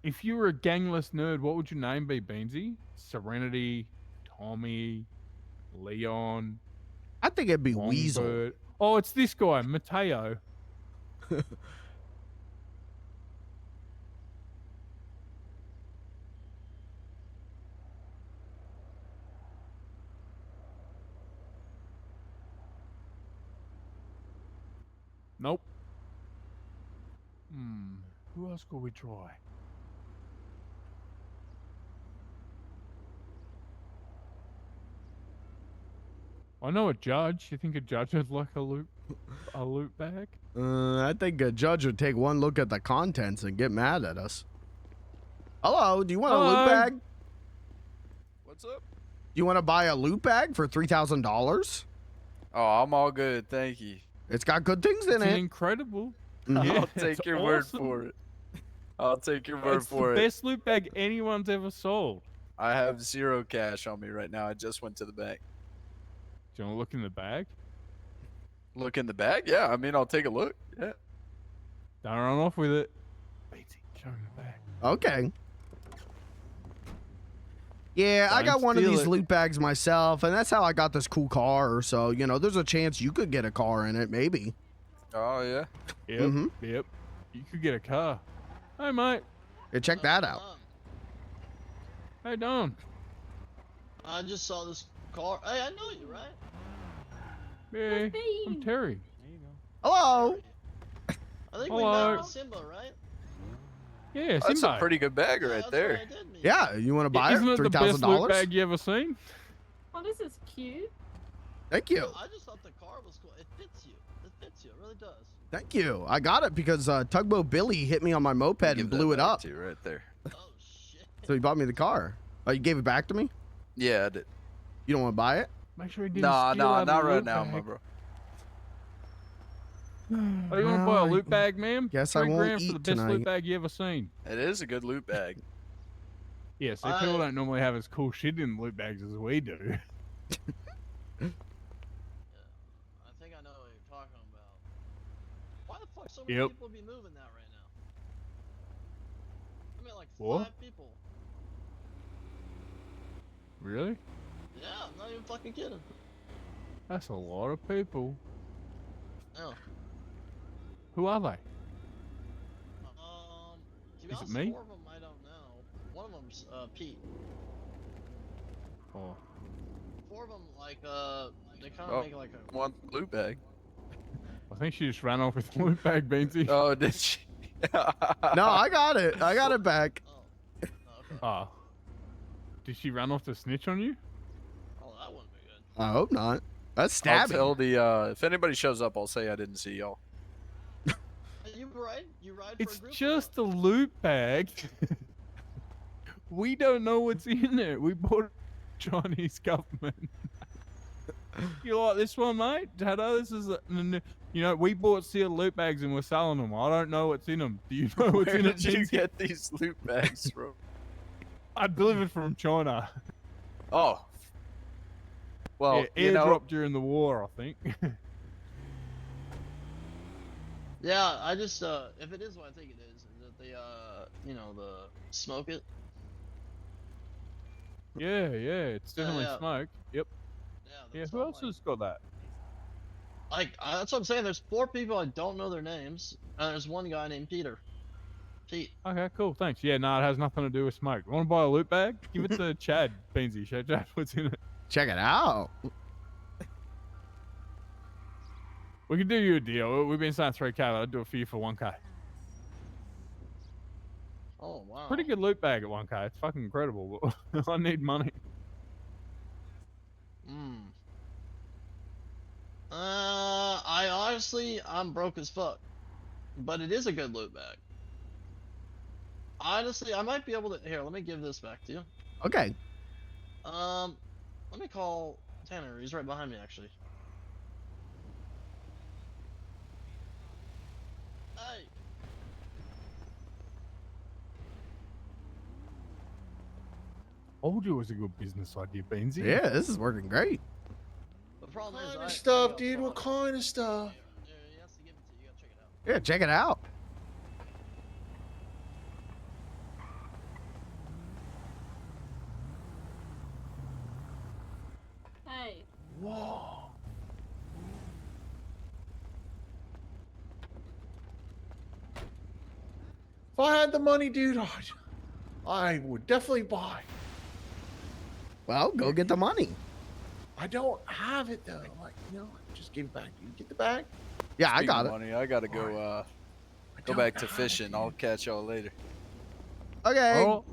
If you were a gangless nerd, what would your name be, Beansy? Serenity, Tommy, Leon. I think it'd be Weasel. Longbird. Oh, it's this guy, Mateo. Nope. Who else could we try? I know a judge. You think a judge would like a loot bag? I think a judge would take one look at the contents and get mad at us. Hello, do you want a loot bag? What's up? You want to buy a loot bag for $3,000? Oh, I'm all good, thank you. It's got good things in it. Incredible. I'll take your word for it. I'll take your word for It's the it. best loot bag anyone's ever sold. I have 0 cash on me right now. I just went to the bank. Do you want to look in the bag? Look in the bag? Yeah, I mean, I'll take a look. Yeah. Don't run off with it. Beatsy, show him the bag. Okay. Yeah, I Don't got one of steal these it. loot bags myself, and that's how I got this cool car. So, you know, there's a chance you could get a car in it, maybe. Oh, yeah? Yep, yep. You could get a car. Hey, mate. Yeah, check that out. Hey, Don. I just saw this car. Hey, I know you, right? Hey, I'm Terry. Hello. I think we Hello. met with Simba, right? Yeah, That's a Simba. pretty good bag right there. Yeah, you want to buy Isn't it? it the best loot $3,000? bag you ever seen? Oh, this is cute. Thank you. I just thought the car was cool. It fits you. It fits you. It really does. Thank you. I got it because Tugboat Billy hit me on my moped and blew it up. Right there. So he bought me the car. Oh, you gave it back to me? Yeah, I did. You don't want to buy it? Make sure he didn't Nah, steal out of not the right loot now, bag. my bro. Oh, you want to buy a loot bag, man? Guess I won't $3,000 for the eat best tonight. loot bag you ever seen. It is a good loot bag. Yeah, so people don't normally have as cool shit in loot bags as we do. I think I know what you're talking about. Why the fuck so many Yep. people be moving that right now? I mean, like What? 5 people. Really? Yeah, I'm not even fucking kidding. That's a lot of people. No. Who are they? To be Is it honest, me? 4 of them I don't know. One of them's Pete. Oh. 4 of them, like, they kind of Oh, make like a. one loot bag. I think she just ran off with the loot bag, Beansy. Oh, did she? No, I got it. I got it back. Oh. Did she run off to snitch on you? Oh, that wouldn't be good. I hope not. That's I'll stabbing. tell the if anybody shows up, I'll say I didn't see y'all. You ride? You ride for It's a group? just a loot bag. We don't know what's in it. We bought it from the Chinese government. You like this one, mate? Dado, this is you know, we bought sealed loot bags and we're selling them. I don't know what's in them. Do you know what's Where in it? did you Beansy? get these loot bags from? I delivered from China. Oh. Well, yeah, you know, airdrop during the war, I think. Yeah, I just if it is what I think it is that they you know, the smoke it. Yeah, it's definitely yeah. smoke. Yep. Yeah, who else has got that? Like that's what I'm saying. There's 4 people I don't know their names, and there's one guy named Peter. Pete. Okay, cool, thanks. Yeah, no, it has nothing to do with smoke. Want to buy a loot bag? Give it to Chad, Beansy. Show Chad what's in it. Check it out. We can do you a deal. We've been saying 3K, but I'd do it for you for 1K. Oh wow. Pretty good loot bag at 1K. It's fucking incredible. But I need money. I honestly, I'm broke as fuck, but it is a good loot bag. Honestly, I might be able to. Here, let me give this back to you. Okay. Let me call Tanner. He's right behind me, actually. Hey. Told you it was a good business idea, Beansy. Yeah, this is working great. The problem What is, kind of stuff, dude? What kind of stuff? he has to give it to you. You gotta check it out. Yeah, check it out. Hey. Whoa. If I had the money, dude, I would definitely buy. Well, go get the money. I don't have it though. Like, you know, just give it back. You get the bag? Yeah, I Speaking got of it. money, I gotta go go back to fishing. I'll catch y'all later. Okay. Oh.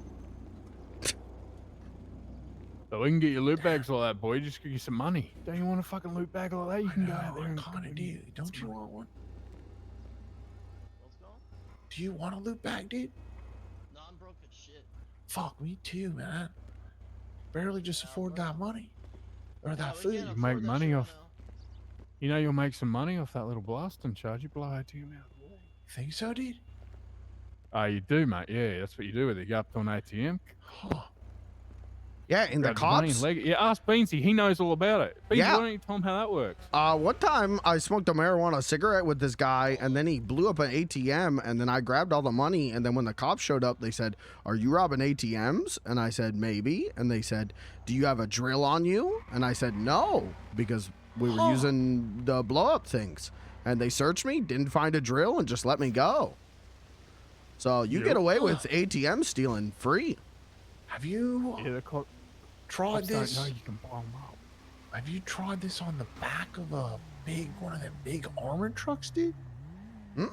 So we can get your loot bags all that, boy. Just give you some money. Don't you want a fucking loot bag like that? You can go out there and kind of do. Don't you want one? Do you want a loot bag, dude? No, I'm broke as shit. Fuck, me too, man. Barely just afford that money. Or that food. You make money off. You know you'll make some money off that little blasting charge. You blow ATM out of the wall. Think so, dude? Oh, you do, mate. Yeah, that's what you do with it. You go up to an ATM. Yeah, and the grab your money cops. and leg it. Yeah, ask Beansy. He knows all about it. Beansy, Yeah. why don't you tell him how that works? One time I smoked a marijuana cigarette with this guy, and then he blew up an ATM, and then I grabbed all the money, and then when the cops showed up, they said, "Are you robbing ATMs?" And I said, "Maybe." And they said, "Do you have a drill on you?" And I said, "No," because we were using the blow-up things. And they searched me, didn't find a drill, and just let me go. So you get away with ATM stealing free. Have you tried Cops don't this? know you can blow 'em up. Have you tried this on the back of one of them big armored trucks, dude?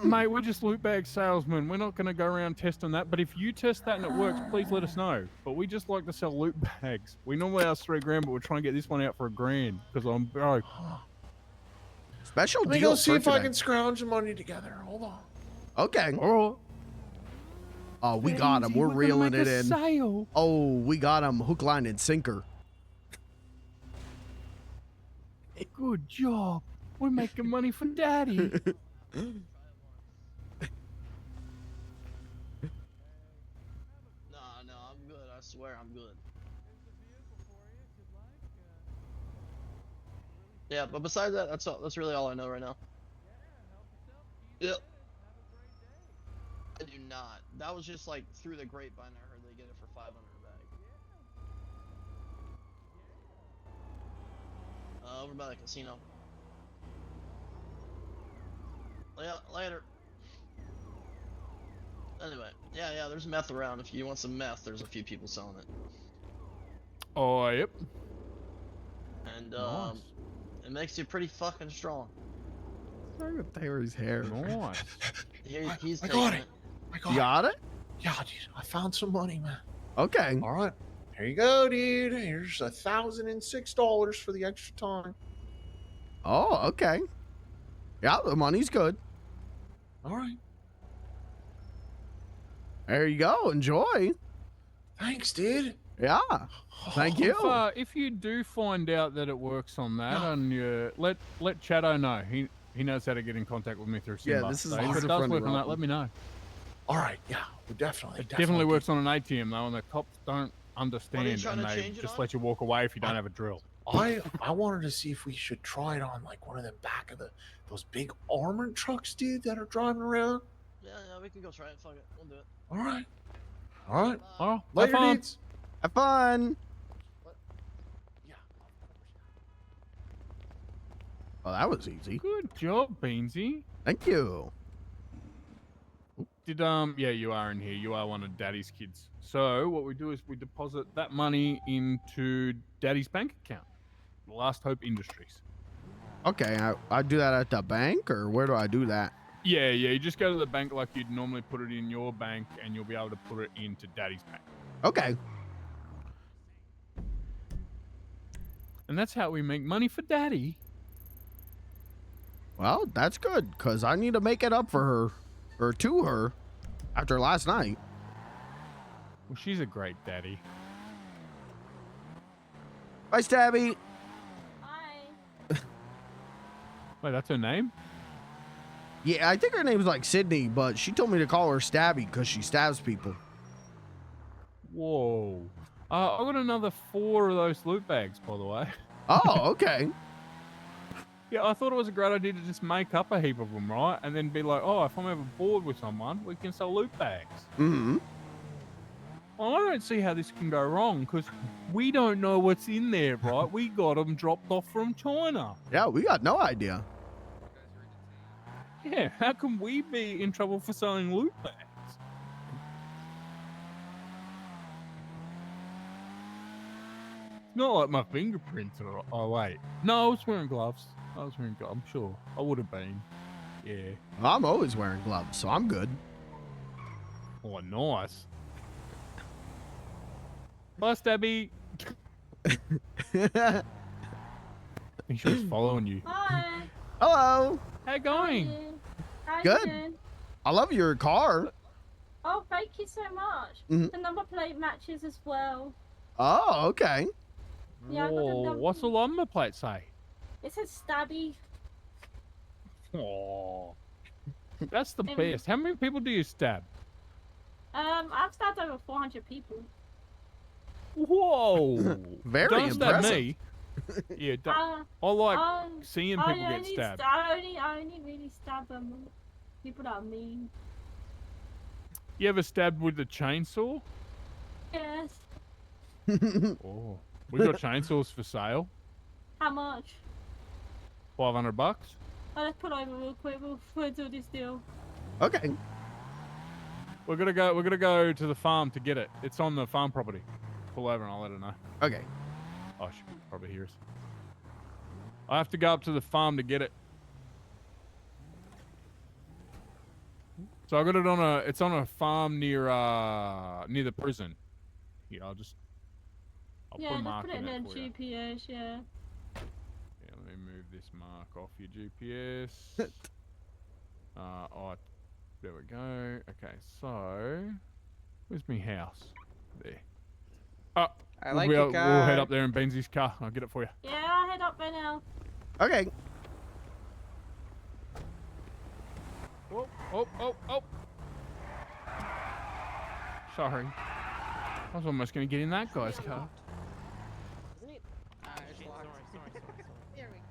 Mate, we're just loot bag salesmen. We're not going to go around testing that. But if you test that and it works, please let us know. But we just like to sell loot bags. We normally ask $3,000, but we're trying to get this one out for $1,000 because I'm broke. Special Let me deal go see for if I today. can scrounge the money together. Hold on. Okay. Oh, we got him. We're gonna reeling make it a in. sale. Oh, we got him. Hook, line, and sinker. Good job. We're making money for Daddy. No, I'm good. I swear I'm good. Yeah, but besides that, that's all. That's really all I know right now. Yep. I do not. That was just like through the grapevine. I heard they get it for 500 a bag. Over by the casino. Yeah, later. Anyway, yeah, there's meth around. If you want some meth, there's a few people selling it. Oh, yep. and Nice. it makes you pretty fucking strong. Trying to tear his hair. Nice. He's I taking got it. it. I You got it? Yeah, dude, I found some money, man. Okay. All right. Here you go, dude. Here's $1,006 for the extra time. Oh, okay. Yeah, the money's good. All right. There you go. Enjoy. Thanks, dude. Yeah. Thank you. If you do find out that it works on that, and you let Chato know. He knows how to get in contact with me through Simba. Yeah, this is so a if good it does friend work of on that, Robin. let me know. All right. Yeah, we definitely. It definitely works on an ATM though, and the cops don't understand, trying and to they change it just on? let you walk away if you don't have a drill. I wanted to see if we should try it on like one of the back of those big armored trucks, dude, that are driving around. Yeah, we can go try it. Fuck it, we'll do it. All right. All right. Oh, Later, have fun. dudes. Have fun. Yeah. Oh, that was easy. Good job, Beansy. Thank you. Did yeah, you are in here. You are one of Daddy's kids. So what we do is we deposit that money into Daddy's bank account, Last Hope Industries. Okay, I do that at the bank, or where do I do that? Yeah, you just go to the bank like you'd normally put it in your bank, and you'll be able to put it into Daddy's bank. Okay. And that's how we make money for Daddy. Well, that's good, because I need to make it up for her, or to her, after last night. Well, she's a great daddy. Bye, Stabby. Wait, that's her name? Yeah, I think her name's like Sydney, but she told me to call her Stabby because she stabs people. Whoa. I got another 4 of those loot bags, by the way. Oh, okay. Yeah, I thought it was a great idea to just make up a heap of them, right? And then be like, oh, if I'm ever bored with someone, we can sell loot bags. Mm-hmm. Well, I don't see how this can go wrong, because we don't know what's in there, right? We got them dropped off from China. Yeah, we got no idea. Yeah, how can we be in trouble for selling loot bags? It's not like my fingerprints are... Oh, wait. No, I was wearing gloves. I'm sure. I would have been. Yeah. Well, I'm always wearing gloves, so I'm good. Oh, nice. Bye, Stabby. I think she was following you. Hi. Hello. How you going? How you Good. doing? I love your car. Oh, thank you so much. Mhm. The number plate matches as well. Oh, okay. Yeah, I got the Whoa, number. what's the number plate say? It says Stabby. Oh, that's the Um, best. How many people do you stab? I've stabbed over 400 people. Whoa. Very don't stab impressive. me. Yeah, don't. I like seeing people get only stabbed. I only really stab people that are mean. You ever stabbed with a chainsaw? Yes. Oh, we got chainsaws for sale. How much? $500. Oh, let's pull over real quick. We'll do this deal. Okay. We're gonna go to the farm to get it. It's on the farm property. Pull over and I'll let her know. Okay. Oh, she can probably hear us. I have to go up to the farm to get it. So I got it on it's on a farm near the prison. Yeah, I'll put Yeah, a just mark put it in in it the for you. GPS, yeah. Yeah, let me move this mark off your GPS. Oh, there we go. Okay, so where's my house? There. Oh, I like we'll your head car. up there in Benzi's car. I'll get it for you. Yeah, I'll head up there now. Okay. Oh. Sorry. I was almost going to get in that guy's car.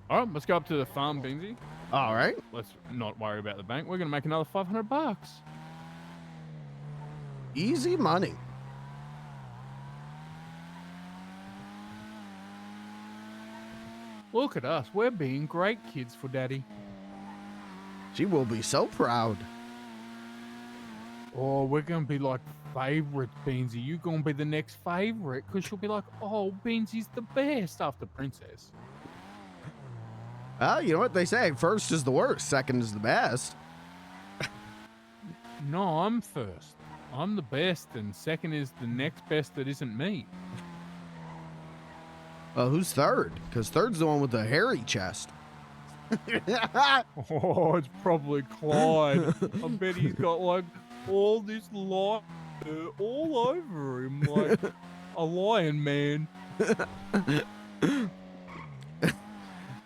All right, let's go up to the farm, Benzi. All right. Let's not worry about the bank. We're going to make another $500. Easy money. Look at us. We're being great kids for Daddy. She will be so proud. Oh, we're going to be like favorites, Beansy. You gonna be the next favorite because she'll be like, oh, Beansy's the best after Princess. Well, you know what they say. First is the worst. Second is the best. No, I'm first. I'm the best, and second is the next best that isn't me. Who's third? Because third's the one with the hairy chest. Oh, it's probably Clyde. I bet he's got like all this light all over him, like a lion man.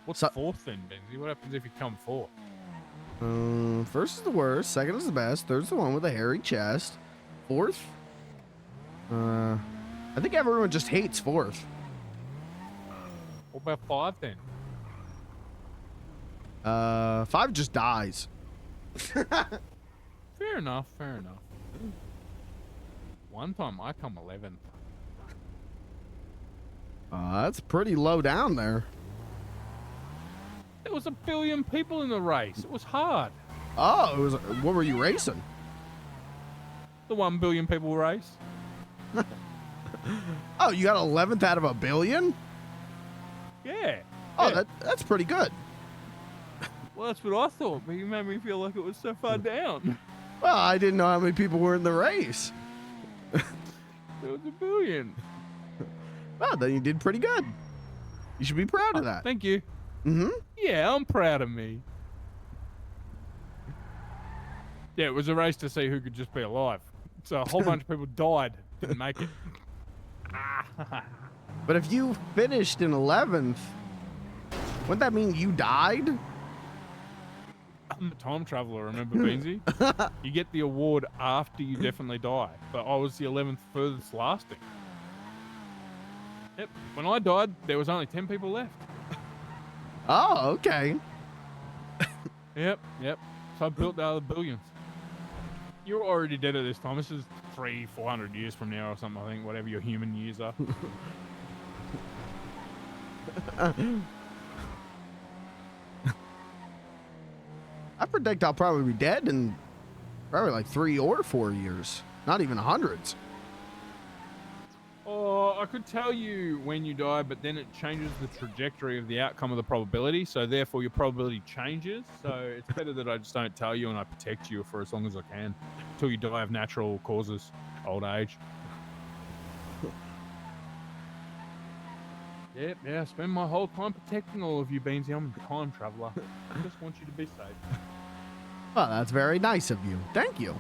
What's fourth then, Benzie? What happens if you come fourth? First is the worst. Second is the best. Third's the one with the hairy chest. Fourth? I think everyone just hates fourth. What about five then? Five just dies. Fair enough, fair enough. One time I come 11th. That's pretty low down there. There was 1 billion people in the race. It was hard. Oh, it was. What were you racing? The 1 billion people race. Oh, you got 11th out of 1 billion? Yeah. Oh, yeah. That's pretty good. Well, that's what I thought, but you made me feel like it was so far down. Well, I didn't know how many people were in the race. There was 1 billion. Well, then you did pretty good. You should be proud of that. Thank you. Mm-hmm. Yeah, I'm proud of me. Yeah, it was a race to see who could just be alive. So a whole bunch of people died, didn't make it. But if you finished in 11th, wouldn't that mean you died? I'm a time traveler, remember, Beansy? You get the award after you definitely die. But I was the 11th furthest lasting. Yep. When I died, there was only 10 people left. Oh, okay. Yep. So I built the other billions. You're already dead at this time. This is 300-400 years from now or something, I think, whatever your human years are. I predict I'll probably be dead in probably like 3 or 4 years. Not even hundreds. Oh, I could tell you when you die, but then it changes the trajectory of the outcome of the probability, so therefore your probability changes. So it's better that I just don't tell you and I protect you for as long as I can until you die of natural causes, old age. Yep, yeah, I spend my whole time protecting all of you, Beansy. I'm a time traveler. I just want you to be safe. Well, that's very nice of you. Thank you.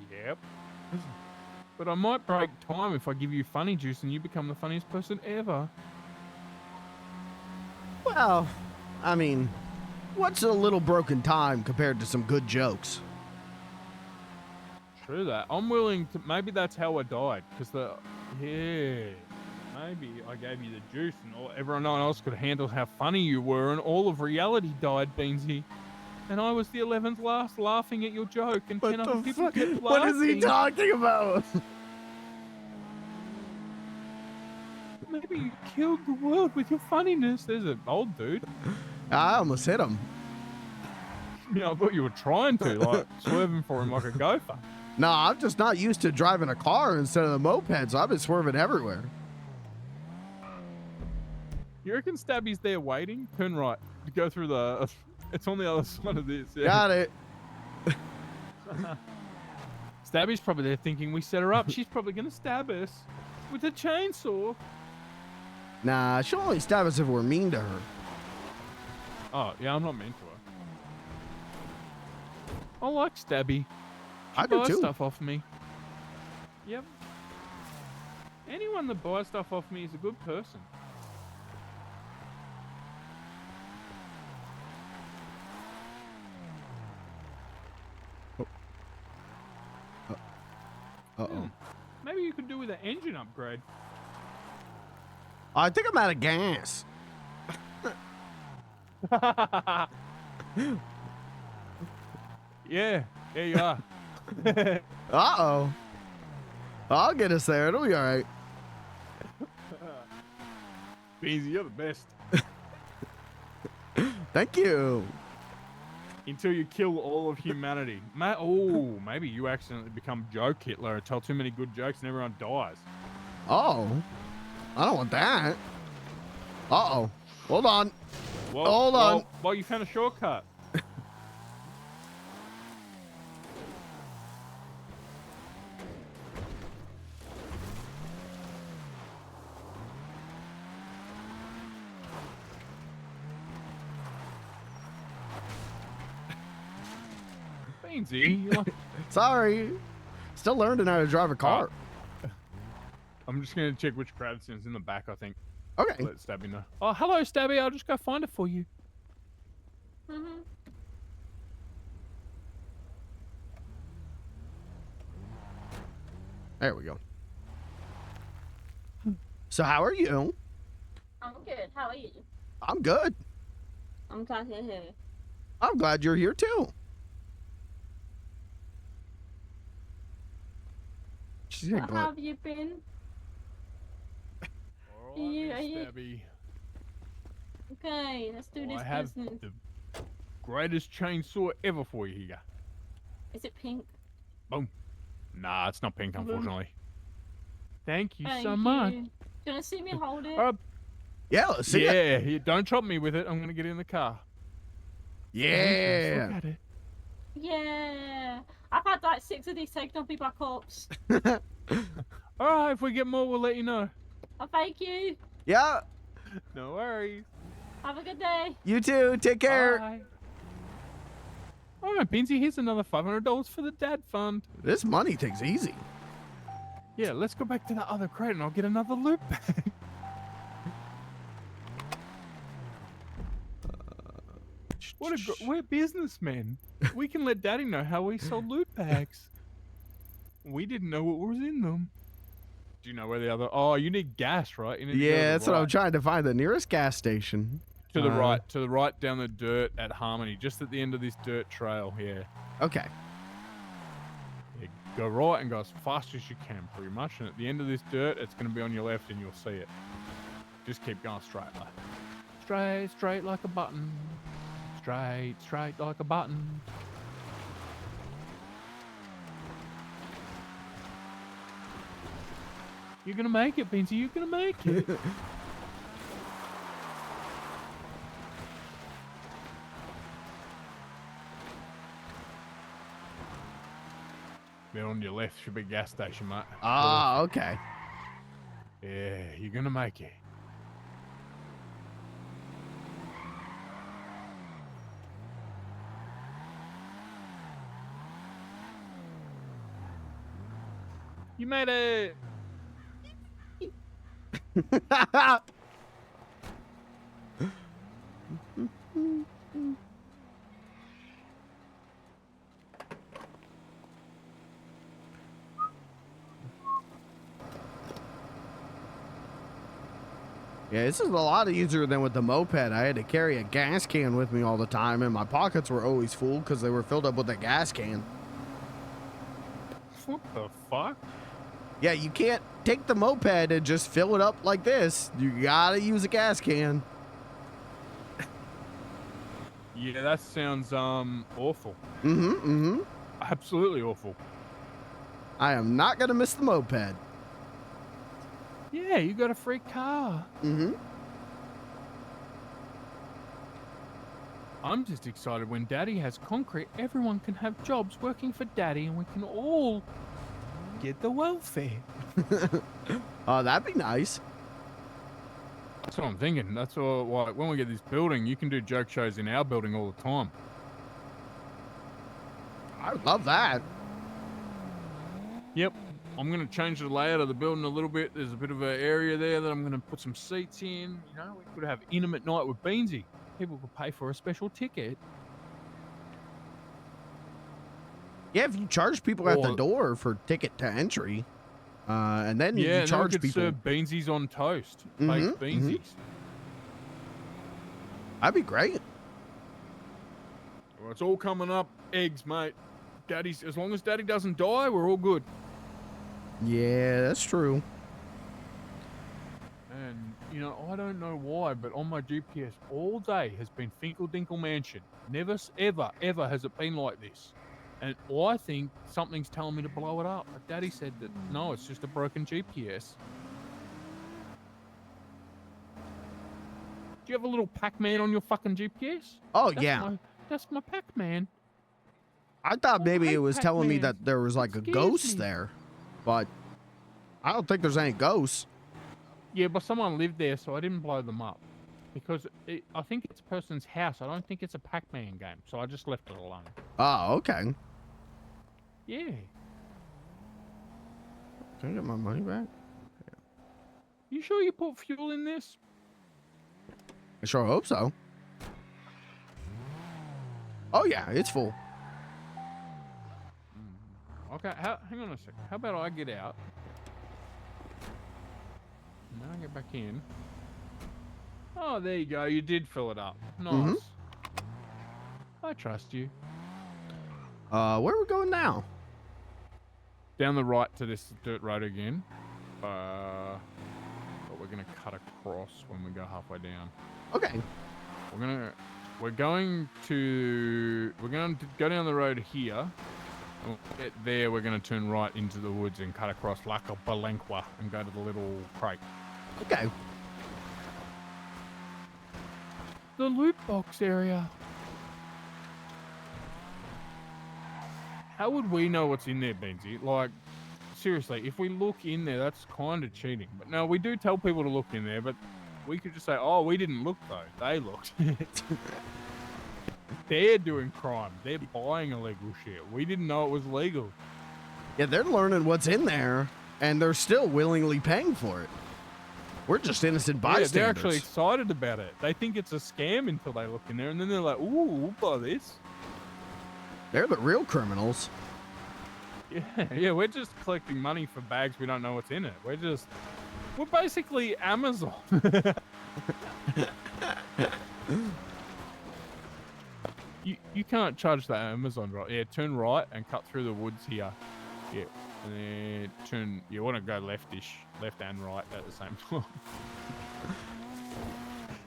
Yep. But I might break time if I give you funny juice and you become the funniest person ever. Well, I mean, what's a little broken time compared to some good jokes? True that. I'm willing to... Maybe that's how I died. Because yeah... Maybe I gave you the juice and everyone else could handle how funny you were and all of reality died, Beansy. And I was the 11th last laughing at your joke and 10 other people kept laughing. What is he talking about? Maybe you killed the world with your funniness. There's an old dude. I almost hit him. Yeah, I thought you were trying to, like, swerving for him like a gopher. No, I'm just not used to driving a car instead of the moped, so I've been swerving everywhere. You reckon Stabby's there waiting? Turn right. Go through the... It's on the other side of this. Yeah. Got it. Stabby's probably there thinking we set her up. She's probably going to stab us with a chainsaw. Nah, she'll only stab us if we're mean to her. Oh, yeah, I'm not mean to her. I like Stabby. I do buys too. Stuff off me. Yep. Anyone that buys stuff off me is a good person. Uh-oh. Maybe you could do with an engine upgrade. I think I'm out of gas. Yeah, you are. Uh-oh. I'll get us there. It'll be all right. Beansy, you're the best. Thank you. until you kill all of humanity. Oh, maybe you accidentally become joke Hitler and tell too many good jokes and everyone dies. Oh, I don't want that. Uh-oh. Hold on. Hold on. Well, you found a shortcut. Beansy. Sorry. Still learning how to drive a car. I'm just going to check which Cradson's in the back, I think. Okay. Let Stabby know. Oh, hello, Stabby. I'll just go find it for you. Mm-hmm. There we go. So how are you? I'm good. How are you? I'm good. I'm glad you're here. I'm glad you're here too. She's How have you been? Are you? Stabby. Okay, let's do this I have business. the greatest chainsaw ever for you here. Is it pink? Boom. Nah, it's not pink, unfortunately. Thank you Thank so much. you. Do you want to see me hold it? Yeah, let's see it. Yeah, don't chop me with it. I'm going to get in the car. Yeah. Look at it. Yeah. I've had like 6 of these taken off me by cops. All right, if we get more, we'll let you know. Oh, thank you. Yeah. No worries. Have a good day. You too. Take care. Bye. All right, Beansy, here's another $500 for the dad fund. This money takes easy. Yeah, let's go back to that other crate and I'll get another loot bag. We're businessmen. We can let Daddy know how we sold loot bags. We didn't know what was in them. Do you know where the other... Oh, you need gas, right? You need to go to Yeah, the that's what I'm right. trying to find. The nearest gas station. To the right down the dirt at Harmony, just at the end of this dirt trail here. Okay. Yeah, go right and go as fast as you can, pretty much. And at the end of this dirt, it's going to be on your left and you'll see it. Just keep going straight. Straight like a button. Straight like a button. You're going to make it, Beansy. You're going to make it. Then on your left should be a gas station, mate. Ah, okay. Yeah, you're gonna make it. You made it. Yeah, this is a lot easier than with the moped. I had to carry a gas can with me all the time, and my pockets were always full because they were filled up with a gas can. What the fuck? Yeah, you can't take the moped and just fill it up like this. You gotta use a gas can. Yeah, that sounds awful. Mm-hmm. Absolutely awful. I am not gonna miss the moped. Yeah, you got a free car. Mm-hmm. I'm just excited when Daddy has concrete, everyone can have jobs working for Daddy and we can all get the welfare. Oh, that'd be nice. That's what I'm thinking. That's why when we get this building, you can do joke shows in our building all the time. I would love that. Yep. I'm going to change the layout of the building a little bit. There's a bit of an area there that I'm going to put some seats in. You know, we could have intimate night with Beansy. People could pay for a special ticket. Yeah, if you charge people at the door for ticket to entry, and then you and charge then we could people. serve Beansies on toast. Mhm, Baked Beansies. That'd be great. Well, it's all coming up. Eggs, mate. Daddy's, as long as Daddy doesn't die, we're all good. Yeah, that's true. And, you know, I don't know why, but on my GPS all day has been Finkel Dinkle Mansion. Never, ever has it been like this. And I think something's telling me to blow it up. But Daddy said that, no, it's just a broken GPS. Do you have a little Pac-Man on your fucking GPS? Oh, That's yeah. That's my Pac-Man. I thought maybe hate it was telling me Pac-Mans. that there was like a It scares ghost me. there, but I don't think there's any ghosts. Yeah, but someone lived there, so I didn't blow them up. Because I think it's a person's house. I don't think it's a Pac-Man game, so I just left it alone. Oh, okay. Yeah. Can I get my money back? You sure you put fuel in this? I sure hope so. Oh, yeah, it's full. Okay, hang on a second. How about I get out? And then I get back in. Oh, there you go. You did fill it up. Nice. I trust you. Where are we going now? Down the right to this dirt road again. But we're gonna cut across when we go halfway down. Okay. We're going to go down the road here. When we get there, we're gonna turn right into the woods and cut across like a Balenqua and go to the little crate. Okay. The loot box area. How would we know what's in there, Benzie? Like, seriously, if we look in there, that's kind of cheating. But no, we do tell people to look in there, but we could just say, oh, we didn't look, though. They looked. They're doing crime. They're buying illegal shit. We didn't know it was legal. Yeah, they're learning what's in there, and they're still willingly paying for it. We're just innocent bystanders. Yeah, they're actually excited about it. They think it's a scam until they look in there, and then they're like, ooh, we'll buy this. They're the real criminals. Yeah, we're just collecting money for bags we don't know what's in it. We're basically Amazon. You can't charge that Amazon, right? Yeah, turn right and cut through the woods here. Yeah, and then turn. You want to go leftish, left and right at the same time.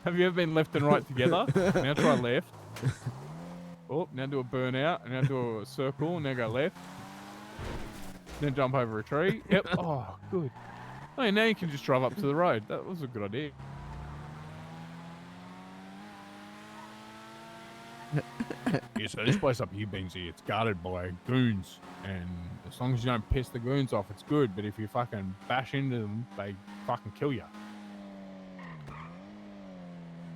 Have you ever been left and right together? Now try left. Oh, now do a burnout, and now do a circle, and now go left. Then jump over a tree. Yep. Oh, good. Oh, yeah, now you can just drive up to the road. That was a good idea. Yeah, so this place up here, Beansy, it's guarded by goons, and as long as you don't piss the goons off, it's good. But if you fucking bash into them, they fucking kill you.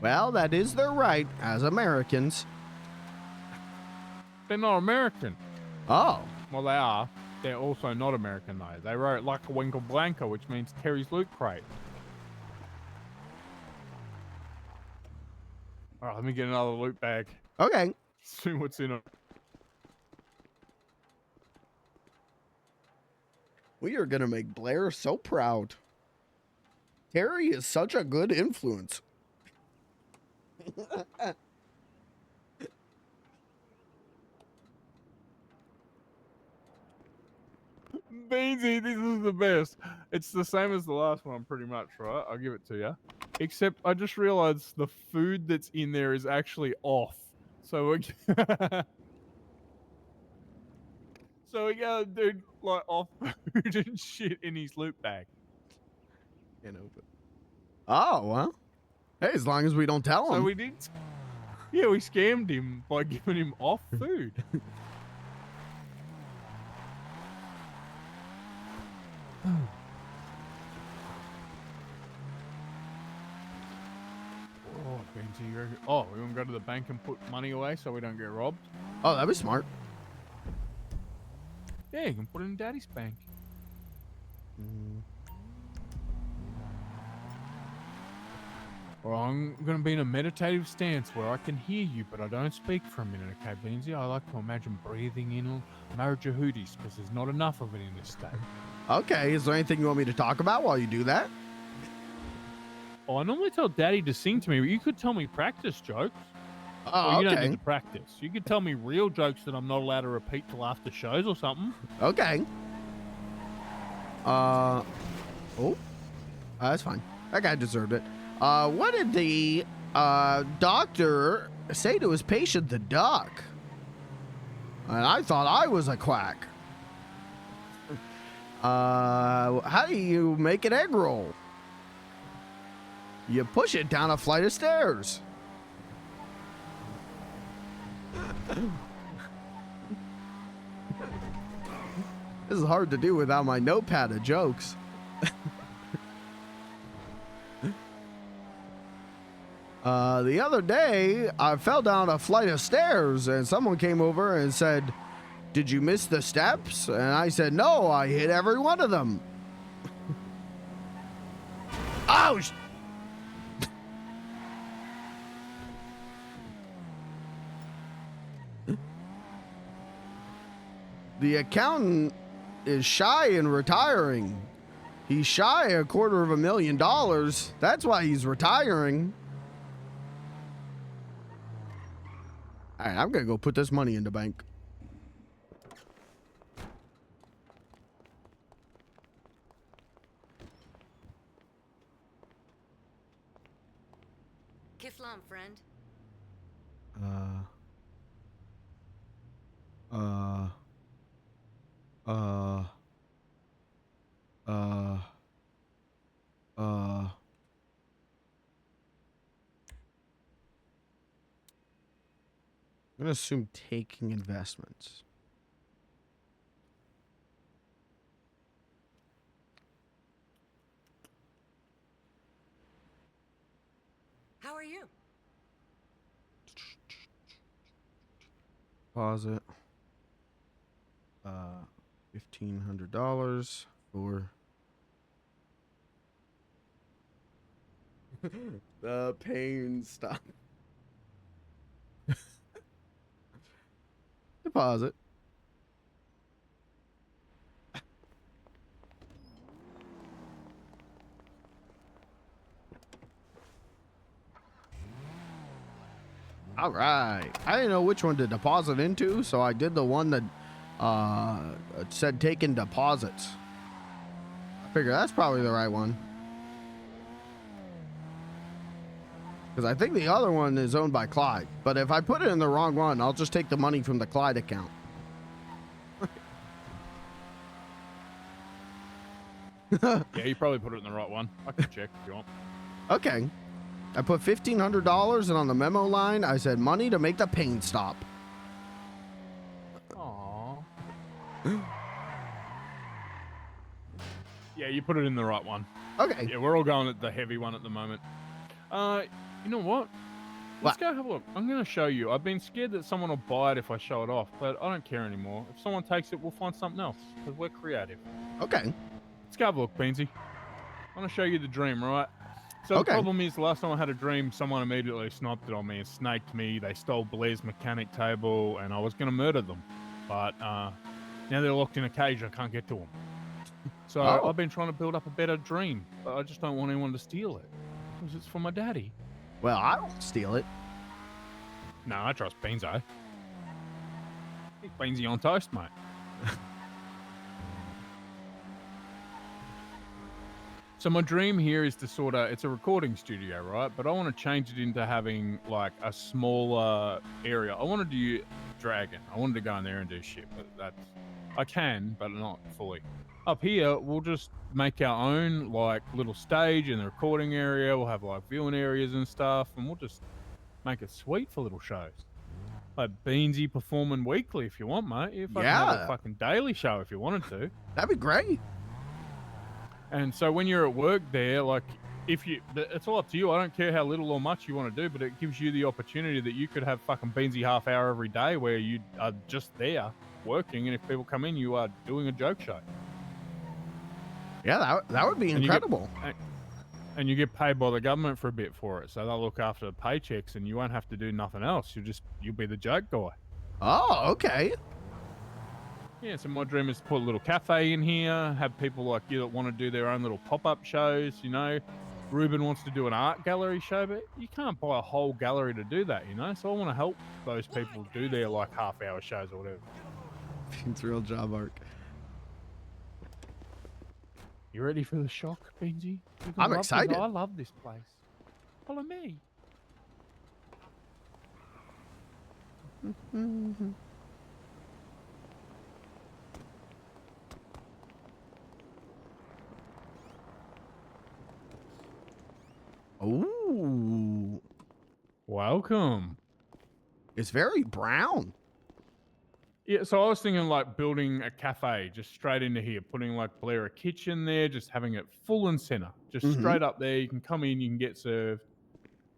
Well, that is their right as Americans. They're not American. Oh. Well, they are. They're also not American, though. They wrote like a Winkle Blanca, which means Terry's loot crate. All right, let me get another loot bag. Okay. See what's in it. We are going to make Blair so proud. Terry is such a good influence. Beansy, this is the best. It's the same as the last one, pretty much, right? I'll give it to you. Except I just realized the food that's in there is actually off. So we're gonna do like off food and shit in his loot bag. Can't open. Oh, well. Hey, as long as we don't tell him. So we did. Yeah, we scammed him by giving him off food. Oh, Benji, you reckon? Oh, we want to go to the bank and put money away so we don't get robbed? Oh, that'd be smart. Yeah, you can put it in Daddy's bank. Well, I'm going to be in a meditative stance where I can hear you, but I don't speak for a minute, okay, Beansy? I like to imagine breathing in Marajahooties because there's not enough of it in this state. Okay, is there anything you want me to talk about while you do that? Oh, I normally tell Daddy to sing to me, but you could tell me practice jokes. Oh, well, you okay. don't need to practice. You could tell me real jokes that I'm not allowed to repeat till after shows or something. Okay. Oh, that's fine. That guy deserved it. What did the doctor say to his patient, the duck? And I thought I was a quack. How do you make an egg roll? You push it down a flight of stairs. This is hard to do without my notepad of jokes. The other day, I fell down a flight of stairs and someone came over and said, "Did you miss the steps?" And I said, "No, I hit every one of them." Ouch! The accountant is shy in retiring. He's shy $250,000. That's why he's retiring. All right, I'm gonna go put this money in the bank. Kiflam, friend. I'm gonna assume taking investments. How are you? Deposit. $1,500 for the pain stuff. Deposit. All right. I didn't know which one to deposit into, so I did the one that said taking deposits. I figure that's probably the right one. Because I think the other one is owned by Clyde. But if I put it in the wrong one, I'll just take the money from the Clyde account. Yeah, you probably put it in the right one. I can check if you want. Okay. I put $1,500, and on the memo line, I said money to make the pain stop. Aww. Yeah, you put it in the right one. Okay. Yeah, we're all going at the heavy one at the moment. You know what? Let's go have a look. I'm going to show you. I've been scared that someone will buy it if I show it off, but I don't care anymore. If someone takes it, we'll find something else, because we're creative. Okay. Let's go have a look, Beansy. I'm going to show you the dream, right? So the problem is, the last time I had a dream, someone immediately sniped it on me and snaked me. They stole Blair's mechanic table, and I was going to murder them. But now they're locked in a cage. I can't get to them. So I've been trying to build up a better dream, but I just don't want anyone to steal it, because it's for my daddy. Well, I don't steal it. No, I trust Beansy. Beansy on toast, mate. So my dream here is to it's a recording studio, right? But I want to change it into having like a smaller area. I want to do Dragon. I wanted to go in there and do shit, but I can, but not fully. Up here, we'll just make our own like little stage in the recording area. We'll have like viewing areas and stuff, and we'll just make it sweet for little shows. Like Beansy performing weekly if you want, mate. If I can have a fucking daily show if you wanted to. That'd be great. And so when you're at work there, like it's all up to you. I don't care how little or much you want to do, but it gives you the opportunity that you could have fucking Beansy half hour every day where you are just there working, and if people come in, you are doing a joke show. Yeah, that would be incredible. And you get paid by the government for a bit for it, so they'll look after the paychecks, and you won't have to do nothing else. You'll be the joke guy. Oh, okay. Yeah, so my dream is to put a little cafe in here, have people like you that want to do their own little pop-up shows, you know. Ruben wants to do an art gallery show, but you can't buy a whole gallery to do that, you know. So I want to help those people do their like half-hour shows or whatever. It's real job arc. You ready for the shock, Benji? You're gonna I'm love this. excited. I love this place. Follow me. Ooh. Welcome. It's very brown. Yeah, so I was thinking like building a cafe just straight into here, putting like Blair a kitchen there, just having it full and center, just straight up there. You can come in, you can get served.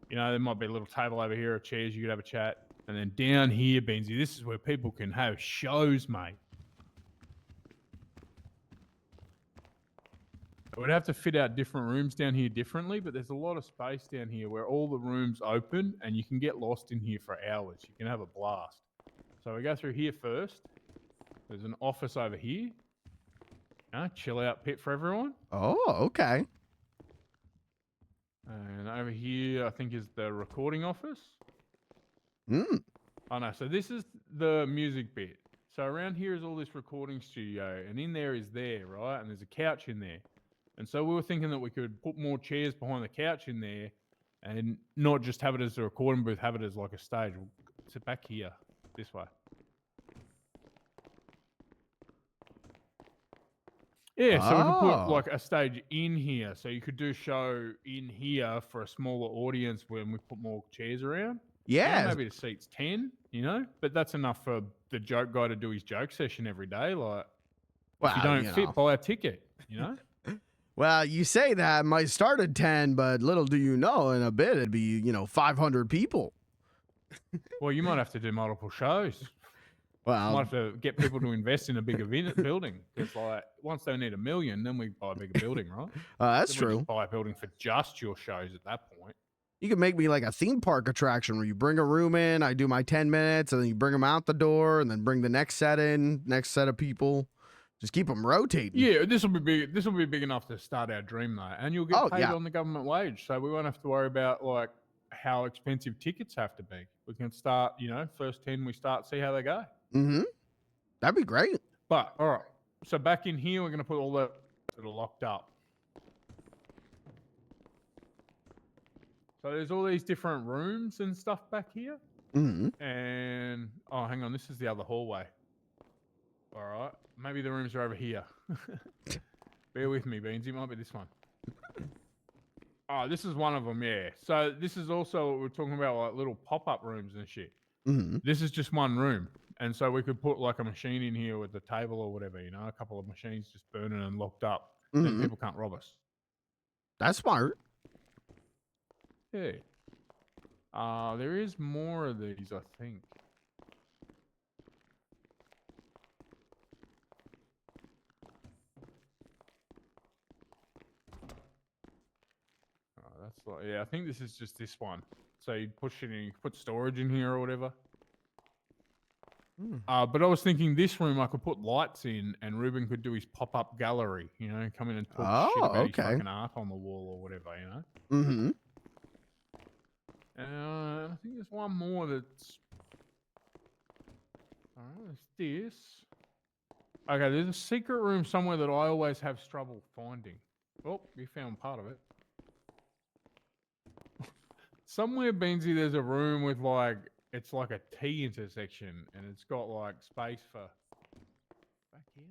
You know, there might be a little table over here of chairs, you could have a chat. And then down here, Benzie, this is where people can have shows, mate. We'd have to fit out different rooms down here differently, but there's a lot of space down here where all the rooms open and you can get lost in here for hours. You can have a blast. So we go through here first. There's an office over here. Chill out pit for everyone. Oh, okay. And over here, I think, is the recording office. Oh, no. So this is the music bit. So around here is all this recording studio. And in there is there, right? And there's a couch in there. And so we were thinking that we could put more chairs behind the couch in there and not just have it as a recording booth, have it as like a stage. We'll sit back here, this way. Yeah, so we could put like a stage in here. So you could do a show in here for a smaller audience when we put more chairs around. Yeah. Maybe the seat's 10, you know? But that's enough for the joke guy to do his joke session every day. Like, if you don't fit, buy a ticket, you know? Well, you say that it might start at 10, but little do you know, in a bit it'd be, 500 people. Well, you might have to do multiple shows. Well, might have to get people to invest in a bigger building. Because like once they need $1 million, then we buy a bigger building, right? That's Then we true. just buy a building for just your shows at that point. You could make me like a theme park attraction where you bring a room in, I do my 10 minutes, and then you bring them out the door, and then bring the next set in, next set of people. Just keep them rotating. Yeah, this will be big. This will be big enough to start our dream, though, and you'll get paid on the government wage, so we won't have to worry about like how expensive tickets have to be. We can start, first 10 we start, see how they go. That'd be great. But all right, so back in here, we're going to put all that are locked up. So there's all these different rooms and stuff back here. And oh, hang on, this is the other hallway. All right, maybe the rooms are over here. Bear with me, Beans. It might be this one. Oh, this is one of them, yeah. So this is also what we're talking about, like little pop-up rooms and shit. This is just one room. And so we could put like a machine in here with the table or whatever, a couple of machines just burning and locked up. Then people can't rob us. That's smart. Yeah. There is more of these, I think. That's like, yeah, I think this is just this one. So you push it in, you put storage in here or whatever. But I was thinking this room I could put lights in and Ruben could do his pop-up gallery, come in and talk shit about his fucking art on the wall or whatever, I think there's one more that's... Alright, there's this. Okay, there's a secret room somewhere that I always have trouble finding. Oh, you found part of it. Somewhere, Beansy, there's a room with like... It's like a T intersection, and it's got like space for back here.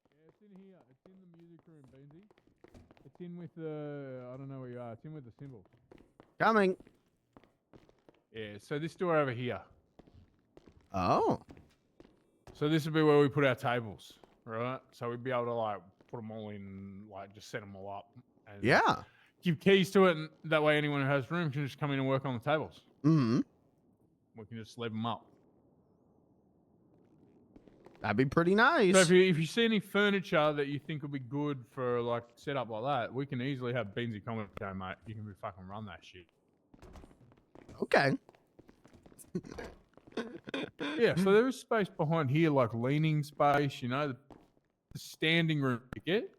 Yeah, it's in here. It's in the music room, Beansy. It's in with the I don't know where you are. It's in with the cymbals. Coming. Yeah. So this door over here. Oh. So this would be where we put our tables. Right, so we'd be able to like put them all in, like just set them all up. And give keys to it, and that way anyone who has room can just come in and work on the tables. We can just leave them up. That'd be pretty nice. So if you see any furniture that you think would be good for like set up like that, we can easily have Beansy come and go, mate. You can be fucking run that shit. Okay. Yeah, so there is space behind here, like leaning space, the standing room you get.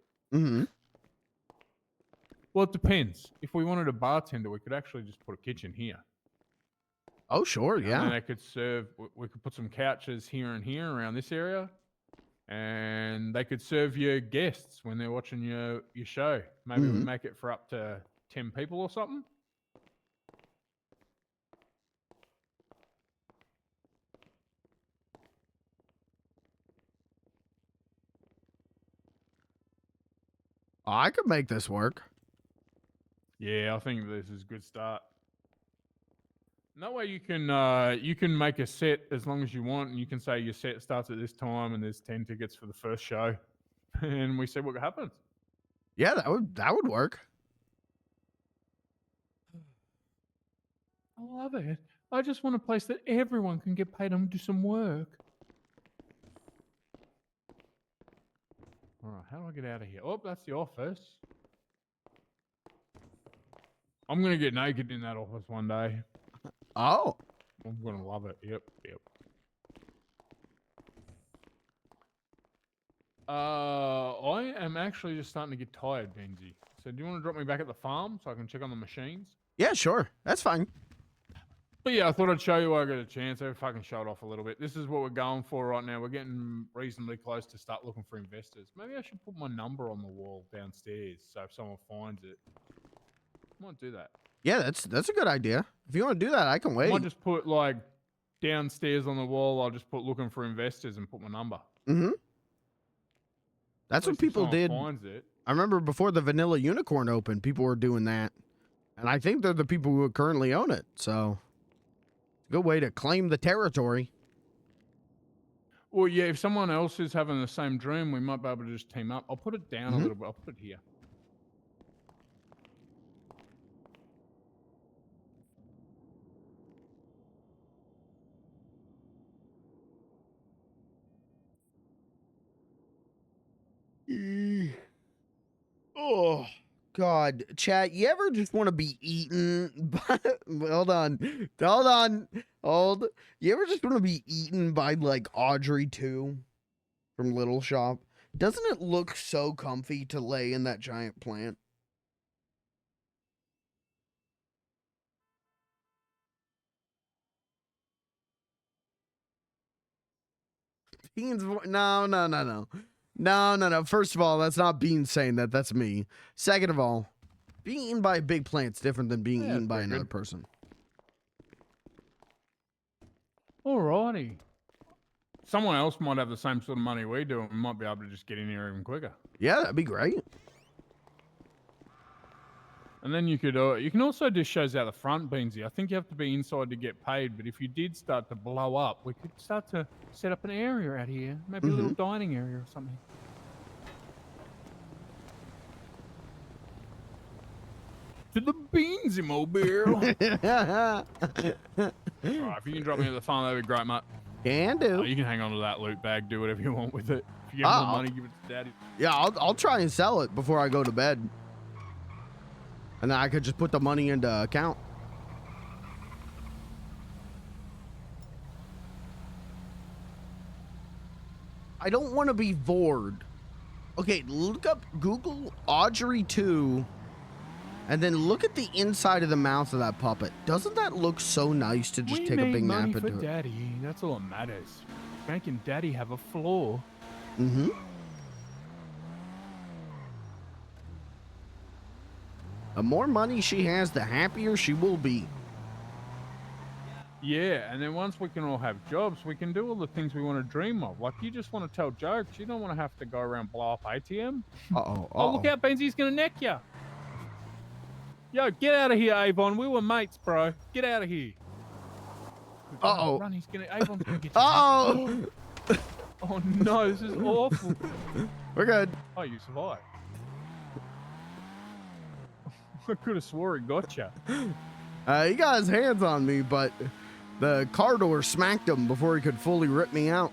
Well, it depends. If we wanted a bartender, we could actually just put a kitchen here. Oh, sure, And then yeah. they could serve. We could put some couches here and here around this area, and they could serve your guests when they're watching your show. Maybe we Mhm. make it for up to 10 people or something. I could make this work. Yeah, I think this is a good start. And that way you can make a set as long as you want, and you can say your set starts at this time, and there's 10 tickets for the first show, and we see what happens. Yeah, that would work. I love it. I just want a place that everyone can get paid and do some work. All right, how do I get out of here? Oh, that's the office. I'm gonna get naked in that office one day. Oh. I'm gonna love it. Yep. I am actually just starting to get tired, Benji. So do you want to drop me back at the farm so I can check on the machines? Yeah, sure. That's fine. But yeah, I thought I'd show you while I got a chance. I fucking show it off a little bit. This is what we're going for right now. We're getting reasonably close to start looking for investors. Maybe I should put my number on the wall downstairs so if someone finds it. I might do that. Yeah, that's a good idea. If you want to do that, I can I wait. might just put like downstairs on the wall, I'll just put looking for investors and put my number. Mm-hmm. That's At what least if people someone did. finds it. I remember before the Vanilla Unicorn opened, people were doing that. And I think they're the people who currently own it. So, good way to claim the territory. Well, yeah, if someone else is having the same dream, we might be able to just team up. I'll put it down a little bit. I'll put it here. Oh, God. Chat, you ever just want to be eaten by... Hold on. You ever just want to be eaten by, like, Audrey 2 from Little Shop? Doesn't it look so comfy to lay in that giant plant? Beans... No. First of all, that's not Beans saying that. That's me. Second of all, being eaten by a big plant's different than being eaten by another person. Alrighty. Someone else might have the same sort of money we do, and we might be able to just get in here even quicker. Yeah, that'd be great. And then you can also do shows out the front, Beansy. I think you have to be inside to get paid, but if you did start to blow up, we could start to set up an area out here, maybe a little dining area or something. To the Beansy Mobile. Alright, if you can drop me at the farm, that'd be great, mate. Can do. You can hang on to that loot bag, do whatever you want with it. If you get more money, give it to Daddy. Yeah, I'll try and sell it before I go to bed. And then I could just put the money into account. I don't want to be bored. Okay, look up Google Audrey 2 and then look at the inside of the mouth of that puppet. Doesn't that look so nice to just take a big nap for into it? Daddy. That's all that matters. Making Daddy have a floor. Mm-hmm. The more money she has, the happier she will be. Yeah, and then once we can all have jobs, we can do all the things we want to dream of. Like, you just want to tell jokes. You don't want to have to go around blow up ATM. Uh-oh. Oh, look out, Benzi's going to neck you. Yo, get out of here, Avon. We were mates, bro. Get out of here. Uh-oh. Run, Avon's going to get you. Uh-oh. Oh, no, this is awful. We're good. Oh, you survived. I could have swore he got you. He got his hands on me, but the car door smacked him before he could fully rip me out.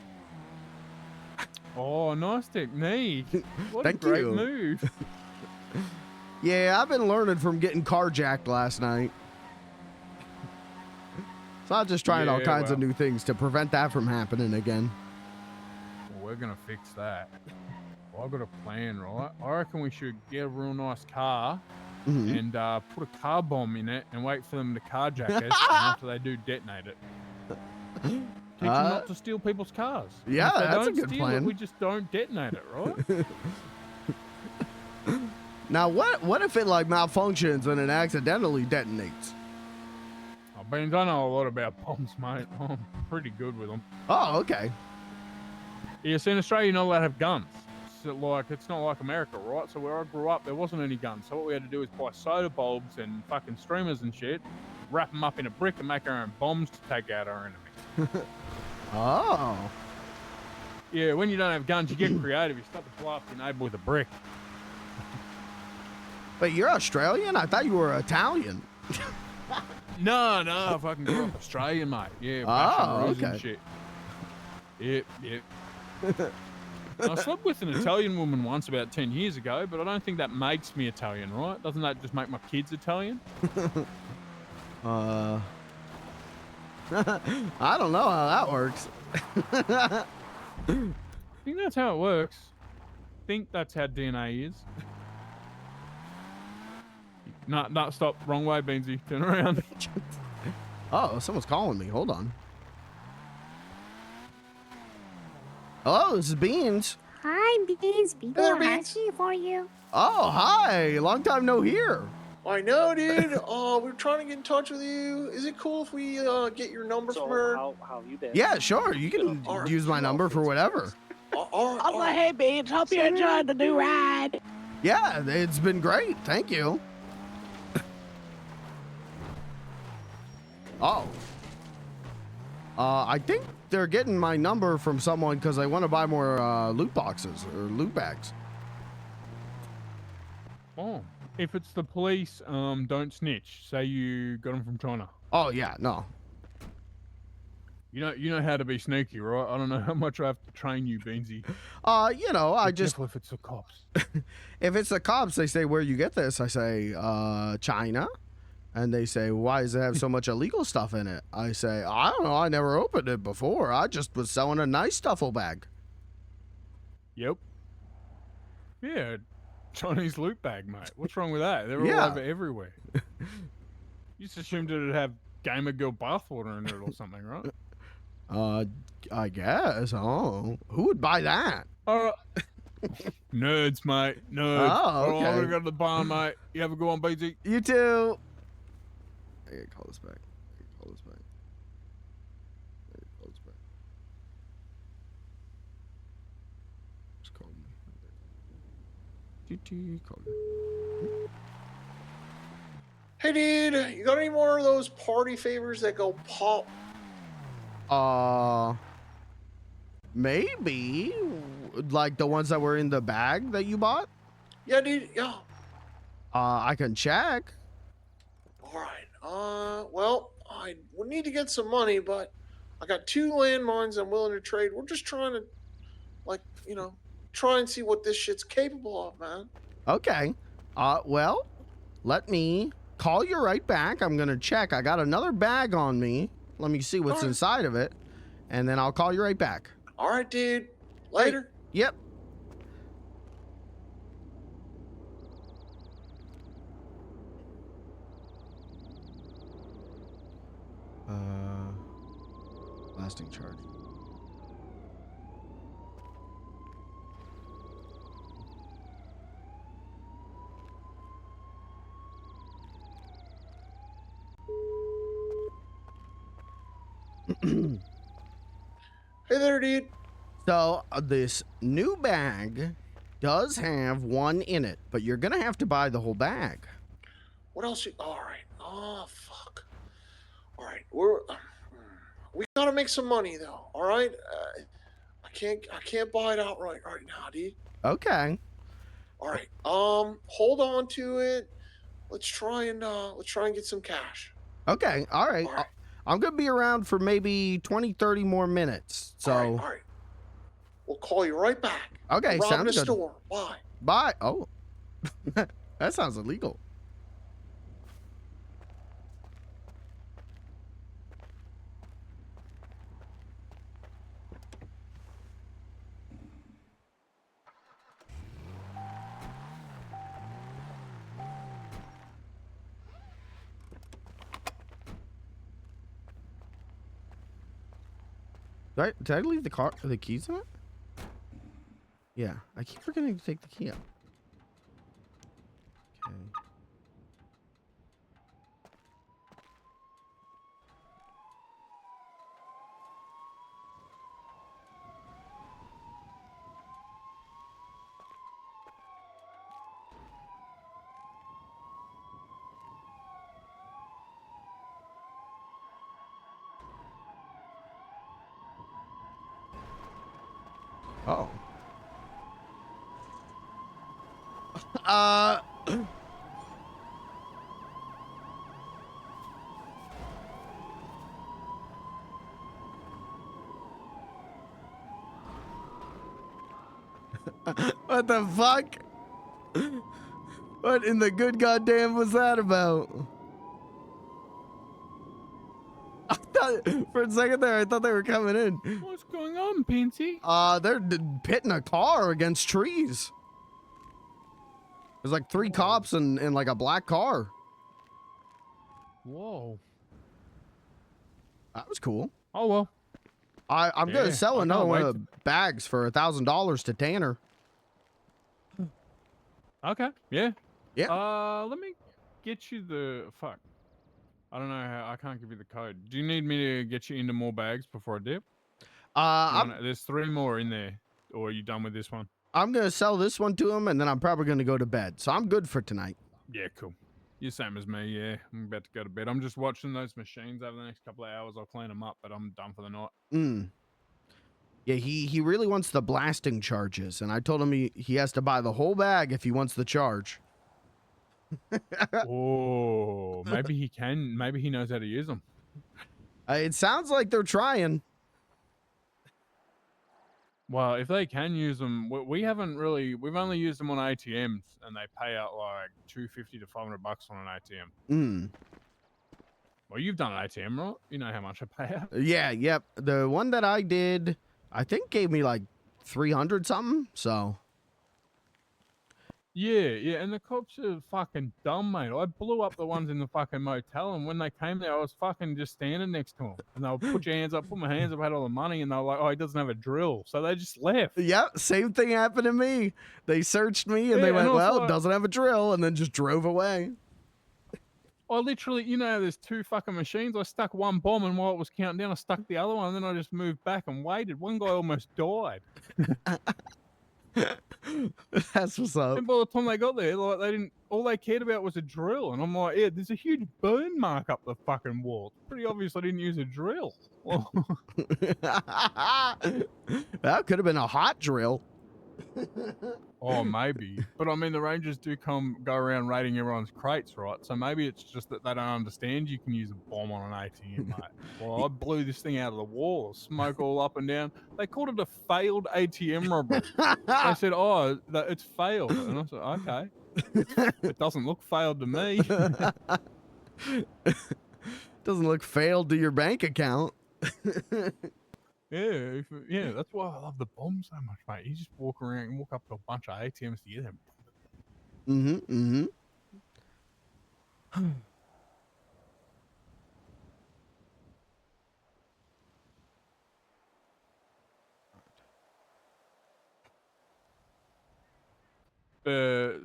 Oh, nice technique. What Thank a great you. move. Yeah, I've been learning from getting carjacked last night. So I'm just trying all kinds of new things to prevent that from happening again. Well, we're going to fix that. Well, I've got a plan, right? I reckon we should get a real nice car, and put a car bomb in it and wait for them to carjack us. And after they do, detonate it. Teach them not to steal people's cars. And Yeah, if they that's a don't good steal plan. It, we just don't detonate it, right? Now, what if it like malfunctions and it accidentally detonates? Oh, Beans, I know a lot about bombs, mate. I'm pretty good with them. Oh, okay. Yeah, so in Australia, you're not allowed to have guns. So, like, it's not like America, right? So where I grew up, there wasn't any guns. So what we had to do is buy soda bulbs and fucking streamers and shit, wrap them up in a brick and make our own bombs to take out our enemy. Oh. Yeah, when you don't have guns, you get creative. You start to blow up your neighbor with a brick. But you're Australian? I thought you were Italian. No, I fucking grew up Australian, mate. Yeah, Oh, Russian okay. and shit. Yep. I slept with an Italian woman once about 10 years ago, but I don't think that makes me Italian, right? Doesn't that just make my kids Italian? I don't know how that works. I think that's how it works. I think that's how DNA is. No, stop. Wrong way, Beansy. Turn around. Oh, someone's calling me. Hold on. Hello, this is Beans. Hi, Beans. Be Hello, there, Beans. here for you. Oh, hi. Long time no hear. I know, dude. We're trying to get in touch with you. Is it cool if we get your number from her? How you been? Yeah, sure. You can use my number for whatever. All right. Hey, Beans. Hope you enjoyed the new ride. Yeah, it's been great. Thank you. Oh. I think they're getting my number from someone because they want to buy more loot boxes or loot bags. Oh, if it's the police, don't snitch. Say you got them from China. Oh yeah, no. You know how to be sneaky, right? I don't know how much I have to train you, Beansy. You know, I Be just careful if it's the cops. if it's the cops, they say where you get this. I say China, and they say why does it have so much illegal stuff in it? I say I don't know. I never opened it before. I just was selling a nice duffel bag. Yep. Yeah, Chinese loot bag, mate. What's wrong with that? They're Yeah. all over everywhere. You just assumed it'd have Gamer Girl bathwater in it or something, right? I guess. Oh, who would buy that? All right. Nerds, mate. Nerds. Oh, All right, I'm okay. gonna go to the barn, mate. You have a good one, BG. You too. I gotta call this back. Call this back. Just call me. Call me. Hey, dude. You got any more of those party favors that go pop? Maybe like the ones that were in the bag that you bought. Yeah, dude. Yeah. I can check. All right. Well, I would need to get some money, but I got 2 landmines I'm willing to trade. We're just trying to, try and see what this shit's capable of, man. Okay. Well, let me call you right back. I'm gonna check. I got another bag on me. Let me see what's inside of it, and then I'll call you right back. All right, dude. Later. Yep. Lasting charge. Hey there, dude. So this new bag does have 1 in it, but you're gonna have to buy the whole bag. What else? All right. Oh, fuck. All right. We gotta make some money though. All right. I can't buy it outright right now, dude. Okay. All right. Hold on to it. Let's try and get some cash. Okay. All right. All right. I'm gonna be around for maybe 20, 30 more minutes. So. All right. We'll call you right back. Okay. Robbing Sounds a good. store. Bye. Bye. Oh. That sounds illegal. Did I leave the keys in it? Yeah, I keep forgetting to take the key out. Okay. Oh. What the fuck? What in the good goddamn was that about? I thought, for a second there, I thought they were coming in. What's going on, Pansy? They're pitting a car against trees. There's like 3 cops and like a black car. Whoa. That was cool. Oh well. I'm gonna sell I another can't one wait of the bags for $1,000 to Tanner. Okay. Yeah. Yeah. Let me get you the fuck. I don't know how. I can't give you the code. Do you need me to get you into more bags before I dip? There's 3 more in there. Or are you done with this one? I'm gonna sell this one to him, and then I'm probably gonna go to bed. So I'm good for tonight. Yeah, cool. You're same as me. Yeah, I'm about to go to bed. I'm just watching those machines over the next couple of hours. I'll clean them up, but I'm done for the night. Yeah, he really wants the blasting charges, and I told him he has to buy the whole bag if he wants the charge. Oh, maybe he can. Maybe he knows how to use them. It sounds like they're trying. Well, if they can use them, we haven't really. We've only used them on ATMs, and they pay out like $250 to $500 on an ATM. Well, you've done an ATM, right? You know how much I pay out. Yeah, yep. The one that I did, I think gave me like 300 something. So. Yeah, and the cops are fucking dumb, mate. I blew up the ones in the fucking motel, and when they came there, I was fucking just standing next to them. And they'll put your hands up, put my hands up, had all the money, and they were like, oh, he doesn't have a drill. So they just left. Yep, same thing happened to me. They searched me, and they went, well, it doesn't have a drill, and then just drove away. I literally, you know, there's 2 fucking machines. I stuck one bomb, and while it was counting down, I stuck the other one, and then I just moved back and waited. One guy almost died. That's what's up. And by the time they got there, like they didn't. All they cared about was a drill, and I'm like, yeah, there's a huge burn mark up the fucking wall. It's pretty obvious I didn't use a drill. That could have been a hot drill. Oh, maybe. But I mean, the Rangers do go around raiding everyone's crates, right? So maybe it's just that they don't understand you can use a bomb on an ATM, mate. Well, I blew this thing out of the wall, smoke all up and down. They called it a failed ATM robbery. They said, oh, it's failed. And I said, okay. It doesn't look failed to me. Doesn't look failed to your bank account. Yeah, that's why I love the bomb so much, mate. You just walk around and walk up to a bunch of ATMs to get them.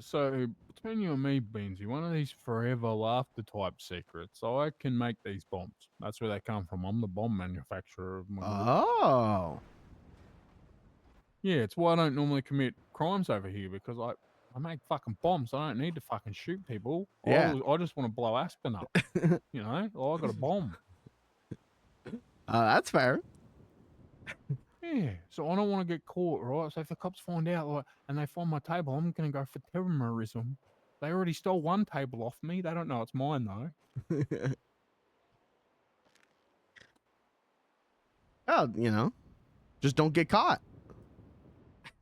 So between you and me, Beansy, one of these forever laughter type secrets, I can make these bombs. That's where they come from. I'm the bomb manufacturer of my group. Oh. Yeah, it's why I don't normally commit crimes over here, because I make fucking bombs. I don't need to fucking shoot people. Yeah. I just want to blow Aspen up. You know? Oh, I got a bomb. That's fair. Yeah, so I don't want to get caught, right? So if the cops find out, like, and they find my table, I'm gonna go for terrorism. They already stole one table off me. They don't know it's mine though. Oh, you know, just don't get caught.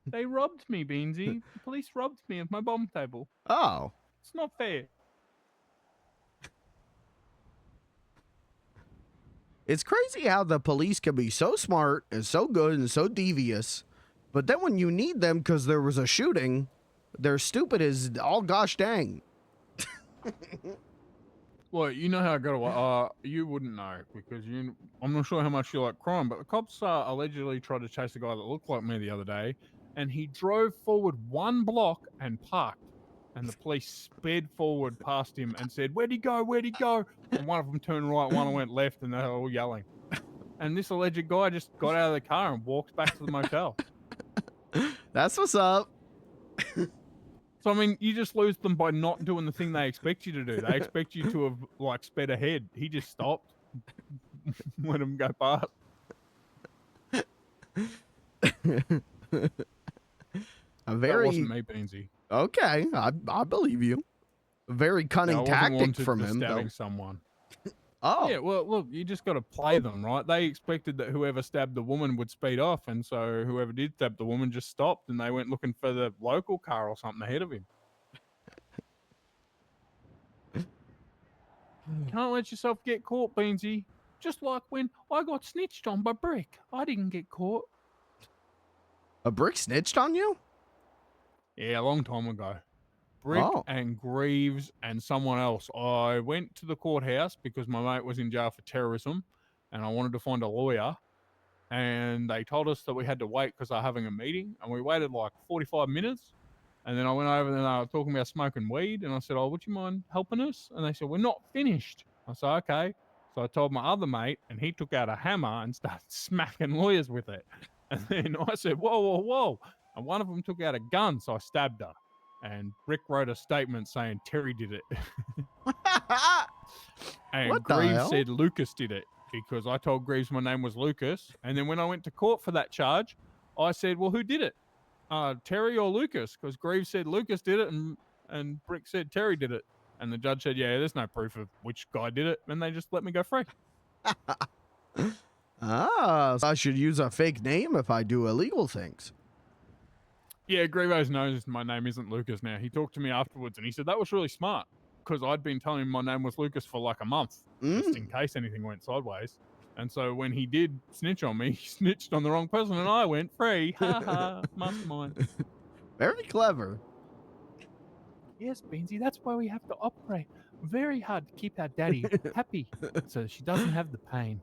They robbed me, Beansy. The police robbed me of my bomb table. Oh. It's not fair. It's crazy how the police can be so smart and so good and so devious, but then when you need them because there was a shooting, they're stupid as all gosh dang. Well, you know how I got away. You wouldn't know because I'm not sure how much you like crime, but the cops allegedly tried to chase a guy that looked like me the other day, and he drove forward 1 block and parked. And the police sped forward past him and said, "Where'd he go? Where'd he go?" And one of them turned right, one went left, and they were all yelling. And this alleged guy just got out of the car and walked back to the motel. That's what's up. So I mean, you just lose them by not doing the thing they expect you to do. They expect you to have like sped ahead. He just stopped, let him go past. That wasn't me, Beansy. Okay, I believe you. A very cunning I wasn't tactic wanted from for him, though. stabbing someone. Oh. Yeah, well, look, you just got to play them, right? They expected that whoever stabbed the woman would speed off, and so whoever did stab the woman just stopped, and they went looking for the local car or something ahead of him. Can't let yourself get caught, Beansy. Just like when I got snitched on by Brick. I didn't get caught. A Brick snitched on you? Yeah, a long time ago. Brick and Greaves and someone else. I went to the courthouse because my mate was in jail for terrorism and I wanted to find a lawyer. And they told us that we had to wait because they're having a meeting. And we waited like 45 minutes. And then I went over and they were talking about smoking weed. And I said, "Oh, would you mind helping us?" And they said, "We're not finished." I said, "Okay." So I told my other mate and he took out a hammer and started smacking lawyers with it. And then I said, "Whoa, whoa, whoa." And one of them took out a gun, so I stabbed her. And Rick wrote a statement saying Terry did it. And What the Greaves hell? said Lucas did it because I told Greaves my name was Lucas. And then when I went to court for that charge, I said, "Well, who did it? Terry or Lucas?" Because Greaves said Lucas did it and Brick said Terry did it. And the judge said, "Yeah, there's no proof of which guy did it." And they just let me go free. So I should use a fake name if I do illegal things. Yeah, Grievous knows my name isn't Lucas now. He talked to me afterwards and he said that was really smart because I'd been telling him my name was Lucas for like a month just in case anything went sideways. And so when he did snitch on me, he snitched on the wrong person and I went free. Ha ha, mastermind. Very clever. Yes, Beansy, that's why we have to operate very hard to keep our daddy happy so she doesn't have the pain.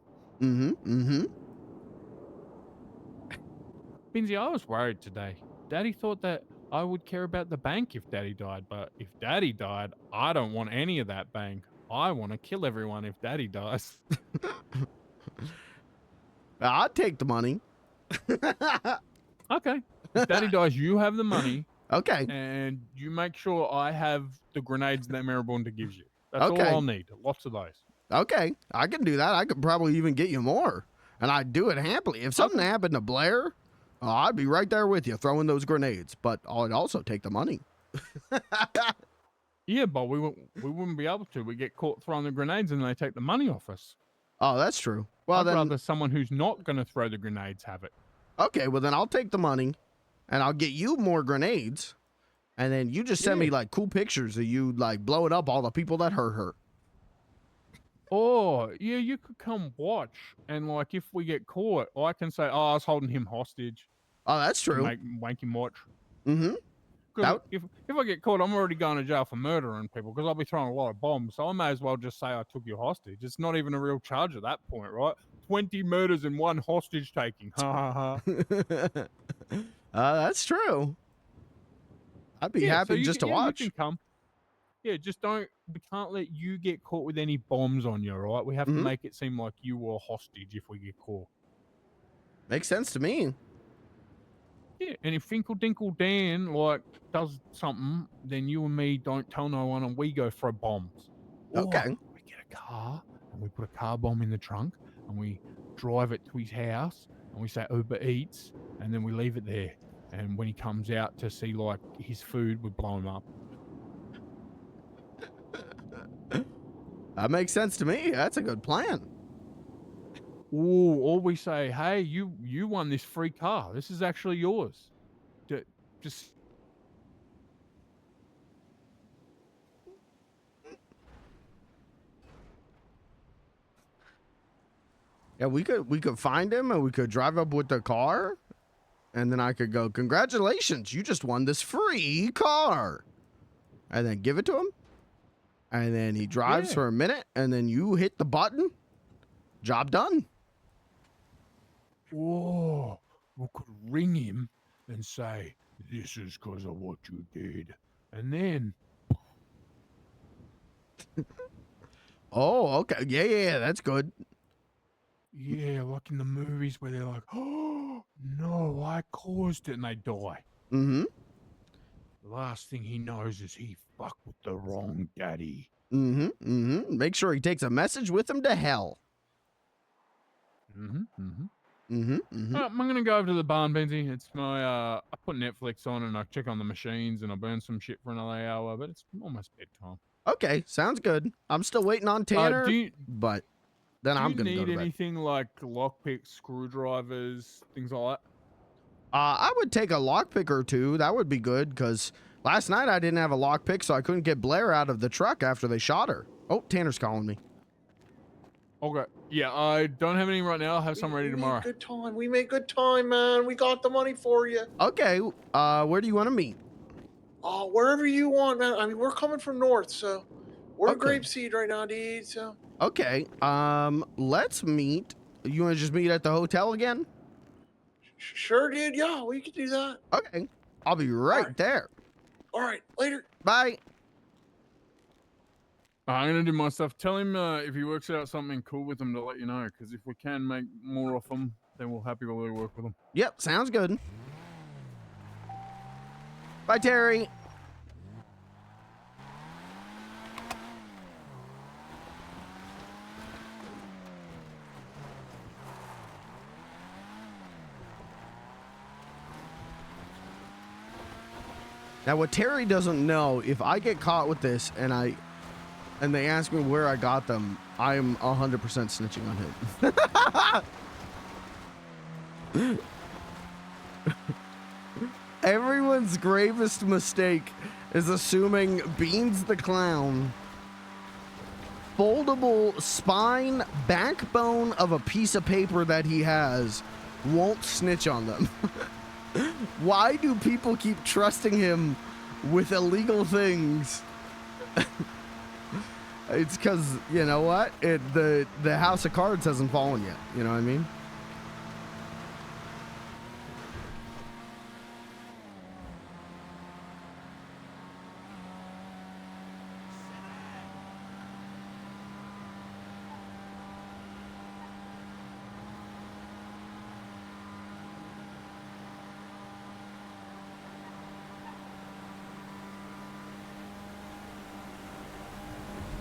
Beansy, I was worried today. Daddy thought that I would care about the bank if Daddy died, but if Daddy died, I don't want any of that bank. I want to kill everyone if Daddy dies. I'd take the money. Okay. If Daddy dies, you have the money. Okay. And you make sure I have the grenades that Maribunda gives you. That's Okay. all I'll need. Lots of those. Okay, I can do that. I could probably even get you more. And I'd do it happily. If something happened to Blair, I'd be right there with you throwing those grenades. But I'd also take the money. Yeah, but we wouldn't be able to. We get caught throwing the grenades and they take the money off us. Oh, that's true. Well, I'd then rather someone who's not going to throw the grenades have it. Okay, well then I'll take the money and I'll get you more grenades. And then you just send me like cool pictures of you like blowing up all the people that hurt her. Oh, yeah, you could come watch. And like if we get caught, I can say, "Oh, I was holding him hostage." Oh, that's true. Make him watch. Mm-hmm. Because if I get caught, I'm already going to jail for murdering people because I'll be throwing a lot of bombs. So I may as well just say I took you hostage. It's not even a real charge at that point, right? 20 murders and 1 hostage taking. Ha ha ha. That's true. I'd be happy just to watch. You can come. Yeah, just don't. We can't let you get caught with any bombs on you, right? We have to make it seem like you were a hostage if we get caught. Makes sense to me. Yeah, and if Finkel Dinkle Dan like does something, then you and me don't tell no one, and we go throw bombs. Okay. Or we get a car and we put a car bomb in the trunk, and we drive it to his house, and we say Uber Eats, and then we leave it there. And when he comes out to see like his food, we blow him up. That makes sense to me. That's a good plan. Ooh, or we say, "Hey, you won this free car. This is actually yours." Just yeah, we could find him and we could drive up with the car, and then I could go, "Congratulations, you just won this free car," and then give it to him. And then he drives Yeah. for a minute, and then you hit the button. Job done. Whoa, we could ring him and say, this is because of what you did. And then, Oh, okay. Yeah, that's good. yeah, like in the movies where they're like, oh, no, I caused it, and they die. Mm-hmm. The last thing he knows is he fucked with the wrong daddy. Mm-hmm. Mm-hmm. Make sure he takes a message with him to hell. Mm-hmm, mm-hmm. Mm-hmm. Mm-hmm. I'm going to go over to the barn, Benzie. It's my, I put Netflix on and I check on the machines and I burn some shit for another hour, but it's almost bedtime. Okay, sounds good. I'm still waiting on Tanner, but then I'm Do gonna you go need to bed. anything like lockpicks, screwdrivers, things like that? I would take a lockpick or two. That would be good, because last night I didn't have a lockpick, so I couldn't get Blair out of the truck after they shot her. Oh, Tanner's calling me. Okay. Yeah, I don't have any right now. I'll have some ready tomorrow. Good time. We made good time, man. We got the money for you. Okay. Where do you want to meet? Wherever you want, man. I mean, we're coming from north, so we're in Okay. Grapeseed right now, dude. So Okay. Let's meet. You want to just meet at the hotel again? sure, dude. Yeah, we could do that. Okay. I'll be right there. All right, later. Bye. I'm going to do my stuff. Tell him if he works out something cool with them to let you know, because if we can make more of them, then we'll happily work with them. Yep, sounds good. Bye, Terry. Now, what Terry doesn't know, if I get caught with this and they ask me where I got them, I am 100% snitching on him. Everyone's gravest mistake is assuming Beans the Clown, foldable spine backbone of a piece of paper that he has, won't snitch on them. Why do people keep trusting him with illegal things? It's because, you know what? The house of cards hasn't fallen yet. You know what I mean?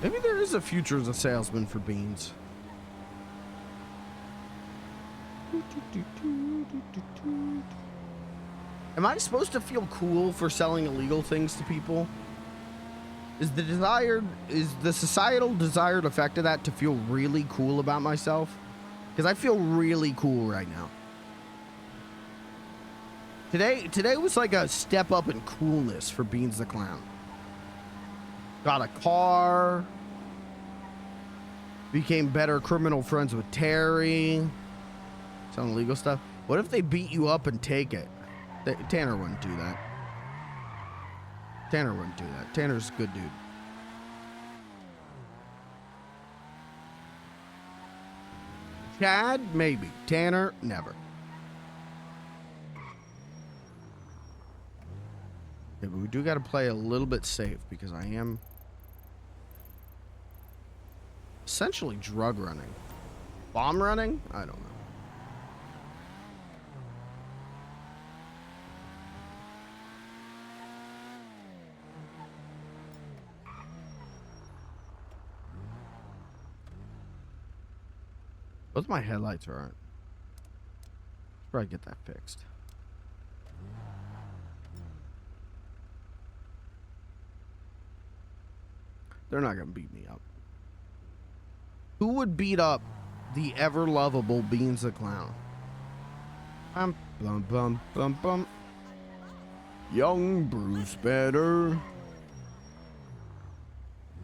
Maybe there is a future as a salesman for Beans. Am I supposed to feel cool for selling illegal things to people? Is the societal desired effect of that to feel really cool about myself? Because I feel really cool right now. Today was like a step up in coolness for Beans the Clown. Got a car. Became better criminal friends with Terry. Some illegal stuff. What if they beat you up and take it? Tanner wouldn't do that. Tanner wouldn't do that. Tanner's a good dude. Chad, maybe. Tanner, never. Yeah, but we do got to play a little bit safe because I am essentially drug running. Bomb running? I don't know. Both my headlights are on. Should probably get that fixed. They're not gonna beat me up. Who would beat up the ever lovable Beans the Clown? Bum bum bum bum. Young Bruce Banner,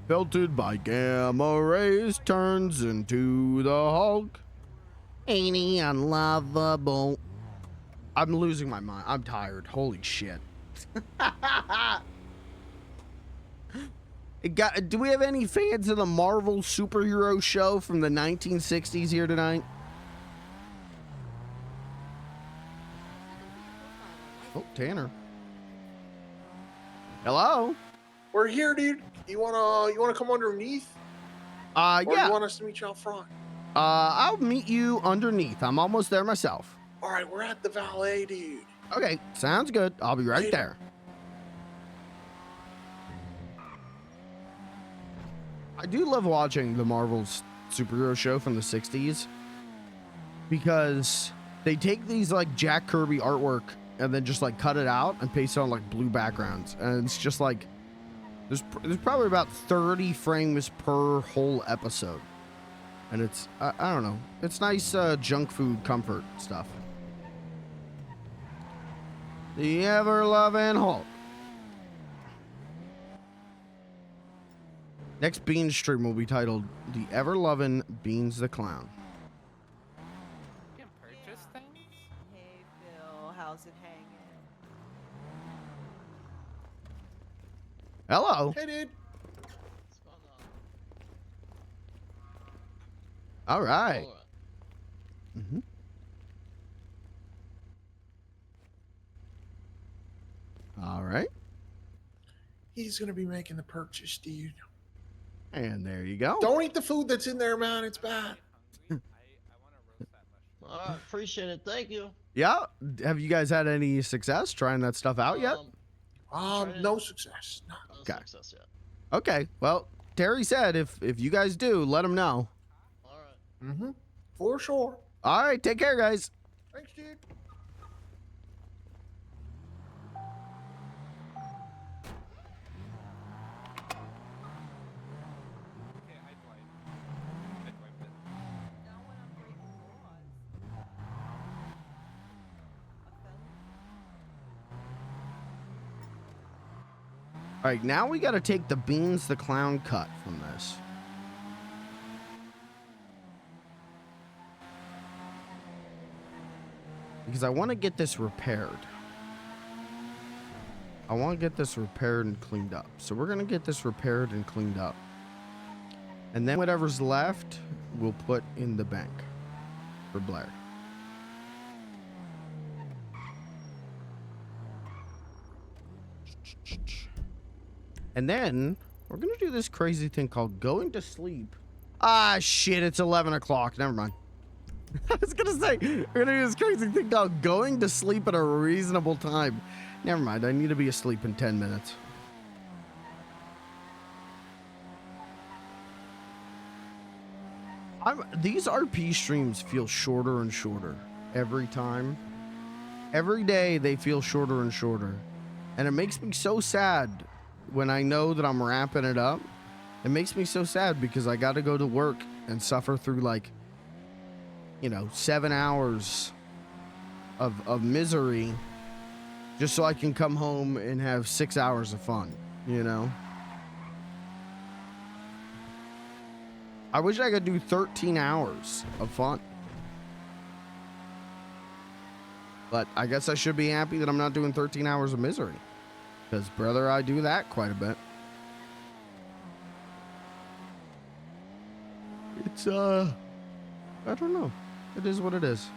pelted by gamma rays, turns into the Hulk. Ain't he unlovable? I'm losing my mind. I'm tired. Holy shit. Do we have any fans of the Marvel superhero show from the 1960s here tonight? Oh, Tanner. Hello? We're here, dude. You wanna come underneath? Or Yeah. you want us to meet you out front? I'll meet you underneath. I'm almost there myself. All right, we're at the valet, dude. Okay, sounds good. I'll be right there. I do love watching the Marvel's superhero show from the 60s because they take these like Jack Kirby artwork and then just like cut it out and paste it on like blue backgrounds. And it's just like, there's probably about 30 frames per whole episode. And it's, I don't know. It's nice junk food comfort stuff. The ever-loving Hulk. Next Beans stream will be titled The Ever-Loving Beans the Clown. You can purchase things? Hey, Phil, how's it hanging? Hello. Hey, dude. What's going on? All right. All right. Mm-hmm. All right. He's gonna be making the purchase, dude. And there you go. Don't eat the food that's in there, man. It's bad. All right, appreciate it. Thank you. Yeah. Have you guys had any success trying that stuff out yet? No success. No. Okay. Success yet. Okay. Well, Terry said if you guys do, let him know. All right. Mm-hmm. For sure. All right. Take care, guys. Thanks, dude. All right. Now we got to take the Beans the Clown cut from this. Because I want to get this repaired. I want to get this repaired and cleaned up. So we're going to get this repaired and cleaned up. And then whatever's left, we'll put in the bank for Blair. And then we're going to do this crazy thing called going to sleep. Ah, shit, it's 11 o'clock. Never mind. I was going to say, we're going to do this crazy thing called going to sleep at a reasonable time. Never mind, I need to be asleep in 10 minutes. These RP streams feel shorter and shorter every time. Every day they feel shorter and shorter. And it makes me so sad when I know that I'm wrapping it up. It makes me so sad because I got to go to work and suffer through 7 hours of misery just so I can come home and have 6 hours of fun, I wish I could do 13 hours of fun. But I guess I should be happy that I'm not doing 13 hours of misery. Because, brother, I do that quite a bit. It's, I don't know. It is what it is.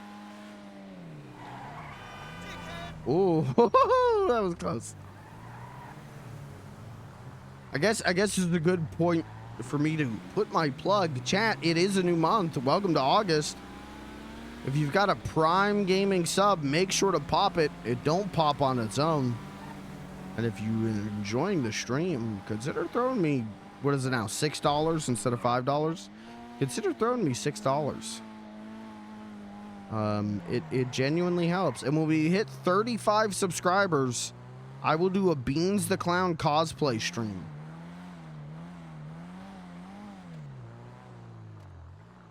Ooh, that was close. I guess this is a good point for me to put my plug. Chat, it is a new month. Welcome to August. If you've got a Prime Gaming sub, make sure to pop it. It don't pop on its own. And if you're enjoying the stream, consider throwing me, what is it now, $6 instead of $5? Consider throwing me $6. It genuinely helps. And when we hit 35 subscribers, I will do a Beans the Clown cosplay stream.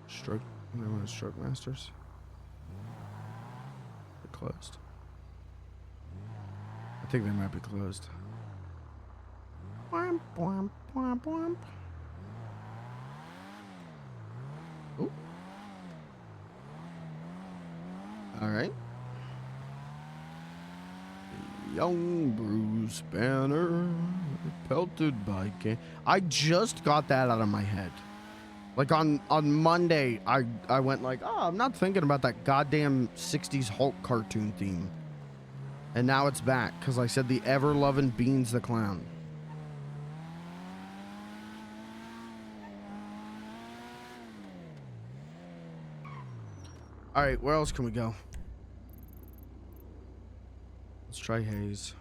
Stroke, Stroke Masters. They're closed. I think they might be closed. Womp, womp, womp, womp. Ooh. All right. Young Bruce Banner Pelted by game. I just got that out of my head. Like on Monday, I went like, oh, I'm not thinking about that goddamn 60s Hulk cartoon theme. And now it's back because I said the ever-loving Beans the Clown. All right, where else can we go? Let's try Hayes.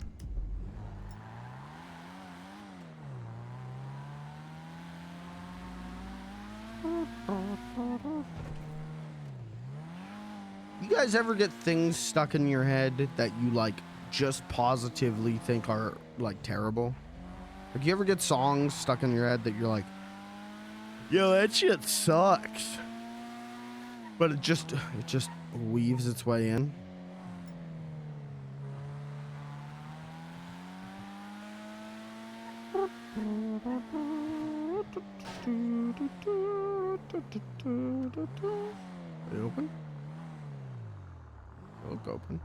You guys ever get things stuck in your head that you like just positively think are like terrible? Like you ever get songs stuck in your head that you're like, yo, that shit sucks. But it just weaves its way in. Are they open? Look open.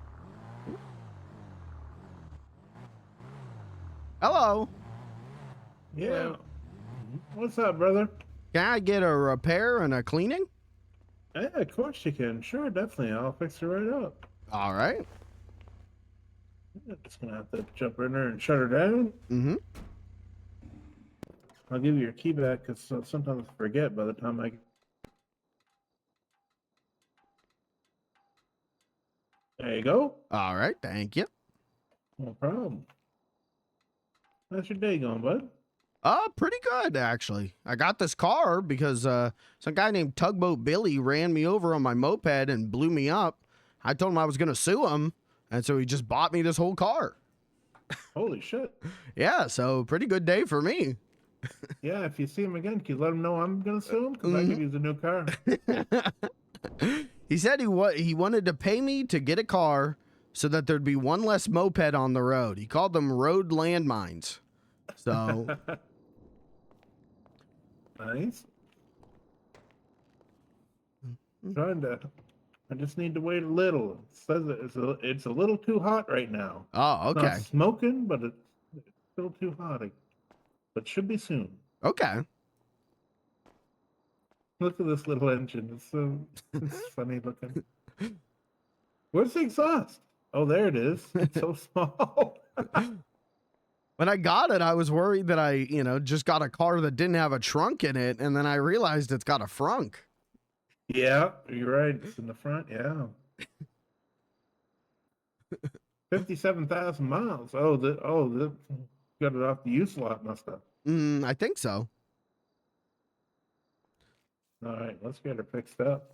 Hello. Yeah. What's up, brother? Can I get a repair and a cleaning? Yeah, of course you can. Sure, definitely. I'll fix it right up. All right. Yeah, just gonna have to jump in there and shut her down. Mm-hmm. I'll give you your key back because sometimes I forget by the time I. There you go. All right. Thank you. No problem. How's your day going, bud? Pretty good, actually. I got this car because some guy named Tugboat Billy ran me over on my moped and blew me up. I told him I was going to sue him, and so he just bought me this whole car. Holy shit. Yeah, so pretty good day for me. Yeah, if you see him again, can you let him know I'm going to sue him? Because I could use a new car. He said he wanted to pay me to get a car so that there'd be one less moped on the road. He called them road landmines. So... Nice. Trying to. I just need to wait a little. It says it's a little too hot right now. Oh, okay. Not smoking, but it's still too hot. But should be soon. Okay. Look at this little engine. It's funny looking. Where's the exhaust? Oh, there it is. It's so small. When I got it, I was worried that I, just got a car that didn't have a trunk in it, and then I realized it's got a frunk. Yeah, you're right. It's in the front. Yeah. 57,000 miles. Got it off the use lot, must have. I think so. All right, let's get her fixed up.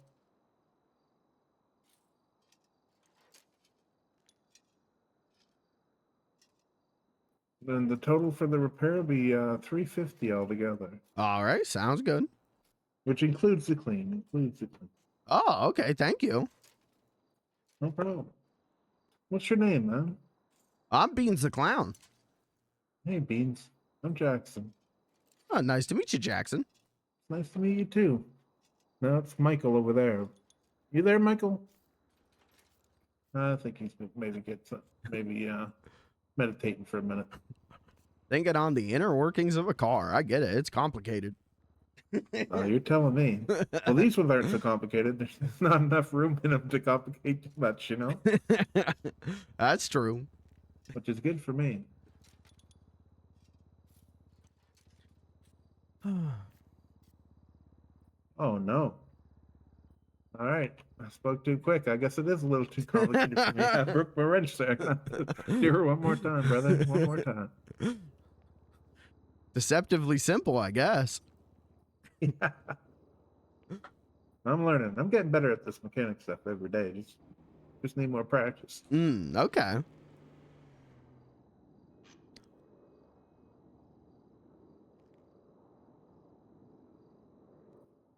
Then the total for the repair will be $350 altogether. All right, sounds good. Which includes the clean. Oh, okay. Thank you. No problem. What's your name, man? I'm Beans the Clown. Hey, Beans. I'm Jackson. Oh, nice to meet you, Jackson. Nice to meet you too. No, it's Michael over there. You there, Michael? I think he's maybe meditating for a minute. Thinking on the inner workings of a car. I get it. It's complicated. Oh, you're telling me. Well, these ones aren't so complicated. There's not enough room in them to complicate too much, That's true. Which is good for me. Oh, no. All right. I spoke too quick. I guess it is a little too complicated for me. I broke my wrench there. Do her one more time, brother. One more time. Deceptively simple, I guess. Yeah. I'm learning. I'm getting better at this mechanic stuff every day. Just need more practice. Okay.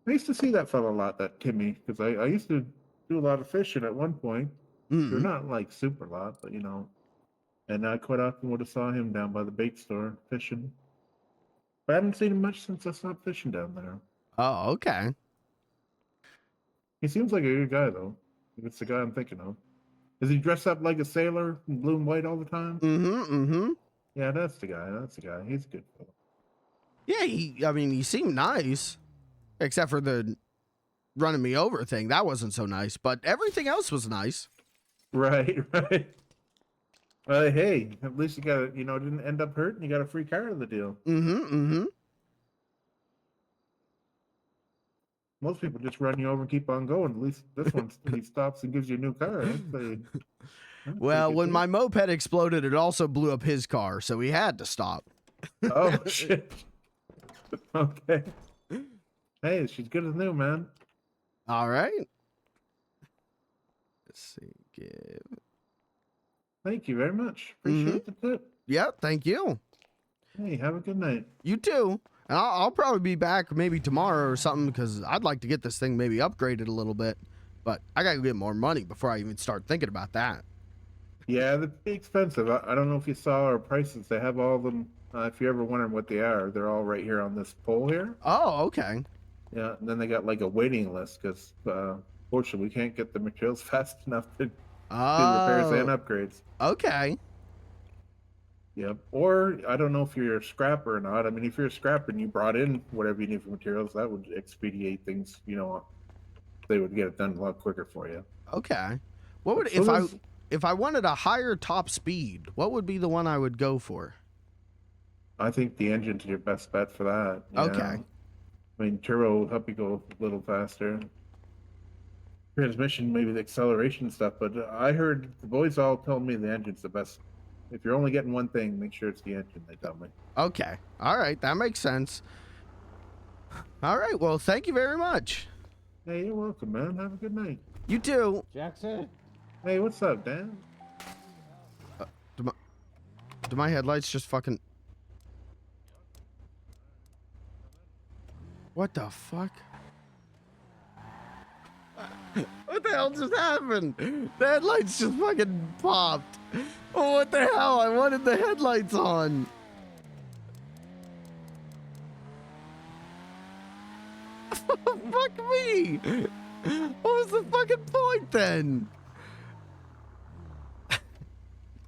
I used to see that fella a lot, that Timmy, because I used to do a lot of fishing at one point. They're not like super lot, but And I quite often would have saw him down by the bait store fishing. But I haven't seen him much since I stopped fishing down there. Oh, okay. He seems like a good guy, though. If it's the guy I'm thinking of. Does he dress up like a sailor in blue and white all the time? Mm-hmm. Yeah, that's the guy. That's the guy. He's a good fellow. Yeah, I mean, he seemed nice, except for the running me over thing. That wasn't so nice, but everything else was nice. Right, right. Hey, at least you got, didn't end up hurting. You got a free car of the deal. Mm-hmm. Most people just run you over and keep on going. At least this one, he stops and gives you a new car. I'd say. Well, when my moped exploded, it also blew up his car, so he had to stop. Oh, shit. Okay. Hey, she's good as new, man. All right. Let's see. Give. Thank you very much. Appreciate the tip. Yeah, thank you. Hey, have a good night. You too. And I'll probably be back maybe tomorrow or something because I'd like to get this thing maybe upgraded a little bit. But I got to get more money before I even start thinking about that. Yeah, they're pretty expensive. I don't know if you saw our prices. They have all of them. If you're ever wondering what they are, they're all right here on this pole here. Oh, okay. Yeah, and then they got like a waiting list because, fortunately, we can't get the materials fast enough to do repairs and upgrades. Okay. Yep. Or I don't know if you're a scrapper or not. I mean, if you're a scrapper and you brought in whatever you need for materials, that would expedite things. They would get it done a lot quicker for you. Okay. What would if I wanted a higher top speed? What would be the one I would go for? I think the engine's your best bet for that. Okay. I mean, turbo will help you go a little faster. Transmission, maybe the acceleration stuff, but I heard the boys all told me the engine's the best. If you're only getting one thing, make sure it's the engine, they tell me. Okay. All right. That makes sense. All right. Well, thank you very much. Hey, you're welcome, man. Have a good night. You too. Jackson. Hey, what's up, Dan? Do my headlights just fucking... What the fuck? What the hell just happened? The headlights just fucking popped. Oh, what the hell? I wanted the headlights on. Fuck me. What was the fucking point then?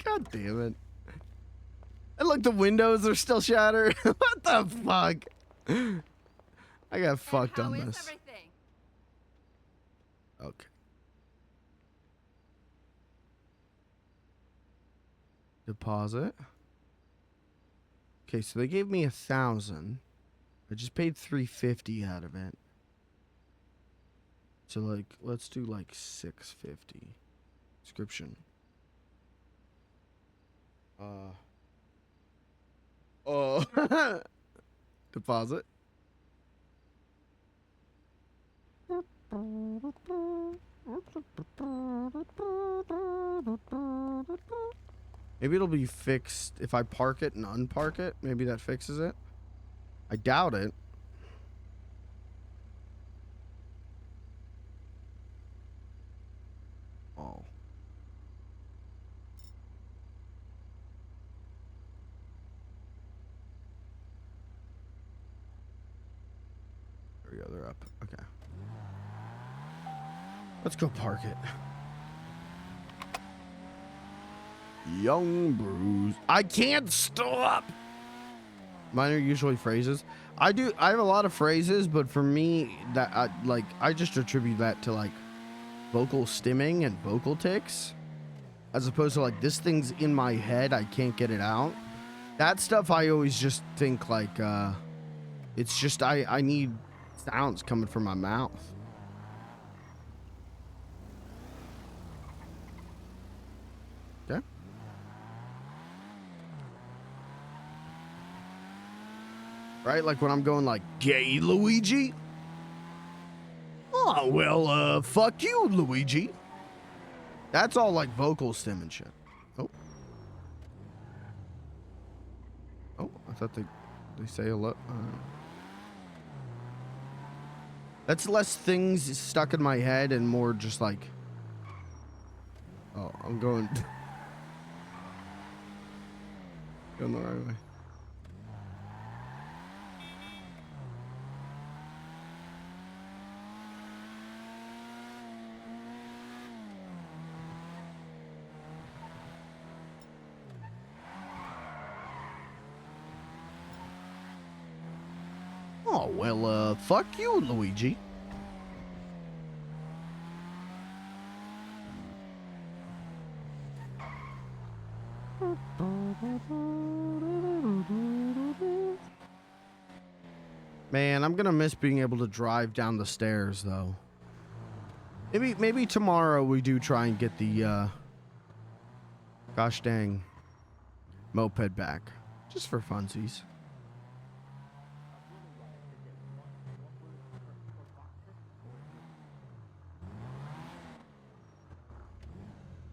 God damn it. And look, the windows are still shattered. What the fuck? I got fucked on this. Okay. Deposit. Okay, so they gave me 1,000. I just paid 350 out of it. So like, let's do like 650. Description. Deposit. Maybe it'll be fixed if I park it and unpark it. Maybe that fixes it. I doubt it. Oh. There we go. They're up. Okay. Let's go park it. Young Bruce. I can't stop. Mine are usually phrases. I have a lot of phrases, but for me, that I just attribute that to like vocal stimming and vocal tics, as opposed to like this thing's in my head, I can't get it out. That stuff I always just think like it's just I need sounds coming from my mouth. Okay. Right? Like when I'm going like, gay Luigi? Oh, well, fuck you, Luigi. That's all like vocal stim and shit. Oh. Oh, I thought they say a lot. That's less things stuck in my head and more just like, oh, I'm going the right way. Oh, well, fuck you, Luigi. Man, I'm gonna miss being able to drive down the stairs, though. Maybe tomorrow we do try and get the, gosh dang, moped back. Just for funsies.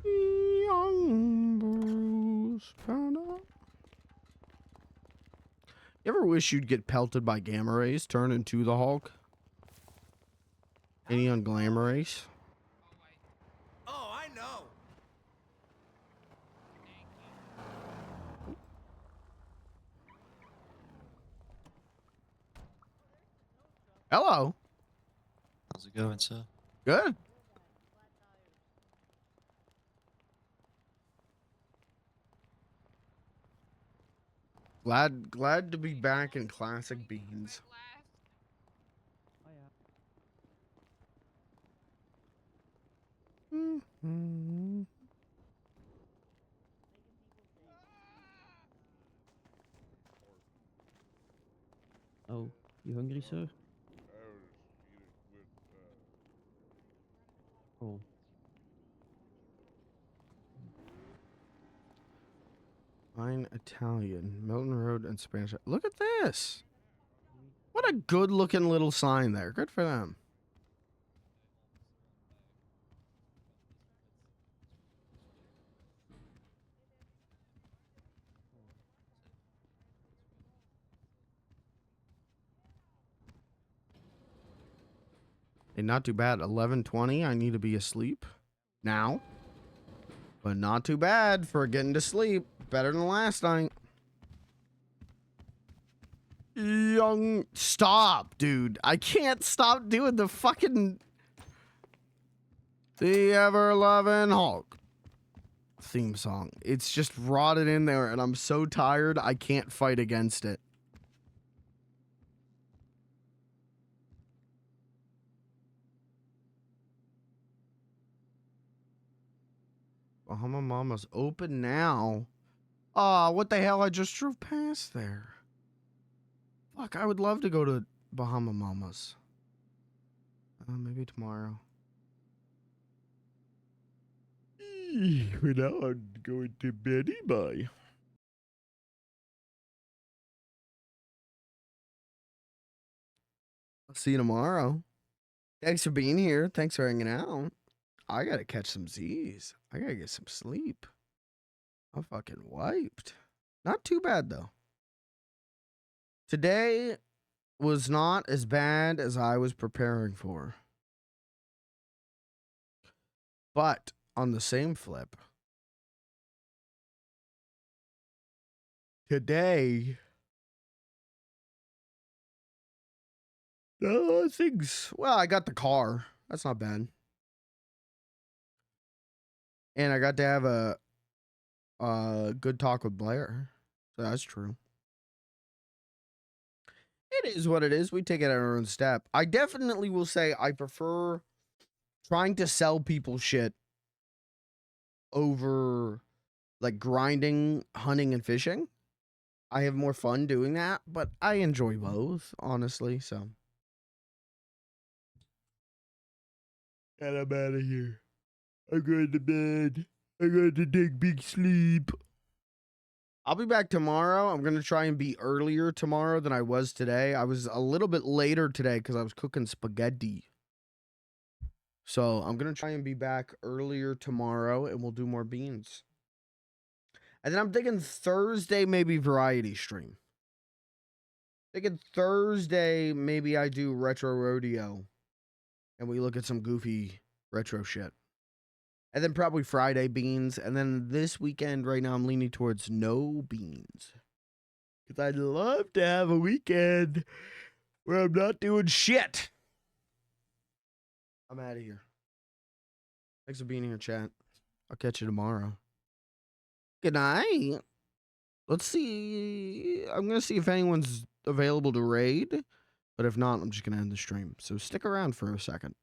Young Bruce found out. You ever wish you'd get pelted by gamma rays, turn into the Hulk? Any on glamour race? Oh, I know. Hello. How's it going, sir? Good. Glad to be back in classic beans. Mm-hmm. Oh, you hungry, sir? Oh. Fine Italian, Milton Road and Spanish. Look at this. What a good looking little sign there. Good for them. Hey, not too bad. 11:20. I need to be asleep now. But not too bad for getting to sleep. Better than last night. Young. Stop, dude. I can't stop doing the fucking. The ever loving Hulk theme song. It's just rotted in there, and I'm so tired I can't fight against it. Bahama Mama's open now. Aw, what the hell? I just drove past there. Fuck, I would love to go to Bahama Mama's. Maybe tomorrow. For now, I'm going to beddy. Bye. I'll see you tomorrow. Thanks for being here. Thanks for hanging out. I gotta catch some Z's. I gotta get some sleep. I'm fucking wiped. Not too bad, though. Today was not as bad as I was preparing for. But on the same flip, today, things. Well, I got the car. That's not bad. And I got to have a good talk with Blair. So that's true. It is what it is. We take it at our own step. I definitely will say I prefer trying to sell people shit over like grinding, hunting, and fishing. I have more fun doing that, but I enjoy both, honestly, so. And I'm out of here. I'm going to bed. I'm going to take big sleep. I'll be back tomorrow. I'm going to try and be earlier tomorrow than I was today. I was a little bit later today because I was cooking spaghetti. So I'm going to try and be back earlier tomorrow and we'll do more beans. And then I'm thinking Thursday, maybe variety stream. Thinking Thursday, maybe I do retro rodeo and we look at some goofy retro shit. And then probably Friday beans. And then this weekend, right now, I'm leaning towards no beans. Because I'd love to have a weekend where I'm not doing shit. I'm out of here. Thanks for being here, chat. I'll catch you tomorrow. Good night. Let's see. I'm going to see if anyone's available to raid. But if not, I'm just going to end the stream. So stick around for a second.